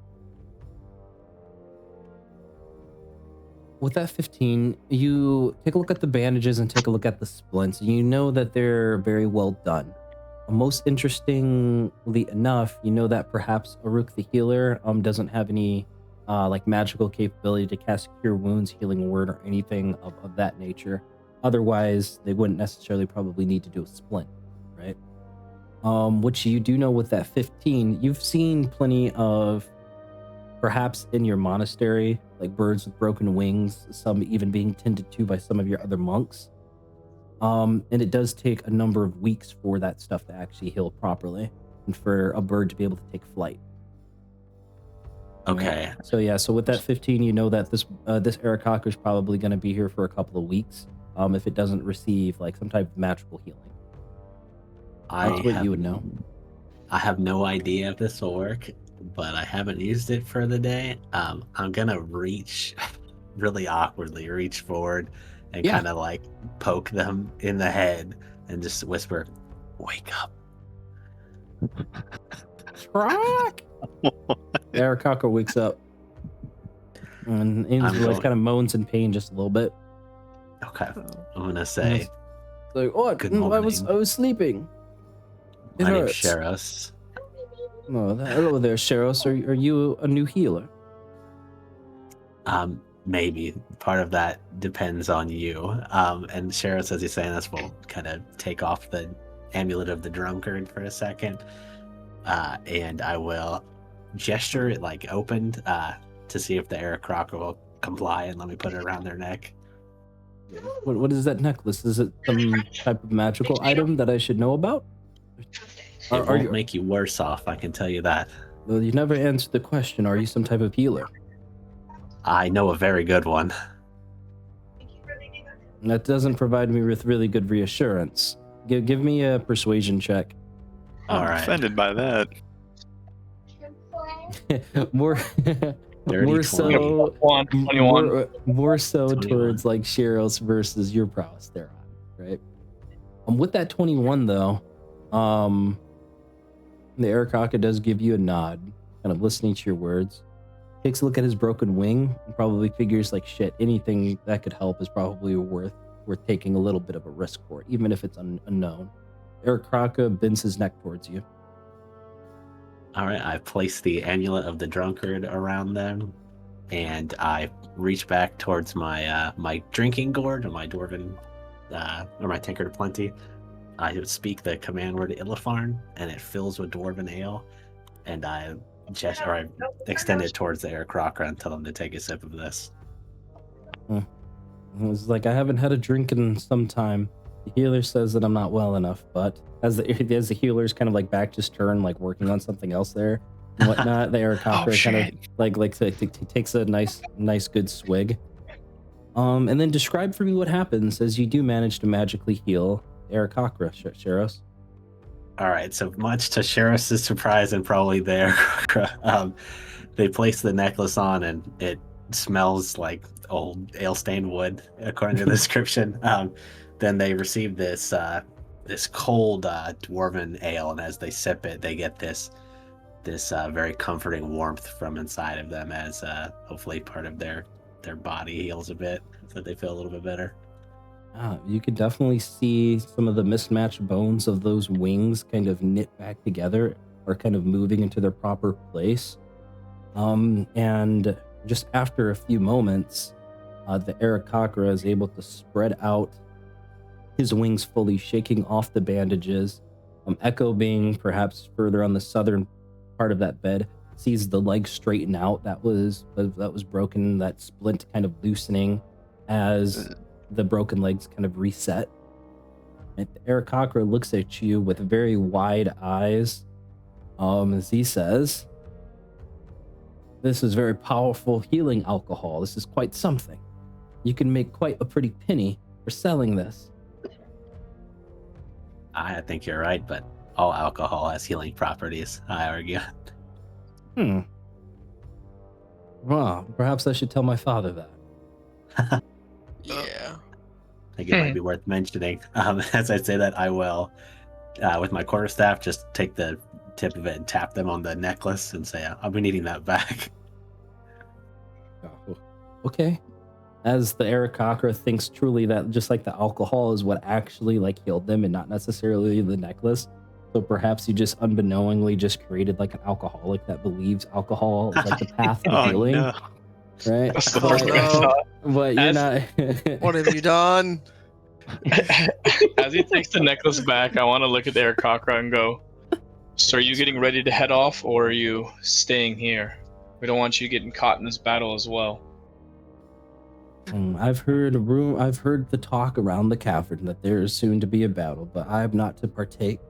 S1: With that 15, you take a look at the bandages and take a look at the splints. You know that they're very well done. Most interestingly enough, you know that perhaps Aruk the healer doesn't have any like magical capability to cast Cure Wounds, Healing Word, or anything of that nature. Otherwise, they wouldn't necessarily probably need to do a splint, right? Which you do know with that 15, you've seen plenty of, perhaps in your monastery, like birds with broken wings, some even being tended to by some of your other monks. And it does take a number of weeks for that stuff to actually heal properly and for a bird to be able to take flight.
S2: Okay.
S1: Right? So yeah, so with that 15, you know that this Arakaka is probably going to be here for a couple of weeks if it doesn't receive like some type of magical healing. That's what you would know.
S2: I have no idea if this will work, but I haven't used it for the day. I'm gonna reach really awkwardly, reach forward and kind of like poke them in the head and just whisper, "Wake up."
S1: Rock! Arakaka wakes up and his voice kind of moans in pain just a little bit.
S2: Okay, I'm gonna say,
S1: like, "Oh,
S2: good morning.
S1: I was sleeping. It
S2: My name's
S1: hurts."
S2: Sheros.
S1: Oh, hello there, Sheros. Are you a new healer?
S2: Maybe. Part of that depends on you. And Sheros, as he's saying this, will kind of take off the amulet of the drunkard for a second. And I will gesture it like opened to see if the Arakaka will comply and let me put it around their neck.
S1: What is that necklace? Is it some type of magical item that I should know about?
S2: It won't make you worse off, I can tell you that.
S1: Well, you never answered the question. Are you some type of healer?
S2: I know a very good one.
S1: That doesn't provide me with really good reassurance. Give me a persuasion check.
S2: All
S9: I'm
S2: right.
S9: offended by that.
S1: more so
S4: 21.
S1: more so
S2: 21.
S1: towards like Sheros versus your prowess there, right? With that 21 though, the Arakaka does give you a nod, kind of listening to your words. Takes a look at his broken wing and probably figures like, shit, anything that could help is probably worth taking a little bit of a risk for, even if it's unknown. Arakaka bends his neck towards you.
S2: All right, I place the amulet of the drunkard around them, and I reach back towards my my drinking gourd or my dwarven or my tankard of plenty. I speak the command word Illifarn, and it fills with dwarven ale, and I extend it towards the Arakaka and tell them to take a sip of this.
S1: It's like, I haven't had a drink in some time. The healer says that I'm not well enough, but as the healer's kind of like back just turn, like working on something else there and whatnot, the Arakaka kind of like takes a nice good swig. And then describe for me what happens as you do manage to magically heal Arakaka, Sheros.
S2: All right, so much to Sheros' surprise and probably the Arakaka, they place the necklace on and it smells like old ale-stained wood, according to the description. Then they receive this this cold dwarven ale, and as they sip it, they get this very comforting warmth from inside of them, as hopefully part of their body heals a bit, so that they feel a little bit better.
S1: You could definitely see some of the mismatched bones of those wings kind of knit back together or kind of moving into their proper place. And just after a few moments, the Arakaka is able to spread out his wings fully, shaking off the bandages. Echo, being perhaps further on the southern part of that bed, sees the leg straighten out that was broken, that splint kind of loosening as the broken legs kind of reset. And Aarakocra looks at you with very wide eyes as he says, "This is very powerful healing alcohol. This is quite something. You can make quite a pretty penny for selling this."
S2: I think you're right, but all alcohol has healing properties, I argue.
S1: Well, perhaps I should tell my father that.
S6: Yeah.
S2: I think it might be worth mentioning. As I say that, I will, with my quarterstaff, just take the tip of it and tap them on the necklace and say, "I'll be needing that back."
S1: Oh, okay. As the Aarakocra thinks truly that just like the alcohol is what actually like healed them and not necessarily the necklace. So perhaps you just unbeknowingly just created like an alcoholic that believes alcohol is like the path to healing.
S9: No.
S1: Right?
S4: That's the
S6: Oh,
S4: first thing I
S6: no.
S4: thought.
S1: But you're
S4: As-
S1: not.
S6: What have you done?
S4: As he takes the necklace back, I want to look at Aarakocra and go, "So are you getting ready to head off, or are you staying here? We don't want you getting caught in this battle as well."
S1: I've heard the talk around the cavern that there is soon to be a battle, but I am not to partake.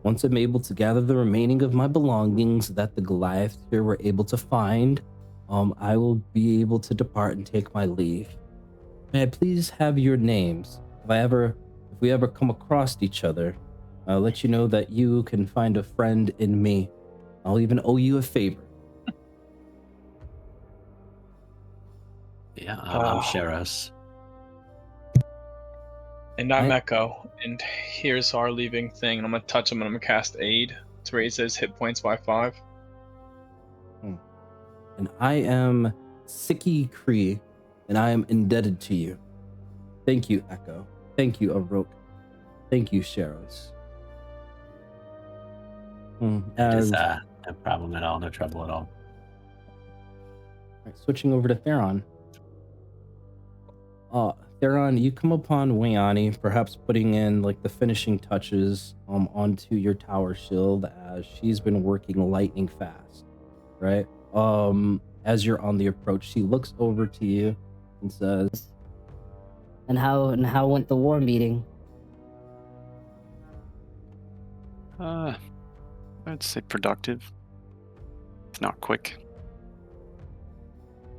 S1: Once I'm able to gather the remaining of my belongings that the Goliaths here were able to find, I will be able to depart and take my leave. May I please have your names? If we ever come across each other, I'll let you know that you can find a friend in me. I'll even owe you a favor.
S2: Yeah, I'm Sheros.
S4: And I'm
S1: I-
S4: Echo, and here's our leaving thing. And I'm gonna touch him and I'm gonna cast Aid to raise his hit points by 5.
S1: And I am Siki Kree, and I am indebted to you. Thank you, Echo. Thank you, Arok. Thank you, Sheros.
S2: Just, no problem at all, no trouble at all.
S1: Right, switching over to Theron. Theron, you come upon Wayani, perhaps putting in like the finishing touches onto your tower shield as she's been working lightning fast, right? As you're on the approach, she looks over to you and says,
S8: And how went the war meeting?
S9: I'd say productive. It's not quick.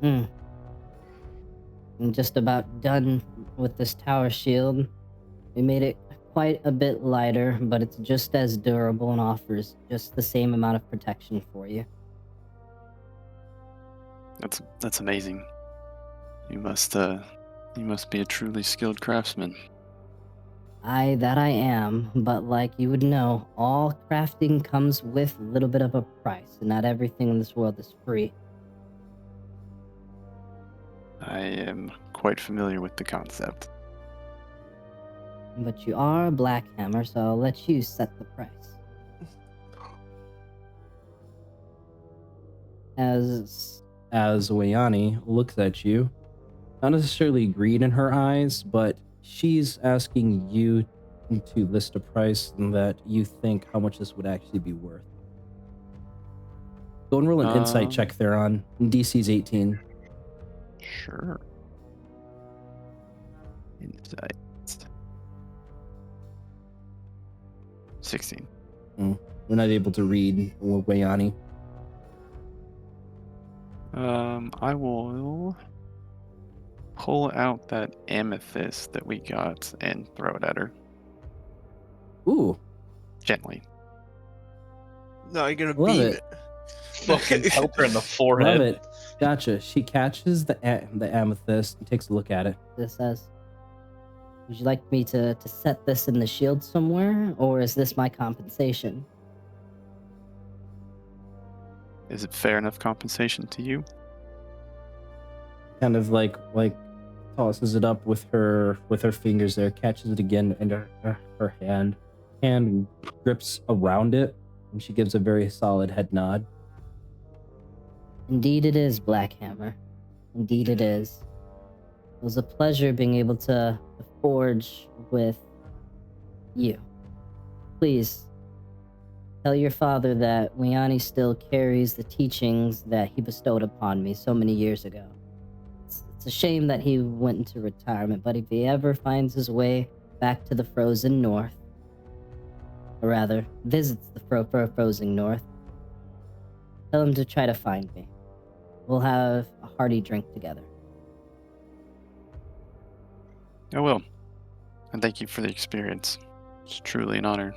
S8: I'm just about done with this tower shield. We made it quite a bit lighter, but it's just as durable and offers just the same amount of protection for you.
S9: That's amazing. You must be a truly skilled craftsman.
S8: That I am, but like you would know, all crafting comes with a little bit of a price, and not everything in this world is free.
S9: I am quite familiar with the concept.
S8: But you are a Black Hammer, so I'll let you set the price. As
S1: Wayani looks at you, not necessarily greed in her eyes, but she's asking you to list a price that you think how much this would actually be worth. Go and roll an insight check, Theron. DC's 18.
S9: Sure. Insight. 16.
S1: We're not able to read Wayani.
S9: I will pull out that amethyst that we got and throw it at her.
S1: Ooh,
S9: Gently.
S6: No, you're gonna
S1: Love
S6: beam
S1: it.
S6: it.
S4: Fucking pelt her in the
S1: love
S4: forehead.
S1: it. Gotcha. She catches the amethyst and takes a look at it.
S8: this says, would you like me to set this in the shield somewhere, or is this my compensation?
S9: Is it fair enough compensation to you?
S1: Kind of like tosses it up with her fingers there, catches it again in her hand grips around it, and she gives a very solid head nod.
S8: Indeed it is, Black Hammer. Indeed it is. It was a pleasure being able to forge with you. Please, tell your father that Wayani still carries the teachings that he bestowed upon me so many years ago. It's a shame that he went into retirement, but if he ever finds his way back to the frozen north, or rather, visits the frozen north, tell him to try to find me. We'll have a hearty drink together.
S9: I will. And thank you for the experience. It's truly an honor.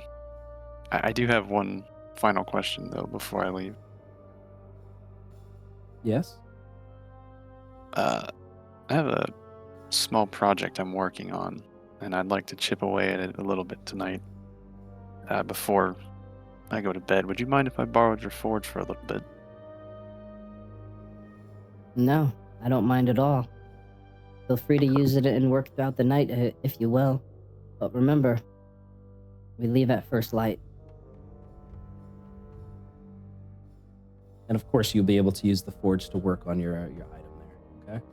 S9: I do have one final question, though, before I leave.
S1: Yes?
S9: I have a small project I'm working on, and I'd like to chip away at it a little bit tonight. Before I go to bed, would you mind if I borrowed your forge for a little bit?
S8: No, I don't mind at all. Feel free to use it and work throughout the night if you will. But remember, we leave at first light.
S1: And of course, you'll be able to use the forge to work on your item there. Okay.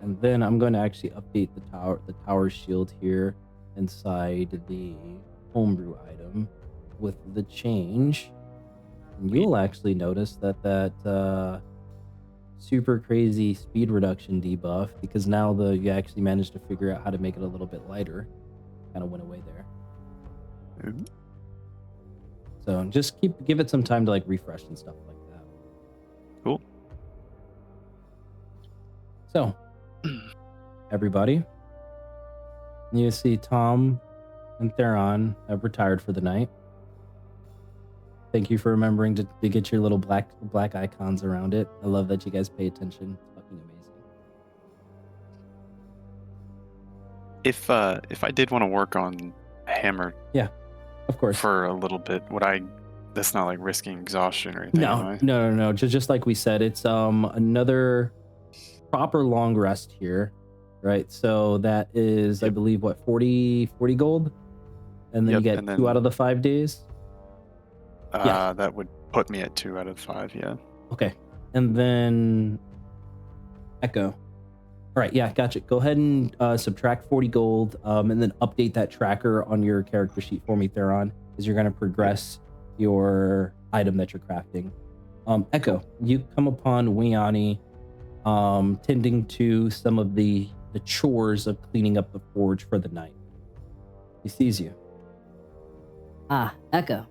S1: And then I'm going to actually update the tower shield here inside the homebrew item with the change. And you'll actually notice that super crazy speed reduction debuff, because now you actually managed to figure out how to make it a little bit lighter, kind of went away there.
S9: Mm-hmm.
S1: So just give it some time to like refresh and stuff like that.
S9: Cool.
S1: So everybody, you see Tom and Theron have retired for the night. Thank you for remembering to get your little black icons around it. I love that you guys pay attention. It's fucking amazing.
S9: If I did want to work on hammer,
S1: Yeah, of course.
S9: for a little bit, would I? That's not like risking exhaustion or anything. am I?
S1: No. Just like we said, it's another proper long rest here, right? So that is, I believe, what, 40 gold, and then
S9: Yep,
S1: you get
S9: and then-
S1: 2 out of the 5 days. Yeah.
S9: That would put me at 2 out of 5. Yeah.
S1: Okay, and then Echo. All right, yeah, gotcha. Go ahead and subtract 40 gold, and then update that tracker on your character sheet for me, Theron, because you're going to progress your item that you're crafting. Echo, you come upon Wiani tending to some of the chores of cleaning up the forge for the night. He sees you.
S8: Ah, Echo.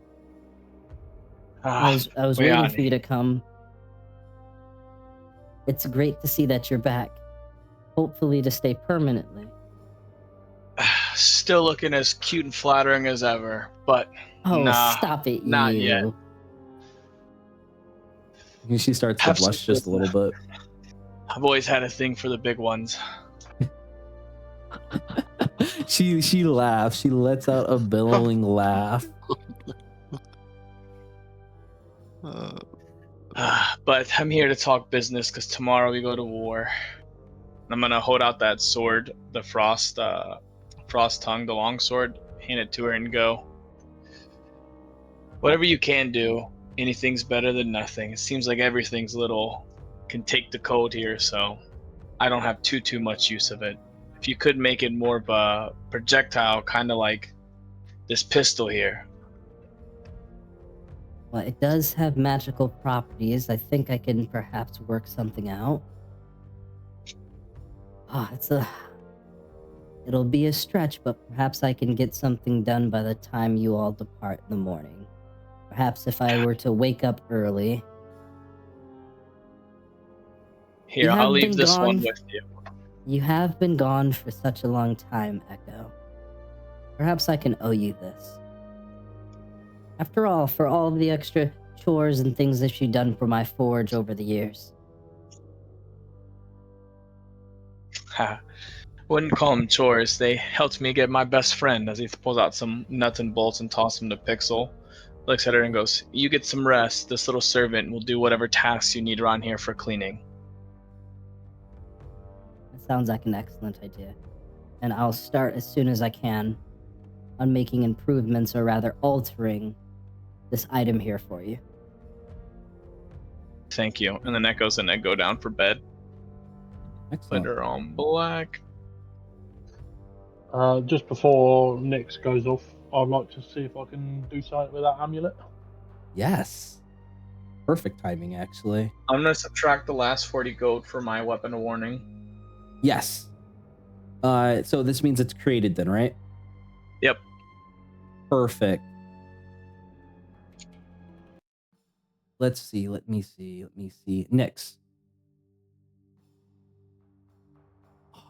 S8: I was waiting for you to come. It's great to see that you're back. Hopefully to stay permanently.
S4: Still looking as cute and flattering as ever, but
S8: Oh,
S4: nah,
S8: stop it,
S4: not
S8: you.
S4: yet.
S1: And she starts to
S4: Have some
S1: blush just a little bit.
S4: I've always had a thing for the big ones.
S1: She laughs. She lets out a bellowing laugh.
S4: But I'm here to talk business because tomorrow we go to war. I'm gonna hold out that sword, the frost tongue, the long sword, hand it to her and go. Whatever you can do, anything's better than nothing. It seems like everything's can take the cold here, so I don't have too much use of it. If you could make it more of a projectile, kind of like this pistol here.
S8: Well, it does have magical properties. I think I can perhaps work something out. It'll be a stretch, but perhaps I can get something done by the time you all depart in the morning. Perhaps if I were to wake up early.
S4: Here, I'll leave this one with you.
S8: You have been gone for such a long time, Echo. Perhaps I can owe you this. After all, for all of the extra chores and things that you've done for my forge over the years.
S4: Wouldn't call them chores. They helped me get my best friend, as he pulls out some nuts and bolts and tosses them to Pixel. Looks at her and goes, "You get some rest. This little servant will do whatever tasks you need around here for cleaning."
S8: That sounds like an excellent idea. And I'll start as soon as I can on making improvements, or rather altering this item here for you.
S4: Thank you. And then Echo's gonna go down for bed. Put
S1: Excellent.
S4: her on black.
S7: Just before Nyx goes off, I'd like to see if I can do something with that amulet.
S1: Yes. Perfect timing, actually.
S4: I'm gonna subtract the last 40 gold for my weapon of warning.
S1: Yes. So this means it's created then, right?
S4: Yep.
S1: Perfect. Let's see. Let me see. Nyx.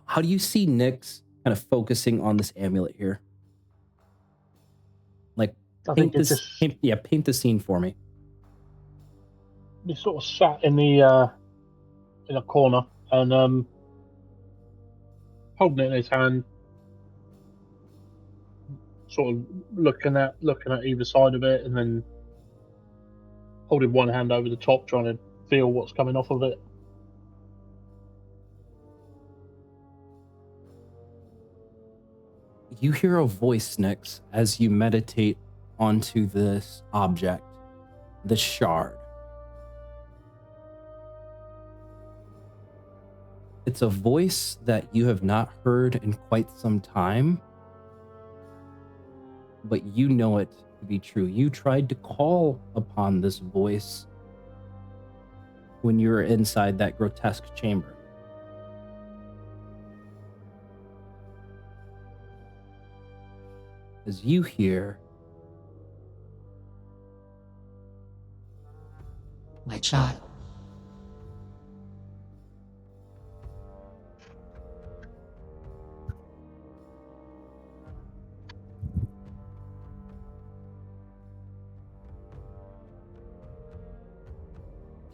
S1: How do you see Nyx kind of focusing on this amulet here? Like,
S7: I think it's just
S1: paint the scene for me.
S7: he sort of sat in a corner and holding it in his hand, sort of looking at either side of it, and then holding one hand over the top, trying to feel what's coming off of it.
S1: You hear a voice, Nyx, as you meditate onto this object, the shard. It's a voice that you have not heard in quite some time, but you know it to be true. You tried to call upon this voice when you were inside that grotesque chamber. As you hear,
S12: my child.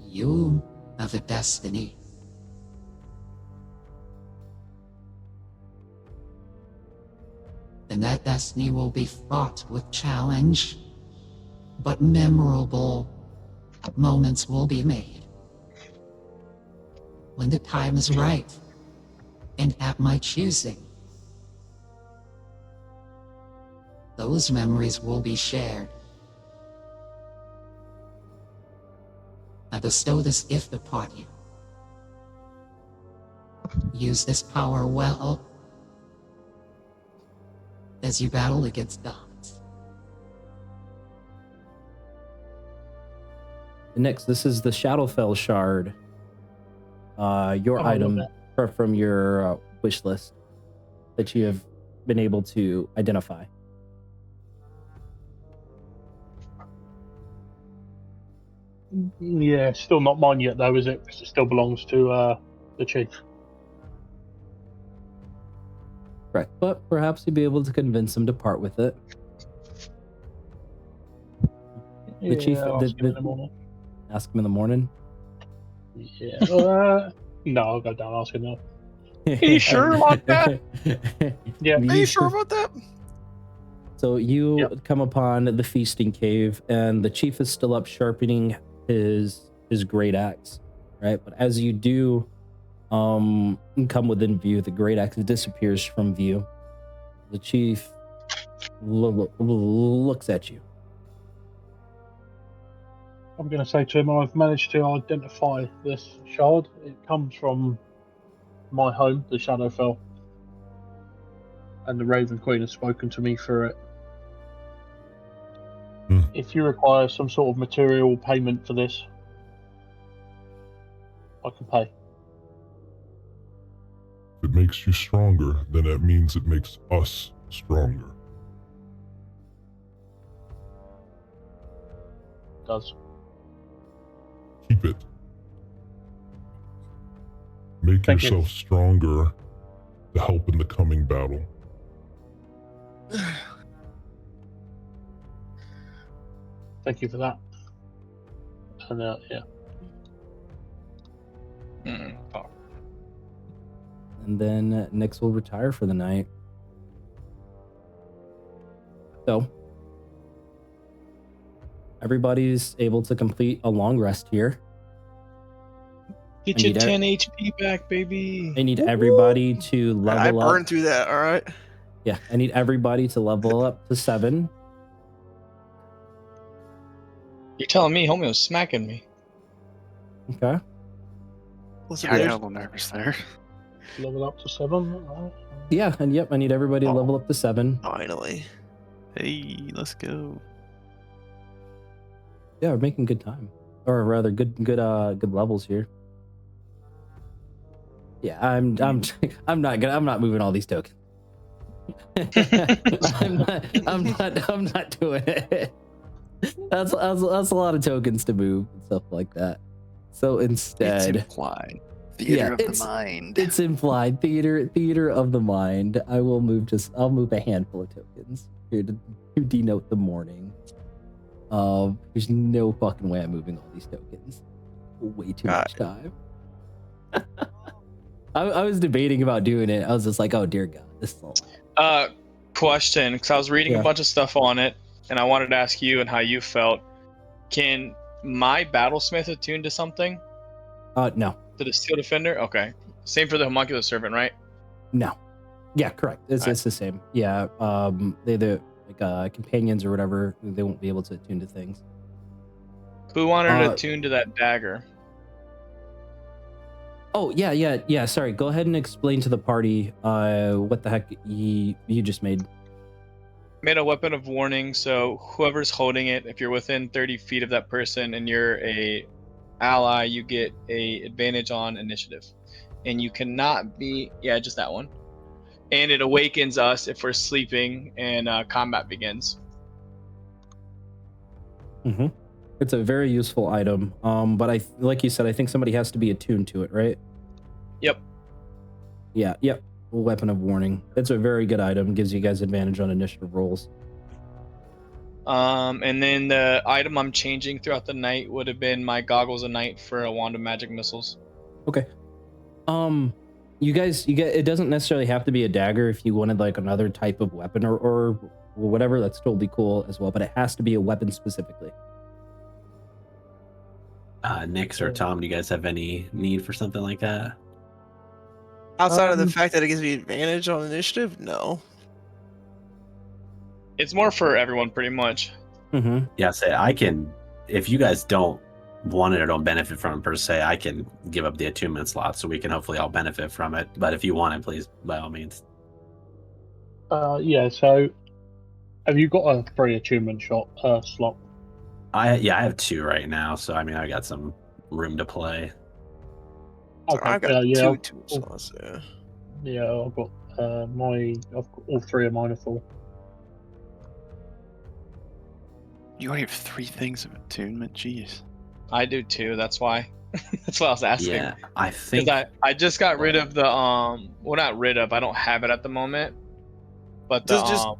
S12: You have a destiny. And that destiny will be fraught with challenge, but memorable moments will be made. When the time is right, and at my choosing, those memories will be shared. I bestow this gift upon you. Use this power well as you battle against gods.
S1: Nyx, this is the Shadowfell shard. Your item from your wish list that you have been able to identify.
S7: Yeah, still not mine yet though, is it? Because it still belongs to the chief.
S1: Right, but perhaps you'd be able to convince him to part with it. The chief,
S7: ask him in the morning.
S1: Ask him in the morning.
S7: Yeah. No, I'll go down and ask him now.
S6: Are you sure about that?
S7: Yeah.
S6: Are you sure about that?
S1: So you come upon the feasting cave, and the chief is still up sharpening his great axe, right? But as you do come within view, the great axe disappears from view. The chief looks at you.
S7: I'm going to say to him, I've managed to identify this shard. It comes from my home, the Shadowfell. And the Raven Queen has spoken to me for it. If you require some sort of material payment for this, I can pay.
S11: If it makes you stronger, then that means it makes us stronger.
S7: It does.
S11: Keep it. Make
S7: Thank
S11: yourself
S7: you.
S11: stronger to help in the coming battle.
S7: Thank you for that. And yeah.
S1: And then Nyx will retire for the night. So everybody's able to complete a long rest here.
S4: Get your 10 HP back, baby.
S1: I need everybody to level up.
S6: I burned through that, all right?
S1: Yeah, I need everybody to level up to 7.
S4: You're telling me homie was smacking me.
S1: Okay.
S3: Yeah, I got a little nervous there.
S7: Level up to 7. Right.
S1: Yeah, and yep, I need everybody to level up to 7.
S6: Finally.
S3: Hey, let's go.
S1: Yeah, we're making good time. Or rather good levels here. Yeah, I'm not moving all these tokens. I'm not doing it. That's a lot of tokens to move and stuff like that. So
S9: It's
S1: instead,
S9: implied. Theater of the mind.
S1: it's implied theater of the mind. I'll move a handful of tokens here to denote the morning. There's no fucking way I'm moving all these tokens. Way too much time. I was debating about doing it. I was just like, oh dear God, this is a lot.
S4: Question, because I was reading a bunch of stuff on it, and I wanted to ask you and how you felt. Can my Battlesmith attune to something?
S1: No.
S4: To the Steel Defender? Okay. Same for the Homunculus Servant, right?
S1: No. Yeah, correct. It's the same. Yeah. They're like companions or whatever. They won't be able to attune to things.
S4: Who wanted to attune to that dagger?
S1: Oh yeah. Sorry. Go ahead and explain to the party what the heck you just made.
S4: Made a weapon of warning, so whoever's holding it, if you're within 30 feet of that person and you're a ally, you get a advantage on initiative. And you cannot be just that one. And it awakens us if we're sleeping and combat begins.
S1: Mm-hmm. It's a very useful item. But like you said, I think somebody has to be attuned to it, right?
S4: Yep.
S1: Yeah, yep. Weapon of warning. It's a very good item. Gives you guys advantage on initiative rolls.
S4: And then the item I'm changing throughout the night would have been my goggles of night for a wand of magic missiles.
S1: Okay. You guys, it doesn't necessarily have to be a dagger if you wanted like another type of weapon or whatever. That's totally cool as well. But it has to be a weapon specifically.
S2: Nix or Tom, do you guys have any need for something like that?
S6: Outside of the fact that it gives me advantage on initiative, no.
S4: It's more for everyone, pretty much.
S1: Mm-hmm.
S2: Yeah, say I can. If you guys don't want it or don't benefit from it per se, I can give up the attunement slot so we can hopefully all benefit from it. But if you want it, please, by all means.
S7: Yeah. So, have you got a free attunement slot?
S2: I have 2 right now, so I mean I got some room to play.
S6: So I've got two slots.
S7: Yeah, I've got all 3 of mine are full.
S9: You only have 3 things of attunement. Jeez.
S4: I do too. That's why. That's what I was asking.
S2: Yeah, I think
S4: I just got rid of the well, not rid of. I don't have it at the moment. But the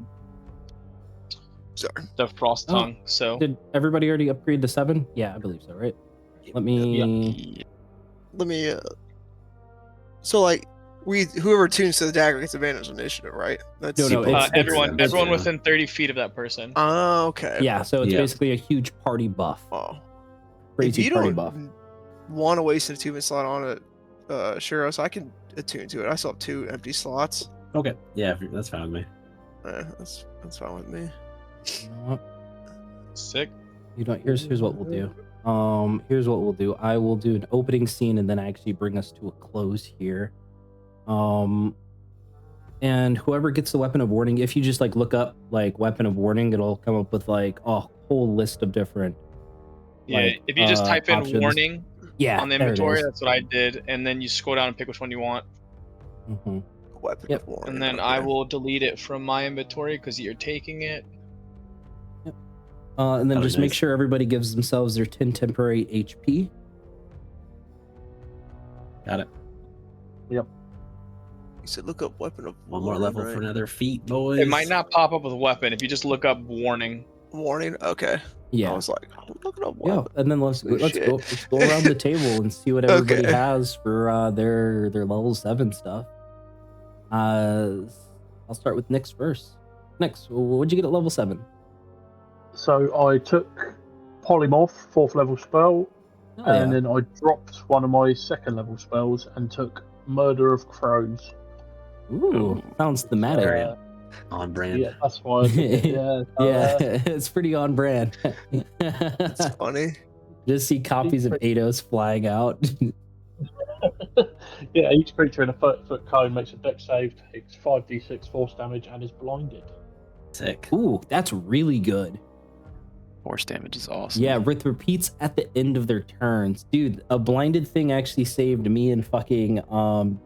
S4: the frost tongue. So
S1: did everybody already upgrade to 7? Yeah, I believe so. Right. Let me.
S6: So like whoever tunes to the dagger gets advantage on initiative, right? That's
S4: everyone within 30 feet of that person.
S6: Oh, okay.
S1: Yeah, so it's basically a huge party buff.
S6: Oh,
S1: crazy
S6: if you
S1: party
S6: don't
S1: buff.
S6: Want to waste an attunement slot on it, Shiros, I can attune to it. I still have 2 empty slots.
S2: Okay, yeah, that's fine with me.
S6: That's fine with me.
S4: Sick.
S1: Here's what we'll do. Here's what we'll do. I will do an opening scene and then actually bring us to a close here. And whoever gets the weapon of warning, if you just like look up like weapon of warning, it'll come up with like a whole list of different.
S4: If you just type in
S1: options.
S4: warning on the
S1: there it
S4: inventory,
S1: is.
S4: that's what I did, and then you scroll down and pick which one you want.
S1: Mm-hmm.
S6: Weapon of warning.
S4: And then I will delete it from my inventory because you're taking it.
S1: And then
S2: That'd
S1: just
S2: be
S1: make
S2: nice.
S1: sure everybody gives themselves their 10 temporary HP.
S2: Got it.
S6: You said look up weapon of
S2: One more
S6: warning,
S2: level
S6: right?
S2: for another feat, boys.
S4: It might not pop up with weapon if you just look up warning.
S6: Warning. Okay.
S1: Yeah.
S6: I was like, I'm looking up
S1: Yeah,
S6: weapon.
S1: and then let's
S6: Oh, shit.
S1: go around the table and see what everybody
S6: Okay.
S1: has for their level 7 stuff. I'll start with Nyx first. Nyx, what'd you get at level 7?
S7: So I took Polymorph, 4th level spell, and then I dropped one of my 2nd level spells and took Murder of Crows.
S1: Ooh, sounds thematic.
S2: On brand.
S7: Yeah, that's why. I did it, yeah,
S1: It's pretty on brand.
S6: That's funny.
S1: Just see copies of Eidos flying out.
S7: Yeah, each creature in a 30-foot cone makes a dex save, takes 5d6 force damage, and is blinded.
S2: Sick.
S1: Ooh, that's really good.
S3: Horse damage is awesome.
S1: Yeah, with repeats at the end of their turns. Dude, a blinded thing actually saved me and fucking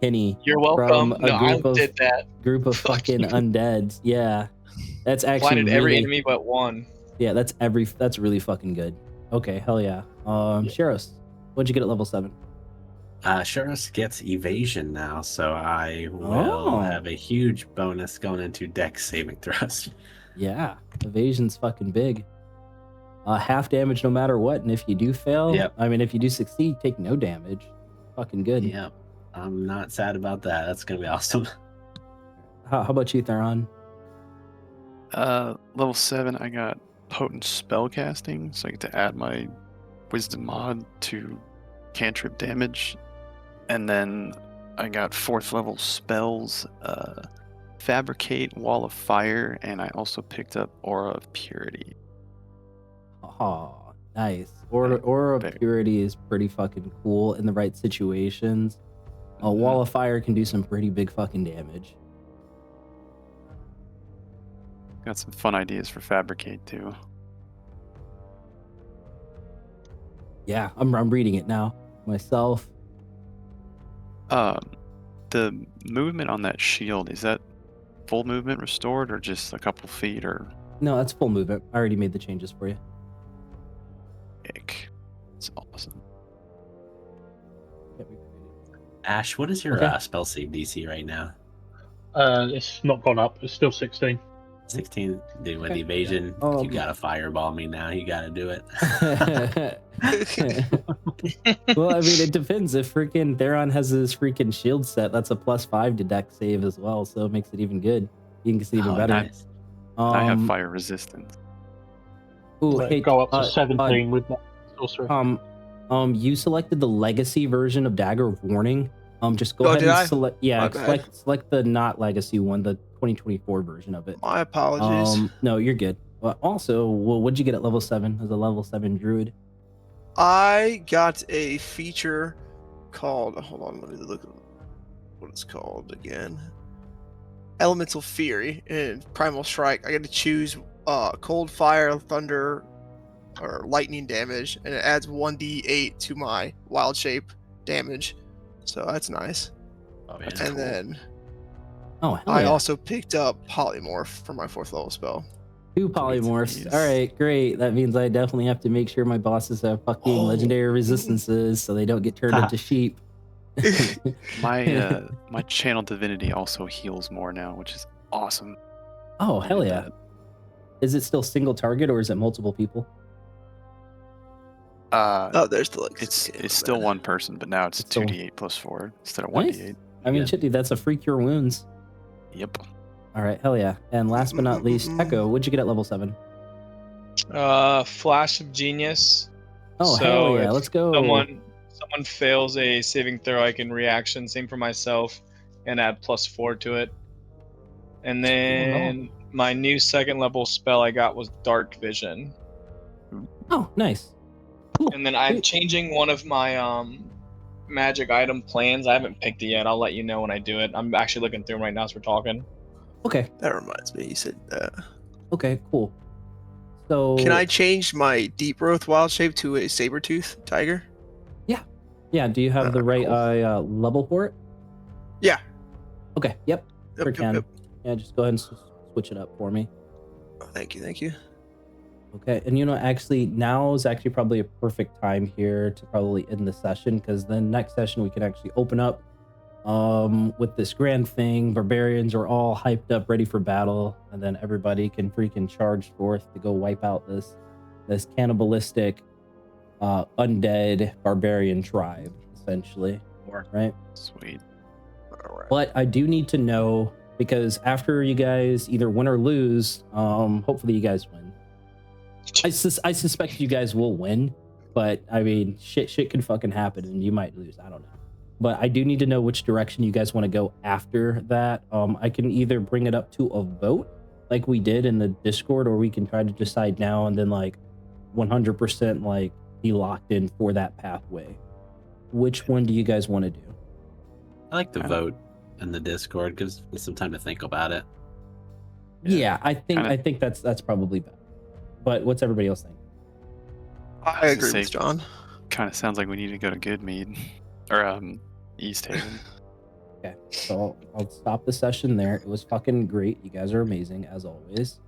S1: Kenny
S4: You're welcome.
S1: from a
S4: No, I
S1: group
S4: did that.
S1: of
S4: Fuck
S1: fucking
S4: you.
S1: undeads. Yeah. That's actually
S4: Blinded every
S1: really,
S4: enemy but one.
S1: yeah, that's really fucking good. Okay, hell yeah. Sheros, what'd you get at level 7?
S2: Sheros gets evasion now, so I will have a huge bonus going into Dex saving throws.
S1: Yeah, evasion's fucking big. Half damage no matter what, and if you do fail, if you do succeed, take no damage. Fucking good.
S2: Yep. I'm not sad about that. That's gonna be awesome.
S1: How about you, Theron?
S3: Level 7, I got potent spell casting, so I get to add my wisdom mod to cantrip damage. And then I got 4th level spells, fabricate, wall of fire, and I also picked up aura of purity.
S1: Oh, nice. Aura of purity is pretty fucking cool in the right situations. A wall of fire can do some pretty big fucking damage.
S3: Got some fun ideas for fabricate too.
S1: Yeah, I'm reading it now myself.
S3: The movement on that shield, is that full movement restored or just a couple feet or?
S1: No, that's full movement. I already made the changes for you.
S3: Ick. It's awesome.
S2: Ash, what is your spell save DC right now?
S7: It's not gone up. It's still 16.
S2: 16. Dude, with evasion, you gotta fireball me now. You gotta do it.
S1: Well, I mean, it depends. If freaking Theron has his freaking shield set, that's a +5 to dex save as well, so it makes it even good. You can get even better.
S2: Nice.
S3: I have fire resistance.
S1: Ooh, hey,
S7: go up to 17 with that sorcery.
S1: You selected the legacy version of Dagger of Warning. Just go ahead and select. Yeah, select the not legacy one, the 2024 version of it.
S6: My apologies.
S1: No, you're good. Also, what'd you get at level 7 as a level 7 druid?
S6: I got a feature called. Hold on, let me look at what it's called again. Elemental Fury and Primal Strike. I got to choose cold, fire, thunder, or lightning damage, and it adds 1d8 to my wild shape damage. So that's nice.
S2: Oh, man.
S6: And then
S1: I
S6: also picked up Polymorph for my 4th level spell.
S1: 2 polymorphs. All right, great. That means I definitely have to make sure my bosses have fucking legendary resistances so they don't get turned into sheep.
S3: My channel divinity also heals more now, which is awesome.
S1: Oh, hell yeah. Is it still single target or is it multiple people?
S6: There's the
S3: it's still one person, but now it's 2d8 plus 4 instead of 1d8.
S1: I mean, shit, dude, that's a free cure wounds.
S3: Yep.
S1: All right, hell yeah. And last but not least, Echo, what'd you get at level 7?
S4: Flash of Genius.
S1: Oh, so hell yeah, let's go.
S4: Someone fails a saving throw, I can reaction. Same for myself, and add +4 to it. And then my new 2nd level spell I got was Dark Vision.
S1: Oh, nice. Cool.
S4: And then I'm changing one of my magic item plans. I haven't picked it yet. I'll let you know when I do it. I'm actually looking through them right now as we're talking.
S1: Okay.
S6: That reminds me, you said that.
S1: Okay, cool. So
S6: can I change my deep growth wild shape to a saber-tooth tiger?
S1: Yeah, do you have the right level for it?
S6: Yeah.
S1: Okay, yep. Sure can. Yep. Yeah, just go ahead and switch it up for me.
S6: Thank you.
S1: Okay, and actually, now is actually probably a perfect time here to probably end the session, because then next session we can actually open up with this grand thing. Barbarians are all hyped up, ready for battle, and then everybody can freaking charge forth to go wipe out this cannibalistic undead barbarian tribe, essentially. Right?
S3: Sweet.
S6: All right.
S1: But I do need to know, because after you guys either win or lose, hopefully you guys win. I suspect you guys will win, but I mean, shit can fucking happen and you might lose. I don't know. But I do need to know which direction you guys want to go after that. I can either bring it up to a vote like we did in the Discord, or we can try to decide now and then 100% be locked in for that pathway. Which one do you guys want to do?
S2: I like to vote in the Discord, gives me some time to think about it.
S1: Yeah, I think that's probably better. But what's everybody else think?
S6: I agree with John.
S9: Kind of sounds like we need to go to Goodmead or East Haven.
S1: Okay, so I'll stop the session there. It was fucking great. You guys are amazing as always.